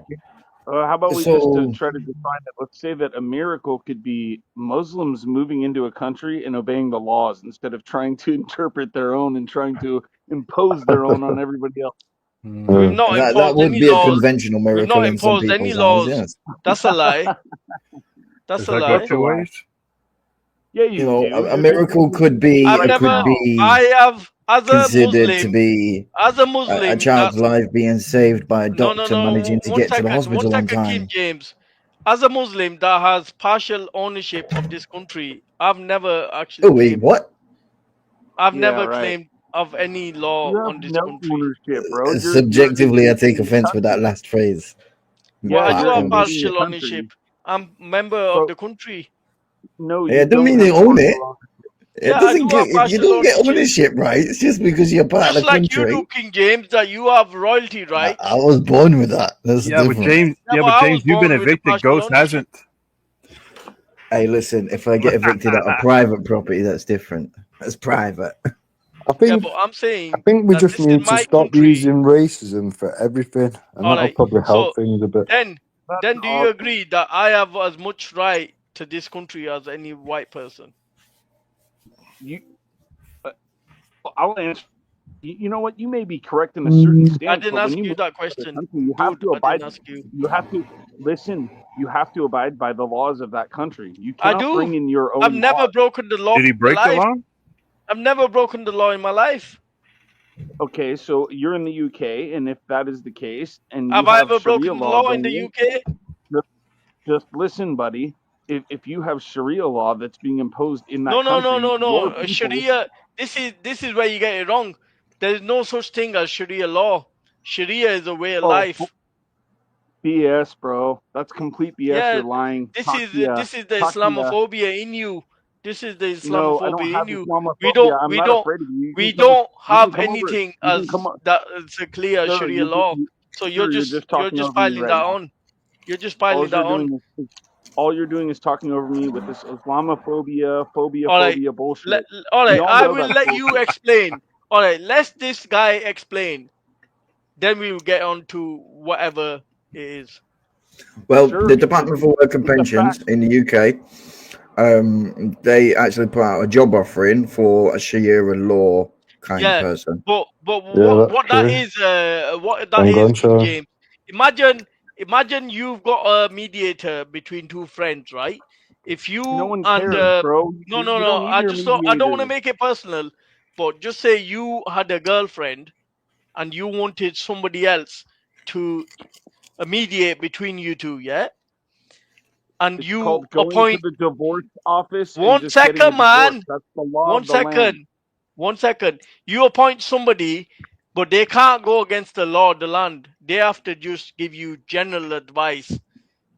[SPEAKER 21] how about we just try to define it? Let's say that a miracle could be Muslims moving into a country and obeying the laws instead of trying to interpret their own and trying to impose their own on everybody else.
[SPEAKER 1] We've not
[SPEAKER 18] that
[SPEAKER 1] imposed
[SPEAKER 18] would
[SPEAKER 1] any
[SPEAKER 18] be
[SPEAKER 1] laws.
[SPEAKER 18] a conventional
[SPEAKER 1] We've
[SPEAKER 18] miracle
[SPEAKER 1] not
[SPEAKER 18] in some
[SPEAKER 1] imposed any
[SPEAKER 18] people's
[SPEAKER 1] laws.
[SPEAKER 18] eyes. Yes.
[SPEAKER 1] That's a lie. That's a lie.
[SPEAKER 2] Two ways.
[SPEAKER 21] Yeah,
[SPEAKER 18] you know, a miracle could be
[SPEAKER 1] I have as a
[SPEAKER 18] considered
[SPEAKER 1] Muslim.
[SPEAKER 18] to be
[SPEAKER 1] As a Muslim,
[SPEAKER 18] a child's life being saved by a doctor managing to get to the hospital on time.
[SPEAKER 1] King James. As a Muslim that has partial ownership of this country, I've never actually claimed.
[SPEAKER 18] What?
[SPEAKER 1] I've never claimed of any law on this country.
[SPEAKER 21] Ownership, bro.
[SPEAKER 18] Subjectively, I take offense with that last phrase.
[SPEAKER 1] Well, I do have partial ownership. I'm member of the country.
[SPEAKER 21] No,
[SPEAKER 18] Yeah, don't mean you own it. It
[SPEAKER 1] Yeah,
[SPEAKER 18] doesn't
[SPEAKER 1] I do have
[SPEAKER 18] you
[SPEAKER 1] partial
[SPEAKER 18] don't get
[SPEAKER 1] ownership.
[SPEAKER 18] ownership, right? It's just because you're part
[SPEAKER 1] Just
[SPEAKER 18] of the
[SPEAKER 1] like
[SPEAKER 18] country.
[SPEAKER 1] you do, King James, that you have royalty rights.
[SPEAKER 18] I was born with that. That's different.
[SPEAKER 2] But James, you've been evicted. Ghost hasn't.
[SPEAKER 18] Hey, listen, if I get evicted out of private property, that's different. That's private.
[SPEAKER 15] I think,
[SPEAKER 1] but I'm saying
[SPEAKER 15] I think we just need to stop using racism for everything, and that'll probably help things a bit.
[SPEAKER 1] Then do you agree that I have as much right to this country as any white person?
[SPEAKER 21] I'll answer. You know what? You may be correct in a certain stance.
[SPEAKER 1] I didn't
[SPEAKER 21] but
[SPEAKER 1] ask
[SPEAKER 21] when
[SPEAKER 1] you
[SPEAKER 21] move
[SPEAKER 1] that
[SPEAKER 21] to
[SPEAKER 1] question.
[SPEAKER 21] the country, you have to abide. You have to listen. You have to abide by the laws of that country. You cannot bring in your own.
[SPEAKER 1] I've never broken the law.
[SPEAKER 2] Did he break the law?
[SPEAKER 1] I've never broken the law in my life.
[SPEAKER 21] Okay, so you're in the UK, and if that is the case, and you
[SPEAKER 1] have I ever broken the law in the UK?
[SPEAKER 21] Just listen, buddy. If you have Sharia law that's being imposed in that
[SPEAKER 1] No. Sharia. This is where you get it wrong. There is no such thing as Sharia law. Sharia is a way of life.
[SPEAKER 21] BS, bro. That's complete BS.
[SPEAKER 1] Yeah,
[SPEAKER 21] you're lying.
[SPEAKER 1] This is the Islamophobia in you. This is the Islamophobia
[SPEAKER 21] no, I don't
[SPEAKER 1] in
[SPEAKER 21] have
[SPEAKER 1] you.
[SPEAKER 21] Islamophobia.
[SPEAKER 1] We don't have anything as that is a clear Sharia law. So you're just piling that on. You're just piling that on.
[SPEAKER 21] All you're doing is talking over me with this Islamophobia, phobia bullshit.
[SPEAKER 1] All right. I will let you explain. All right. Let this guy explain. Then we will get on to whatever it is.
[SPEAKER 18] Well, the Department for Work and Pensions in the UK, they actually put out a job offering for a Sharia law kind of person.
[SPEAKER 1] But what that is, James. Imagine you've got a mediator between two friends, right? If you
[SPEAKER 21] no one cares, bro.
[SPEAKER 1] No. I don't want to make it personal, but just say you had a girlfriend and you wanted somebody else to mediate between you two, yeah? And
[SPEAKER 21] it's
[SPEAKER 1] you
[SPEAKER 21] called going
[SPEAKER 1] appoint
[SPEAKER 21] to the divorce office.
[SPEAKER 1] One second, man.
[SPEAKER 21] That's the law
[SPEAKER 1] One
[SPEAKER 21] of the
[SPEAKER 1] second.
[SPEAKER 21] land.
[SPEAKER 1] 1 second. You appoint somebody, but they can't go against the law of the land. They have to just give you general advice.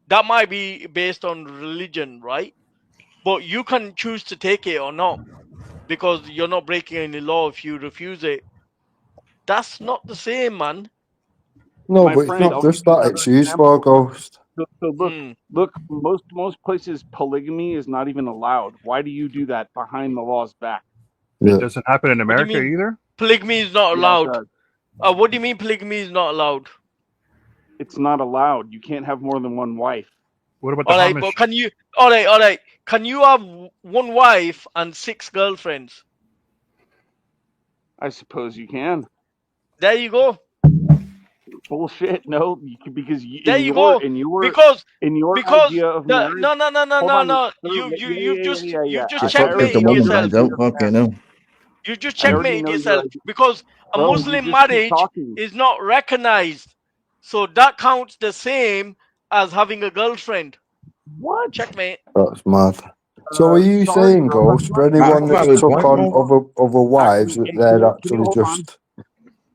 [SPEAKER 1] That might be based on religion, right? But you can choose to take it or not, because you're not breaking any law if you refuse it. That's not the same, man.
[SPEAKER 15] No, but it's not just that. It's used for Ghost.
[SPEAKER 21] So look. Most places polygamy is not even allowed. Why do you do that behind the law's back?
[SPEAKER 2] It doesn't happen in America either.
[SPEAKER 1] Polygamy is not allowed. What do you mean polygamy is not allowed?
[SPEAKER 21] It's not allowed. You can't have more than one wife.
[SPEAKER 2] What about the
[SPEAKER 1] Amish? But can you? All right. Can you have one wife and 6 girlfriends?
[SPEAKER 21] I suppose you can.
[SPEAKER 1] There you go.
[SPEAKER 21] Bullshit. No, because
[SPEAKER 1] there you go. Because
[SPEAKER 21] idea of marriage.
[SPEAKER 1] No. You've just checkmated yourself. You just checkmated yourself because a Muslim marriage is not recognized. So that counts the same as having a girlfriend.
[SPEAKER 21] What?
[SPEAKER 1] Checkmate.
[SPEAKER 15] That's mad. So are you saying, Ghost, for anyone that's took on other wives, that they're actually just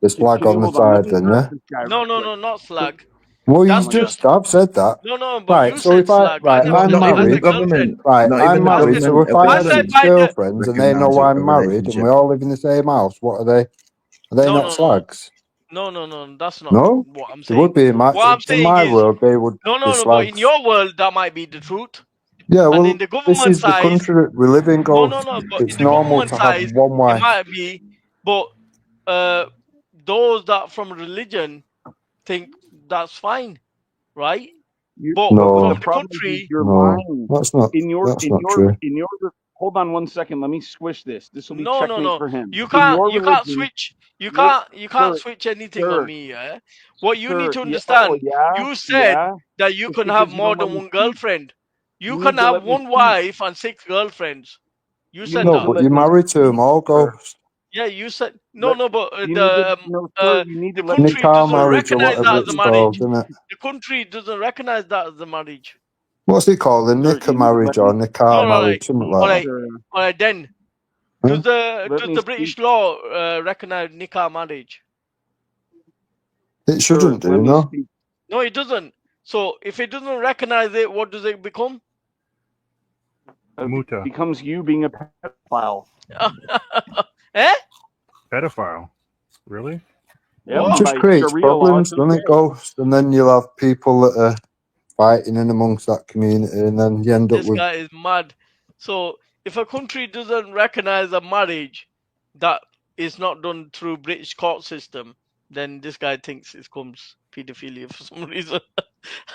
[SPEAKER 15] the slag on the side then, yeah?
[SPEAKER 1] No, not slag.
[SPEAKER 15] Well, you just have said that.
[SPEAKER 1] No, but
[SPEAKER 15] Right,
[SPEAKER 1] you
[SPEAKER 15] so
[SPEAKER 1] said
[SPEAKER 15] if I,
[SPEAKER 1] slag.
[SPEAKER 15] right,
[SPEAKER 1] I
[SPEAKER 15] I'm
[SPEAKER 1] said
[SPEAKER 15] married,
[SPEAKER 1] girlfriend.
[SPEAKER 15] right,
[SPEAKER 18] Not
[SPEAKER 15] I'm
[SPEAKER 18] even the
[SPEAKER 15] married, so
[SPEAKER 18] government
[SPEAKER 15] if I have
[SPEAKER 18] officially
[SPEAKER 15] 6 girlfriends and they know I'm married and we all live in the same house, what are they? Are they not slags?
[SPEAKER 1] No, that's not
[SPEAKER 15] No?
[SPEAKER 1] what I'm
[SPEAKER 15] They would
[SPEAKER 1] saying.
[SPEAKER 15] be in my,
[SPEAKER 1] What I'm saying is,
[SPEAKER 15] world, they would be
[SPEAKER 1] no, but in
[SPEAKER 15] slags.
[SPEAKER 1] your world, that might be the truth.
[SPEAKER 15] Yeah,
[SPEAKER 1] And
[SPEAKER 15] well,
[SPEAKER 1] in the
[SPEAKER 15] this
[SPEAKER 1] government
[SPEAKER 15] is the
[SPEAKER 1] side,
[SPEAKER 15] country that we live in, Ghost.
[SPEAKER 1] no, but
[SPEAKER 15] It's
[SPEAKER 1] in the
[SPEAKER 15] normal
[SPEAKER 1] government
[SPEAKER 15] to have
[SPEAKER 1] side,
[SPEAKER 15] one
[SPEAKER 1] it
[SPEAKER 15] wife.
[SPEAKER 1] might be, but those that from religion think that's fine, right? But
[SPEAKER 15] No.
[SPEAKER 1] from
[SPEAKER 21] The
[SPEAKER 1] the
[SPEAKER 21] problem is
[SPEAKER 1] country,
[SPEAKER 21] your
[SPEAKER 15] No,
[SPEAKER 21] mind.
[SPEAKER 15] that's not true.
[SPEAKER 21] Hold on one second. Let me squish this. This will be
[SPEAKER 1] no.
[SPEAKER 21] checkmate for him.
[SPEAKER 1] You
[SPEAKER 21] In your
[SPEAKER 1] can't
[SPEAKER 21] religion,
[SPEAKER 1] switch. You can't switch anything on me. Yeah. What you need to understand. You said that you
[SPEAKER 21] It's
[SPEAKER 1] can have
[SPEAKER 21] because you
[SPEAKER 1] more
[SPEAKER 21] don't let
[SPEAKER 1] than
[SPEAKER 21] me
[SPEAKER 1] one
[SPEAKER 21] speak.
[SPEAKER 1] girlfriend. You
[SPEAKER 21] You
[SPEAKER 1] can
[SPEAKER 21] need to
[SPEAKER 1] have
[SPEAKER 21] let me
[SPEAKER 1] one
[SPEAKER 21] speak.
[SPEAKER 1] wife and 6 girlfriends. You said
[SPEAKER 15] No,
[SPEAKER 1] that.
[SPEAKER 15] but you're married to them all, Ghost.
[SPEAKER 1] Yeah, you said no, but
[SPEAKER 21] you need
[SPEAKER 1] the
[SPEAKER 21] to let me
[SPEAKER 1] country
[SPEAKER 15] Nikah
[SPEAKER 1] doesn't
[SPEAKER 15] marriage or
[SPEAKER 1] recognize
[SPEAKER 15] whatever
[SPEAKER 1] that as
[SPEAKER 15] it's
[SPEAKER 1] a marriage.
[SPEAKER 15] called, isn't it?
[SPEAKER 1] The country doesn't recognize that as a marriage.
[SPEAKER 15] What's it called? The
[SPEAKER 21] Sir,
[SPEAKER 15] Nikah
[SPEAKER 21] you need to
[SPEAKER 15] marriage
[SPEAKER 21] let
[SPEAKER 15] or
[SPEAKER 21] me-
[SPEAKER 15] Nikah
[SPEAKER 1] No,
[SPEAKER 15] marriage, something like that.
[SPEAKER 1] all right. Then
[SPEAKER 15] Huh?
[SPEAKER 1] does
[SPEAKER 21] Let me
[SPEAKER 1] the British law recognize nikah marriage?
[SPEAKER 15] It shouldn't
[SPEAKER 21] Sir,
[SPEAKER 15] do,
[SPEAKER 21] let me
[SPEAKER 15] no?
[SPEAKER 21] speak.
[SPEAKER 1] No, it doesn't. So if it doesn't recognize it, what does it become?
[SPEAKER 21] It becomes you being a pedophile.
[SPEAKER 1] Eh?
[SPEAKER 2] Pedophile? Really?
[SPEAKER 21] Yep,
[SPEAKER 15] It just
[SPEAKER 21] by
[SPEAKER 15] creates
[SPEAKER 21] Sharia law,
[SPEAKER 15] problems,
[SPEAKER 21] it's
[SPEAKER 15] doesn't it,
[SPEAKER 21] okay.
[SPEAKER 15] Ghost? And then you'll have people that are fighting in amongst that community, and then you end up
[SPEAKER 1] This
[SPEAKER 15] with.
[SPEAKER 1] guy is mad. So if a country doesn't recognize a marriage that is not done through British court system, then this guy thinks it comes pedophilia for some reason.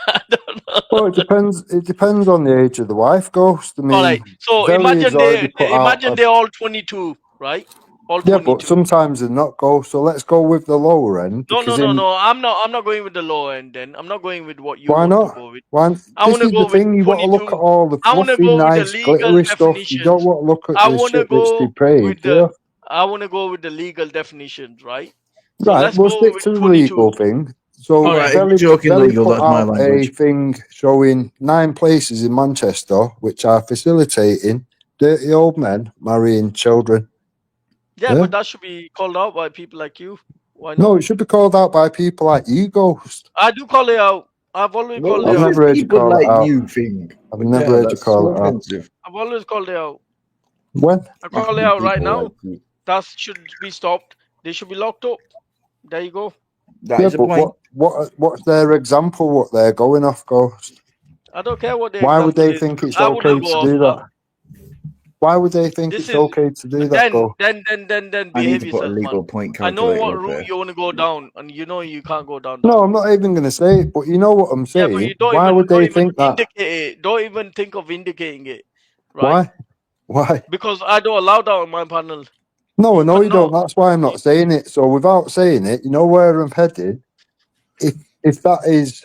[SPEAKER 1] I don't know.
[SPEAKER 15] Well, it depends. It depends on the age of the wife, Ghost. I mean,
[SPEAKER 1] All right. So
[SPEAKER 15] Veli has already put out.
[SPEAKER 1] they're all 22, right? All
[SPEAKER 15] Yeah,
[SPEAKER 1] 22.
[SPEAKER 15] but sometimes they're not, Ghost. So let's go with the lower end.
[SPEAKER 1] No.
[SPEAKER 15] Because
[SPEAKER 1] I'm not going with the low end. Then I'm not going with what you
[SPEAKER 15] why
[SPEAKER 1] want to
[SPEAKER 15] not?
[SPEAKER 1] go with.
[SPEAKER 15] Why?
[SPEAKER 1] I
[SPEAKER 15] This
[SPEAKER 1] want to
[SPEAKER 15] is the
[SPEAKER 1] go with
[SPEAKER 15] thing. You want to look
[SPEAKER 1] 22.
[SPEAKER 15] at all the
[SPEAKER 1] I want to
[SPEAKER 15] fluffy,
[SPEAKER 1] go with the
[SPEAKER 15] nice,
[SPEAKER 1] legal
[SPEAKER 15] glittery stuff. You
[SPEAKER 1] definitions.
[SPEAKER 15] don't want to look at
[SPEAKER 1] I
[SPEAKER 15] the
[SPEAKER 1] want to
[SPEAKER 15] shit that's
[SPEAKER 1] go
[SPEAKER 15] depraved,
[SPEAKER 1] with
[SPEAKER 15] do you?
[SPEAKER 1] I want to go with the legal definitions, right? So
[SPEAKER 15] Right,
[SPEAKER 1] let's
[SPEAKER 15] we'll
[SPEAKER 1] go
[SPEAKER 15] stick
[SPEAKER 1] with
[SPEAKER 15] to the
[SPEAKER 1] 22.
[SPEAKER 15] legal thing. So
[SPEAKER 1] All right.
[SPEAKER 18] If you're joking
[SPEAKER 15] Veli
[SPEAKER 18] legal,
[SPEAKER 15] put
[SPEAKER 18] that's my
[SPEAKER 15] out a
[SPEAKER 18] language.
[SPEAKER 15] thing showing 9 places in Manchester which are facilitating dirty old men marrying children.
[SPEAKER 1] Yeah,
[SPEAKER 15] Yeah?
[SPEAKER 1] but that should be called out by people like you. Why
[SPEAKER 15] No,
[SPEAKER 1] not?
[SPEAKER 15] it should be called out by people like you, Ghost.
[SPEAKER 1] I do call it out. I've always called it
[SPEAKER 15] I've
[SPEAKER 1] out.
[SPEAKER 15] never heard you
[SPEAKER 18] People
[SPEAKER 15] call it
[SPEAKER 18] like
[SPEAKER 15] out.
[SPEAKER 18] you think.
[SPEAKER 15] I've never heard you
[SPEAKER 18] That's
[SPEAKER 15] call
[SPEAKER 18] so
[SPEAKER 15] it out.
[SPEAKER 18] offensive.
[SPEAKER 1] I've always called it out.
[SPEAKER 15] When?
[SPEAKER 1] I call it out right now. That should be stopped. They should be locked up. There you go.
[SPEAKER 15] Yeah, but what's their example? What they're going off, Ghost?
[SPEAKER 1] I don't care what the
[SPEAKER 15] Why would
[SPEAKER 1] example
[SPEAKER 15] they
[SPEAKER 1] is.
[SPEAKER 15] think it's
[SPEAKER 1] I
[SPEAKER 15] okay
[SPEAKER 1] wouldn't go
[SPEAKER 15] to
[SPEAKER 1] off
[SPEAKER 15] do
[SPEAKER 1] that.
[SPEAKER 15] that? Why would they think
[SPEAKER 1] This
[SPEAKER 15] it's
[SPEAKER 1] is
[SPEAKER 15] okay to do that,
[SPEAKER 1] then
[SPEAKER 15] Ghost?
[SPEAKER 1] then
[SPEAKER 18] I need
[SPEAKER 1] behave
[SPEAKER 18] to put a
[SPEAKER 1] yourself, man.
[SPEAKER 18] legal point
[SPEAKER 1] I know
[SPEAKER 18] calculator
[SPEAKER 1] what
[SPEAKER 18] up
[SPEAKER 1] route
[SPEAKER 18] here.
[SPEAKER 1] you want to go down, and you know you can't go down that.
[SPEAKER 15] No, I'm not even going to say it, but you know what I'm
[SPEAKER 1] Yeah,
[SPEAKER 15] saying.
[SPEAKER 1] but you don't
[SPEAKER 15] Why
[SPEAKER 1] even
[SPEAKER 15] would they think that?
[SPEAKER 1] indicate it. Don't even think of indicating it, right?
[SPEAKER 15] Why?
[SPEAKER 1] Because I don't allow that on my panel.
[SPEAKER 15] No, I know you don't. That's why I'm not saying it. So without saying it, you know where I'm headed. If that is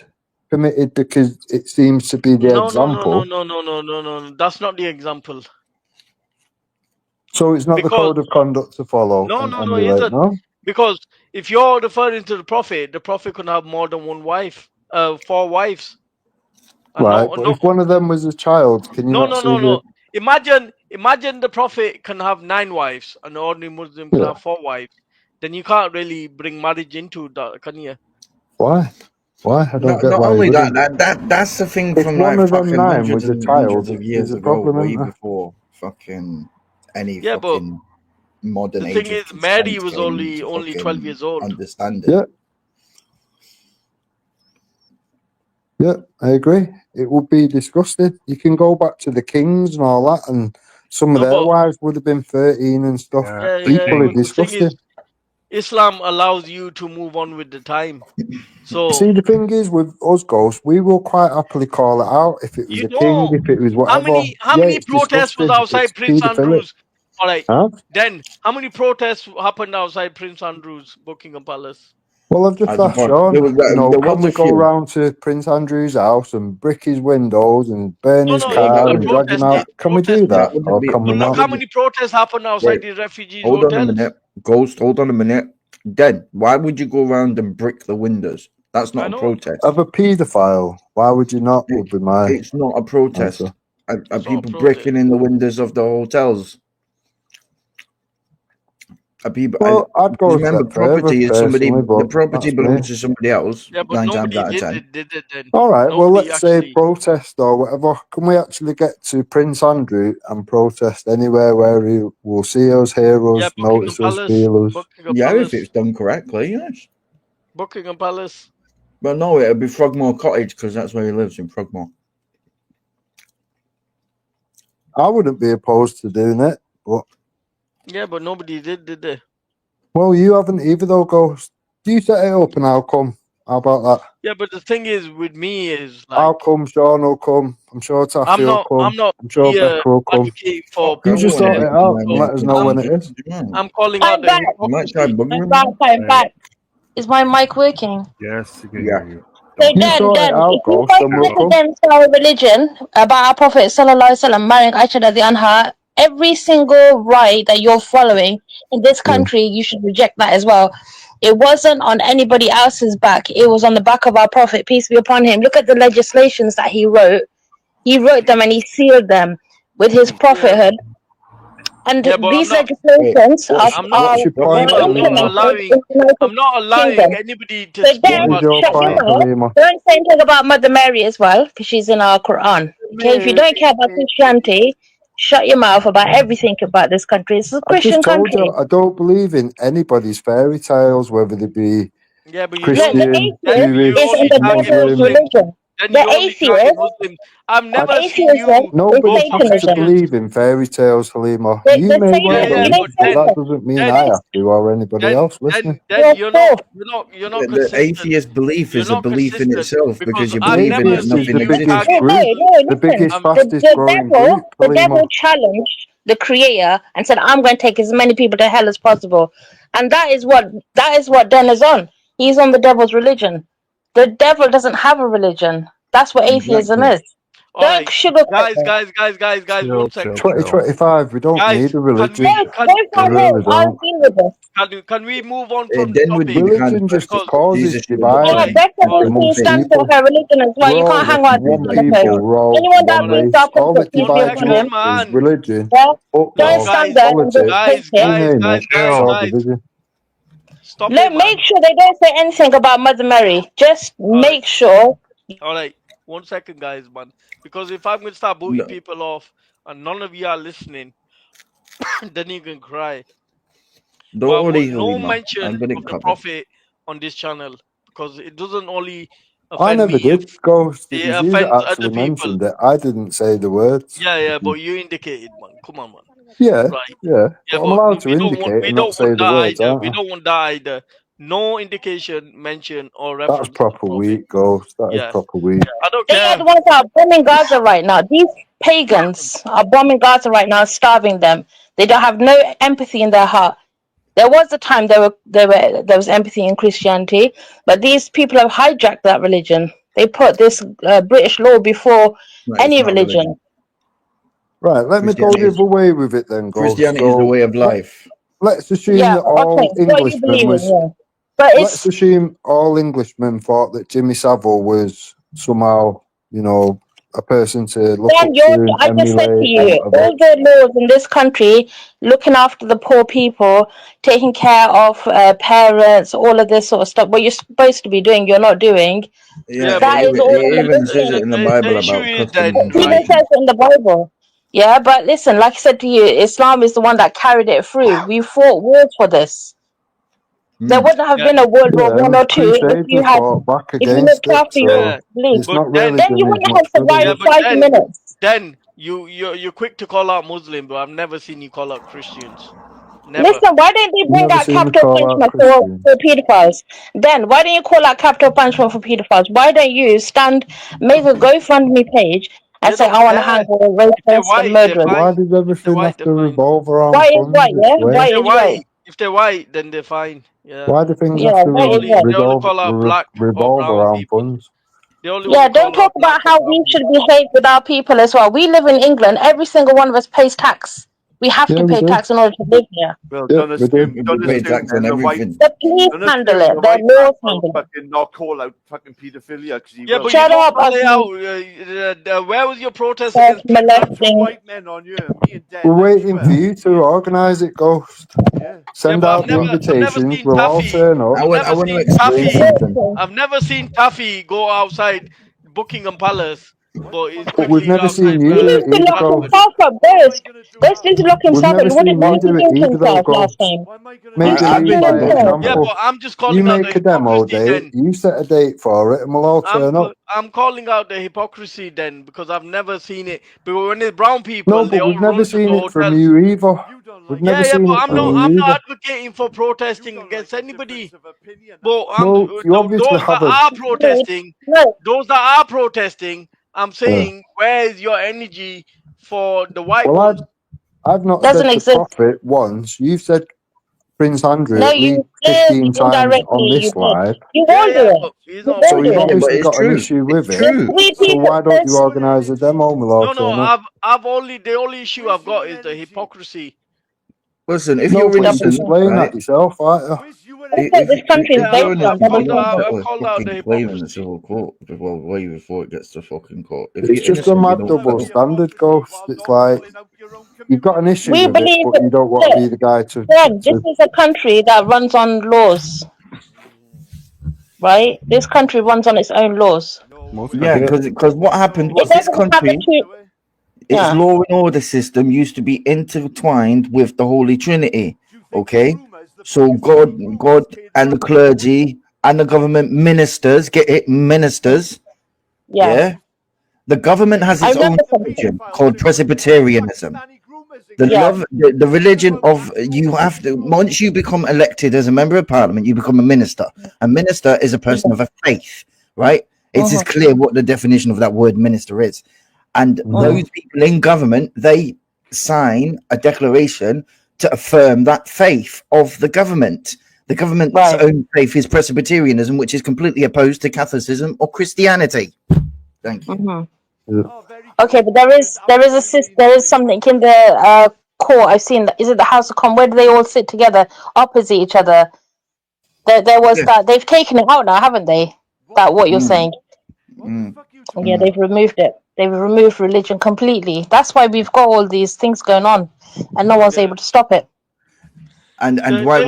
[SPEAKER 15] permitted because it seems to be the example.
[SPEAKER 1] No. That's not the example.
[SPEAKER 15] So it's not the code of conduct to follow.
[SPEAKER 1] No,
[SPEAKER 15] and
[SPEAKER 1] it isn't.
[SPEAKER 15] no?
[SPEAKER 1] Because if you're referring to the prophet can have more than one wife, 4 wives.
[SPEAKER 15] Right, but if one of them was a child, can you not see the...
[SPEAKER 1] Imagine the prophet can have 9 wives and the ordinary Muslim can have 4 wives. Then you can't really bring marriage into that, can you?
[SPEAKER 15] Why? I don't get
[SPEAKER 18] not
[SPEAKER 15] why.
[SPEAKER 18] Only that's the thing
[SPEAKER 15] if
[SPEAKER 18] from
[SPEAKER 15] one
[SPEAKER 18] like
[SPEAKER 15] of them
[SPEAKER 18] fucking
[SPEAKER 15] 9
[SPEAKER 18] hundreds
[SPEAKER 15] was a
[SPEAKER 18] and
[SPEAKER 15] child,
[SPEAKER 18] hundreds of years
[SPEAKER 15] there's a
[SPEAKER 18] ago,
[SPEAKER 15] problem,
[SPEAKER 18] way
[SPEAKER 15] isn't there?
[SPEAKER 18] before fucking any
[SPEAKER 1] Yeah, but
[SPEAKER 18] fucking modern
[SPEAKER 1] the
[SPEAKER 18] age
[SPEAKER 1] thing
[SPEAKER 18] of
[SPEAKER 1] is,
[SPEAKER 18] consent
[SPEAKER 1] Mary was
[SPEAKER 18] came
[SPEAKER 1] only
[SPEAKER 18] into
[SPEAKER 1] 12
[SPEAKER 18] fucking
[SPEAKER 1] years old.
[SPEAKER 18] understanding.
[SPEAKER 15] Yeah, I agree. It would be disgusting. You can go back to the kings and all that, and some of their wives would have been 13 and stuff. Equally disgusting.
[SPEAKER 1] The thing is, Islam allows you to move on with the time. So
[SPEAKER 15] see, the thing is with us, Ghosts, we will quite happily call it out if it was a king, if it was whatever.
[SPEAKER 1] How many
[SPEAKER 15] it's
[SPEAKER 1] protests was
[SPEAKER 15] disgusting.
[SPEAKER 1] outside
[SPEAKER 15] It's
[SPEAKER 1] Prince
[SPEAKER 15] paedophilic.
[SPEAKER 1] Andrews? All right.
[SPEAKER 15] Huh?
[SPEAKER 1] Then how many protests happened outside Prince Andrews, Buckingham Palace?
[SPEAKER 15] Well, I've just asked Sean, can we go round to Prince Andrew's house and brick his windows and burn his car and drag him out? Can we do that? Or can we not?
[SPEAKER 1] Look how many protests happened outside the refugees hotels.
[SPEAKER 18] Hold on a minute. Ghost, hold on a minute. Then why would you go around and brick the windows? That's not a protest.
[SPEAKER 15] Of a paedophile, why would you not? Would be my.
[SPEAKER 18] It's not a protest.
[SPEAKER 15] answer.
[SPEAKER 18] Are people breaking in the windows of the hotels? Are people?
[SPEAKER 15] Well, I'd go a
[SPEAKER 18] remember,
[SPEAKER 15] step further,
[SPEAKER 18] property is somebody.
[SPEAKER 15] personally,
[SPEAKER 18] The
[SPEAKER 15] but
[SPEAKER 18] property
[SPEAKER 15] that's
[SPEAKER 18] belongs
[SPEAKER 15] me.
[SPEAKER 18] to somebody else.
[SPEAKER 1] Yeah, but
[SPEAKER 18] 9 times
[SPEAKER 1] nobody
[SPEAKER 18] out of
[SPEAKER 1] did
[SPEAKER 18] 10.
[SPEAKER 1] it then.
[SPEAKER 15] All right, well,
[SPEAKER 1] Nobody
[SPEAKER 15] let's say protest or whatever. Can we actually get to Prince Andrew and protest anywhere where he will see us, hear us, notice us, feel us?
[SPEAKER 18] Yeah, if it's done correctly, yes.
[SPEAKER 1] Buckingham Palace.
[SPEAKER 18] Well, no, it'll be Frogmore Cottage because that's where he lives, in Frogmore.
[SPEAKER 15] I wouldn't be opposed to doing it, but
[SPEAKER 1] Yeah, but nobody did they?
[SPEAKER 15] well, you haven't either, though, Ghost. You set it up and I'll come. How about that?
[SPEAKER 1] Yeah, but the thing is, with me is like
[SPEAKER 15] I'll come. Sean will come. I'm sure Taffy will come.
[SPEAKER 1] I'm not
[SPEAKER 15] I'm sure
[SPEAKER 1] here
[SPEAKER 15] Becca will come.
[SPEAKER 1] advocating for
[SPEAKER 15] You just sort
[SPEAKER 1] protest.
[SPEAKER 15] it out and let us know when it is.
[SPEAKER 1] I'm calling out the hypocrisy.
[SPEAKER 10] I'm back. Is my mic working?
[SPEAKER 2] Yes, you can hear you.
[SPEAKER 10] So
[SPEAKER 15] You sort it out,
[SPEAKER 10] if you
[SPEAKER 15] Ghost,
[SPEAKER 10] fight
[SPEAKER 15] and we'll come.
[SPEAKER 10] against our religion about our Prophet Sallallahu Alaihi Wasallam marrying Aisha radiallahu anha, every single right that you're following in this country, you should reject that as well. It wasn't on anybody else's back. It was on the back of our Prophet, peace be upon him. Look at the legislations that he wrote. He wrote them and he sealed them with his prophethood. And these legislations are implemented in the
[SPEAKER 1] I'm not allowing
[SPEAKER 10] Kingdom.
[SPEAKER 1] anybody to
[SPEAKER 10] So
[SPEAKER 1] speak
[SPEAKER 10] then,
[SPEAKER 1] about
[SPEAKER 10] shut your mouth. Don't say anything about Mother Mary as well, because she's in our Quran. Okay, if you don't care about Christianity, shut your mouth about everything about this country. It's a
[SPEAKER 15] I
[SPEAKER 10] Christian
[SPEAKER 15] just told
[SPEAKER 10] country.
[SPEAKER 15] you, I don't believe in anybody's fairy tales, whether they be Christian,
[SPEAKER 10] The atheist
[SPEAKER 15] Jewish,
[SPEAKER 10] is in the devil's
[SPEAKER 15] Muslim.
[SPEAKER 10] religion. The atheist,
[SPEAKER 1] I've never seen
[SPEAKER 10] atheism
[SPEAKER 1] you
[SPEAKER 15] Nobody
[SPEAKER 1] go for
[SPEAKER 15] has to
[SPEAKER 10] Satanism.
[SPEAKER 15] believe in fairy tales, Halima.
[SPEAKER 10] The
[SPEAKER 15] You may well
[SPEAKER 10] Satan, you
[SPEAKER 15] believe,
[SPEAKER 10] know
[SPEAKER 15] but that
[SPEAKER 10] Satan.
[SPEAKER 15] doesn't mean I have to or anybody else listening.
[SPEAKER 1] then you're not
[SPEAKER 18] The atheist belief is a belief in itself because you believe in it,
[SPEAKER 15] Atheist is
[SPEAKER 18] nothing
[SPEAKER 15] the biggest
[SPEAKER 18] exists.
[SPEAKER 15] group, the biggest, fastest growing group,
[SPEAKER 10] The
[SPEAKER 15] Halima.
[SPEAKER 10] devil challenged the creator and said, I'm going to take as many people to hell as possible. And that is what Den is on. He's on the devil's religion. The devil doesn't have a religion. That's what atheism is. Don't sugarcoat it.
[SPEAKER 1] Guys, 1 second.
[SPEAKER 15] 2025, we don't need a religion.
[SPEAKER 10] I've been with this.
[SPEAKER 1] Can we move on from the
[SPEAKER 18] Then would
[SPEAKER 1] topic?
[SPEAKER 18] be the kind
[SPEAKER 15] Religion
[SPEAKER 18] of
[SPEAKER 15] just
[SPEAKER 18] person
[SPEAKER 15] causes
[SPEAKER 18] Jesus should
[SPEAKER 15] division
[SPEAKER 10] Yeah, Becca
[SPEAKER 15] amongst
[SPEAKER 10] needs to stand
[SPEAKER 15] people.
[SPEAKER 10] for her religion as well. You
[SPEAKER 15] We're all
[SPEAKER 10] can't hang on
[SPEAKER 15] one
[SPEAKER 10] to the
[SPEAKER 15] people, we're all
[SPEAKER 10] Anyone that
[SPEAKER 15] one
[SPEAKER 10] believes
[SPEAKER 15] race.
[SPEAKER 10] our
[SPEAKER 15] All
[SPEAKER 10] prophet,
[SPEAKER 15] that
[SPEAKER 10] peace be
[SPEAKER 15] divides
[SPEAKER 10] upon him,
[SPEAKER 15] us is religion,
[SPEAKER 10] yeah, don't
[SPEAKER 15] football,
[SPEAKER 10] stand there and just
[SPEAKER 15] politics,
[SPEAKER 10] take
[SPEAKER 15] you
[SPEAKER 10] it.
[SPEAKER 15] name it, it's all division.
[SPEAKER 10] Make sure they don't say anything about Mother Mary. Just make sure.
[SPEAKER 1] All right, 1 second, guys, man. Because if I'm going to start booting people off and none of you are listening, then you can cry.
[SPEAKER 18] Don't
[SPEAKER 1] But I
[SPEAKER 18] worry,
[SPEAKER 1] want no
[SPEAKER 18] Halima.
[SPEAKER 1] mention
[SPEAKER 18] I've
[SPEAKER 1] of
[SPEAKER 18] got it
[SPEAKER 1] the
[SPEAKER 18] covered.
[SPEAKER 1] prophet on this channel because it doesn't only
[SPEAKER 15] I
[SPEAKER 1] offend
[SPEAKER 15] never
[SPEAKER 1] me.
[SPEAKER 15] did, Ghost. It
[SPEAKER 1] It
[SPEAKER 15] was you that
[SPEAKER 1] offends
[SPEAKER 15] actually
[SPEAKER 1] other people.
[SPEAKER 15] mentioned it. I didn't say the words.
[SPEAKER 1] Yeah, but you indicated, man. Come on, man.
[SPEAKER 15] Yeah,
[SPEAKER 1] Right.
[SPEAKER 15] yeah. But I'm allowed to
[SPEAKER 1] we don't
[SPEAKER 15] indicate
[SPEAKER 1] want, we
[SPEAKER 15] and
[SPEAKER 1] don't
[SPEAKER 15] not say
[SPEAKER 1] want
[SPEAKER 15] the
[SPEAKER 1] that
[SPEAKER 15] words,
[SPEAKER 1] either.
[SPEAKER 15] aren't
[SPEAKER 1] We
[SPEAKER 15] I?
[SPEAKER 1] don't want that either. No indication, mention, or
[SPEAKER 15] That's
[SPEAKER 1] reference.
[SPEAKER 15] proper weak, Ghost. That is
[SPEAKER 1] Yeah.
[SPEAKER 15] proper weak.
[SPEAKER 1] I don't
[SPEAKER 10] They
[SPEAKER 1] care.
[SPEAKER 10] are the ones that are bombing Gaza right now. These pagans are bombing Gaza right now, starving them. They don't have no empathy in their heart. There was a time there was empathy in Christianity, but these people have hijacked that religion. They put this British law before any religion.
[SPEAKER 15] Right, let me go the other way with it then, Ghost.
[SPEAKER 18] Christianity is the way of life.
[SPEAKER 15] Let's assume that all Englishmen was. Let's assume all Englishmen thought that Jimmy Savile was somehow, a person to look up to,
[SPEAKER 10] I just said to
[SPEAKER 15] emulate,
[SPEAKER 10] you,
[SPEAKER 15] or whatever.
[SPEAKER 10] all the laws in this country, looking after the poor people, taking care of parents, all of this sort of stuff, what you're supposed to be doing, you're not doing.
[SPEAKER 18] Yeah,
[SPEAKER 10] That is all
[SPEAKER 18] it even says it in the Bible about custom and
[SPEAKER 10] It even says it in the Bible. Yeah, but listen, like I said to you, Islam is the one that carried it through. We fought wars for this. There wouldn't have been a World War One or two if you had, if you looked after your beliefs.
[SPEAKER 15] It's not really
[SPEAKER 10] Then you
[SPEAKER 15] doing
[SPEAKER 10] wouldn't
[SPEAKER 15] much
[SPEAKER 10] have survived
[SPEAKER 15] good, is it?
[SPEAKER 10] 5 minutes.
[SPEAKER 1] Then you're quick to call out Muslim, but I've never seen you call out Christians. Never.
[SPEAKER 10] Listen, why didn't they bring
[SPEAKER 15] Never
[SPEAKER 10] out
[SPEAKER 15] seen me
[SPEAKER 10] capital
[SPEAKER 15] call out
[SPEAKER 10] punishment for pedophiles? Then why don't you call out capital punishment for pedophiles? Why don't you make a GoFundMe page and say, I want to hang all rapists and murderers?
[SPEAKER 15] Why does everything have to revolve around
[SPEAKER 10] White is
[SPEAKER 15] funds?
[SPEAKER 10] white, yeah?
[SPEAKER 15] It's weird.
[SPEAKER 10] White is white.
[SPEAKER 1] If they're white, then they're fine. Yeah.
[SPEAKER 15] Why do things
[SPEAKER 10] Yeah,
[SPEAKER 15] have to
[SPEAKER 10] white is white.
[SPEAKER 15] revolve around funds?
[SPEAKER 10] Yeah, don't talk about how we should behave with our people as well. We live in England. Every single one of us pays tax. We have to pay tax in order to live here.
[SPEAKER 4] Well, don't assume then the white.
[SPEAKER 10] The police handle it. The laws handle it.
[SPEAKER 4] Fucking not call out fucking paedophilia because he
[SPEAKER 1] Yeah,
[SPEAKER 4] will.
[SPEAKER 1] but you don't call it out. Where was your protest against
[SPEAKER 10] molesting?
[SPEAKER 4] White men on you, me and Dan.
[SPEAKER 15] We're waiting for you to organise it, Ghost. Send
[SPEAKER 1] but
[SPEAKER 15] out the invitations. We'll all turn up.
[SPEAKER 1] I've never seen Taffy go outside Buckingham Palace, but he's
[SPEAKER 15] But we've
[SPEAKER 1] quickly
[SPEAKER 15] never seen
[SPEAKER 1] outside.
[SPEAKER 15] you do it
[SPEAKER 10] He
[SPEAKER 15] either,
[SPEAKER 10] lock
[SPEAKER 15] Ghost.
[SPEAKER 10] himself up, Ghost. Ghost needs to lock
[SPEAKER 15] We've
[SPEAKER 10] himself up.
[SPEAKER 15] never
[SPEAKER 10] What
[SPEAKER 15] seen
[SPEAKER 10] did
[SPEAKER 15] you
[SPEAKER 10] he
[SPEAKER 15] do
[SPEAKER 10] do
[SPEAKER 15] it either, though,
[SPEAKER 10] himself last
[SPEAKER 15] Ghost.
[SPEAKER 10] time?
[SPEAKER 15] Make
[SPEAKER 10] He
[SPEAKER 15] a
[SPEAKER 10] did
[SPEAKER 15] date, by
[SPEAKER 10] himself.
[SPEAKER 15] example.
[SPEAKER 1] Yeah, but I'm just
[SPEAKER 15] You
[SPEAKER 1] calling out the
[SPEAKER 15] make a demo
[SPEAKER 1] hypocrisy
[SPEAKER 15] date,
[SPEAKER 1] then.
[SPEAKER 15] you set a date for it, and we'll all turn up.
[SPEAKER 1] I'm calling out the hypocrisy then because I've never seen it. But when it's brown people,
[SPEAKER 15] No,
[SPEAKER 1] they
[SPEAKER 15] but
[SPEAKER 1] all
[SPEAKER 15] we've never
[SPEAKER 1] run to the
[SPEAKER 15] seen it from
[SPEAKER 1] hotels.
[SPEAKER 15] you either. We've never
[SPEAKER 1] Yeah,
[SPEAKER 15] seen
[SPEAKER 1] but
[SPEAKER 15] it
[SPEAKER 1] I'm
[SPEAKER 15] from
[SPEAKER 1] not
[SPEAKER 15] you either.
[SPEAKER 1] advocating for protesting against anybody. But
[SPEAKER 15] No, you obviously
[SPEAKER 1] those that
[SPEAKER 15] haven't.
[SPEAKER 1] are protesting, I'm saying, where is your energy for the white
[SPEAKER 15] Well,
[SPEAKER 1] ones?
[SPEAKER 15] I've not
[SPEAKER 10] Doesn't
[SPEAKER 15] said to
[SPEAKER 10] exist.
[SPEAKER 15] profit once. You've said Prince Andrew
[SPEAKER 10] No,
[SPEAKER 15] at least
[SPEAKER 10] you did
[SPEAKER 15] 15 times
[SPEAKER 10] indirectly.
[SPEAKER 15] on
[SPEAKER 10] You
[SPEAKER 15] this
[SPEAKER 10] did.
[SPEAKER 15] live.
[SPEAKER 10] You won't do it.
[SPEAKER 1] But he's
[SPEAKER 10] You
[SPEAKER 1] not
[SPEAKER 15] So
[SPEAKER 10] won't
[SPEAKER 15] you've
[SPEAKER 10] do it.
[SPEAKER 15] obviously got an issue with it.
[SPEAKER 10] Three
[SPEAKER 15] So
[SPEAKER 10] people.
[SPEAKER 15] why don't you organise a demo and we'll all turn
[SPEAKER 1] No,
[SPEAKER 15] up?
[SPEAKER 1] the only issue I've got is the hypocrisy.
[SPEAKER 18] Listen, if
[SPEAKER 15] No,
[SPEAKER 18] you're
[SPEAKER 15] but you're
[SPEAKER 18] innocent,
[SPEAKER 15] displaying
[SPEAKER 18] right?
[SPEAKER 15] that yourself, aren't you?
[SPEAKER 10] That's what this country is
[SPEAKER 18] If you're
[SPEAKER 10] based on.
[SPEAKER 18] innocent, you don't
[SPEAKER 1] I've
[SPEAKER 18] bother
[SPEAKER 1] called out the
[SPEAKER 18] fucking claiming the
[SPEAKER 1] hypocrisy.
[SPEAKER 18] civil court way before it gets to fucking court. If
[SPEAKER 15] It's
[SPEAKER 18] you're
[SPEAKER 15] just a
[SPEAKER 18] innocent, you
[SPEAKER 15] mad
[SPEAKER 18] don't
[SPEAKER 15] double
[SPEAKER 18] bother.
[SPEAKER 15] standard, Ghost. It's like you've got an issue
[SPEAKER 10] We
[SPEAKER 15] with it,
[SPEAKER 10] believe
[SPEAKER 15] but you don't want to be the guy to.
[SPEAKER 10] this is a country that runs on laws. Right? This country runs on its own laws.
[SPEAKER 18] Yeah, because what happened was
[SPEAKER 10] It
[SPEAKER 18] this
[SPEAKER 10] doesn't have
[SPEAKER 18] country, its law and order system used to be intertwined with the Holy Trinity. Okay, so God, and the clergy and the government ministers get it, ministers. Yeah. The government has its own religion called Presbyterianism. The religion of you have to once you become elected as a member of parliament, you become a minister. A minister is a person of a faith, right? It is clear what the definition of that word minister is. And those people in government, they sign a declaration to affirm that faith of the government. The government's own faith is Presbyterianism, which is completely opposed to Catholicism or Christianity. Thank you.
[SPEAKER 10] Okay, but there is something in the court. I've seen. Is it the House of Commons? Where do they all sit together opposite each other? There was that. They've taken it out now, haven't they? That what you're saying? Yeah, they've removed it. They've removed religion completely. That's why we've got all these things going on, and no one's able to stop it.
[SPEAKER 18] And why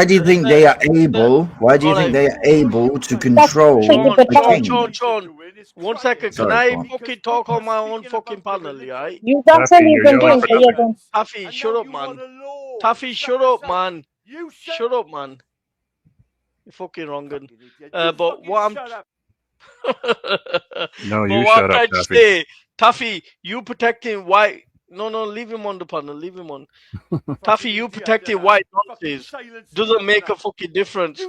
[SPEAKER 18] do you think they are able? Why do you think they are able to control the king?
[SPEAKER 1] Sean, 1 second. Can I fucking talk on my own fucking panel, right?
[SPEAKER 10] That's what you've been doing for years.
[SPEAKER 1] Taffy, shut up, man. Taffy, shut up, man. Shut up, man. You're fucking wrong. But what I'm
[SPEAKER 2] No,
[SPEAKER 1] but
[SPEAKER 2] you
[SPEAKER 1] what
[SPEAKER 2] shut
[SPEAKER 1] I'm
[SPEAKER 2] up,
[SPEAKER 1] trying to
[SPEAKER 2] Taffy.
[SPEAKER 1] say, Taffy, you protecting white. No, leave him on the panel. Leave him on. Taffy, you protecting white nonsense doesn't make a fucking difference.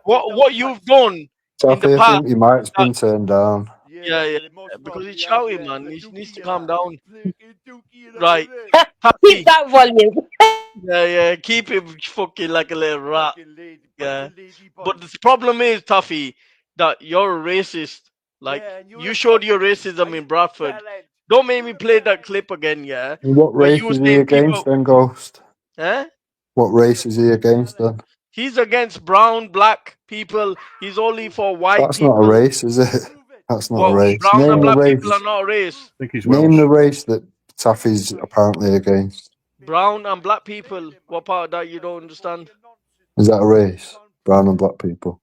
[SPEAKER 1] What you've done in the
[SPEAKER 15] Taffy, I
[SPEAKER 1] past.
[SPEAKER 15] think your mic's been turned down.
[SPEAKER 1] Yeah, because he's shouting, man. He needs to calm down. Right.
[SPEAKER 10] Keep that volume.
[SPEAKER 1] Yeah. Keep him fucking like a little rat. Yeah. But the problem is, Taffy, that you're a racist. Like, you showed your racism in Bradford. Don't make me play that clip again, yeah?
[SPEAKER 15] What race is he against then, Ghost?
[SPEAKER 1] Eh?
[SPEAKER 15] What race is he against then?
[SPEAKER 1] He's against brown, black people. He's only for white
[SPEAKER 15] That's
[SPEAKER 1] people.
[SPEAKER 15] not a race, is it? That's not a race.
[SPEAKER 1] Brown and
[SPEAKER 15] Name the
[SPEAKER 1] black
[SPEAKER 15] race.
[SPEAKER 1] people are not a race.
[SPEAKER 2] I think he's
[SPEAKER 15] Name the race that Taffy's apparently against.
[SPEAKER 1] Brown and black people. What part of that you don't understand?
[SPEAKER 15] Is that a race? Brown and black people.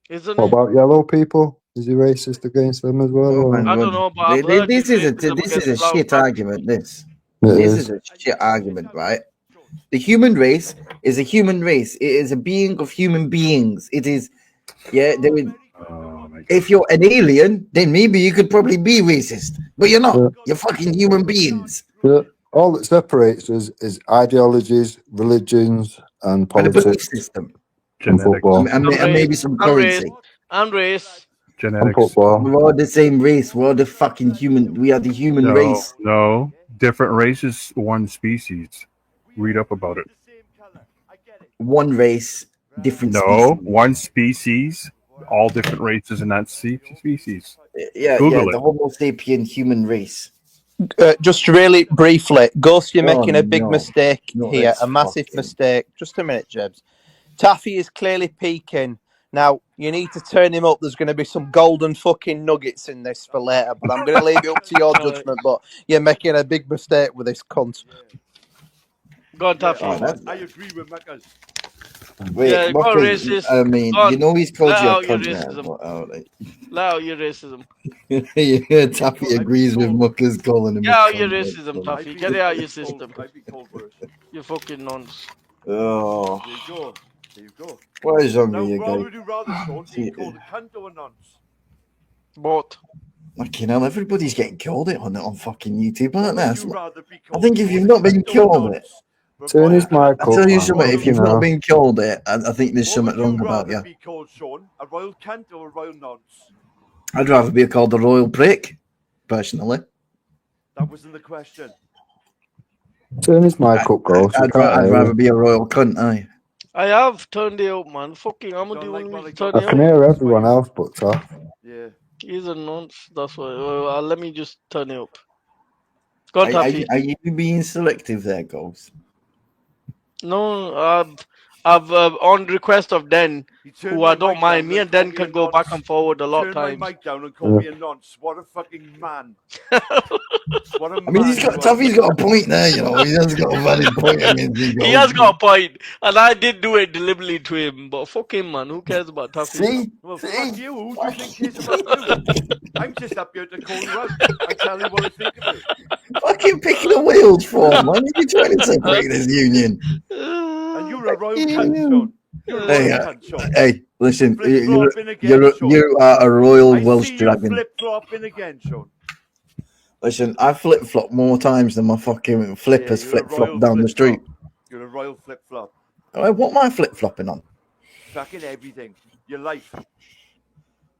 [SPEAKER 1] Isn't
[SPEAKER 15] What
[SPEAKER 1] it?
[SPEAKER 15] about yellow people? Is he racist against them as well? or-
[SPEAKER 1] I don't know, but I've heard
[SPEAKER 18] This
[SPEAKER 1] he's
[SPEAKER 18] is
[SPEAKER 1] racism
[SPEAKER 18] a
[SPEAKER 1] against brown
[SPEAKER 18] shit
[SPEAKER 1] black
[SPEAKER 18] argument. This
[SPEAKER 15] is
[SPEAKER 18] is a shit argument, right? The human race is a human race. It is a being of human beings. It is, yeah. If you're an alien, then maybe you could probably be racist, but you're not.
[SPEAKER 15] Yeah.
[SPEAKER 18] You're fucking human beings.
[SPEAKER 15] Yeah. All that separates us is ideologies, religions, and
[SPEAKER 18] And the
[SPEAKER 15] politics.
[SPEAKER 18] belief system.
[SPEAKER 15] And football.
[SPEAKER 18] And maybe some currency.
[SPEAKER 1] And race.
[SPEAKER 15] And
[SPEAKER 2] genetics.
[SPEAKER 15] football.
[SPEAKER 18] We're all the same race. We're all the fucking human. We are the human race.
[SPEAKER 2] No, different races, one species. Read up about it.
[SPEAKER 18] One race, different
[SPEAKER 2] No,
[SPEAKER 18] species.
[SPEAKER 2] one species, all different races in that species.
[SPEAKER 18] Yeah,
[SPEAKER 2] Google
[SPEAKER 18] the
[SPEAKER 2] it.
[SPEAKER 18] Homo sapien human race.
[SPEAKER 9] Just really briefly, Ghost, you're making a big mistake here, a massive mistake. Just a minute, Jebs. Taffy is clearly peaking. Now, you need to turn him up. There's going to be some golden fucking nuggets in this for later, but I'm going to leave it up to your judgment. But you're making a big mistake with this cunt.
[SPEAKER 1] Go on, Taffy.
[SPEAKER 4] I agree with Macca's.
[SPEAKER 18] Wait,
[SPEAKER 1] racist.
[SPEAKER 18] I mean, you know he's called you a cunt now.
[SPEAKER 1] Allow your racism.
[SPEAKER 18] Yeah, Taffy agrees with Mucker's calling him.
[SPEAKER 1] Get out your racism, Taffy. Get it out your system. You fucking nonce.
[SPEAKER 18] Oh.
[SPEAKER 4] There you go. There you go.
[SPEAKER 18] What is wrong
[SPEAKER 4] now,
[SPEAKER 18] with you,
[SPEAKER 4] what
[SPEAKER 18] guys?
[SPEAKER 4] would you rather, Sean? Be called a cunt or a nonce?
[SPEAKER 1] Both.
[SPEAKER 18] Fucking hell, everybody's getting killed on fucking YouTube, aren't they?
[SPEAKER 4] Would you rather be
[SPEAKER 18] I think if you've not been killed it,
[SPEAKER 15] turn his mic
[SPEAKER 18] I tell
[SPEAKER 15] up,
[SPEAKER 18] you
[SPEAKER 15] man.
[SPEAKER 18] something, if you've not been killed it, I think there's something wrong about you.
[SPEAKER 4] Would you rather be called, Sean, a royal cunt or a royal nonce?
[SPEAKER 18] I'd rather be called a royal prick, personally.
[SPEAKER 4] That wasn't the question.
[SPEAKER 15] Turn his mic up, Ghost.
[SPEAKER 18] I'd rather be a royal cunt, aye.
[SPEAKER 1] I have turned it up, man. Fucking, I'm gonna do one turn it
[SPEAKER 15] I can hear everyone else but Taff.
[SPEAKER 4] Yeah.
[SPEAKER 1] He's a nonce, that's why. Let me just turn it up. Go on, Taffy.
[SPEAKER 18] Are you being selective there, Ghost?
[SPEAKER 1] No, I've on request of Den, who I don't mind. Me and Den can go back and forward a lot of times.
[SPEAKER 4] Turn my mic down and call me a nonce. What a fucking man. What a man.
[SPEAKER 18] I mean, Taffy's got a point there, you know. He has got a valid point. I mean,
[SPEAKER 1] he has got a point, and I did do it deliberately to him. But fuck him, man. Who cares about Taffy?
[SPEAKER 4] See? Well, fuck you. Who do you think cares about you? I'm just up here to call you out and tell you what I think of you.
[SPEAKER 18] Fucking picking the wheels for, man. You're trying to separate this union.
[SPEAKER 4] And you're a royal cunt, Sean. You're a royal cunt, Sean.
[SPEAKER 18] Hey, listen, you are a royal Welsh dragon.
[SPEAKER 4] Flip-flopping again, Sean.
[SPEAKER 18] Listen, I flip-flop more times than my fucking flippers flip-flop down the street.
[SPEAKER 4] You're a royal flip-flop.
[SPEAKER 18] What am I flip-flopping on?
[SPEAKER 4] Fucking everything. Your life.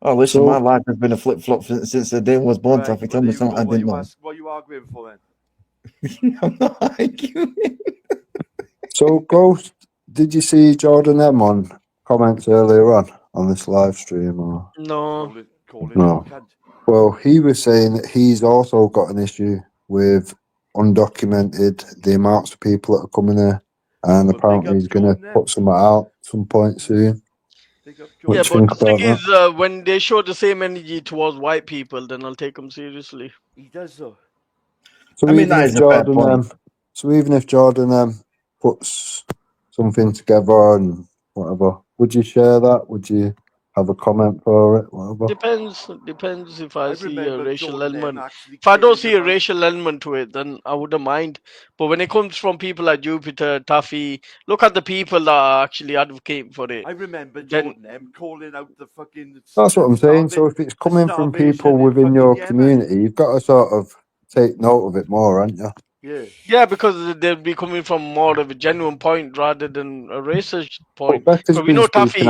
[SPEAKER 18] Oh, listen, my life has been a flip-flop since the day I was born, Taffy. Tell me something I didn't know.
[SPEAKER 4] What are you arguing for,
[SPEAKER 18] then? I'm not arguing.
[SPEAKER 15] So, Ghost, did you see Jordan M on comments earlier on this live stream? Or?
[SPEAKER 1] No.
[SPEAKER 15] No. Well, he was saying that he's also got an issue with undocumented, the amounts of people that are coming here, and apparently he's going to put some out at some point soon.
[SPEAKER 1] Yeah, but the thing is, when they show the same energy towards white people, then I'll take them seriously.
[SPEAKER 4] He does, though.
[SPEAKER 15] So I mean, even if Jordan puts something together and whatever, would you share that? Would you have a comment for it? Whatever.
[SPEAKER 1] Depends if I see a racial element. If I don't see a racial element to it, then I wouldn't mind. But when it comes from people like Jupiter, Taffy, look at the people that are actually advocating for it.
[SPEAKER 4] I remember Jordan M calling out the fucking.
[SPEAKER 15] That's what I'm saying. So if it's coming from people within your community, you've got to sort of take note of it more, haven't you?
[SPEAKER 1] Yeah, because they'll be coming from more of a genuine point rather than a racist point.
[SPEAKER 15] Becca's
[SPEAKER 1] Because we know
[SPEAKER 15] Taffy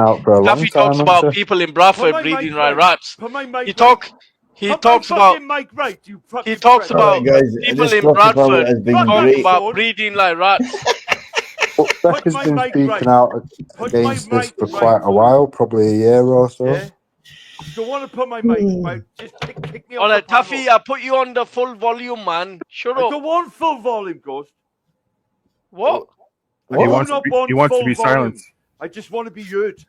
[SPEAKER 1] talks about people in Bradford breeding like rats. He talks about people in Bradford talk about breeding like rats.
[SPEAKER 15] But Becca's been speaking out against this for quite a while, probably a year or so.
[SPEAKER 4] Yeah. Don't want to put my mic. Just kick me off.
[SPEAKER 1] All right, Taffy, I put you on the full volume, man. Shut up.
[SPEAKER 4] I don't want full volume, Ghost.
[SPEAKER 1] What?
[SPEAKER 2] He wants to be silenced.
[SPEAKER 4] I just want to be heard.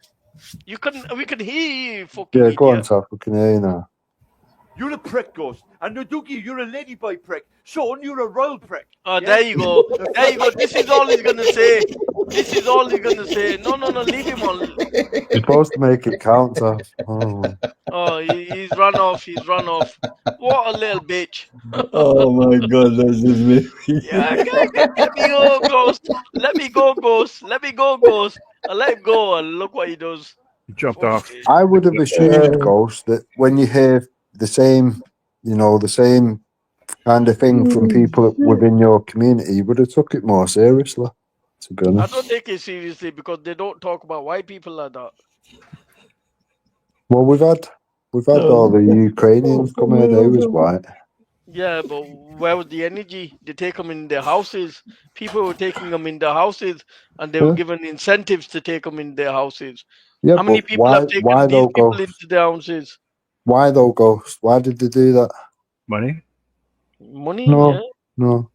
[SPEAKER 1] We can hear you, fucking
[SPEAKER 15] Yeah, go on,
[SPEAKER 1] idiot.
[SPEAKER 15] Taff. We can hear you now.
[SPEAKER 4] You're a prick, Ghost. And Nuduki, you're a ladyboy prick. Sean, you're a royal prick.
[SPEAKER 1] Oh, there you go. There you go. This is all he's going to say. No, leave him on.
[SPEAKER 15] You're supposed to make it count, Taff.
[SPEAKER 1] Oh, he's run off. What a little bitch.
[SPEAKER 18] Oh, my God, that's just me.
[SPEAKER 1] Yeah, let me go, Ghost. Let me go, Ghost. I let him go, and look what he does.
[SPEAKER 2] He jumped off.
[SPEAKER 15] I would have assumed, Ghost, that when you hear the same kind of thing from people within your community, you would have took it more seriously, to be honest.
[SPEAKER 1] I don't take it seriously because they don't talk about white people like that.
[SPEAKER 15] Well, we've had all the Ukrainians come here, they was white.
[SPEAKER 1] Yeah, but where was the energy? They take them in their houses. People were taking them in their houses, and they were given incentives to take them in their houses.
[SPEAKER 15] Yeah,
[SPEAKER 1] how many people have taken these people into their houses?
[SPEAKER 15] Why though, Ghost? Why did they do that?
[SPEAKER 2] Money.
[SPEAKER 1] Money?
[SPEAKER 15] No,
[SPEAKER 1] Yeah.
[SPEAKER 15] no.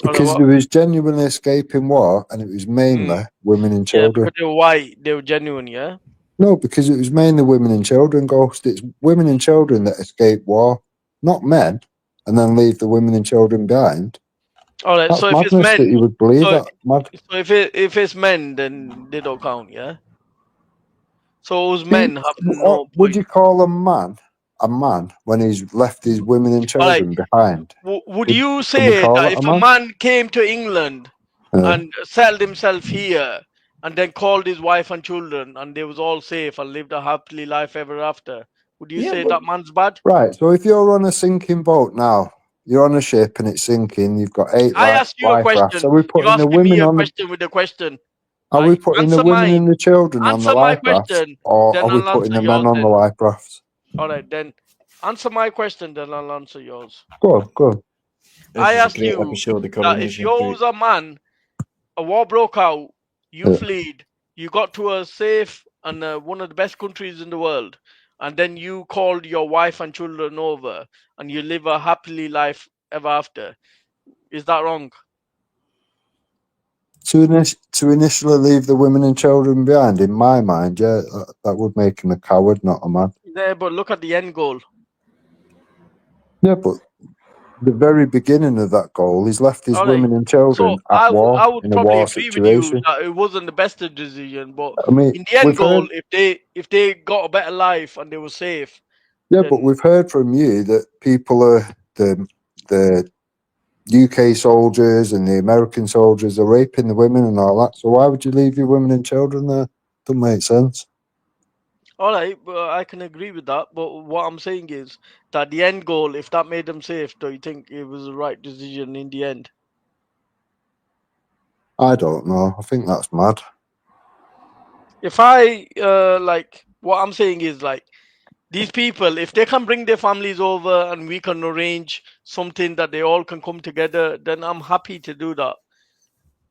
[SPEAKER 15] Because there was genuinely escaping war, and it was mainly women and
[SPEAKER 1] Yeah,
[SPEAKER 15] children.
[SPEAKER 1] because they were white, they were genuine, yeah?
[SPEAKER 15] No, because it was mainly women and children, Ghost. It's women and children that escape war, not men, and then leave the women and children behind.
[SPEAKER 1] All right,
[SPEAKER 15] That's
[SPEAKER 1] so if it's
[SPEAKER 15] madness that
[SPEAKER 1] men,
[SPEAKER 15] you would believe
[SPEAKER 1] so,
[SPEAKER 15] that. Mad.
[SPEAKER 1] so if it's men, then they don't count, yeah? So those men have no
[SPEAKER 15] Would
[SPEAKER 1] point.
[SPEAKER 15] you call a man when he's left his women and
[SPEAKER 1] All right,
[SPEAKER 15] children behind?
[SPEAKER 1] would you
[SPEAKER 15] Can we
[SPEAKER 1] say
[SPEAKER 15] call
[SPEAKER 1] that
[SPEAKER 15] it
[SPEAKER 1] if
[SPEAKER 15] a
[SPEAKER 1] a
[SPEAKER 15] man?
[SPEAKER 1] man came to England and settled himself here and then called his wife and children and they was all safe and lived a happily life ever after, would you say that man's bad?
[SPEAKER 15] Right, so if you're on a sinking boat now, you're on a ship and it's sinking, you've got 8
[SPEAKER 1] I asked you a
[SPEAKER 15] life rafts.
[SPEAKER 1] question.
[SPEAKER 15] Are we
[SPEAKER 1] You
[SPEAKER 15] putting the
[SPEAKER 1] asking me
[SPEAKER 15] women
[SPEAKER 1] a
[SPEAKER 15] on the
[SPEAKER 1] question with a question.
[SPEAKER 15] Are we putting the
[SPEAKER 1] Answer
[SPEAKER 15] women
[SPEAKER 1] mine.
[SPEAKER 15] and the children on the
[SPEAKER 1] Answer my
[SPEAKER 15] life rafts,
[SPEAKER 1] question,
[SPEAKER 15] or
[SPEAKER 1] then
[SPEAKER 15] are we
[SPEAKER 1] I'll
[SPEAKER 15] putting
[SPEAKER 1] answer
[SPEAKER 15] the men
[SPEAKER 1] yours
[SPEAKER 15] on the
[SPEAKER 1] then.
[SPEAKER 15] life rafts?
[SPEAKER 1] All right, then answer my question, then I'll answer yours.
[SPEAKER 15] Go on.
[SPEAKER 1] I asked you that if you was a man, a war broke out, you fled, you got to a safe and one of the best countries in the world, and then you called your wife and children over, and you live a happily life ever after. Is that wrong?
[SPEAKER 15] To initially leave the women and children behind, in my mind, yeah, that would make him a coward, not a man.
[SPEAKER 1] Yeah, but look at the end goal.
[SPEAKER 15] Yeah, but the very beginning of that goal, he's left his
[SPEAKER 1] All right.
[SPEAKER 15] women and children
[SPEAKER 1] So
[SPEAKER 15] at war,
[SPEAKER 1] I would
[SPEAKER 15] in a
[SPEAKER 1] probably
[SPEAKER 15] war
[SPEAKER 1] agree with you
[SPEAKER 15] situation.
[SPEAKER 1] that it wasn't the best decision, but
[SPEAKER 15] I mean,
[SPEAKER 1] in the end
[SPEAKER 15] we've
[SPEAKER 1] goal,
[SPEAKER 15] heard,
[SPEAKER 1] if they got a better life and they were safe,
[SPEAKER 15] yeah,
[SPEAKER 1] then
[SPEAKER 15] but we've heard from you that people are the UK soldiers and the American soldiers are raping the women and all that. So why would you leave your women and children there? Doesn't make sense.
[SPEAKER 1] all right, but I can agree with that. But what I'm saying is that the end goal, if that made them safe, do you think it was the right decision in the end?
[SPEAKER 15] I don't know. I think that's mad.
[SPEAKER 1] If I like, what I'm saying is like, these people, if they can bring their families over and we can arrange something that they all can come together, then I'm happy to do that.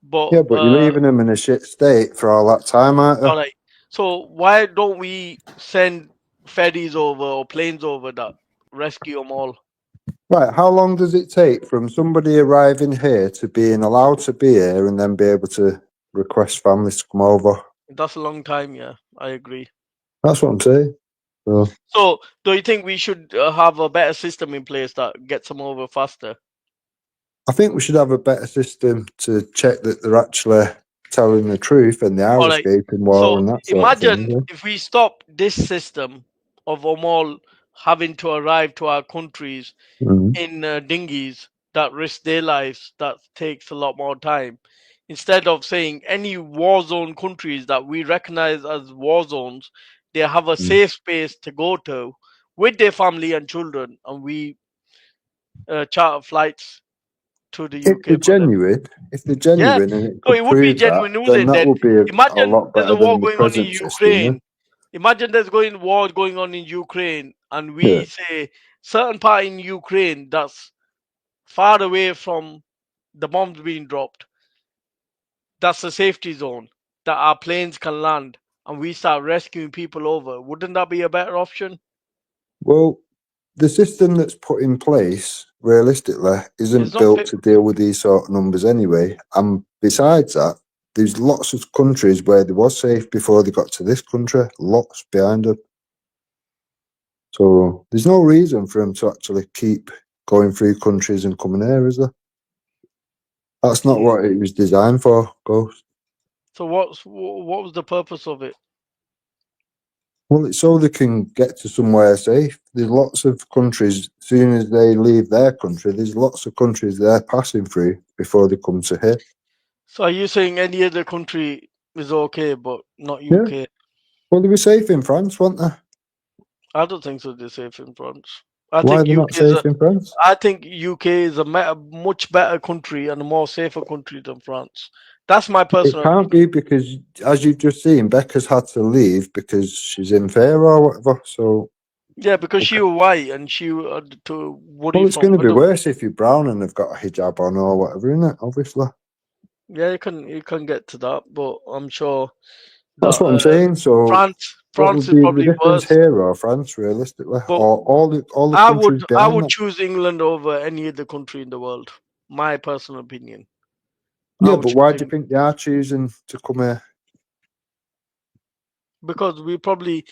[SPEAKER 1] But
[SPEAKER 15] Yeah, but you're leaving them in a shit state for all that time, aren't you?
[SPEAKER 1] all right. So why don't we send ferries over or planes over that rescue them all?
[SPEAKER 15] Right, how long does it take from somebody arriving here to being allowed to be here and then be able to request families to come over?
[SPEAKER 1] That's a long time, yeah. I agree.
[SPEAKER 15] That's what I'm saying.
[SPEAKER 1] So do you think we should have a better system in place that gets them over faster?
[SPEAKER 15] I think we should have a better system to check that they're actually telling the truth and they are
[SPEAKER 1] All right.
[SPEAKER 15] escaping war
[SPEAKER 1] So
[SPEAKER 15] and that sort
[SPEAKER 1] imagine
[SPEAKER 15] of thing.
[SPEAKER 1] if we stop this system of them all having to arrive to our countries in dinghies that risk their lives, that takes a lot more time. Instead of saying any war zone countries that we recognize as war zones, they have a safe space to go to with their family and children, and we charter flights to the
[SPEAKER 15] If
[SPEAKER 1] UK
[SPEAKER 15] they're
[SPEAKER 1] for them.
[SPEAKER 15] genuine, and it
[SPEAKER 1] So
[SPEAKER 15] could
[SPEAKER 1] it would be
[SPEAKER 15] prove
[SPEAKER 1] genuine,
[SPEAKER 15] that,
[SPEAKER 1] wouldn't
[SPEAKER 15] then
[SPEAKER 1] it?
[SPEAKER 15] that
[SPEAKER 1] Then
[SPEAKER 15] would be a
[SPEAKER 1] imagine
[SPEAKER 15] lot
[SPEAKER 1] there's
[SPEAKER 15] better
[SPEAKER 1] a war
[SPEAKER 15] than the
[SPEAKER 1] going on in
[SPEAKER 15] present system.
[SPEAKER 1] Ukraine. Imagine there's war going on in Ukraine, and we
[SPEAKER 15] Yeah.
[SPEAKER 1] say certain part in Ukraine that's far away from the bombs being dropped. That's a safety zone that our planes can land, and we start rescuing people over. Wouldn't that be a better option?
[SPEAKER 15] Well, the system that's put in place, realistically, isn't
[SPEAKER 1] not
[SPEAKER 15] built
[SPEAKER 1] fit.
[SPEAKER 15] to deal with these sort of numbers anyway. And besides that, there's lots of countries where they was safe before they got to this country, lots behind them. So there's no reason for them to actually keep going through countries and coming here, is there? That's not what it was designed for, Ghost.
[SPEAKER 1] So what was the purpose of it?
[SPEAKER 15] Well, it's so they can get to somewhere safe. There's lots of countries, as soon as they leave their country, there's lots of countries they're passing through before they come to here.
[SPEAKER 1] So are you saying any other country is okay, but not
[SPEAKER 15] Yeah.
[SPEAKER 1] UK?
[SPEAKER 15] Well, they were safe in France, weren't they?
[SPEAKER 1] I don't think so. They're safe in France. I
[SPEAKER 15] Why are
[SPEAKER 1] think
[SPEAKER 15] they not safe in France?
[SPEAKER 1] I think UK is a much better country and a more safer country than France. That's my
[SPEAKER 15] It
[SPEAKER 1] personal
[SPEAKER 15] can't
[SPEAKER 1] opinion.
[SPEAKER 15] be because, as you've just seen, Becca's had to leave because she's in fear or whatever. So,
[SPEAKER 1] Yeah, because she was white and she to worry
[SPEAKER 15] well, it's
[SPEAKER 1] from
[SPEAKER 15] going to be
[SPEAKER 1] other.
[SPEAKER 15] worse if you're brown and they've got a hijab on or whatever, isn't it? Obviously.
[SPEAKER 1] Yeah, you can get to that, but I'm sure
[SPEAKER 15] That's what I'm saying. So
[SPEAKER 1] France
[SPEAKER 15] what would
[SPEAKER 1] is
[SPEAKER 15] be the
[SPEAKER 1] probably
[SPEAKER 15] difference
[SPEAKER 1] worse.
[SPEAKER 15] here or France, realistically,
[SPEAKER 1] But
[SPEAKER 15] or all the
[SPEAKER 1] I
[SPEAKER 15] countries getting
[SPEAKER 1] would
[SPEAKER 15] that?
[SPEAKER 1] choose England over any other country in the world. My personal opinion.
[SPEAKER 15] Yeah, but why do you think they are choosing to come here?
[SPEAKER 1] Because we probably,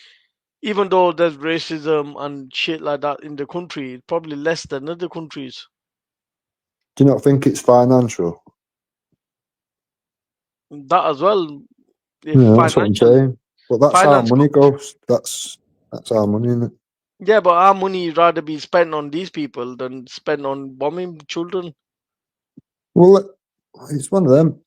[SPEAKER 1] even though there's racism and shit like that in the country, it's probably less than other countries.
[SPEAKER 15] Do you not think it's financial?
[SPEAKER 1] That as well.
[SPEAKER 15] Yeah, that's what I'm saying. But that's how money goes. That's our money, isn't it?
[SPEAKER 1] Yeah, but our money rather be spent on these people than spent on bombing children.
[SPEAKER 15] Well, it's one of them.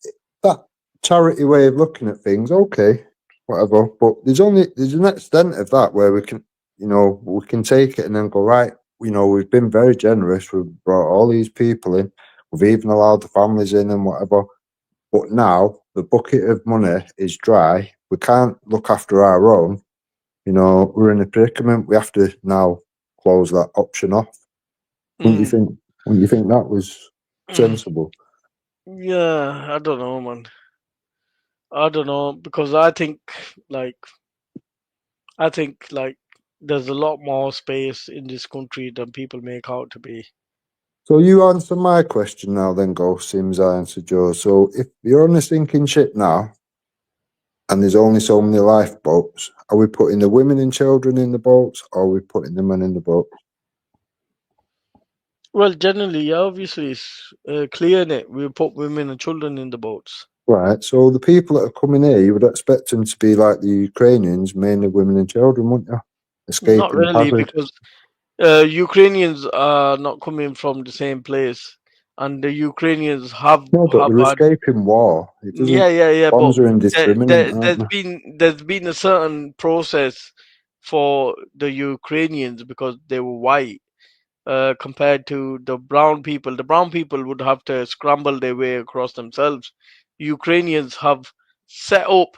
[SPEAKER 15] That charity way of looking at things, okay, whatever. But there's an extent of that where we can, we can take it and then go, right, we've been very generous. We've brought all these people in. We've even allowed the families in and whatever. But now the bucket of money is dry. We can't look after our own. We're in a predicament. We have to now close that option off. Wouldn't you think? Wouldn't you think that was sensible?
[SPEAKER 1] Yeah, I don't know, man. I don't know, because I think like there's a lot more space in this country than people make out to be.
[SPEAKER 15] So you answer my question now, then go. Sims, I answered yours. So if you're on a sinking ship now, and there's only so many lifeboats, are we putting the women and children in the boats, or are we putting the men in the boat?
[SPEAKER 1] Well, generally, obviously, it's clear in it. We put women and children in the boats.
[SPEAKER 15] Right. So the people that are coming here, you would expect them to be like the Ukrainians, mainly women and children, wouldn't you? Escaping
[SPEAKER 1] Not really,
[SPEAKER 15] poverty.
[SPEAKER 1] because Ukrainians are not coming from the same place, and the Ukrainians have
[SPEAKER 15] No, but they're
[SPEAKER 1] had.
[SPEAKER 15] escaping war. It doesn't.
[SPEAKER 1] Yeah.
[SPEAKER 15] Bombs
[SPEAKER 1] But
[SPEAKER 15] are indiscriminate, aren't they?
[SPEAKER 1] there's been a certain process for the Ukrainians because they were white, compared to the brown people. The brown people would have to scramble their way across themselves. Ukrainians have set up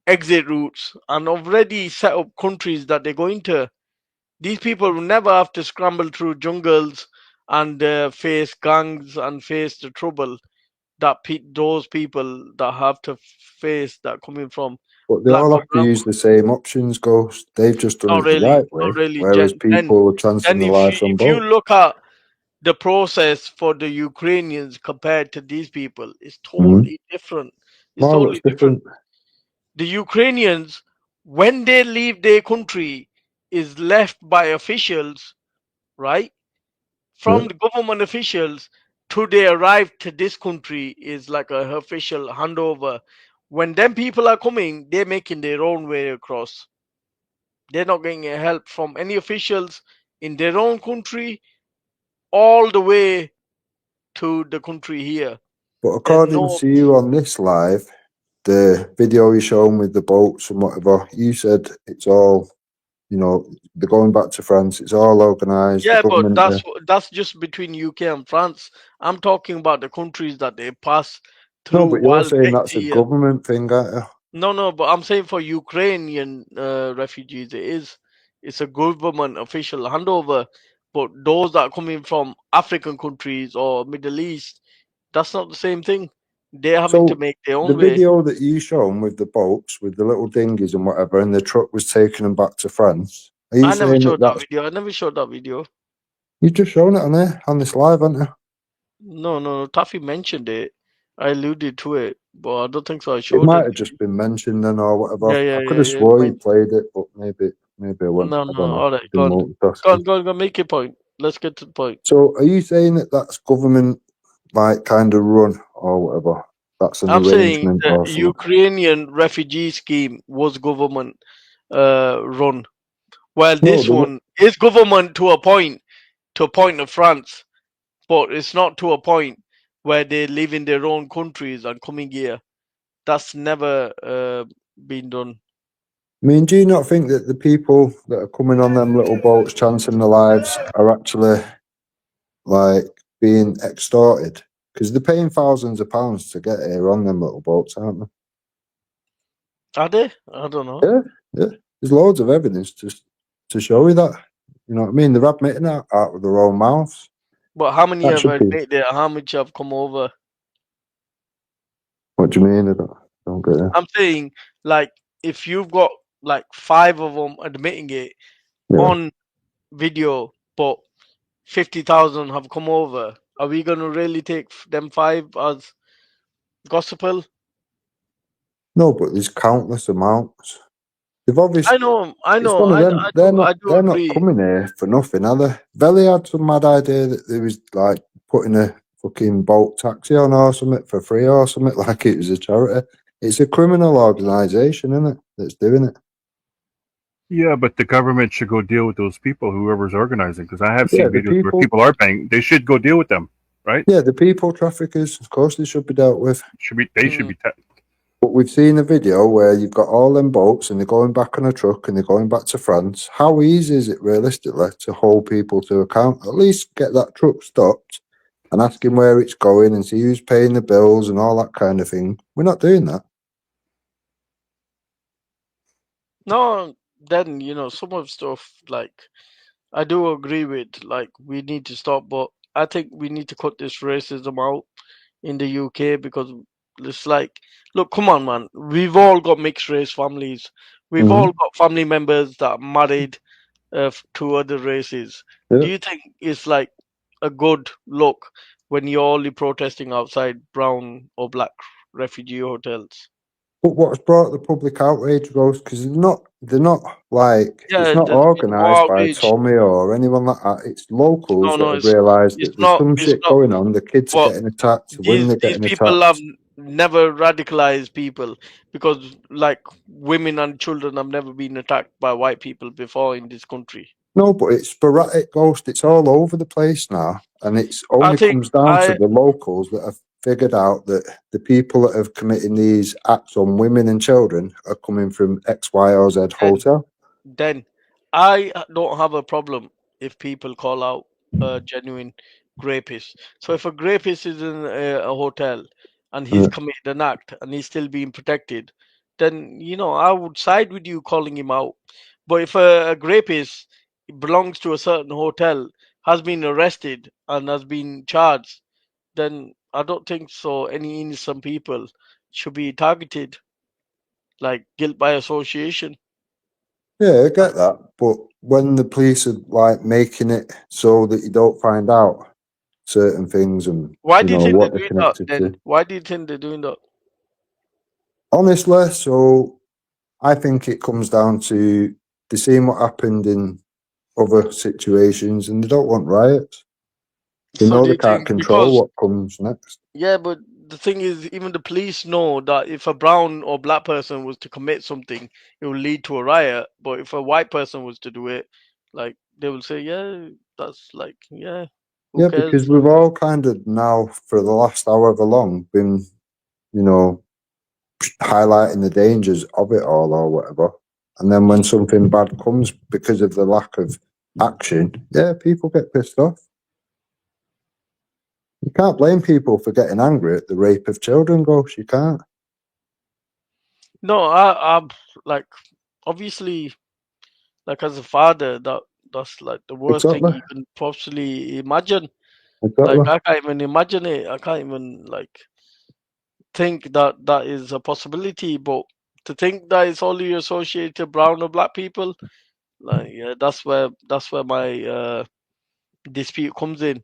[SPEAKER 1] exit routes and already set up countries that they're going to. These people will never have to scramble through jungles and face gangs and face the trouble that those people that have to face that coming from
[SPEAKER 15] But they
[SPEAKER 1] black
[SPEAKER 15] all
[SPEAKER 1] or
[SPEAKER 15] have to
[SPEAKER 1] brown.
[SPEAKER 15] use the same options, Ghost. They've just done it the right way,
[SPEAKER 1] Not really.
[SPEAKER 15] whereas people are chancing their lives on
[SPEAKER 1] If you
[SPEAKER 15] both.
[SPEAKER 1] look at the process for the Ukrainians compared to these people, it's
[SPEAKER 15] Mm-hmm.
[SPEAKER 1] totally different. It's
[SPEAKER 15] Well,
[SPEAKER 1] totally
[SPEAKER 15] it's different.
[SPEAKER 1] The Ukrainians, when they leave their country, is left by officials, right? From
[SPEAKER 15] Yeah.
[SPEAKER 1] the government officials to they arrive to this country is like a official handover. When them people are coming, they're making their own way across. They're not getting help from any officials in their own country all the way to the country here.
[SPEAKER 15] But according to you on this live, the video you shown with the boats and whatever, you said it's all, they're going back to France. It's all organised.
[SPEAKER 1] Yeah,
[SPEAKER 15] The
[SPEAKER 1] but
[SPEAKER 15] government.
[SPEAKER 1] that's just between UK and France. I'm talking about the countries that they pass through
[SPEAKER 15] No, but you're
[SPEAKER 1] while
[SPEAKER 15] saying
[SPEAKER 1] getting
[SPEAKER 15] that's a
[SPEAKER 1] here.
[SPEAKER 15] government thing, aren't you?
[SPEAKER 1] No, but I'm saying for Ukrainian refugees, it's a government official handover. But those that are coming from African countries or Middle East, that's not the same thing. They're having to
[SPEAKER 15] So
[SPEAKER 1] make their
[SPEAKER 15] the
[SPEAKER 1] own way.
[SPEAKER 15] video that you shown with the boats, with the little dinghies and whatever, and the truck was taking them back to France. Are you
[SPEAKER 1] I never
[SPEAKER 15] saying
[SPEAKER 1] showed
[SPEAKER 15] that's...
[SPEAKER 1] that video. I never showed that video.
[SPEAKER 15] You just shown it on there, on this live, haven't you?
[SPEAKER 1] No. Taffy mentioned it. I alluded to it, but I don't think so. I showed
[SPEAKER 15] It might have just been mentioned then or whatever.
[SPEAKER 1] Yeah.
[SPEAKER 15] I could have swore you played it, but maybe I went.
[SPEAKER 1] No.
[SPEAKER 15] I don't know.
[SPEAKER 1] All right,
[SPEAKER 15] Been multitasking.
[SPEAKER 1] go on. Make your point. Let's get to the point.
[SPEAKER 15] So, are you saying that that's government, like, kind of run or whatever? That's an arrangement
[SPEAKER 1] I'm saying
[SPEAKER 15] or
[SPEAKER 1] the
[SPEAKER 15] something.
[SPEAKER 1] Ukrainian refugee scheme was government run, while
[SPEAKER 15] No,
[SPEAKER 1] this one is government to a point of France, but it's not to a point where they live in their own countries and coming here. That's never been done.
[SPEAKER 15] I mean, do you not think that the people that are coming on them little boats, chancing their lives, are actually like being extorted? Because they're paying thousands of pounds to get here on them little boats, aren't they?
[SPEAKER 1] Are they? I don't know.
[SPEAKER 15] Yeah. There's loads of evidence to show you that. You know what I mean? They're admitting that out of their own mouths.
[SPEAKER 1] But how many
[SPEAKER 15] That
[SPEAKER 1] have
[SPEAKER 15] should be.
[SPEAKER 1] admitted it? How much have come over?
[SPEAKER 15] What do you mean? I don't get it.
[SPEAKER 1] I'm saying, like, if you've got like 5 of them admitting it on video, but 50,000 have come over, are we going to really take them 5 as gospel?
[SPEAKER 15] No, but there's countless amounts. They've obviously.
[SPEAKER 1] I know.
[SPEAKER 15] It's one of them.
[SPEAKER 1] I do
[SPEAKER 15] They're not
[SPEAKER 1] agree.
[SPEAKER 15] coming here for nothing, are they? Belly had some mad idea that they was like putting a fucking boat taxi on or something for free or something, like it was a charity. It's a criminal organisation, isn't it, that's doing it?
[SPEAKER 2] Yeah, but the government should go deal with those people, whoever's organizing, because I have seen videos where people are paying. They should go deal with them, right?
[SPEAKER 15] Yeah, the people traffickers, of course, they should be dealt with.
[SPEAKER 2] They should be.
[SPEAKER 15] But we've seen a video where you've got all them boats and they're going back on a truck and they're going back to France. How easy is it realistically to hold people to account? At least get that truck stopped and ask him where it's going and see who's paying the bills and all that kind of thing. We're not doing that.
[SPEAKER 1] No, then some of stuff like I do agree with, like we need to stop, but I think we need to cut this racism out in the UK because it's like, look, come on, man. We've all got mixed race families. We've all got family members that are married to other races. Do you think it's like a good look when you're only protesting outside brown or black refugee hotels?
[SPEAKER 15] But what's brought the public outrage, Rose, because they're not like, it's not
[SPEAKER 1] there's been
[SPEAKER 15] organised by
[SPEAKER 1] outrage.
[SPEAKER 15] Tommy or anyone like that. It's locals that have
[SPEAKER 1] it's
[SPEAKER 15] realised that there's some
[SPEAKER 1] it's
[SPEAKER 15] shit
[SPEAKER 1] not.
[SPEAKER 15] going on. The kids are
[SPEAKER 1] Well,
[SPEAKER 15] getting attacked, the women are
[SPEAKER 1] these
[SPEAKER 15] getting
[SPEAKER 1] people have
[SPEAKER 15] attacked.
[SPEAKER 1] never radicalized people because, like, women and children have never been attacked by white people before in this country.
[SPEAKER 15] No, but it's sporadic, Ghost. It's all over the place now, and it's only
[SPEAKER 1] think
[SPEAKER 15] comes down to the locals that have figured out that the people that have committing these acts on women and children are coming from X, Y, or Z hotel.
[SPEAKER 1] Then I don't have a problem if people call out a genuine rapist. So if a rapist is in a hotel and he's committed an act and he's still being protected, then I would side with you calling him out. But if a rapist belongs to a certain hotel, has been arrested and has been charged, then I don't think so. Any innocent people should be targeted, like guilt by association.
[SPEAKER 15] Yeah, I get that, but when the police are like making it so that you don't find out certain things and
[SPEAKER 1] Why do you think
[SPEAKER 15] what
[SPEAKER 1] they're
[SPEAKER 15] they're
[SPEAKER 1] doing that
[SPEAKER 15] connected
[SPEAKER 1] then?
[SPEAKER 15] to.
[SPEAKER 1] Why do you think they're doing that?
[SPEAKER 15] Honestly, so I think it comes down to they're seeing what happened in other situations and they don't want riots. They know they can't control what comes next.
[SPEAKER 1] Yeah, but the thing is, even the police know that if a brown or black person was to commit something, it will lead to a riot. But if a white person was to do it, like they will say, yeah, that's like, yeah, who
[SPEAKER 15] Yeah,
[SPEAKER 1] cares?
[SPEAKER 15] because we've all kind of now for the last however long been, highlighting the dangers of it all or whatever. And then when something bad comes because of the lack of action, yeah, people get pissed off. You can't blame people for getting angry at the rape of children, Ghost. You can't.
[SPEAKER 1] No, I'm like, obviously, like as a father, that's like the worst thing you can possibly imagine. Like I can't even imagine it. I can't even like think that that is a possibility. But to think that it's only associated brown or black people, like yeah, that's where my dispute comes in,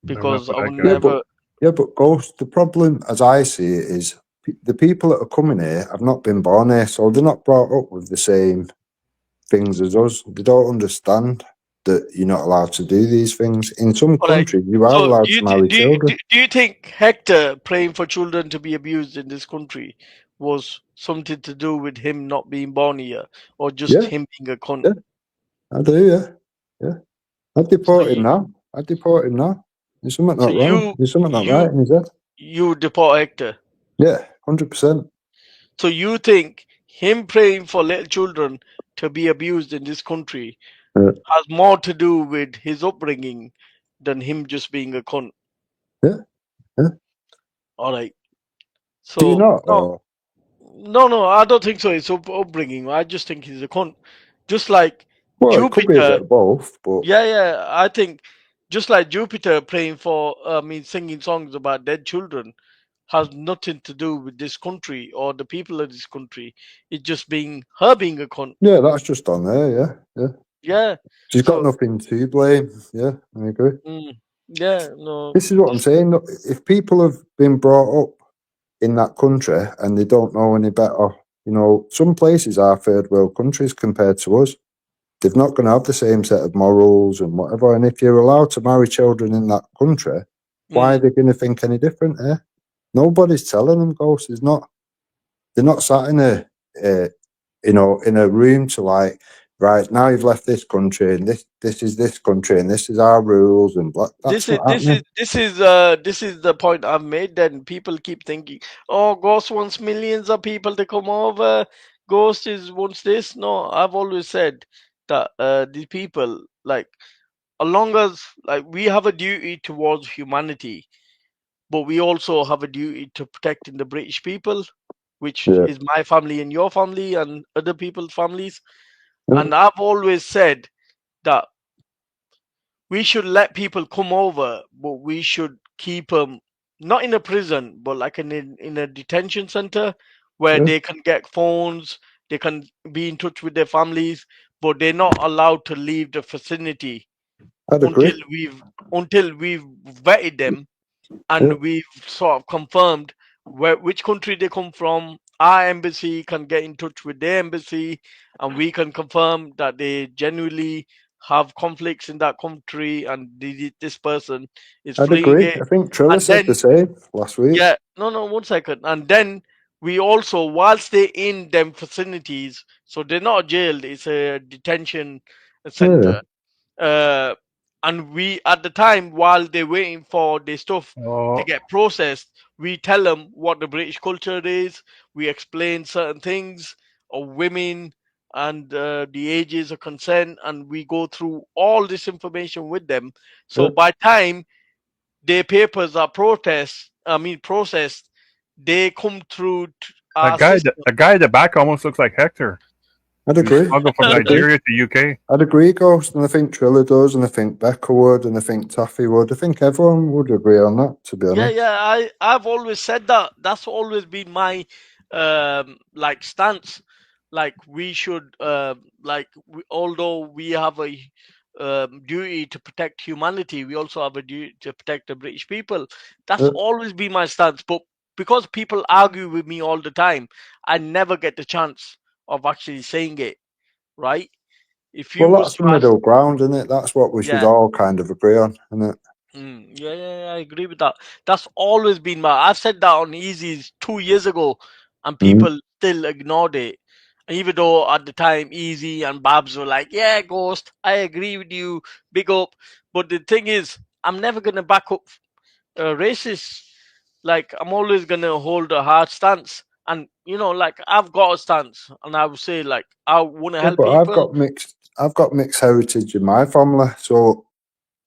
[SPEAKER 1] because I would never.
[SPEAKER 15] Yeah, but Ghost, the problem as I see it is the people that are coming here have not been born here, so they're not brought up with the same things as us. They don't understand that you're not allowed to do these things. In some countries, you are allowed to marry children.
[SPEAKER 1] Do you think Hector praying for children to be abused in this country was something to do with him not being born here, or just him being a cunt?
[SPEAKER 15] Yeah, I do. Yeah. I'd deport him now. There's something not wrong. There's something not right in his head.
[SPEAKER 1] You deport Hector?
[SPEAKER 15] Yeah, 100%.
[SPEAKER 1] So you think him praying for little children to be abused in this country has more to do with his upbringing than him just being a cunt?
[SPEAKER 15] Yeah.
[SPEAKER 1] All right. So
[SPEAKER 15] do you not?
[SPEAKER 1] No, I don't think so. It's upbringing. I just think he's a cunt. Just like
[SPEAKER 15] Well,
[SPEAKER 1] Jupiter.
[SPEAKER 15] it could be a bit of both, but
[SPEAKER 1] yeah. I think just like Jupiter praying for, singing songs about dead children has nothing to do with this country or the people of this country. It's just her being a cunt.
[SPEAKER 15] Yeah, that's just on there.
[SPEAKER 1] Yeah.
[SPEAKER 15] She's got nothing to blame. Yeah, I agree.
[SPEAKER 1] Yeah, no.
[SPEAKER 15] This is what I'm saying. Look, if people have been brought up in that country and they don't know any better, some places are third world countries compared to us. They're not going to have the same set of morals and whatever. And if you're allowed to marry children in that country, why are they going to think any different? Nobody's telling them, Ghost. They're not sat in a room to like, right, now you've left this country and this is this country and this is our rules and blah. That's not happening.
[SPEAKER 1] This is the point I've made. Then people keep thinking, oh, Ghost wants millions of people to come over. Ghost wants this. No, I've always said that these people, like, as long as like we have a duty towards humanity, but we also have a duty to protecting the British people, which is my family and your family and other people's families. And I've always said that we should let people come over, but we should keep them not in a prison, but like in a detention center where they can get phones, they can be in touch with their families, but they're not allowed to leave the vicinity until we've vetted them and we've sort of confirmed which country they come from. Our embassy can get in touch with their embassy, and we can confirm that they genuinely have conflicts in that country, and this person is
[SPEAKER 15] I'd
[SPEAKER 1] fleeing
[SPEAKER 15] agree.
[SPEAKER 1] it.
[SPEAKER 15] I think Triller said the same last week.
[SPEAKER 1] Yeah, no, 1 second. And then we also, whilst they're in them facilities, so they're not jailed, it's a detention center. And we, at the time, while they're waiting for their stuff to get processed, we tell them what the British culture is. We explain certain things of women and the ages of consent, and we go through all this information with them. So by time their papers are processed, they come through our system.
[SPEAKER 2] The guy at the back almost looks like Hector.
[SPEAKER 15] I'd agree.
[SPEAKER 2] I'll go from Nigeria to UK.
[SPEAKER 15] I'd agree, Ghost, and I think Triller does, and I think Becca would, and I think Taffy would. I think everyone would agree on that, to be honest.
[SPEAKER 1] I've always said that. That's always been my like stance. Like we should although we have a duty to protect humanity, we also have a duty to protect the British people. That's always been my stance. But because people argue with me all the time, I never get the chance of actually saying it. Right? If you
[SPEAKER 15] Well, that's the middle ground, isn't it? That's what we should all kind of agree on, isn't it?
[SPEAKER 1] I agree with that. That's always been I've said that on Easy's 2 years ago, and people still ignored it. Even though at the time Easy and Babs were like, "Yeah, Ghost, I agree with you, big up." But the thing is, I'm never gonna back up racists. Like I'm always gonna hold a hard stance, and like I've got a stance, and I would say like I want to help
[SPEAKER 15] but
[SPEAKER 1] people.
[SPEAKER 15] I've got mixed heritage in my family, so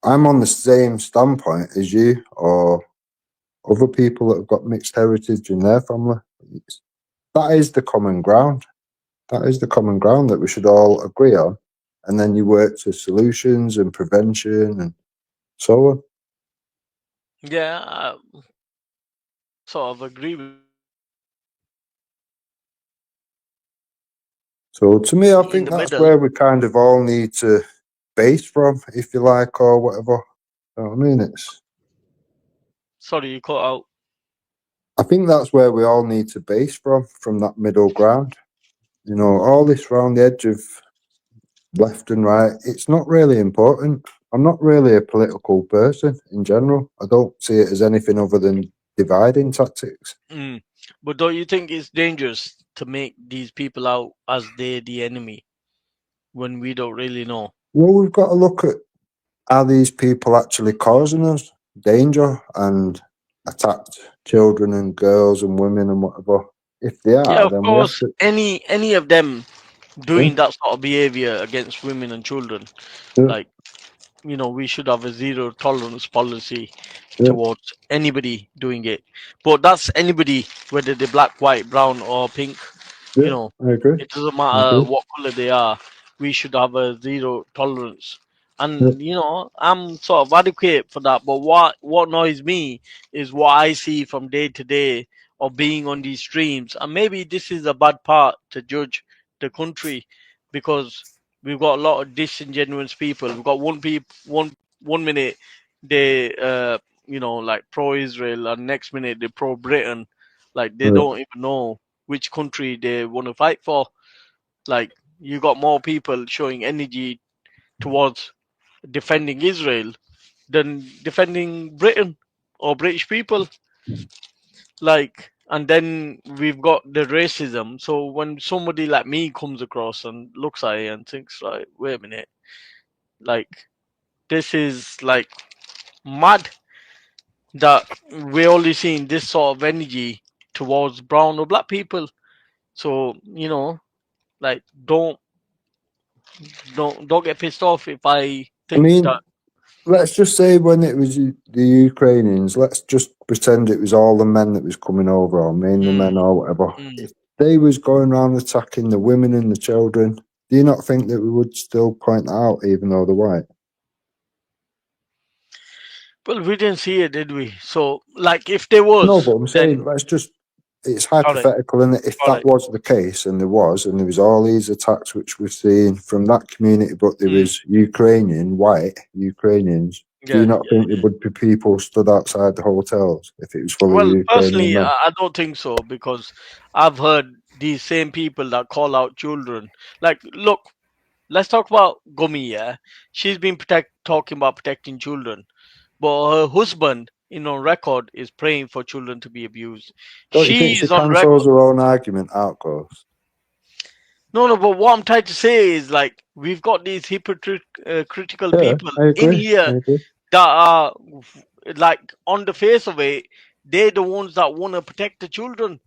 [SPEAKER 15] I'm on the same standpoint as you or other people that have got mixed heritage in their family. That is the common ground. That is the common ground that we should all agree on, and then you work to solutions and prevention and so on.
[SPEAKER 1] Yeah, I sort of agree with.
[SPEAKER 15] So to me, I think that's where we kind of all need to base from, if you like, or whatever. You know what I mean?
[SPEAKER 1] Sorry, you cut out.
[SPEAKER 15] I think that's where we all need to base from that middle ground. All this round the edge of left and right, it's not really important. I'm not really a political person in general. I don't see it as anything other than dividing tactics.
[SPEAKER 1] But don't you think it's dangerous to make these people out as they're the enemy when we don't really know?
[SPEAKER 15] Well, we've got to look at, are these people actually causing us danger and attacked children and girls and women and whatever? If they are,
[SPEAKER 1] yeah, of
[SPEAKER 15] then
[SPEAKER 1] course,
[SPEAKER 15] we have to...
[SPEAKER 1] any of them doing that sort of behavior against women and children, like we should have a zero tolerance policy towards anybody doing it. But that's anybody, whether they're black, white, brown, or pink.
[SPEAKER 15] I agree.
[SPEAKER 1] It doesn't matter what color they are. We should have a zero tolerance. And you know, I'm sort of advocate for that. But what annoys me is what I see from day to day of being on these streams. And maybe this is a bad part to judge the country, because we've got a lot of disingenuous people. We've got one minute they you know, like pro-Israel, and next minute they're pro-Britain. Like they don't even know which country they want to fight for. Like you got more people showing energy towards defending Israel than defending Britain or British people. Like, and then we've got the racism. So when somebody like me comes across and looks at it and thinks, like, wait a minute, like, this is like mad that we're only seeing this sort of energy towards brown or black people. So, you know, like, don't get pissed off if I think that.
[SPEAKER 15] Let's just say when it was the Ukrainians, let's just pretend it was all the men that was coming over, or mainly men or whatever. If they was going around attacking the women and the children, do you not think that we would still point that out, even though they're white?
[SPEAKER 1] Well, we didn't see it, did we? So, like, if there was...
[SPEAKER 15] No, but I'm saying, let's just... It's hypothetical, and if that was the case, and there was all these attacks which we're seeing from that community, but there was white Ukrainians, do you not think there would be people stood outside the hotels if it was full of Ukrainian
[SPEAKER 1] personally,
[SPEAKER 15] men?
[SPEAKER 1] I don't think so, because I've heard these same people that call out children. Like, look, let's talk about Gumi, yeah? She's been talking about protecting children, but her husband, on record, is praying for children to be abused.
[SPEAKER 15] Don't you think she
[SPEAKER 1] on record.
[SPEAKER 15] cancels her own argument out, Ghost?
[SPEAKER 1] No, but what I'm trying to say is, like, we've got these critical people in here that are, like, on the face of it, they're the ones that want to protect the children.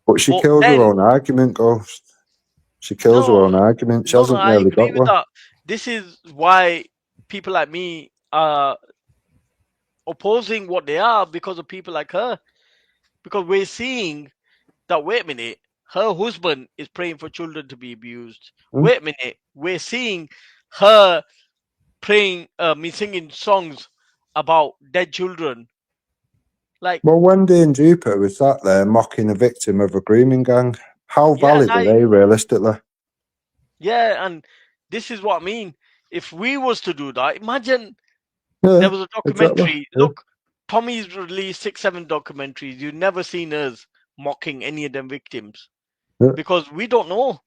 [SPEAKER 15] But she kills her own argument, Ghost. She kills her own argument. She hasn't really got one.
[SPEAKER 1] That. This is why people like me are opposing what they are, because of people like her. Because we're seeing that, wait a minute, her husband is praying for children to be abused. Wait a minute, we're seeing her praying, singing songs about dead children. Like,
[SPEAKER 15] well, Wendy and Jupiter was sat there mocking a victim of a grooming gang. How valid are they realistically?
[SPEAKER 1] Yeah, and this is what I mean. If we was to do that, imagine there was a documentary.
[SPEAKER 15] Exactly.
[SPEAKER 1] Look, Tommy's released 6-7 documentaries. You've never seen us mocking any of them victims. Because we don't know.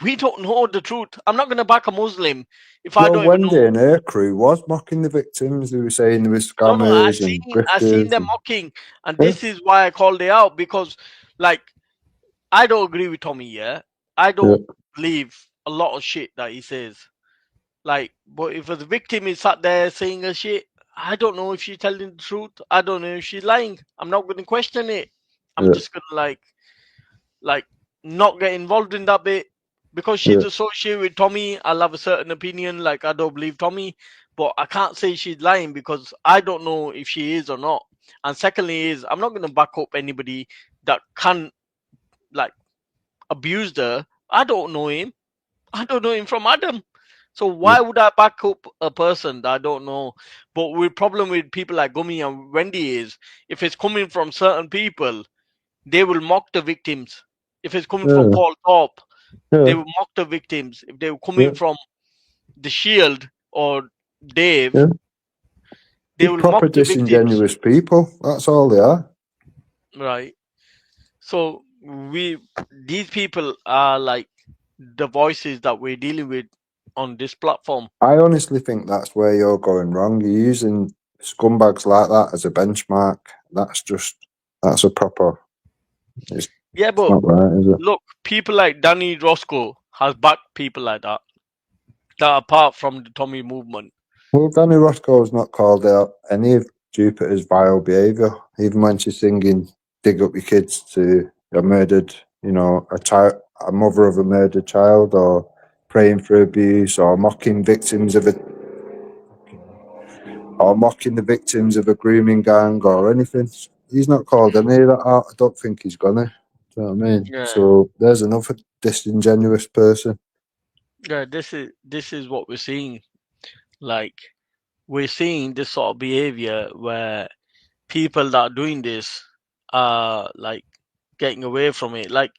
[SPEAKER 1] We don't know the truth. I'm not going to back a Muslim if I don't even know.
[SPEAKER 15] Wendy and her crew was mocking the victims. They were saying they were scammers and grifters.
[SPEAKER 1] I've seen them mocking. And this is why I called it out. Because, like, I don't agree with Tommy, yeah? I don't believe a lot of shit that he says. Like, but if the victim is sat there saying a shit, I don't know if she's telling the truth. I don't know if she's lying. I'm not going to question it. I'm just going to, like, not get involved in that bit. Because she's associated with Tommy, I'll have a certain opinion. Like, I don't believe Tommy. But I can't say she's lying because I don't know if she is or not. And secondly I'm not going to back up anybody that can, like, abuse her. I don't know him. I don't know him from Adam. So why would I back up a person that I don't know? But the problem with people like Gumi and Wendy is, if it's coming from certain people, they will mock the victims. If it's coming from Paul Thorpe, they will mock the victims. If they were coming from The Shield or Dave, they will mock the
[SPEAKER 15] disingenuous people. That's all they are.
[SPEAKER 1] Right. So these people are like the voices that we're dealing with on this platform.
[SPEAKER 15] I honestly think that's where you're going wrong. You're using scumbags like that as a benchmark. That's a proper.
[SPEAKER 1] Yeah, but
[SPEAKER 15] not right, is it?
[SPEAKER 1] Look, people like Danny Roscoe has backed people like that. That apart from the Tommy movement.
[SPEAKER 15] Well, Danny Roscoe's not called out any of Jupiter's vile behaviour, even when she's singing "Dig Up Your Kids" to a murdered, a mother of a murdered child, or praying for abuse, or mocking the victims of a grooming gang or anything. He's not called any of that out. I don't think he's gonna. Do you know what I mean?
[SPEAKER 1] Yeah.
[SPEAKER 15] So there's another disingenuous person.
[SPEAKER 1] Yeah, this is what we're seeing. like we're seeing this sort of behavior where people that are doing this are like getting away from it. Like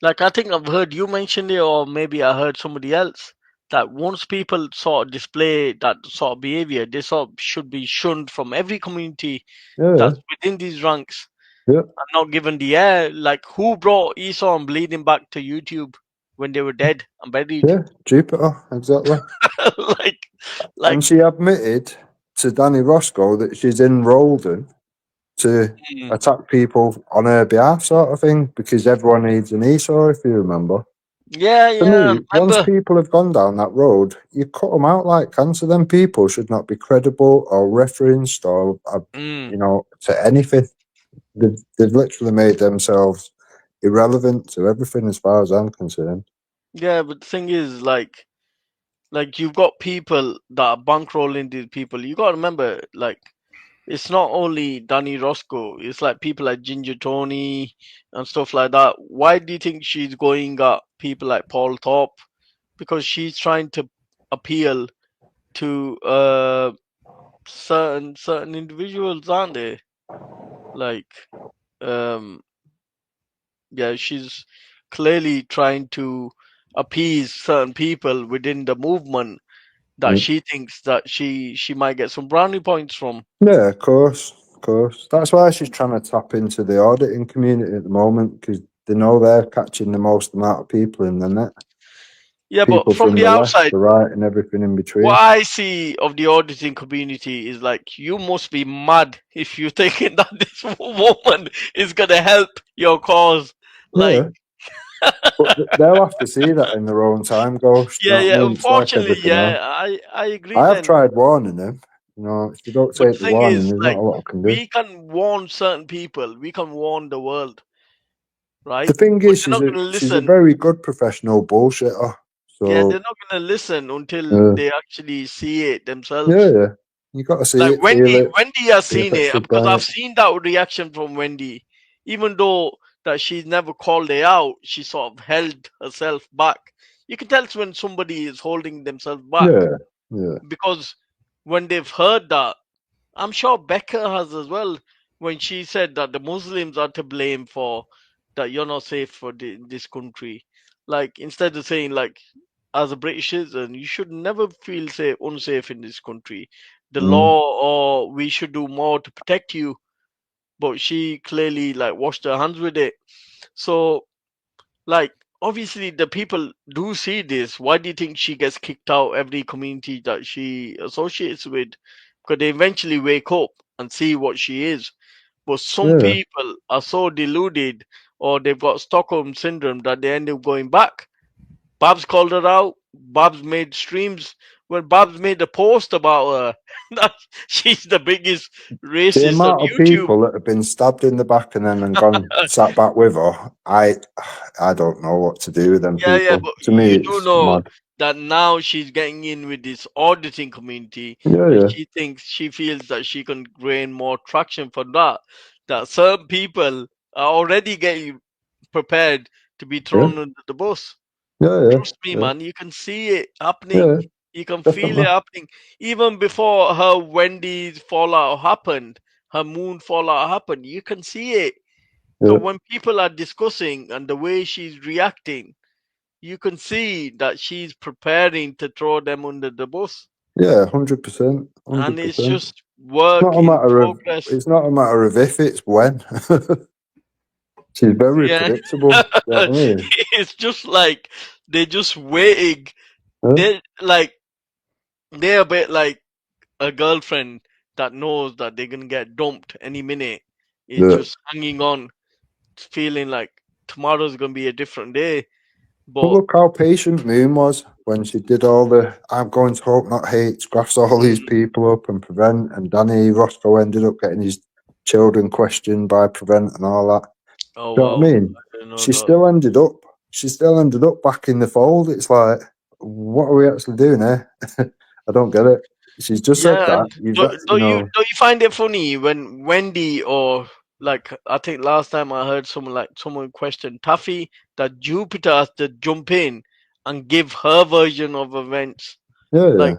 [SPEAKER 1] I think I've heard you mention it, or maybe I heard somebody else, that once people sort of display that sort of behavior, they sort of should be shunned from every community
[SPEAKER 15] Yeah,
[SPEAKER 1] that's within these ranks
[SPEAKER 15] yeah,
[SPEAKER 1] and not given the air. Like who brought Esau and Bleeding back to YouTube when they were dead and buried?
[SPEAKER 15] yeah. Jupiter, exactly.
[SPEAKER 1] like
[SPEAKER 15] And she admitted to Danny Roscoe that she's enrolled him to attack people on her behalf, sort of thing, because everyone needs an Esau, if you remember.
[SPEAKER 1] Yeah,
[SPEAKER 15] To
[SPEAKER 1] yeah.
[SPEAKER 15] me, once people have gone down that road, you cut them out like cancer. Then people should not be credible or referenced or, you know, to anything. They've literally made themselves irrelevant to everything, as far as I'm concerned.
[SPEAKER 1] Yeah, but the thing is, like you've got people that are bankrolling these people. You got to remember, like, it's not only Danny Roscoe. It's like people like Ginger Tony and stuff like that. Why do you think she's going at people like Paul Thorpe? Because she's trying to appeal to certain individuals, aren't they? Like, yeah, she's clearly trying to appease certain people within the movement that she thinks that she might get some brownie points from.
[SPEAKER 15] Yeah, of course, of course. That's why she's trying to tap into the auditing community at the moment, because they know they're catching the most amount of people in the net.
[SPEAKER 1] Yeah,
[SPEAKER 15] People
[SPEAKER 1] but from
[SPEAKER 15] from
[SPEAKER 1] the
[SPEAKER 15] the left,
[SPEAKER 1] outside,
[SPEAKER 15] the right, and everything in between.
[SPEAKER 1] what I see of the auditing community is like, you must be mad if you're thinking that this woman is gonna help your cause. Like,
[SPEAKER 15] Yeah. But they'll have to see that in their own time, Ghost. You
[SPEAKER 1] yeah,
[SPEAKER 15] know what I
[SPEAKER 1] yeah.
[SPEAKER 15] mean? It's like
[SPEAKER 1] Unfortunately,
[SPEAKER 15] everything else.
[SPEAKER 1] yeah, I agree.
[SPEAKER 15] I have
[SPEAKER 1] Then,
[SPEAKER 15] tried warning them. You know, if you don't
[SPEAKER 1] but
[SPEAKER 15] take
[SPEAKER 1] the
[SPEAKER 15] the
[SPEAKER 1] thing
[SPEAKER 15] warning,
[SPEAKER 1] is,
[SPEAKER 15] there's
[SPEAKER 1] like,
[SPEAKER 15] not a lot I can do.
[SPEAKER 1] we can warn certain people, we can warn the world, right?
[SPEAKER 15] The thing
[SPEAKER 1] But
[SPEAKER 15] is,
[SPEAKER 1] they're not gonna
[SPEAKER 15] she's a
[SPEAKER 1] listen.
[SPEAKER 15] very good professional bullshitter.
[SPEAKER 1] Yeah,
[SPEAKER 15] So
[SPEAKER 1] they're not gonna listen until
[SPEAKER 15] yeah,
[SPEAKER 1] they actually see it themselves.
[SPEAKER 15] yeah. You got to see
[SPEAKER 1] Like
[SPEAKER 15] it, feel it,
[SPEAKER 1] Wendy has
[SPEAKER 15] be
[SPEAKER 1] seen it
[SPEAKER 15] affected
[SPEAKER 1] because
[SPEAKER 15] by
[SPEAKER 1] I've
[SPEAKER 15] it.
[SPEAKER 1] seen that reaction from Wendy. Even though that she's never called it out, she sort of held herself back. You can tell it's when somebody is holding themselves back
[SPEAKER 15] Yeah, yeah.
[SPEAKER 1] because when they've heard that, I'm sure Becca has as well. When she said that the Muslims are to blame for that you're not safe for this country, like instead of saying like, as a British citizen, you should never feel safe, unsafe in this country. The law, or we should do more to protect you. But she clearly like washed her hands with it. So, like, obviously the people do see this. Why do you think she gets kicked out every community that she associates with? Because they eventually wake up and see what she is. But some
[SPEAKER 15] Yeah.
[SPEAKER 1] people are so deluded, or they've got Stockholm syndrome, that they end up going back. Babs called her out. Babs made streams. When Babs made a post about her, that she's the biggest
[SPEAKER 15] The
[SPEAKER 1] racist on
[SPEAKER 15] amount of
[SPEAKER 1] YouTube.
[SPEAKER 15] people that have been stabbed in the back and then gone sat back with her, I don't know what to do with them
[SPEAKER 1] Yeah, yeah,
[SPEAKER 15] people.
[SPEAKER 1] but
[SPEAKER 15] To me,
[SPEAKER 1] you do
[SPEAKER 15] it's
[SPEAKER 1] know
[SPEAKER 15] mad.
[SPEAKER 1] that now she's getting in with this auditing community,
[SPEAKER 15] Yeah,
[SPEAKER 1] and
[SPEAKER 15] yeah,
[SPEAKER 1] she feels that she can gain more traction for that. That some people are already getting prepared to be
[SPEAKER 15] yeah,
[SPEAKER 1] thrown under the bus.
[SPEAKER 15] yeah,
[SPEAKER 1] Trust me,
[SPEAKER 15] yeah,
[SPEAKER 1] man, you can see it happening.
[SPEAKER 15] yeah,
[SPEAKER 1] You can feel it
[SPEAKER 15] definitely.
[SPEAKER 1] happening. Even before her Wendy's fallout happened, her moon fallout happened, you can see it.
[SPEAKER 15] Yeah,
[SPEAKER 1] Because when people are discussing and the way she's reacting, you can see that she's preparing to throw them under the bus.
[SPEAKER 15] yeah, 100%,
[SPEAKER 1] And it's
[SPEAKER 15] 100%.
[SPEAKER 1] just work
[SPEAKER 15] Not a
[SPEAKER 1] in
[SPEAKER 15] matter of.
[SPEAKER 1] progress.
[SPEAKER 15] It's not a matter of if, it's when. She's very
[SPEAKER 1] Yeah.
[SPEAKER 15] predictable. You know what I mean?
[SPEAKER 1] It's just like they're just waiting.
[SPEAKER 15] Yeah,
[SPEAKER 1] They're a bit like a girlfriend that knows that they're gonna get dumped any minute. Is
[SPEAKER 15] yeah.
[SPEAKER 1] just hanging on, feeling like tomorrow's gonna be a different day.
[SPEAKER 15] But
[SPEAKER 1] But
[SPEAKER 15] look how patient Moon was when she did all the I'm going to hope not hate, graphs all these people up and Prevent, and Danny Roscoe ended up getting his children questioned by Prevent and all that.
[SPEAKER 1] oh
[SPEAKER 15] You know what
[SPEAKER 1] wow,
[SPEAKER 15] I mean?
[SPEAKER 1] I don't know
[SPEAKER 15] She
[SPEAKER 1] that.
[SPEAKER 15] still ended up back in the fold. It's like, what are we actually doing here? I don't get it. She's just said
[SPEAKER 1] Yeah,
[SPEAKER 15] that.
[SPEAKER 1] and
[SPEAKER 15] You've got, you know,
[SPEAKER 1] don't you find it funny when Wendy, or like I think last time I heard someone question Taffy, that Jupiter has to jump in and give her version of events.
[SPEAKER 15] yeah,
[SPEAKER 1] Like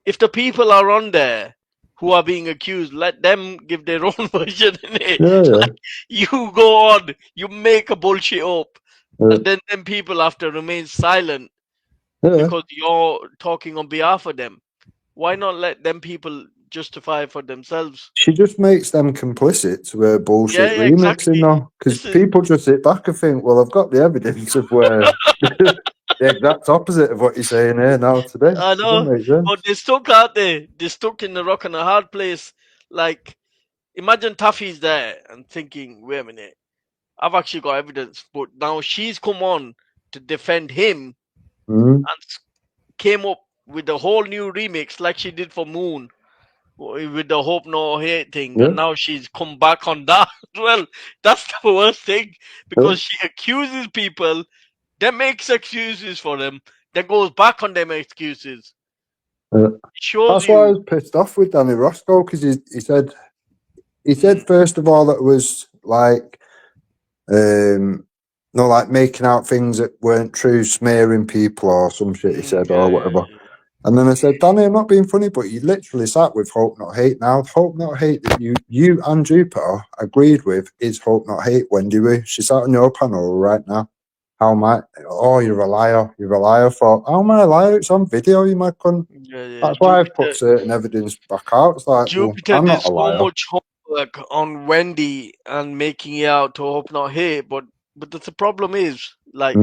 [SPEAKER 1] if the people are on there who are being accused, let them give their own version, innit?
[SPEAKER 15] Yeah.
[SPEAKER 1] Like, you go on, you make a bullshit up, and then people have to remain silent because you're talking on behalf of them. Why not let them people justify for themselves?
[SPEAKER 15] She just makes them complicit to her bullshit
[SPEAKER 1] Yeah,
[SPEAKER 15] remixing,
[SPEAKER 1] exactly.
[SPEAKER 15] though, because people just sit back and think, well, I've got the evidence of where the exact opposite of what you're saying here now today.
[SPEAKER 1] I
[SPEAKER 15] It doesn't
[SPEAKER 1] know,
[SPEAKER 15] make sense.
[SPEAKER 1] but they're stuck out there. They're stuck in the rock and a hard place. Like, imagine Taffy's there and thinking, wait a minute, I've actually got evidence, but now she's come on to defend him and came up with a whole new remix like she did for Moon with the Hope No Hate thing, and now she's come back on that as well. That's the worst thing because she accuses people, then makes excuses for them, then goes back on them excuses. Shows
[SPEAKER 15] That's why I
[SPEAKER 1] you.
[SPEAKER 15] was pissed off with Danny Roscoe, because he said first of all that it was like no, like making out things that weren't true, smearing people or some shit he said or whatever. And then I said, Danny, I'm not being funny, but you literally sat with Hope Not Hate now. Hope Not Hate that you and Jupiter agreed with is Hope Not Hate, Wendy Woo. She sat on your panel right now. How am I? Oh, you're a liar. You're a liar for... How am I a liar? It's on video, you might cunt. That's why I've put certain evidence back out. It's like,
[SPEAKER 1] Jupiter
[SPEAKER 15] well, I'm
[SPEAKER 1] did
[SPEAKER 15] not a
[SPEAKER 1] so
[SPEAKER 15] liar.
[SPEAKER 1] much homework on Wendy and making it out to Hope Not Hate, but the problem is, like,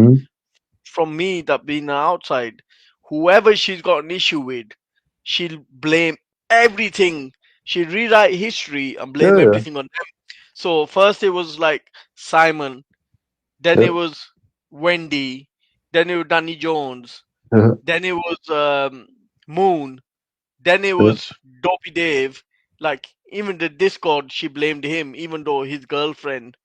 [SPEAKER 1] from me that being outside, whoever she's got an issue with, she'll blame everything. She'll rewrite history and blame everything on them. So first it was like Simon, then it was Wendy, then it was Danny Jones, then it was Moon, then it was Dopey Dave. Like, even the Discord, she blamed him, even though his girlfriend,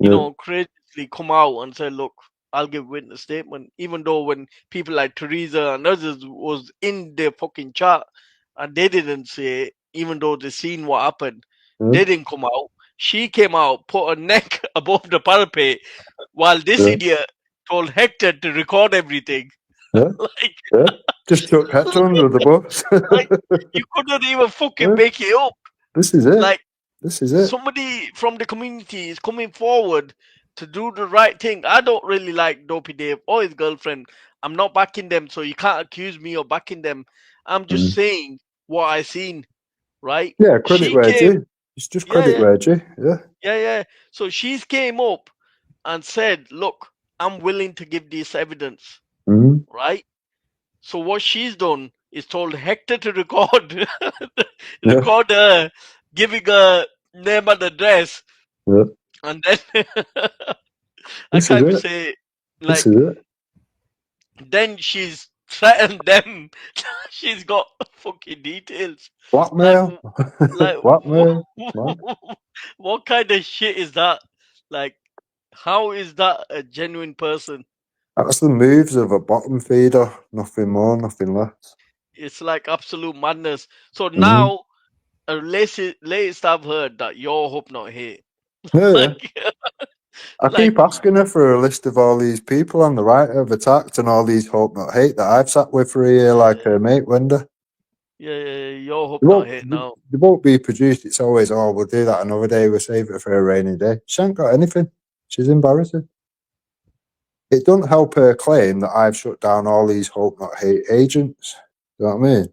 [SPEAKER 1] courageously come out and said, look, I'll give witness statement. Even though when people like Teresa and others was in the fucking chat and they didn't say it, even though they seen what happened, they didn't come out. She came out, put her neck above the parapet, while this idiot told Hector to record everything.
[SPEAKER 15] Just took Hector under the bus.
[SPEAKER 1] Like, you couldn't even fucking make it up.
[SPEAKER 15] This is it.
[SPEAKER 1] Like,
[SPEAKER 15] this is it.
[SPEAKER 1] Somebody from the community is coming forward to do the right thing. I don't really like Dopey Dave or his girlfriend. I'm not backing them, so you can't accuse me of backing them. I'm just saying what I seen, right?
[SPEAKER 15] Yeah, credit where due. It's just credit where due.
[SPEAKER 1] Yeah. So she's came up and said, look, I'm willing to give this evidence, right? So what she's done is told Hector to record record her giving her name and address, and then I can't even say, like, then she's threatened them. She's got fucking details.
[SPEAKER 15] Blackmail.
[SPEAKER 1] Like
[SPEAKER 15] Blackmail.
[SPEAKER 1] what kind of shit is that? Like, how is that a genuine person?
[SPEAKER 15] That's the moves of a bottom feeder. Nothing more, nothing less.
[SPEAKER 1] It's like absolute madness. So now, latest I've heard that you're Hope Not Hate.
[SPEAKER 15] I keep asking her for a list of all these people on the right who have attacked and all these Hope Not Hate that I've sat with for a year, like her mate Wendy.
[SPEAKER 1] Yeah, you're Hope Not Hate now.
[SPEAKER 15] They won't be produced. It's always, oh, we'll do that another day. We'll save it for a rainy day. She ain't got anything. She's embarrassing. It doesn't help her claim that I've shut down all these Hope Not Hate agents. You know what I mean?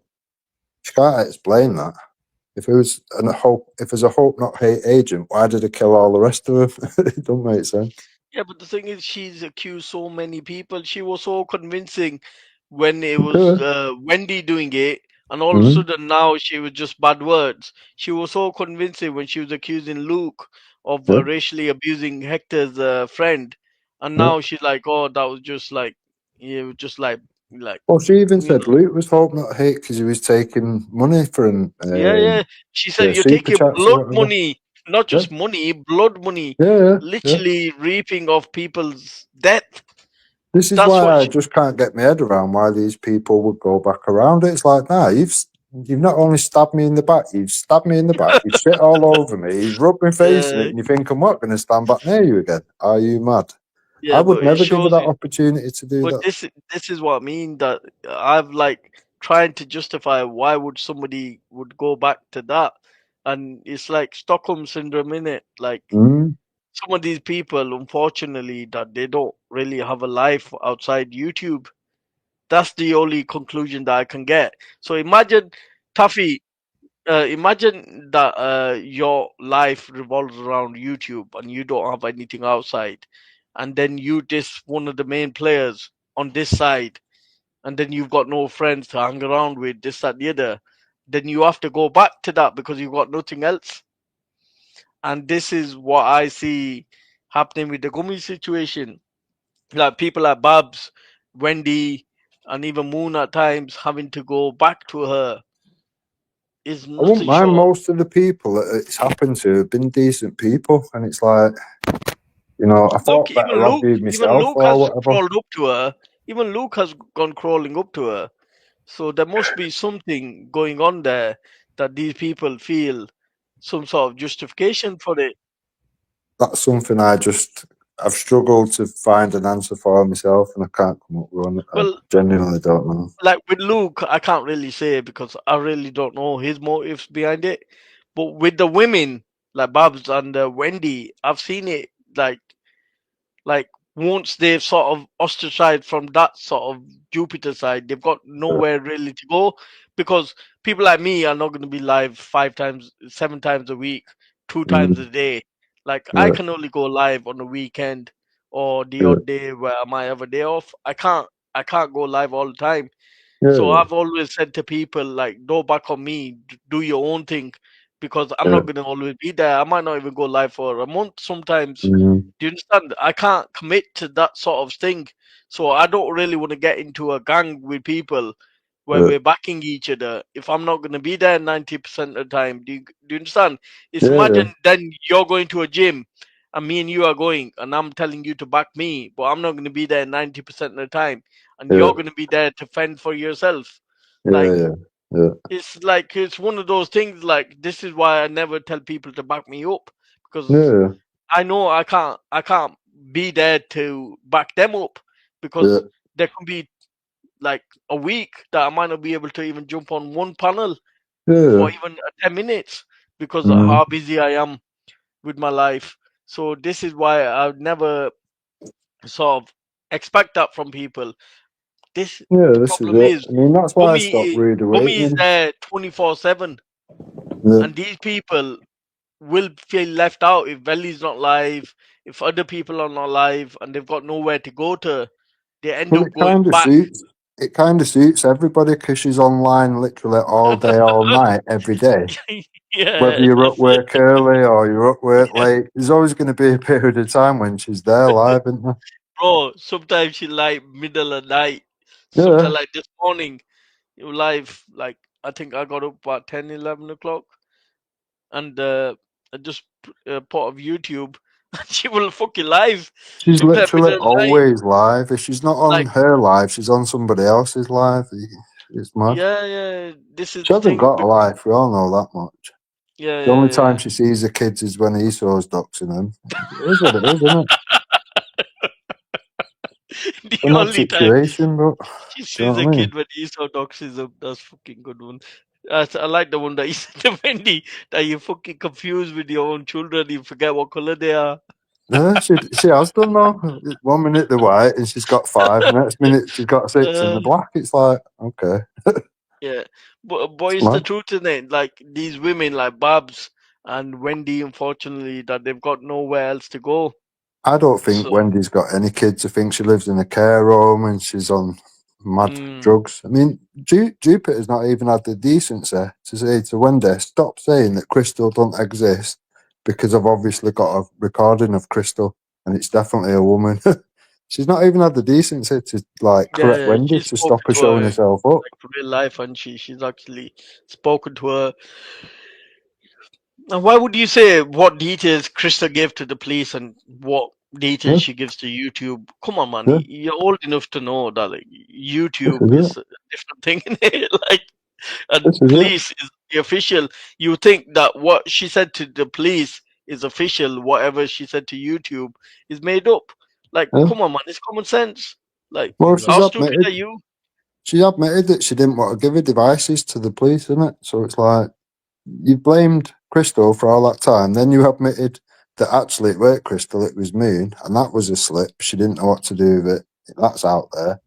[SPEAKER 15] She can't explain that. If there's a Hope Not Hate agent, why did it kill all the rest of them? It don't make sense.
[SPEAKER 1] Yeah, but the thing is, she's accused so many people. She was so convincing when it was Wendy doing it, and all of a sudden now she was just bad words. She was so convincing when she was accusing Luke of racially abusing Hector's friend, and now she's like, "Oh, that was just like, just like."
[SPEAKER 15] Well, she even said Luke was Hope Not Hate because he was taking money from.
[SPEAKER 1] Yeah. She said you're taking blood money, not just money, blood money. Literally reaping of people's death.
[SPEAKER 15] This is why I just can't get my head around why these people would go back around it. It's like, nah, you've not only stabbed me in the back, you've stabbed me in the back, you've shit all over me, you've rubbed my face in it, and you think I'm not going to stand back near you again? Are you mad?
[SPEAKER 1] Yeah,
[SPEAKER 15] I would never give her that opportunity to do that.
[SPEAKER 1] This is what I mean, that I've like trying to justify why would somebody would go back to that, and it's like Stockholm syndrome in it. Like some of these people, unfortunately, that they don't really have a life outside YouTube. That's the only conclusion that I can get. So imagine, Taffy, imagine that your life revolves around YouTube and you don't have anything outside, and then you diss one of the main players on this side, and then you've got no friends to hang around with, this, that, the other. Then you have to go back to that because you've got nothing else. And this is what I see happening with the Gummy situation. Like people like Babs, Wendy, and even Moon at times having to go back to her is
[SPEAKER 15] I wouldn't
[SPEAKER 1] nothing
[SPEAKER 15] mind
[SPEAKER 1] short.
[SPEAKER 15] most of the people that it's happened to have been decent people, and it's like, you know, I
[SPEAKER 1] Look,
[SPEAKER 15] thought better of you myself or
[SPEAKER 1] Has
[SPEAKER 15] whatever.
[SPEAKER 1] crawled up to her. Even Luke has gone crawling up to her. So there must be something going on there that these people feel some sort of justification for it.
[SPEAKER 15] That's something I've struggled to find an answer for myself, and I can't come up with one.
[SPEAKER 1] Well,
[SPEAKER 15] I genuinely don't know.
[SPEAKER 1] like with Luke, I can't really say because I really don't know his motives behind it. But with the women, like Babs and Wendy, I've seen it like once they've sort of ostracized from that sort of Jupiter side, they've got nowhere really to go because people like me are not going to be live 5 times, 7 times a week, 2 times a day. Like I
[SPEAKER 15] Yeah.
[SPEAKER 1] can only go live on the weekend or the
[SPEAKER 15] Yeah.
[SPEAKER 1] odd day where I might have a day off. I can't go live all the time. So
[SPEAKER 15] Yeah.
[SPEAKER 1] I've always said to people like, don't back on me, do your own thing, because I'm
[SPEAKER 15] Yeah.
[SPEAKER 1] not gonna always be there. I might not even go live for a month sometimes.
[SPEAKER 15] Mhm.
[SPEAKER 1] Do you understand? I can't commit to that sort of thing. So I don't really want to get into a gang with people where
[SPEAKER 15] Yeah.
[SPEAKER 1] we're backing each other. If I'm not gonna be there 90% of the time, do you understand? It's
[SPEAKER 15] Yeah.
[SPEAKER 1] imagine then you're going to a gym and me and you are going and I'm telling you to back me, but I'm not gonna be there 90% of the time and
[SPEAKER 15] Yeah.
[SPEAKER 1] you're going to be there to fend for yourself.
[SPEAKER 15] Yeah. Yeah. Yeah.
[SPEAKER 1] It's one of those things. Like this is why I never tell people to back me up because
[SPEAKER 15] Yeah.
[SPEAKER 1] I know I can't be there to back them up
[SPEAKER 15] Yeah.
[SPEAKER 1] because there can be like a week that I might not be able to even jump on one panel
[SPEAKER 15] Yeah.
[SPEAKER 1] for even 10 minutes because of
[SPEAKER 15] Mhm.
[SPEAKER 1] how busy I am with my life. So this is why I would never sort of expect that from people.
[SPEAKER 15] Yeah.
[SPEAKER 1] The
[SPEAKER 15] This is
[SPEAKER 1] problem
[SPEAKER 15] it.
[SPEAKER 1] is
[SPEAKER 15] I mean, that's why I stopped
[SPEAKER 1] Gummy is
[SPEAKER 15] reiterating.
[SPEAKER 1] there 24/7,
[SPEAKER 15] Yeah.
[SPEAKER 1] and these people will feel left out if Veli's not live, if other people are not live, and they've got nowhere to go to. They end
[SPEAKER 15] Well,
[SPEAKER 1] up going back.
[SPEAKER 15] it kind of suits everybody because she's online literally all day, all night, every day. Whether
[SPEAKER 1] Yeah,
[SPEAKER 15] you're at
[SPEAKER 1] that's it.
[SPEAKER 15] work early or you're at work late, there's always going to be a period of time when she's there live, isn't there?
[SPEAKER 1] Bro, sometimes she like middle of night.
[SPEAKER 15] Yeah.
[SPEAKER 1] Sometimes like this morning, you live like I think I got up about 10, 11 o'clock, and I just put of YouTube, and she will fucking live.
[SPEAKER 15] She's
[SPEAKER 1] Sometimes
[SPEAKER 15] literally
[SPEAKER 1] middle of the night,
[SPEAKER 15] always live. If she's not on
[SPEAKER 1] like
[SPEAKER 15] her live, she's on somebody else's live. It's mad.
[SPEAKER 1] yeah. This is
[SPEAKER 15] She
[SPEAKER 1] the
[SPEAKER 15] hasn't
[SPEAKER 1] thing.
[SPEAKER 15] got a life. We all know that much. The only time
[SPEAKER 1] Yeah.
[SPEAKER 15] she sees the kids is when Esau's doxing them. It is what it is, isn't it?
[SPEAKER 1] The
[SPEAKER 15] A mad
[SPEAKER 1] only time
[SPEAKER 15] situation, but
[SPEAKER 1] she
[SPEAKER 15] do you know
[SPEAKER 1] sees a
[SPEAKER 15] what I
[SPEAKER 1] kid
[SPEAKER 15] mean?
[SPEAKER 1] when he's so doxism, that's fucking good one. I like the one that you said to Wendy that you're fucking confused with your own children. You forget what color they are.
[SPEAKER 15] Yeah, she has done though. 1 minute they're white and she's got 5. Next minute she's got 6 and
[SPEAKER 1] Uh,
[SPEAKER 15] they're black. It's like, okay.
[SPEAKER 1] yeah, but
[SPEAKER 15] It's
[SPEAKER 1] it's the
[SPEAKER 15] mad.
[SPEAKER 1] truth, isn't it? Like these women, like Babs and Wendy, unfortunately, that they've got nowhere else to go.
[SPEAKER 15] I don't think
[SPEAKER 1] So,
[SPEAKER 15] Wendy's got any kids. I think she lives in a care home and she's on mad drugs. I mean, Jupiter's not even had the decency to say to Wendy, stop saying that Crystal don't exist because I've obviously got a recording of Crystal and it's definitely a woman. She's not even had the decency to like correct
[SPEAKER 1] yeah,
[SPEAKER 15] Wendy
[SPEAKER 1] she's
[SPEAKER 15] to stop
[SPEAKER 1] spoken
[SPEAKER 15] her
[SPEAKER 1] to
[SPEAKER 15] showing
[SPEAKER 1] her
[SPEAKER 15] herself up.
[SPEAKER 1] like real life, and she's actually spoken to her. Now, why would you say what details Krista gave to the police and what details
[SPEAKER 15] Yeah,
[SPEAKER 1] she gives to YouTube? Come on, man,
[SPEAKER 15] yeah,
[SPEAKER 1] you're old enough to know that like,
[SPEAKER 15] this
[SPEAKER 1] YouTube
[SPEAKER 15] is it.
[SPEAKER 1] is a different thing, innit? Like, and
[SPEAKER 15] This is it.
[SPEAKER 1] police is the official. You think that what she said to the police is official? Whatever she said to YouTube is made up. Like,
[SPEAKER 15] Yeah.
[SPEAKER 1] come on, man, it's common sense. Like,
[SPEAKER 15] Well,
[SPEAKER 1] how
[SPEAKER 15] she's
[SPEAKER 1] stupid
[SPEAKER 15] admitted.
[SPEAKER 1] are you?
[SPEAKER 15] she admitted that she didn't want to give her devices to the police, isn't it? So it's like, you blamed Crystal for all that time, then you admitted that actually it weren't Crystal, it was Moon, and that was a slip. She didn't know what to do with it. That's out there.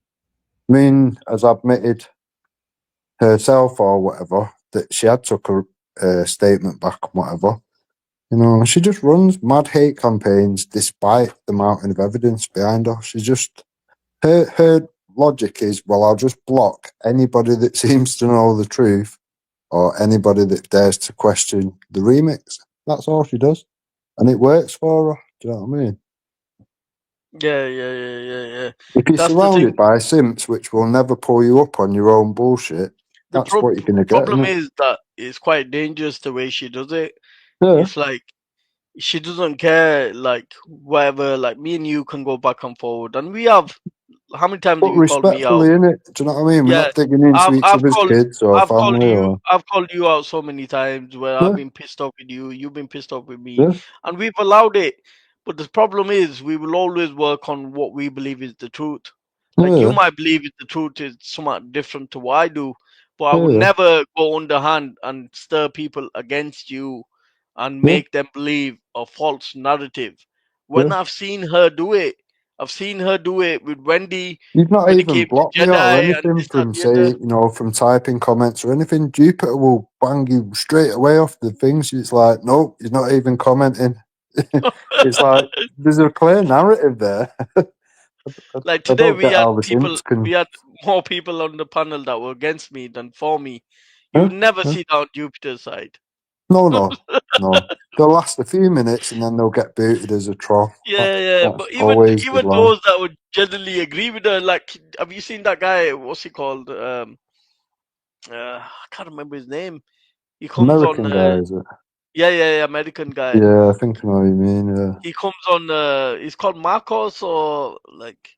[SPEAKER 15] Moon has admitted herself or whatever that she had took her statement back and whatever. You know, she just runs mad hate campaigns despite the mountain of evidence behind her. She's just, her logic is, well, I'll just block anybody that seems to know the truth or anybody that dares to question the remix. That's all she does. And it works for her. Do you know what I mean?
[SPEAKER 1] Yeah.
[SPEAKER 15] If you're
[SPEAKER 1] That's the
[SPEAKER 15] surrounded
[SPEAKER 1] thing.
[SPEAKER 15] by simps which will never pull you up on your own bullshit,
[SPEAKER 1] The
[SPEAKER 15] that's what you're going to get,
[SPEAKER 1] problem
[SPEAKER 15] isn't it?
[SPEAKER 1] is that it's quite dangerous the way she does it.
[SPEAKER 15] Yeah.
[SPEAKER 1] It's like she doesn't care, like whatever. Like me and you can go back and forward, and we have. How many times
[SPEAKER 15] But
[SPEAKER 1] have you called me out?
[SPEAKER 15] respectfully, innit? Do you know what I mean? We're
[SPEAKER 1] Yeah,
[SPEAKER 15] not digging into each other's kids or family or...
[SPEAKER 1] I've called you out so many times where
[SPEAKER 15] Yeah.
[SPEAKER 1] I've been pissed off with you, you've been pissed off with me,
[SPEAKER 15] Yeah.
[SPEAKER 1] and we've allowed it. But the problem is, we will always work on what we believe is the truth. Like you
[SPEAKER 15] Yeah.
[SPEAKER 1] might believe the truth is somewhat different to what I do, but I would
[SPEAKER 15] Yeah.
[SPEAKER 1] never go underhand and stir people against you and
[SPEAKER 15] Yeah.
[SPEAKER 1] make them believe a false narrative. When
[SPEAKER 15] Yeah.
[SPEAKER 1] I've seen her do it, I've seen her do it with Wendy.
[SPEAKER 15] You've not
[SPEAKER 1] When it
[SPEAKER 15] even
[SPEAKER 1] came to
[SPEAKER 15] blocked me or
[SPEAKER 1] Jedi and
[SPEAKER 15] anything
[SPEAKER 1] this, that,
[SPEAKER 15] from
[SPEAKER 1] the other.
[SPEAKER 15] saying, you know, from typing comments or anything. Jupiter will bang you straight away off the things. It's like, nope, he's not even commenting. It's like, there's a clear narrative there.
[SPEAKER 1] Like
[SPEAKER 15] I
[SPEAKER 1] today,
[SPEAKER 15] don't
[SPEAKER 1] we
[SPEAKER 15] get
[SPEAKER 1] had
[SPEAKER 15] how the simps can...
[SPEAKER 1] we had more people on the panel that were against me than for me. You
[SPEAKER 15] Huh?
[SPEAKER 1] never
[SPEAKER 15] Huh?
[SPEAKER 1] see that on Jupiter's side.
[SPEAKER 15] No. They'll last a few minutes and then they'll get booted as a troll.
[SPEAKER 1] Yeah.
[SPEAKER 15] That's
[SPEAKER 1] But
[SPEAKER 15] always the
[SPEAKER 1] even
[SPEAKER 15] line.
[SPEAKER 1] those that would generally agree with her, like, have you seen that guy? What's he called? I can't remember his name. He comes
[SPEAKER 15] American
[SPEAKER 1] on.
[SPEAKER 15] guy, is it?
[SPEAKER 1] Yeah, American guy.
[SPEAKER 15] Yeah, I think I know what you mean, yeah.
[SPEAKER 1] He comes on. He's called Marcos, or like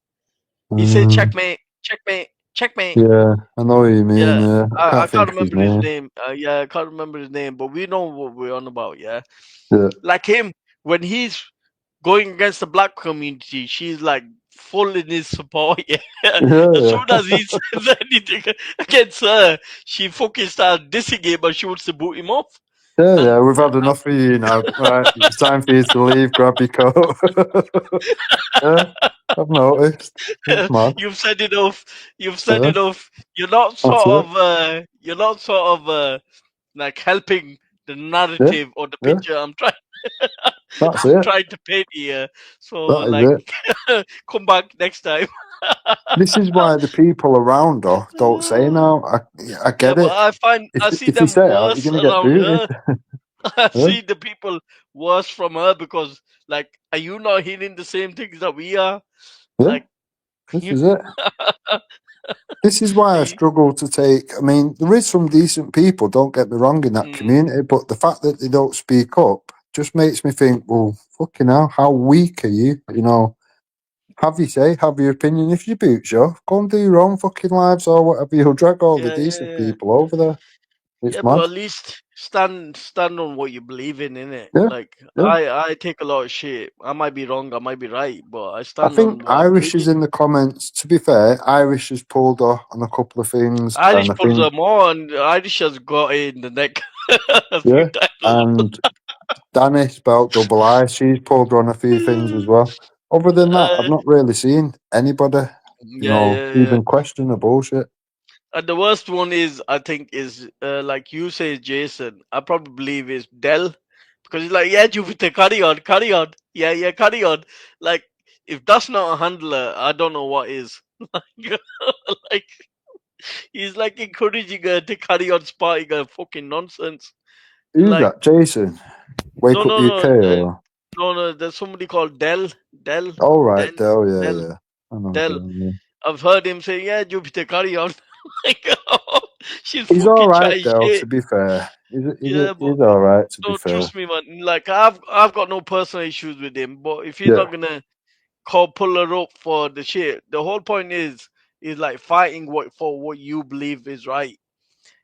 [SPEAKER 1] he said, checkmate.
[SPEAKER 15] Yeah, I know what you mean,
[SPEAKER 1] Yeah,
[SPEAKER 15] yeah. I
[SPEAKER 1] I
[SPEAKER 15] can't
[SPEAKER 1] can't
[SPEAKER 15] think of his
[SPEAKER 1] remember his
[SPEAKER 15] name.
[SPEAKER 1] name. Yeah, I can't remember his name, but we know what we're on about. Yeah,
[SPEAKER 15] Yeah.
[SPEAKER 1] like him when he's going against the black community, she's like full in his support. Yeah, as soon as he says anything against her, she fucking starts dissing him, and she wants to boot him off.
[SPEAKER 15] Yeah, we've had enough of you now. Right, it's time for you to leave, grab your coat. Yeah, I've noticed. It's mad.
[SPEAKER 1] You've said enough. You've said
[SPEAKER 15] Yeah,
[SPEAKER 1] enough. You're not
[SPEAKER 15] that's it.
[SPEAKER 1] like helping the
[SPEAKER 15] Yeah,
[SPEAKER 1] narrative or the
[SPEAKER 15] yeah,
[SPEAKER 1] picture I'm trying
[SPEAKER 15] that's
[SPEAKER 1] I'm
[SPEAKER 15] it.
[SPEAKER 1] trying to paint here. So
[SPEAKER 15] That is
[SPEAKER 1] like
[SPEAKER 15] it.
[SPEAKER 1] come back next time.
[SPEAKER 15] This is why the people around her don't say now. I
[SPEAKER 1] Yeah,
[SPEAKER 15] get
[SPEAKER 1] but
[SPEAKER 15] it.
[SPEAKER 1] I see
[SPEAKER 15] If you
[SPEAKER 1] them
[SPEAKER 15] say out, you're
[SPEAKER 1] worse
[SPEAKER 15] going to get
[SPEAKER 1] around
[SPEAKER 15] booted.
[SPEAKER 1] her. I
[SPEAKER 15] Yeah,
[SPEAKER 1] see the people worse from her because like are you not hearing the same things that we are?
[SPEAKER 15] yeah,
[SPEAKER 1] Like
[SPEAKER 15] this is it. This is why I struggle to take... I mean, there is some decent people, don't get me wrong, in that community, but the fact that they don't speak up just makes me think, well, fucking hell, how weak are you? You know, have your opinion. If you boot you, go and do your own fucking lives or whatever. You'll drag all the decent people over there. It's
[SPEAKER 1] Yeah,
[SPEAKER 15] mad.
[SPEAKER 1] but at least stand on what you believe in, innit?
[SPEAKER 15] Yeah,
[SPEAKER 1] Like
[SPEAKER 15] yeah.
[SPEAKER 1] I take a lot of shit. I might be wrong, I might be right, but I
[SPEAKER 15] I
[SPEAKER 1] stand on
[SPEAKER 15] think
[SPEAKER 1] what I
[SPEAKER 15] Irish
[SPEAKER 1] believe
[SPEAKER 15] is
[SPEAKER 1] in.
[SPEAKER 15] in the comments. To be fair, Irish has pulled her on a couple of things,
[SPEAKER 1] Irish
[SPEAKER 15] and I
[SPEAKER 1] pulls
[SPEAKER 15] think,
[SPEAKER 1] them on. Irish has got it in the neck a few
[SPEAKER 15] yeah,
[SPEAKER 1] times.
[SPEAKER 15] and Danny spelt double I. She's pulled her on a few things as well. Other than that, I've not really seen anybody,
[SPEAKER 1] Yeah.
[SPEAKER 15] even question the bullshit.
[SPEAKER 1] And the worst one is, I think, is like you say, Jason. I probably believe is Dell, because he's like, yeah, Jupiter, carry on, yeah, carry on. Like, if that's not a handler, I don't know what is. Like, he's like encouraging her to carry on spouting her fucking nonsense.
[SPEAKER 15] Who's
[SPEAKER 1] Like,
[SPEAKER 15] that? Jason? Wake Up UK or?
[SPEAKER 1] no. There's somebody called Dell.
[SPEAKER 15] Oh, right. Dell, yeah. I know
[SPEAKER 1] Dell.
[SPEAKER 15] Dell, yeah.
[SPEAKER 1] I've heard him say, yeah, Jupiter, carry on. Like, she's
[SPEAKER 15] He's
[SPEAKER 1] fucking
[SPEAKER 15] alright,
[SPEAKER 1] chatting
[SPEAKER 15] Dell,
[SPEAKER 1] shit.
[SPEAKER 15] to be fair. He's
[SPEAKER 1] Yeah, but
[SPEAKER 15] alright, to be
[SPEAKER 1] no,
[SPEAKER 15] fair.
[SPEAKER 1] trust me, man. Like, I've got no personal issues with him, but if he's
[SPEAKER 15] Yeah.
[SPEAKER 1] not gonna pull her up for the shit, the whole point is like fighting for what you believe is right.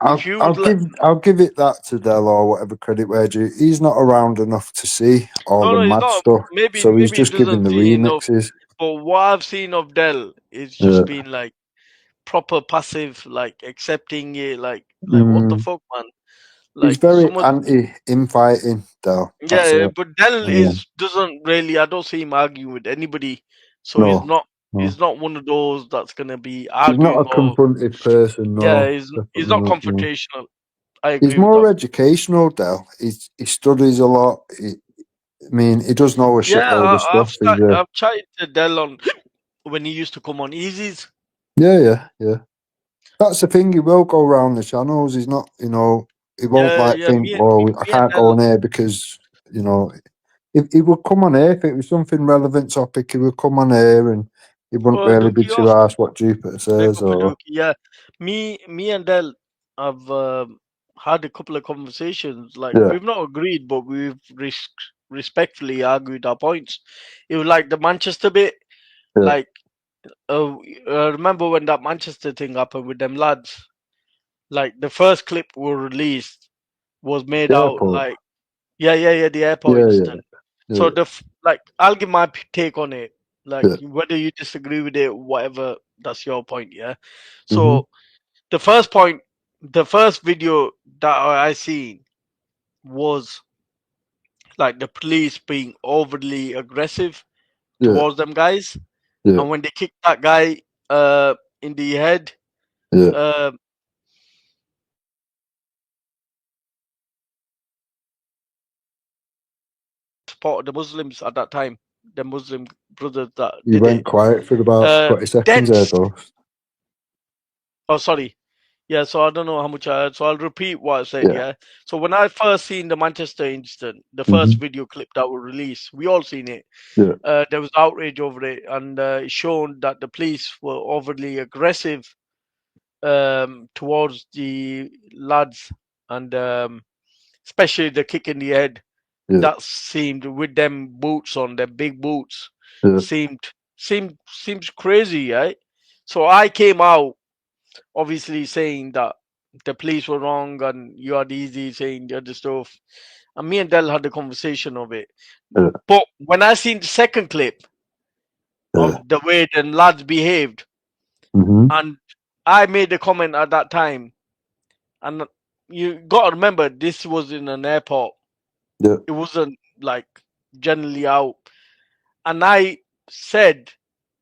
[SPEAKER 15] I'll give it that to Dell or whatever credit where due. He's not around enough to see all the
[SPEAKER 1] he's
[SPEAKER 15] mad
[SPEAKER 1] not.
[SPEAKER 15] stuff,
[SPEAKER 1] Maybe
[SPEAKER 15] so he's
[SPEAKER 1] he
[SPEAKER 15] just giving
[SPEAKER 1] doesn't
[SPEAKER 15] the
[SPEAKER 1] see enough.
[SPEAKER 15] remixes.
[SPEAKER 1] But what I've seen of Dell is
[SPEAKER 15] Yeah.
[SPEAKER 1] just been like proper passive, like accepting it, like what the fuck, man?
[SPEAKER 15] He's
[SPEAKER 1] Like
[SPEAKER 15] very
[SPEAKER 1] someone,
[SPEAKER 15] anti-infighting, though. That's
[SPEAKER 1] yeah,
[SPEAKER 15] it.
[SPEAKER 1] but Dell
[SPEAKER 15] Yeah.
[SPEAKER 1] doesn't really. I don't see him arguing with anybody, so
[SPEAKER 15] No,
[SPEAKER 1] he's not one of those that's gonna be
[SPEAKER 15] He's
[SPEAKER 1] arguing
[SPEAKER 15] not a
[SPEAKER 1] or
[SPEAKER 15] confrontive person. No,
[SPEAKER 1] yeah, he's
[SPEAKER 15] definitely
[SPEAKER 1] not
[SPEAKER 15] not. No.
[SPEAKER 1] confrontational. I
[SPEAKER 15] He's
[SPEAKER 1] agree with
[SPEAKER 15] more
[SPEAKER 1] that.
[SPEAKER 15] educational, Dell. He studies a lot. I mean, he does know a
[SPEAKER 1] Yeah,
[SPEAKER 15] shitload of stuff.
[SPEAKER 1] I've chatted to Dell on when he used to come on Easies.
[SPEAKER 15] Yeah. That's the thing. He will go around the channels. He's not, he won't think, I can't go on air because, if he would come on air, if it was something relevant topic, he would come on air and he wouldn't really be too asked what Jupiter says or.
[SPEAKER 1] Yeah, me and Dell have had a couple of conversations. Like
[SPEAKER 15] Yeah.
[SPEAKER 1] we've not agreed, but we've respectfully argued our points. It was like the Manchester bit.
[SPEAKER 15] Yeah.
[SPEAKER 1] Like, remember when that Manchester thing happened with them lads? Like the first clip were released was made
[SPEAKER 15] The
[SPEAKER 1] out
[SPEAKER 15] airport.
[SPEAKER 1] like, the airport incident.
[SPEAKER 15] Yeah.
[SPEAKER 1] So I'll give my take on it. Like
[SPEAKER 15] Yeah.
[SPEAKER 1] whether you disagree with it, whatever, that's your point. Yeah. So
[SPEAKER 15] Mhm.
[SPEAKER 1] the first video that I seen was like the police being overly aggressive
[SPEAKER 15] Yeah.
[SPEAKER 1] towards them guys,
[SPEAKER 15] Yeah.
[SPEAKER 1] and when they kicked that guy in the head,
[SPEAKER 15] Yeah.
[SPEAKER 1] supported the Muslims at that time, the Muslim brothers that
[SPEAKER 15] You
[SPEAKER 1] did
[SPEAKER 15] went
[SPEAKER 1] it.
[SPEAKER 15] quiet for about 20 seconds there, though.
[SPEAKER 1] Oh, sorry. Yeah, so I don't know how much I heard. So I'll repeat what I said.
[SPEAKER 15] Yeah.
[SPEAKER 1] Yeah. So when I first seen the Manchester incident, the first
[SPEAKER 15] Mhm.
[SPEAKER 1] video clip that was released, we all seen it.
[SPEAKER 15] Yeah.
[SPEAKER 1] There was outrage over it, and it shown that the police were overly aggressive towards the lads, and especially the kick in the head.
[SPEAKER 15] Yeah.
[SPEAKER 1] That seemed with them boots on, their big boots,
[SPEAKER 15] Yeah.
[SPEAKER 1] seems crazy, right? So I came out obviously saying that the police were wrong and you had easy saying the other stuff. And me and Del had a conversation of it.
[SPEAKER 15] Yeah.
[SPEAKER 1] But when I seen the second clip of the way the lads behaved,
[SPEAKER 15] Mhm.
[SPEAKER 1] and I made a comment at that time, and you gotta remember this was in an airport.
[SPEAKER 15] Yeah.
[SPEAKER 1] It wasn't like generally out. And I said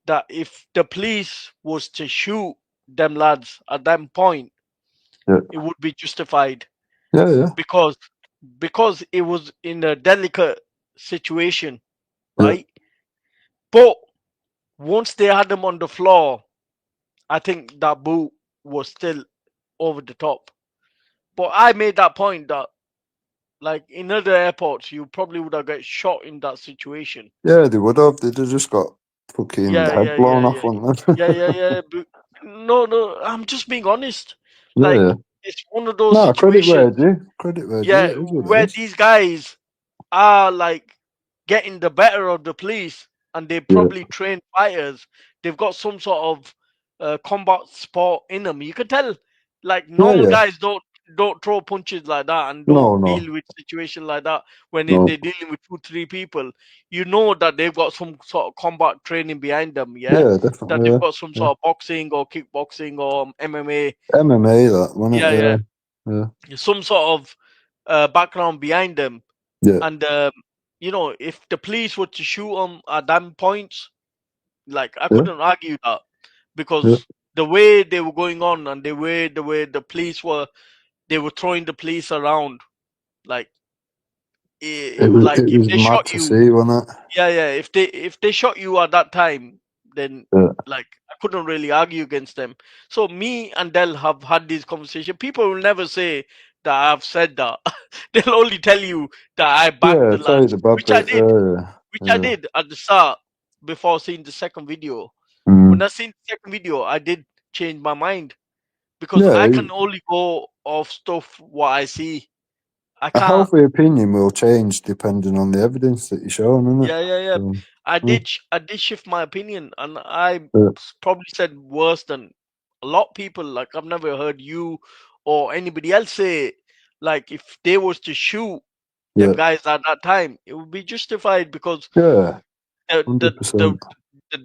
[SPEAKER 1] that if the police was to shoot them lads at that point,
[SPEAKER 15] Yeah.
[SPEAKER 1] it would be justified
[SPEAKER 15] Yeah.
[SPEAKER 1] because it was in a delicate situation,
[SPEAKER 15] Yeah.
[SPEAKER 1] right? But once they had them on the floor, I think that boot was still over the top. But I made that point that like in other airports, you probably would have got shot in that situation.
[SPEAKER 15] Yeah, they would have. They'd have just got fucking head blown off, wouldn't they?
[SPEAKER 1] Yeah. But no, I'm just being honest.
[SPEAKER 15] Yeah,
[SPEAKER 1] Like
[SPEAKER 15] yeah.
[SPEAKER 1] it's one of those
[SPEAKER 15] No, credit where
[SPEAKER 1] situations.
[SPEAKER 15] due. Credit where due.
[SPEAKER 1] Yeah,
[SPEAKER 15] It is what
[SPEAKER 1] where
[SPEAKER 15] it is.
[SPEAKER 1] these guys are like getting the better of the police, and they
[SPEAKER 15] Yeah.
[SPEAKER 1] probably trained fighters. They've got some sort of combat sport in them. You can tell, like normal
[SPEAKER 15] Yeah.
[SPEAKER 1] guys don't throw punches like that and
[SPEAKER 15] No,
[SPEAKER 1] don't
[SPEAKER 15] no.
[SPEAKER 1] deal with situations like that when
[SPEAKER 15] No.
[SPEAKER 1] they're dealing with 2-3 people. You know that they've got some sort of combat training behind them. Yeah,
[SPEAKER 15] Yeah,
[SPEAKER 1] that
[SPEAKER 15] definitely.
[SPEAKER 1] they've
[SPEAKER 15] Yeah.
[SPEAKER 1] got some sort of boxing or kickboxing or MMA.
[SPEAKER 15] MMA, that wasn't it?
[SPEAKER 1] Yeah.
[SPEAKER 15] Yeah.
[SPEAKER 1] Some sort of background behind them.
[SPEAKER 15] Yeah.
[SPEAKER 1] And if the police were to shoot them at them points, like I
[SPEAKER 15] Yeah.
[SPEAKER 1] couldn't argue that because
[SPEAKER 15] Yeah.
[SPEAKER 1] the way they were going on and the way the police were, they were throwing the police around, like
[SPEAKER 15] It was,
[SPEAKER 1] like
[SPEAKER 15] it
[SPEAKER 1] if
[SPEAKER 15] was
[SPEAKER 1] they
[SPEAKER 15] mad
[SPEAKER 1] shot
[SPEAKER 15] to
[SPEAKER 1] you,
[SPEAKER 15] see, wasn't it?
[SPEAKER 1] yeah, if they shot you at that time, then
[SPEAKER 15] Yeah.
[SPEAKER 1] like I couldn't really argue against them. So me and Del have had this conversation. People will never say that I've said that. They'll only tell you that I backed
[SPEAKER 15] Yeah,
[SPEAKER 1] the
[SPEAKER 15] tell you
[SPEAKER 1] lads,
[SPEAKER 15] the bad
[SPEAKER 1] which I
[SPEAKER 15] bit.
[SPEAKER 1] did.
[SPEAKER 15] Yeah.
[SPEAKER 1] I did at the start before seeing the second video.
[SPEAKER 15] Mm.
[SPEAKER 1] When I seen the second video, I did change my mind because
[SPEAKER 15] Yeah.
[SPEAKER 1] I can only go off stuff what I see. I
[SPEAKER 15] A
[SPEAKER 1] can't.
[SPEAKER 15] healthy opinion will change depending on the evidence that you're showing, isn't it?
[SPEAKER 1] Yeah.
[SPEAKER 15] So,
[SPEAKER 1] I did shift my opinion, and I
[SPEAKER 15] yeah.
[SPEAKER 1] probably said worse than a lot of people. Like I've never heard you or anybody else say like if they was to shoot them
[SPEAKER 15] Yeah.
[SPEAKER 1] guys at that time, it would be justified because
[SPEAKER 15] Yeah.
[SPEAKER 1] the
[SPEAKER 15] 100%.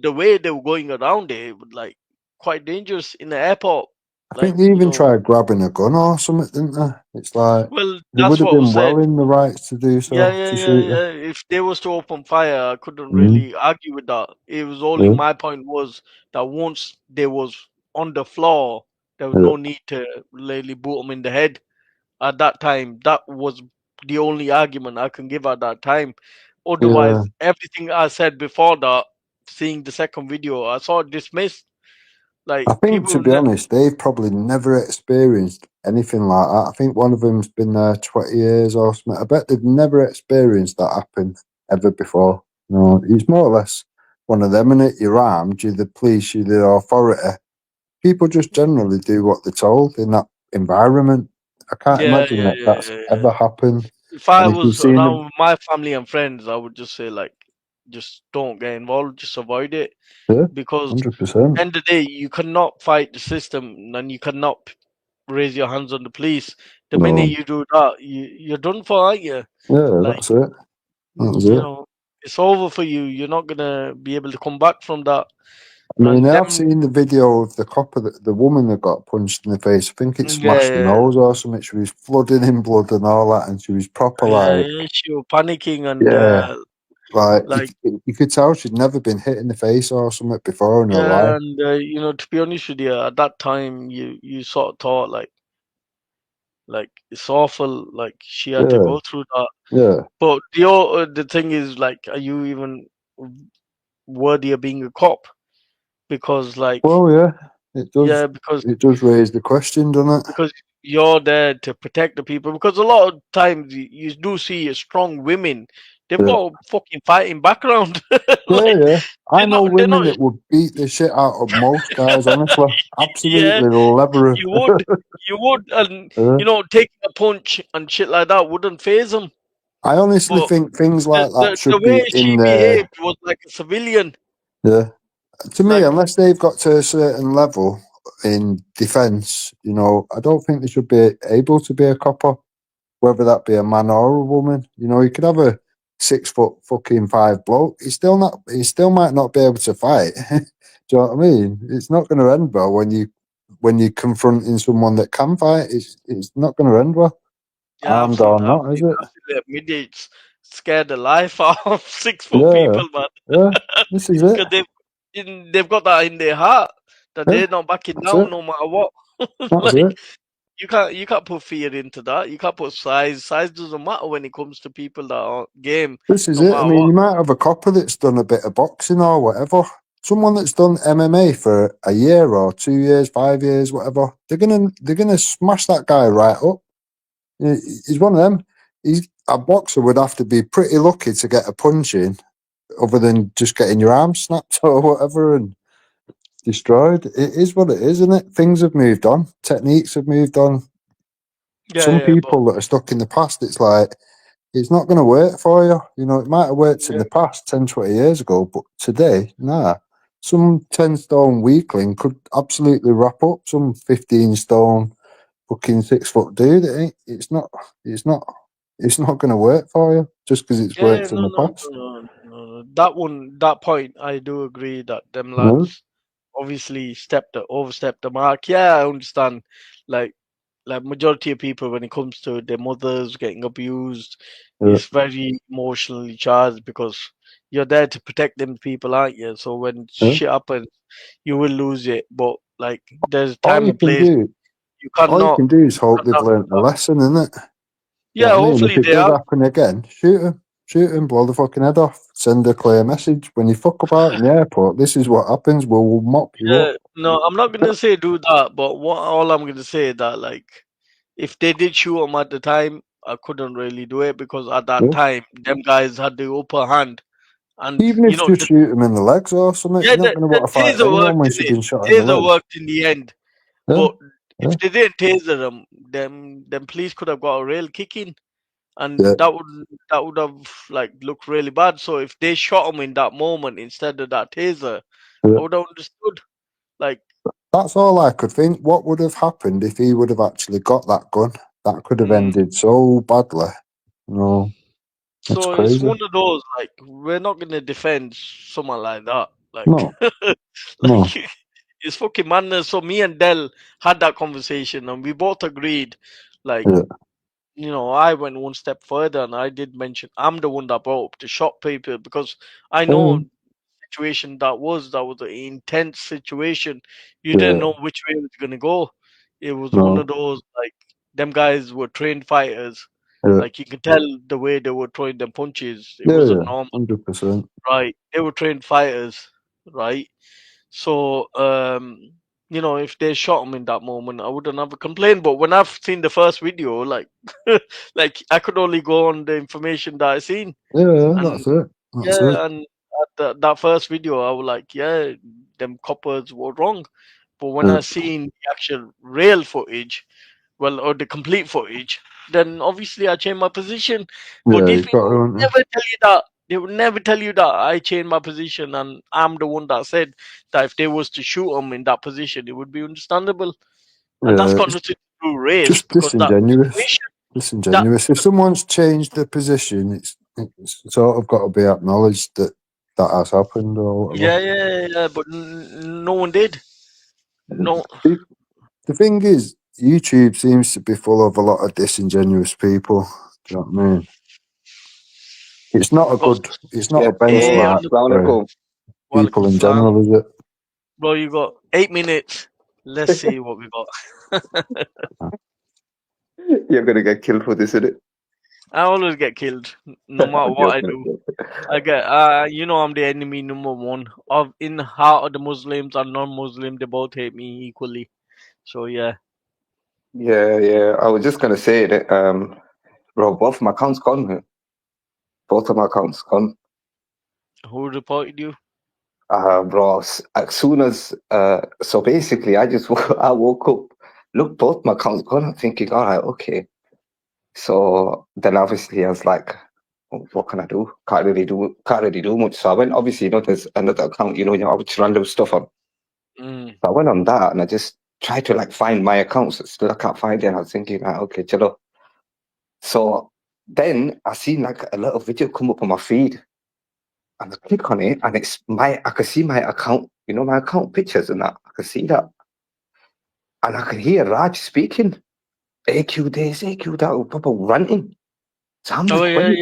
[SPEAKER 1] the way they were going around it would like quite dangerous in the airport.
[SPEAKER 15] I think they even tried grabbing a gun or something, didn't they? It's like they would have been well in the rights to do so.
[SPEAKER 1] Yeah. If they was to open fire, I couldn't really argue with that. It was only my point was that once they was on the floor, there was no need to really boot them in the head. At that time, that was the only argument I can give at that time. Otherwise, everything I said before that, seeing the second video, I saw it dismissed. Like
[SPEAKER 15] I think, to be honest, they've probably never experienced anything like that. I think one of them's been there 20 years or something. I bet they've never experienced that happen ever before. No, it's more or less one of them, innit? You're armed, you're the police, you're the authority. People just generally do what they're told in that environment. I can't imagine that that's ever happened.
[SPEAKER 1] If I was around my family and friends, I would just say, like, just don't get involved, just avoid it.
[SPEAKER 15] Yeah,
[SPEAKER 1] because
[SPEAKER 15] 100%.
[SPEAKER 1] end of the day, you cannot fight the system and you cannot raise your hands on the police. The minute you do that, you're done for, aren't you?
[SPEAKER 15] Yeah,
[SPEAKER 1] like,
[SPEAKER 15] that's it. That's
[SPEAKER 1] you
[SPEAKER 15] it.
[SPEAKER 1] know, it's over for you. You're not gonna be able to come back from that.
[SPEAKER 15] I mean, I've seen the video of the cop, the woman that got punched in the face. I think it smashed her nose or something. She was flooding in blood and all that, and she was proper like,
[SPEAKER 1] she was panicking and
[SPEAKER 15] like you could tell she'd never been hit in the face or something before in her life.
[SPEAKER 1] and you know, to be honest with you, at that time, you sort of thought like it's awful, like she had to go through that.
[SPEAKER 15] Yeah.
[SPEAKER 1] But the thing is, like, are you even worthy of being a cop? Because, like,
[SPEAKER 15] well, yeah, it does.
[SPEAKER 1] Yeah, because
[SPEAKER 15] it does raise the question, doesn't it?
[SPEAKER 1] Because you're there to protect the people. Because a lot of times you do see strong women. They've got a fucking fighting background.
[SPEAKER 15] Yeah. I know women that would beat the shit out of most guys. Honestly, absolutely lever.
[SPEAKER 1] You would, and you know, taking a punch and shit like that wouldn't phase them.
[SPEAKER 15] I honestly think things like that should
[SPEAKER 1] the way
[SPEAKER 15] be in
[SPEAKER 1] she behaved was like a civilian.
[SPEAKER 15] Yeah. To me, unless they've got to a certain level in defence, you know, I don't think they should be able to be a copper, whether that be a man or a woman. You know, you could have a 6'5" bloke. He still might not be able to fight. Do you know what I mean? It's not going to end well when you're confronting someone that can fight. It's not going to end well. Armed or not, is it?
[SPEAKER 1] Midgets scared the life out of 6 foot people, man.
[SPEAKER 15] Yeah, this is it.
[SPEAKER 1] Because they've got that in their heart that they're not backing down no matter what.
[SPEAKER 15] That's it.
[SPEAKER 1] You can't put fear into that. You can't put size. Size doesn't matter when it comes to people that are game.
[SPEAKER 15] This is it. I mean, you might have a copper that's done a bit of boxing or whatever. Someone that's done MMA for a year or 2 years, 5 years, whatever. They're gonna smash that guy right up. He's one of them. A boxer would have to be pretty lucky to get a punch in, other than just getting your arm snapped or whatever and destroyed. It is what it is, isn't it? Things have moved on. Techniques have moved on. Some people that are stuck in the past, it's like, it's not going to work for you. You know, it might have worked in the past 10, 20 years ago, but today, nah. Some 10-stone weakling could absolutely wrap up some 15-stone fucking 6-foot dude. It's not going to work for you just because it's worked in the past.
[SPEAKER 1] No. That point, I do agree that them lads obviously overstepped the mark. Yeah, I understand. Like majority of people, when it comes to their mothers getting abused, it's very emotionally charged because you're there to protect them people, aren't you? So when shit happens, you will lose it. But like, there's time and place.
[SPEAKER 15] All you can do is hope they've learnt a lesson, innit?
[SPEAKER 1] Yeah, hopefully
[SPEAKER 15] if it does happen again, shoot him, blow the fucking head off, send a clear message. When you fuck about in the airport, this is what happens. We'll mop you up.
[SPEAKER 1] No, I'm not gonna say do that, but all I'm gonna say is that, like, if they did shoot him at the time, I couldn't really do it because at that time, them guys had the upper hand. And
[SPEAKER 15] even if you shoot him in the legs or something, you're not going to want to fight anyone once you've been shot in the legs.
[SPEAKER 1] Worked in the end, but if they didn't taser them, then police could have got a real kicking, and that would have like looked really bad. So if they shot him in that moment instead of that taser, I would have understood. Like,
[SPEAKER 15] that's all I could think. What would have happened if he would have actually got that gun? That could have ended so badly. No, it's
[SPEAKER 1] so
[SPEAKER 15] crazy.
[SPEAKER 1] it's one of those, like, we're not going to defend someone like that. Like,
[SPEAKER 15] no.
[SPEAKER 1] It's fucking madness. So me and Del had that conversation, and we both agreed, like, I went one step further, and I did mention I'm the one that brought up the shop paper because I know the situation that was an intense situation. You didn't know which way it was gonna go. It was one of those, like, them guys were trained fighters. Like, you could tell the way they were throwing them punches. It wasn't normal,
[SPEAKER 15] 100%.
[SPEAKER 1] right? They were trained fighters, right? So, if they shot him in that moment, I wouldn't have a complaint. But when I've seen the first video, like, like I could only go on the information that I seen,
[SPEAKER 15] Yeah,
[SPEAKER 1] and
[SPEAKER 15] that's it. That's it.
[SPEAKER 1] and that first video, I was like, yeah, them coppers were wrong. But when
[SPEAKER 15] Yeah,
[SPEAKER 1] I seen the actual real footage, or the complete footage, then obviously I changed my position. But these
[SPEAKER 15] you got
[SPEAKER 1] people
[SPEAKER 15] to,
[SPEAKER 1] would
[SPEAKER 15] haven't
[SPEAKER 1] never tell you that. They would never tell you that I changed my position, and I'm the one that said that if they was to shoot him in that position, it would be understandable.
[SPEAKER 15] you?
[SPEAKER 1] And that's
[SPEAKER 15] Yeah,
[SPEAKER 1] got
[SPEAKER 15] it's
[SPEAKER 1] nothing to do with race,
[SPEAKER 15] just
[SPEAKER 1] because that
[SPEAKER 15] disingenuous.
[SPEAKER 1] situation, that
[SPEAKER 15] Disingenuous. If someone's changed their position, it's sort of got to be acknowledged that that has happened or whatever.
[SPEAKER 1] yeah, but no one did. No,
[SPEAKER 15] The thing is, YouTube seems to be full of a lot of disingenuous people. Do you know what I mean? It's not a good. It's not
[SPEAKER 11] Yeah,
[SPEAKER 15] a benchmark for people in general, is it?
[SPEAKER 1] Bro, you got 8 minutes. Let's see what we got.
[SPEAKER 11] You're gonna get killed for this, isn't it?
[SPEAKER 1] I always get killed, no matter what I do. I get, I'm the enemy number one. In the heart of the Muslims and non-Muslim, they both hate me equally. So yeah.
[SPEAKER 11] Yeah. I was just gonna say that, bro, both of my accounts gone, man. Both of my accounts gone.
[SPEAKER 1] Who reported you?
[SPEAKER 11] Bro, as soon as so basically, I woke up, look, both my accounts gone. I'm thinking, all right, okay. So then obviously I was like, oh, what can I do? Can't really do much. So I went, obviously, there's another account, which random stuff on. So I went on that and I just tried to like find my accounts. Still I can't find it. And I was thinking, like, okay, chalo. So then I seen like a little video come up on my feed. And I click on it and I can see my account, my account pictures and that. I can see that. And I can hear Raj speaking. AQ this, AQ that, proper ranting. So I'm just
[SPEAKER 1] I heard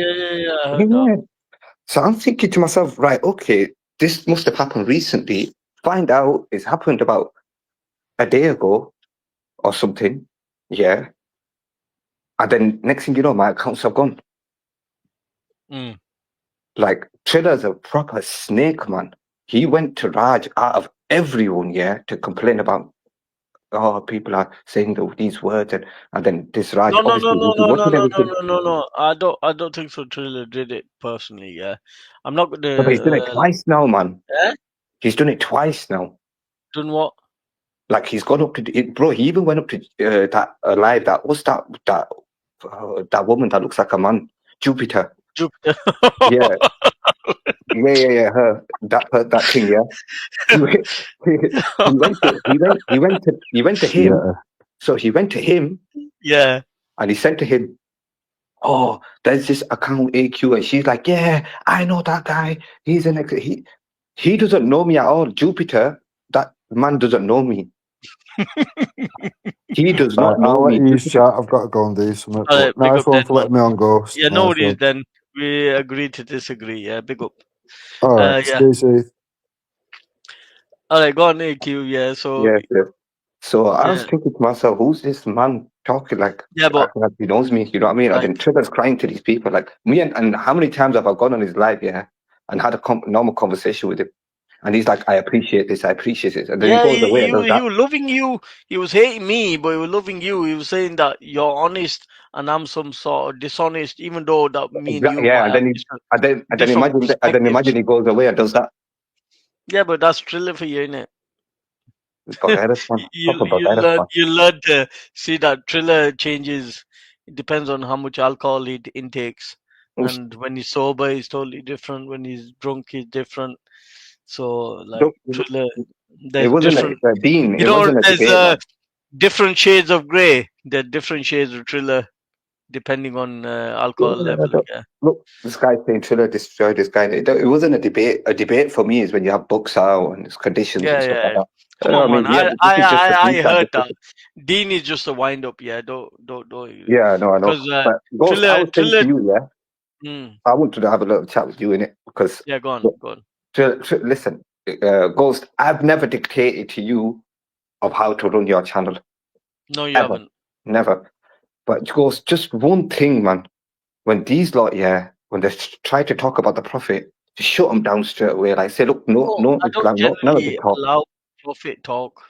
[SPEAKER 1] that.
[SPEAKER 11] So I'm thinking to myself, right, okay, this must have happened recently. Find out it's happened about a day ago or something. Yeah. And then next thing you know, my accounts are gone. Like, Triller's a proper snake, man. He went to Raj out of everyone, to complain about, people are saying these words, and then this Raj.
[SPEAKER 1] No. I don't think so. Triller did it personally. Yeah, I'm not gonna.
[SPEAKER 11] But he's done it twice now, man.
[SPEAKER 1] Yeah?
[SPEAKER 11] He's done it twice now.
[SPEAKER 1] Done what?
[SPEAKER 11] Like, he's gone up to bro. He even went up to that live. That was that woman that looks like a man, Jupiter. Yeah. Her that thing. Yeah. He went to him. Yeah. So he went to him.
[SPEAKER 1] Yeah.
[SPEAKER 11] And he said to him, "Oh, there's this account AQ," and she's like, "Yeah, I know that guy. He's an he doesn't know me at all. Jupiter, that man doesn't know me. He does not know
[SPEAKER 15] I'll
[SPEAKER 11] me."
[SPEAKER 15] let you chat. I've got to go and do something. Nice one for letting me on, Ghost.
[SPEAKER 1] Yeah, no worries. Then we agree to disagree. Yeah, big up.
[SPEAKER 15] All right, stay safe.
[SPEAKER 1] All right, go on, AQ. Yeah, so.
[SPEAKER 11] Yeah. So I was thinking to myself, who's this man talking like?
[SPEAKER 1] Yeah, but
[SPEAKER 11] like he knows me. You know what I mean? And then Triller's crying to these people like me, and how many times have I gone on his live, and had a normal conversation with him, and he's like, "I appreciate this, I appreciate it," and then he goes away and does that.
[SPEAKER 1] He was loving you. He was hating me, but he was loving you. He was saying that you're honest and I'm some sort of dishonest, even though that me and you.
[SPEAKER 11] Yeah, and then imagine he goes away and does that.
[SPEAKER 1] Yeah, but that's Triller for you, innit? You learn to see that Triller changes. It depends on how much alcohol he intakes, and when he's sober, he's totally different. When he's drunk, he's different. So, like, Triller, there's different. There's different shades of grey. There are different shades of Triller. depending on alcohol level. Yeah.
[SPEAKER 11] Look, this guy saying Triller destroyed this guy. It wasn't a debate. A debate for me is when you have books out and it's conditions and stuff like that.
[SPEAKER 1] Come on, man.
[SPEAKER 11] Yeah,
[SPEAKER 1] I heard that. Dean is just a wind up. Yeah, don't.
[SPEAKER 11] Yeah, no, I know.
[SPEAKER 1] Because
[SPEAKER 11] But Ghost, I was saying to you, I wanted to have a little chat with you in it because
[SPEAKER 1] go on.
[SPEAKER 11] Listen, Ghost, I've never dictated to you of how to run your channel.
[SPEAKER 1] No, you haven't.
[SPEAKER 11] Never. But Ghost, just one thing, man. When these lot, when they try to talk about the Prophet, just shut them down straight away. Like say, look, no,
[SPEAKER 1] I don't
[SPEAKER 11] Islam, none of the talk.
[SPEAKER 1] allow Prophet talk.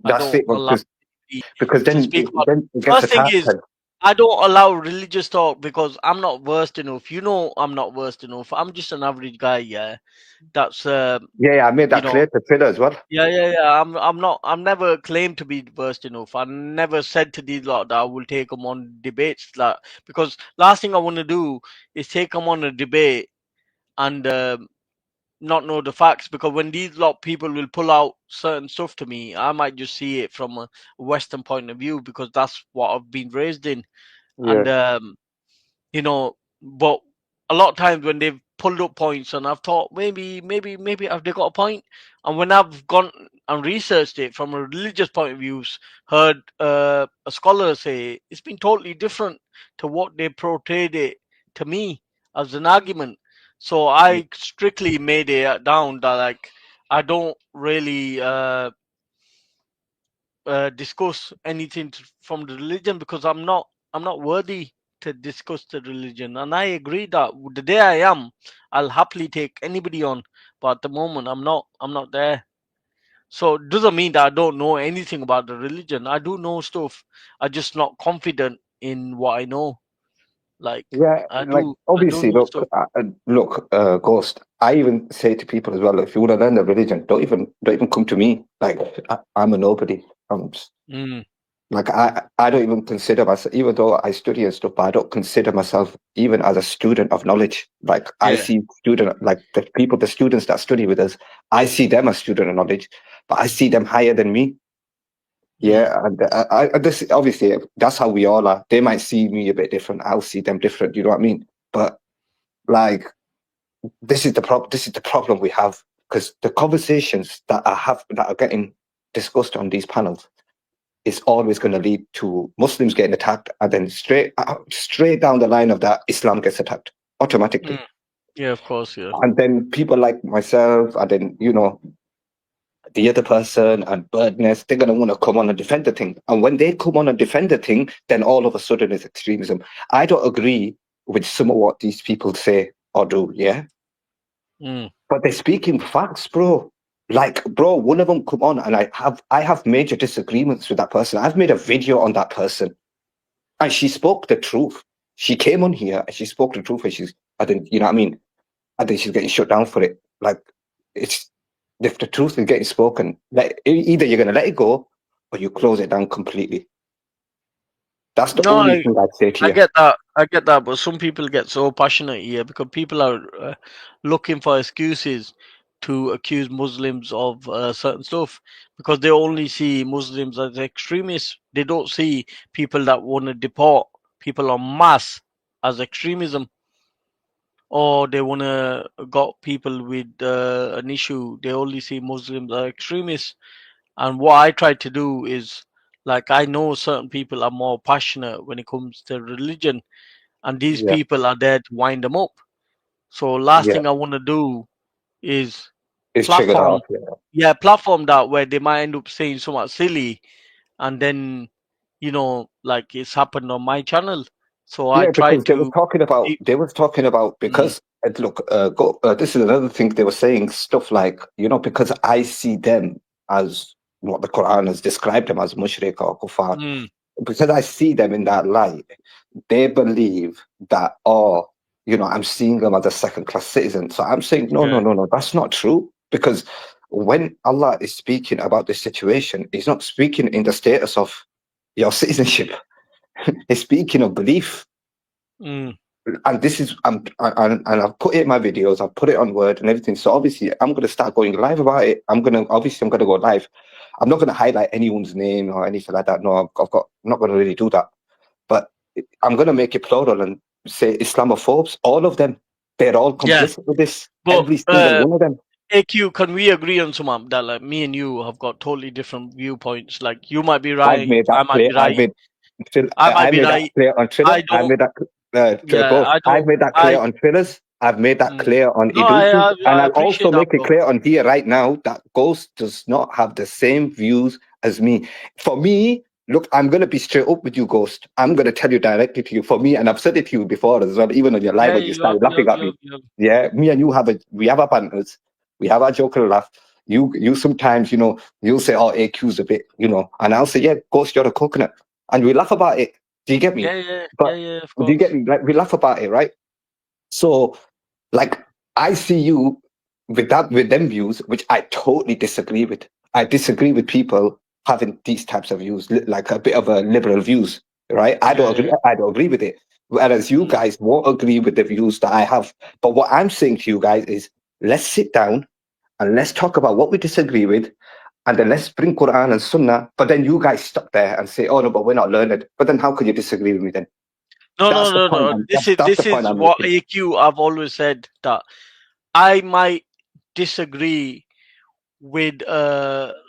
[SPEAKER 11] That's it, because then
[SPEAKER 1] speak about.
[SPEAKER 11] it gets
[SPEAKER 1] First thing
[SPEAKER 11] attacked.
[SPEAKER 1] is, I don't allow religious talk because I'm not versed enough. You know, I'm not versed enough. I'm just an average guy. Yeah, that's
[SPEAKER 11] I made that clear to Triller as well.
[SPEAKER 1] I'm never claimed to be versed enough. I never said to these lot that I will take them on debates, because last thing I want to do is take them on a debate and not know the facts, because when these lot people will pull out certain stuff to me, I might just see it from a Western point of view because that's what I've been raised in. And but a lot of times when they've pulled up points and I've thought maybe have they got a point, and when I've gone and researched it from a religious point of view, heard a scholar say it's been totally different to what they portrayed it to me as an argument. So I strictly made it down that like I don't really discuss anything from the religion because I'm not worthy to discuss the religion. And I agree that the day I am, I'll happily take anybody on, but at the moment I'm not there. So it doesn't mean that I don't know anything about the religion. I do know stuff. I'm just not confident in what I know.
[SPEAKER 11] Obviously, look, Ghost. I even say to people as well, if you want to learn the religion, don't even come to me. Like I'm a nobody. Like I don't even consider myself, even though I study and stuff, but I don't consider myself even as a student of knowledge. Like I see the students that study with us, I see them as student of knowledge, but I see them higher than me. And this obviously that's how we all are. They might see me a bit different. I'll see them different. You know what I mean? But like, this is the problem we have, because the conversations that are getting discussed on these panels is always going to lead to Muslims getting attacked, and then straight down the line of that, Islam gets attacked automatically.
[SPEAKER 1] Yeah, of course, yeah.
[SPEAKER 11] And then people like myself, and then the other person and Birdness, they're going to want to come on and defend the thing. And when they come on and defend the thing, then all of a sudden it's extremism. I don't agree with some of what these people say or do, but they're speaking facts, bro. Like, bro, one of them come on and I have major disagreements with that person. I've made a video on that person and she spoke the truth. She came on here and she spoke the truth, and I think she's getting shut down for it. Like, if the truth is getting spoken, either you're going to let it go or you close it down completely. That's the only thing I'd say to you.
[SPEAKER 1] I get that, but some people get so passionate here because people are looking for excuses to accuse Muslims of certain stuff, because they only see Muslims as extremists. They don't see people that want to deport people en masse as extremism, or they want to got people with an issue. They only see Muslims as extremists. And what I try to do is, like, I know certain people are more passionate when it comes to religion, and these people are there to wind them up. So last thing I want to do is platform that where they might end up saying something silly, and then like it's happened on my channel. So I try to.
[SPEAKER 11] They were talking about because look, this is another thing they were saying, stuff like, because I see them as what the Quran has described them as, mushrik or kuffar, because I see them in that light, they believe that, I'm seeing them as a second-class citizen. So I'm saying, no, that's not true. Because when Allah is speaking about this situation, He's not speaking in the status of your citizenship. He's speaking of belief. And this is, and I've put it in my videos, I've put it on Word and everything. So obviously, I'm going to start going live about it. I'm going to go live. I'm not going to highlight anyone's name or anything like that. No, I'm not going to really do that. But I'm going to make it plural and say Islamophobes, all of them, they're all complicit with this.
[SPEAKER 1] But,
[SPEAKER 11] every single one of them.
[SPEAKER 1] AQ, can we agree on some that like me and you have got totally different viewpoints? Like you might be right, I might be right. I
[SPEAKER 11] made that clear on Twitter. I made that I've made that clear on Twitters. I've made that clear on Iduki. And I'll also make it clear on here right now that Ghost does not have the same views as me. For me, look, I'm going to be straight up with you, Ghost. I'm going to tell you directly to you. For me, and I've said it to you before as well, even on your live, when you started laughing at me. Yeah, me and you we have our banters. We have our joke and laugh. You sometimes, you'll say, oh, AQ's a bit, and I'll say, yeah, Ghost, you're a coconut. And we laugh about it. Do you get me?
[SPEAKER 1] Yeah, of course.
[SPEAKER 11] Do you get me? Like, we laugh about it, right? So, like, I see you with them views, which I totally disagree with. I disagree with people having these types of views, like a bit of a liberal views, right? I don't agree with it. Whereas you guys won't agree with the views that I have. But what I'm saying to you guys is, let's sit down and let's talk about what we disagree with. And then let's bring Quran and Sunnah, but then you guys stop there and say, "Oh no, but we're not learned." But then how could you disagree with me then?
[SPEAKER 1] No. This is what AQ I've always said, that I might disagree with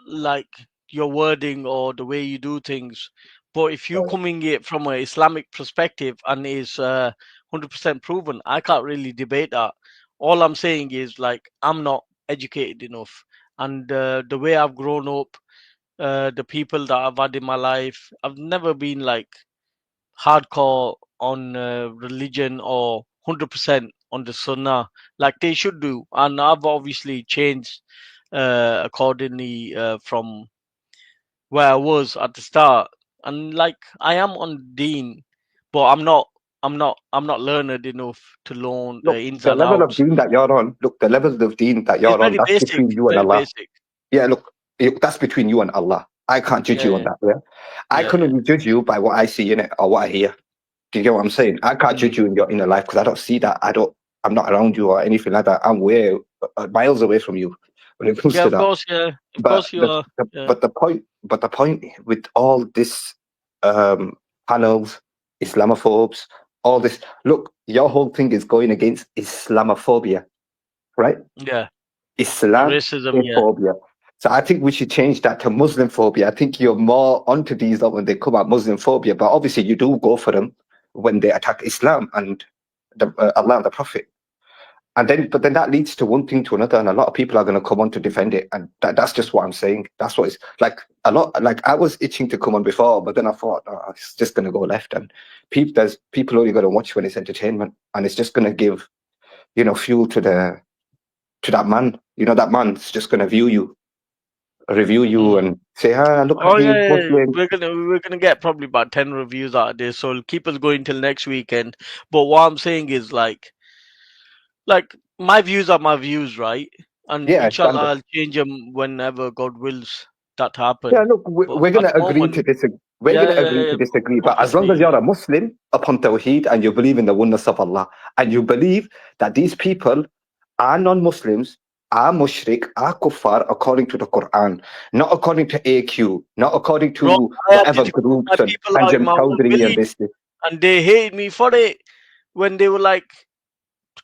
[SPEAKER 1] like your wording or the way you do things, but if you coming it from an Islamic perspective and is 100% proven, I can't really debate that. All I'm saying is, like, I'm not educated enough. And the way I've grown up, the people that I've had in my life, I've never been like hardcore on religion or 100% on the Sunnah like they should do. And I've obviously changed accordingly from where I was at the start. And like I am on Deen, but I'm not learned enough to learn the ins and outs.
[SPEAKER 11] The level of Deen that you're on, the level of Deen that you're on, that's between you and Allah. Yeah, look, that's between you and Allah. I can't judge you on that. Yeah, I can only judge you by what I see in it or what I hear. Do you get what I'm saying? I can't judge you in your inner life because I don't see that. I'm not around you or anything like that. I'm way miles away from you when it comes to that.
[SPEAKER 1] Of course you are.
[SPEAKER 11] But the point with all this panels, Islamophobes, all this, look, your whole thing is going against Islamophobia, right?
[SPEAKER 1] Yeah.
[SPEAKER 11] Islamophobia. So I think we should change that to Muslim phobia. I think you're more onto these when they come out Muslim phobia, but obviously you do go for them when they attack Islam and Allah and the Prophet. But then that leads to one thing to another, and a lot of people are going to come on to defend it, and that's just what I'm saying. That's what it's like. A lot, like I was itching to come on before, but then I thought, it's just going to go left, and there's people only going to watch when it's entertainment, and it's just going to give, fuel to that man. That man's just going to review you and say, look at me.
[SPEAKER 1] We're gonna get probably about 10 reviews out of this, so keep us going till next weekend. But what I'm saying is, like my views are my views, right? And inshallah I'll change them whenever God wills that to happen.
[SPEAKER 11] Yeah, look, we're gonna agree to disagree. We're gonna agree to disagree, but as long as you're a Muslim upon Tawheed and you believe in the oneness of Allah, and you believe that these people are non-Muslims, are mushrik, are kuffar according to the Quran, not according to AQ, not according to whatever groups and Jim Chowdhury and this.
[SPEAKER 1] And they hate me for it when they were like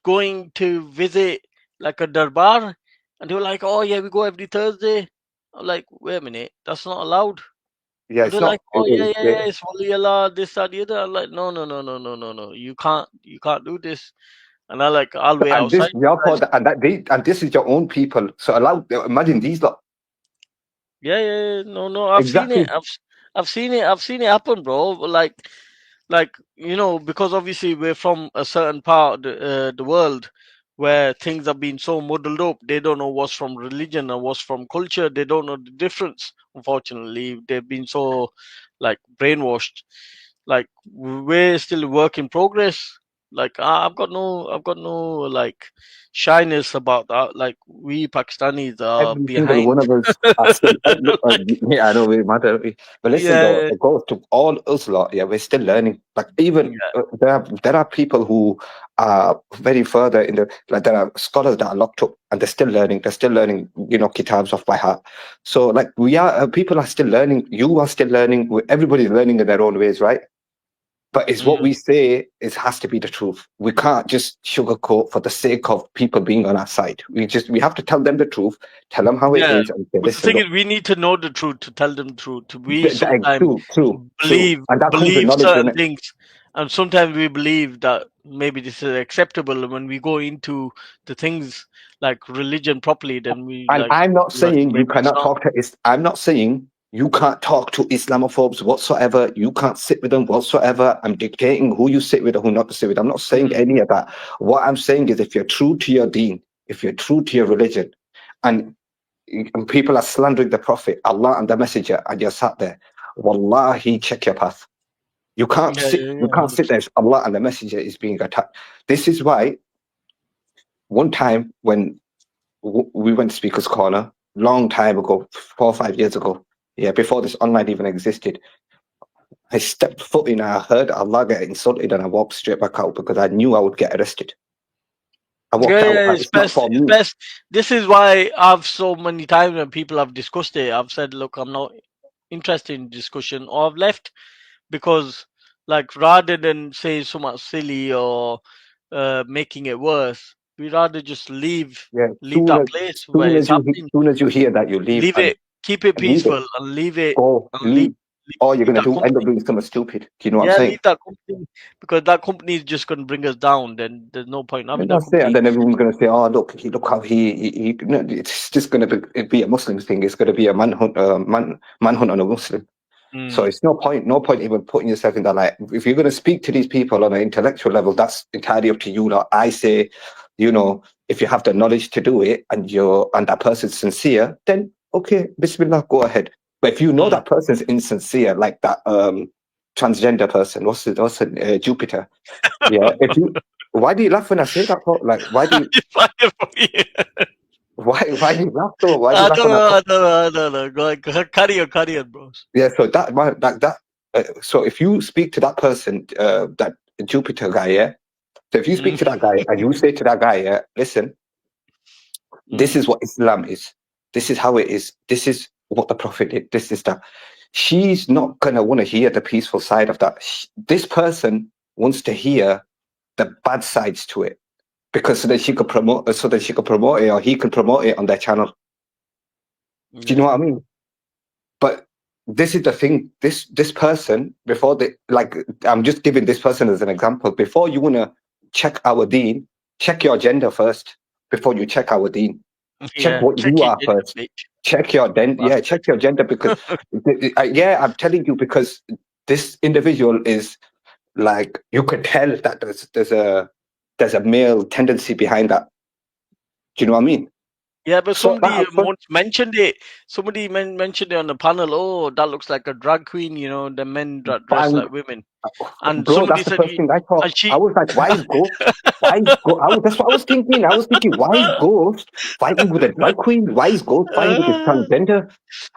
[SPEAKER 1] going to visit like a darbar, and they were like, "Oh yeah, we go every Thursday." I'm like, "Wait a minute, that's not allowed."
[SPEAKER 11] Yeah,
[SPEAKER 1] it's not. Like, "Oh yeah, it's Wali Allah, this, that, the other." I'm like, "No, you can't do this." And I'll wait outside.
[SPEAKER 11] And this is your own people. So imagine these lot.
[SPEAKER 1] Yeah. No. I've seen it. I've seen it happen, bro. Like, because obviously we're from a certain part of the world where things have been so muddled up. They don't know what's from religion and what's from culture. They don't know the difference. Unfortunately, they've been so like brainwashed. Like, we're still a work in progress. Like, I've got no like shyness about that. Like, we Pakistanis are
[SPEAKER 11] every
[SPEAKER 1] behind.
[SPEAKER 11] Single one of us are still, I know we matter, but listen, go to all us lot. Yeah, we're still learning. Like, even there are people who are very further in the, like, there are scholars that are locked up and they're still learning. Kitabs off by heart. So like, we are people are still learning. You are still learning. Everybody's learning in their own ways, right? But it's what we say has to be the truth. We can't just sugarcoat for the sake of people being on our side. We have to tell them the truth, tell them how it is, and say,
[SPEAKER 1] But the
[SPEAKER 11] listen,
[SPEAKER 1] thing is, we need to know the truth to tell them the truth. We sometimes
[SPEAKER 11] true,
[SPEAKER 1] believe
[SPEAKER 11] and that comes with knowledge,
[SPEAKER 1] certain
[SPEAKER 11] innit?
[SPEAKER 1] things, and sometimes we believe that maybe this is acceptable. And when we go into the things like religion properly, then we
[SPEAKER 11] And I'm not saying you
[SPEAKER 1] maybe it's
[SPEAKER 11] cannot
[SPEAKER 1] not.
[SPEAKER 11] talk to. I'm not saying you can't talk to Islamophobes whatsoever. You can't sit with them whatsoever. I'm dictating who you sit with or who not to sit with. I'm not saying any of that. What I'm saying is, if you're true to your deen, if you're true to your religion, and people are slandering the Prophet, Allah and the Messenger, and you're sat there, wallahi, check your path. You can't sit. You can't sit there. Allah and the Messenger is being attacked. This is why. One time when we went to Speaker's Corner, long time ago, 4 or 5 years ago, before this online even existed, I stepped foot in, I heard Allah get insulted, and I walked straight back out because I knew I would get arrested. I walked out.
[SPEAKER 1] It's best. This is why I've so many times when people have discussed it, I've said, look, I'm not interested in discussion, or I've left, because like rather than say so much silly or making it worse, we rather just leave that place where it's happening.
[SPEAKER 11] As soon as you hear that, you leave.
[SPEAKER 1] Leave it. Keep it peaceful and leave it.
[SPEAKER 11] Go.
[SPEAKER 1] Leave
[SPEAKER 11] all you're gonna do
[SPEAKER 1] company.
[SPEAKER 11] end up doing something stupid. Do you know what I'm saying?
[SPEAKER 1] Leave that company, because that company is just going to bring us down. Then there's no point having that
[SPEAKER 11] That's
[SPEAKER 1] company.
[SPEAKER 11] it. And then everyone's going to say, "Oh, look how he no, it's just going to be a Muslim thing. It's going to be a manhunt on a Muslim." So it's no point even putting yourself in that light. If you're going to speak to these people on an intellectual level, that's entirely up to you. Like I say, if you have the knowledge to do it and that person's sincere, then okay, Bismillah, go ahead. But if you know that person's insincere, like that transgender person, what's it, Jupiter? Yeah. Why do you laugh when I say that? Like, why do you? Why do you laugh though? Why do you laugh?
[SPEAKER 1] No. Go ahead, carry on, bro.
[SPEAKER 11] Yeah. So so if you speak to that person, that Jupiter guy, yeah. So if you speak to that guy and you say to that guy, yeah, listen, this is what Islam is. This is how it is. This is what the Prophet did. This is that. She's not gonna want to hear the peaceful side of that. This person wants to hear the bad sides to it, because so that she could promote it, or he can promote it on their channel. Do you know what I mean? But this is the thing. This person, before I'm just giving this person as an example. Before you wanna check our deen, check your gender first. Before you check our deen, check what you are first. Check your check your gender, because I'm telling you, because this individual is like, you could tell that there's a male tendency behind that. Do you know what I mean?
[SPEAKER 1] Yeah, but somebody once mentioned it. Somebody mentioned it on the panel. Oh, that looks like a drag queen. The men dress like women. And
[SPEAKER 11] bro,
[SPEAKER 1] somebody
[SPEAKER 11] that's the
[SPEAKER 1] said,
[SPEAKER 11] first thing I thought. I was like, why is Ghost? That's what I was thinking. I was thinking, why is Ghost fighting with a drag queen? Why is Ghost fighting with a transgender?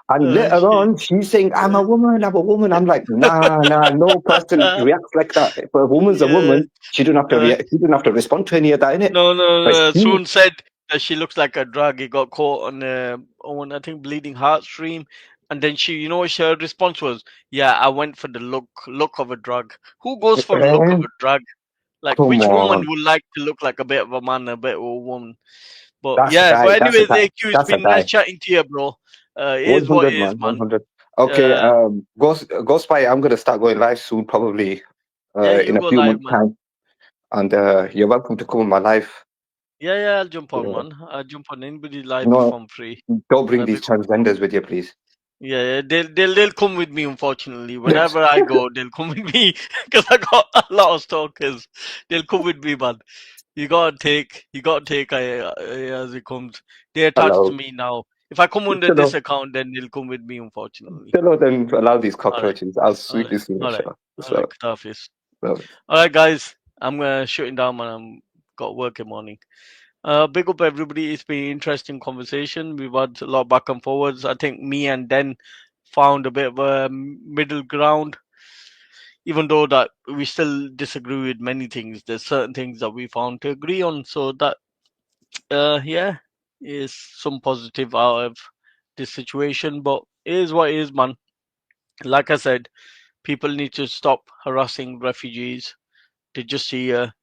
[SPEAKER 11] And later on, she's saying, I'm a woman. I'm like, nah, no person reacts like that. If a woman's a woman, she don't have to react. She don't have to respond to any of that, innit?
[SPEAKER 1] No. Soon said that she looks like a drug. He got caught on I think Bleeding Heart stream. And then she, what her response was? Yeah, I went for the look of a drug. Who goes for the look of a drug? Like,
[SPEAKER 11] Come
[SPEAKER 1] which woman
[SPEAKER 11] on.
[SPEAKER 1] would like to look like a bit of a man, a bit of a woman? But
[SPEAKER 11] That's a guy.
[SPEAKER 1] but anyways, AQ, it's
[SPEAKER 11] That's a
[SPEAKER 1] been nice
[SPEAKER 11] guy.
[SPEAKER 1] chatting to you, bro. It is
[SPEAKER 11] 100,
[SPEAKER 1] what it is,
[SPEAKER 11] man.
[SPEAKER 1] man.
[SPEAKER 11] 100. Okay, Ghost Spy, I'm gonna start going live soon, probably in a few months' time. And you're welcome to come on my live.
[SPEAKER 1] Yeah, I'll jump on, man. I'll jump on anybody's live if I'm free.
[SPEAKER 11] Don't bring these transgenders with you, please.
[SPEAKER 1] Yeah, they'll come with me. Unfortunately, whenever I go, they'll come with me, because I got a lot of stalkers. They'll come with me, man. You gotta take as it comes. They're attached to me now. If I come under this account, then they'll come with me. Unfortunately.
[SPEAKER 11] Then allow these cockroaches. I'll sweep this thing.
[SPEAKER 1] All right, guys. I'm shutting down, man. I'm got work in the morning. Big up everybody. It's been an interesting conversation. We've had a lot of back and forwards. I think me and Den found a bit of a middle ground. Even though that we still disagree with many things, there's certain things that we found to agree on. So that, is some positive out of this situation. But it is what it is, man. Like I said, people need to stop harassing refugees. They're just here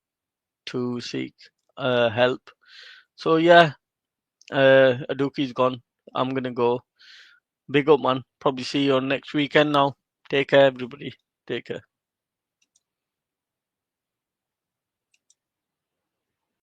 [SPEAKER 1] to seek help. So yeah, Aduki's gone. I'm gonna go. Big up, man. Probably see you on next weekend now. Take care, everybody. Take care.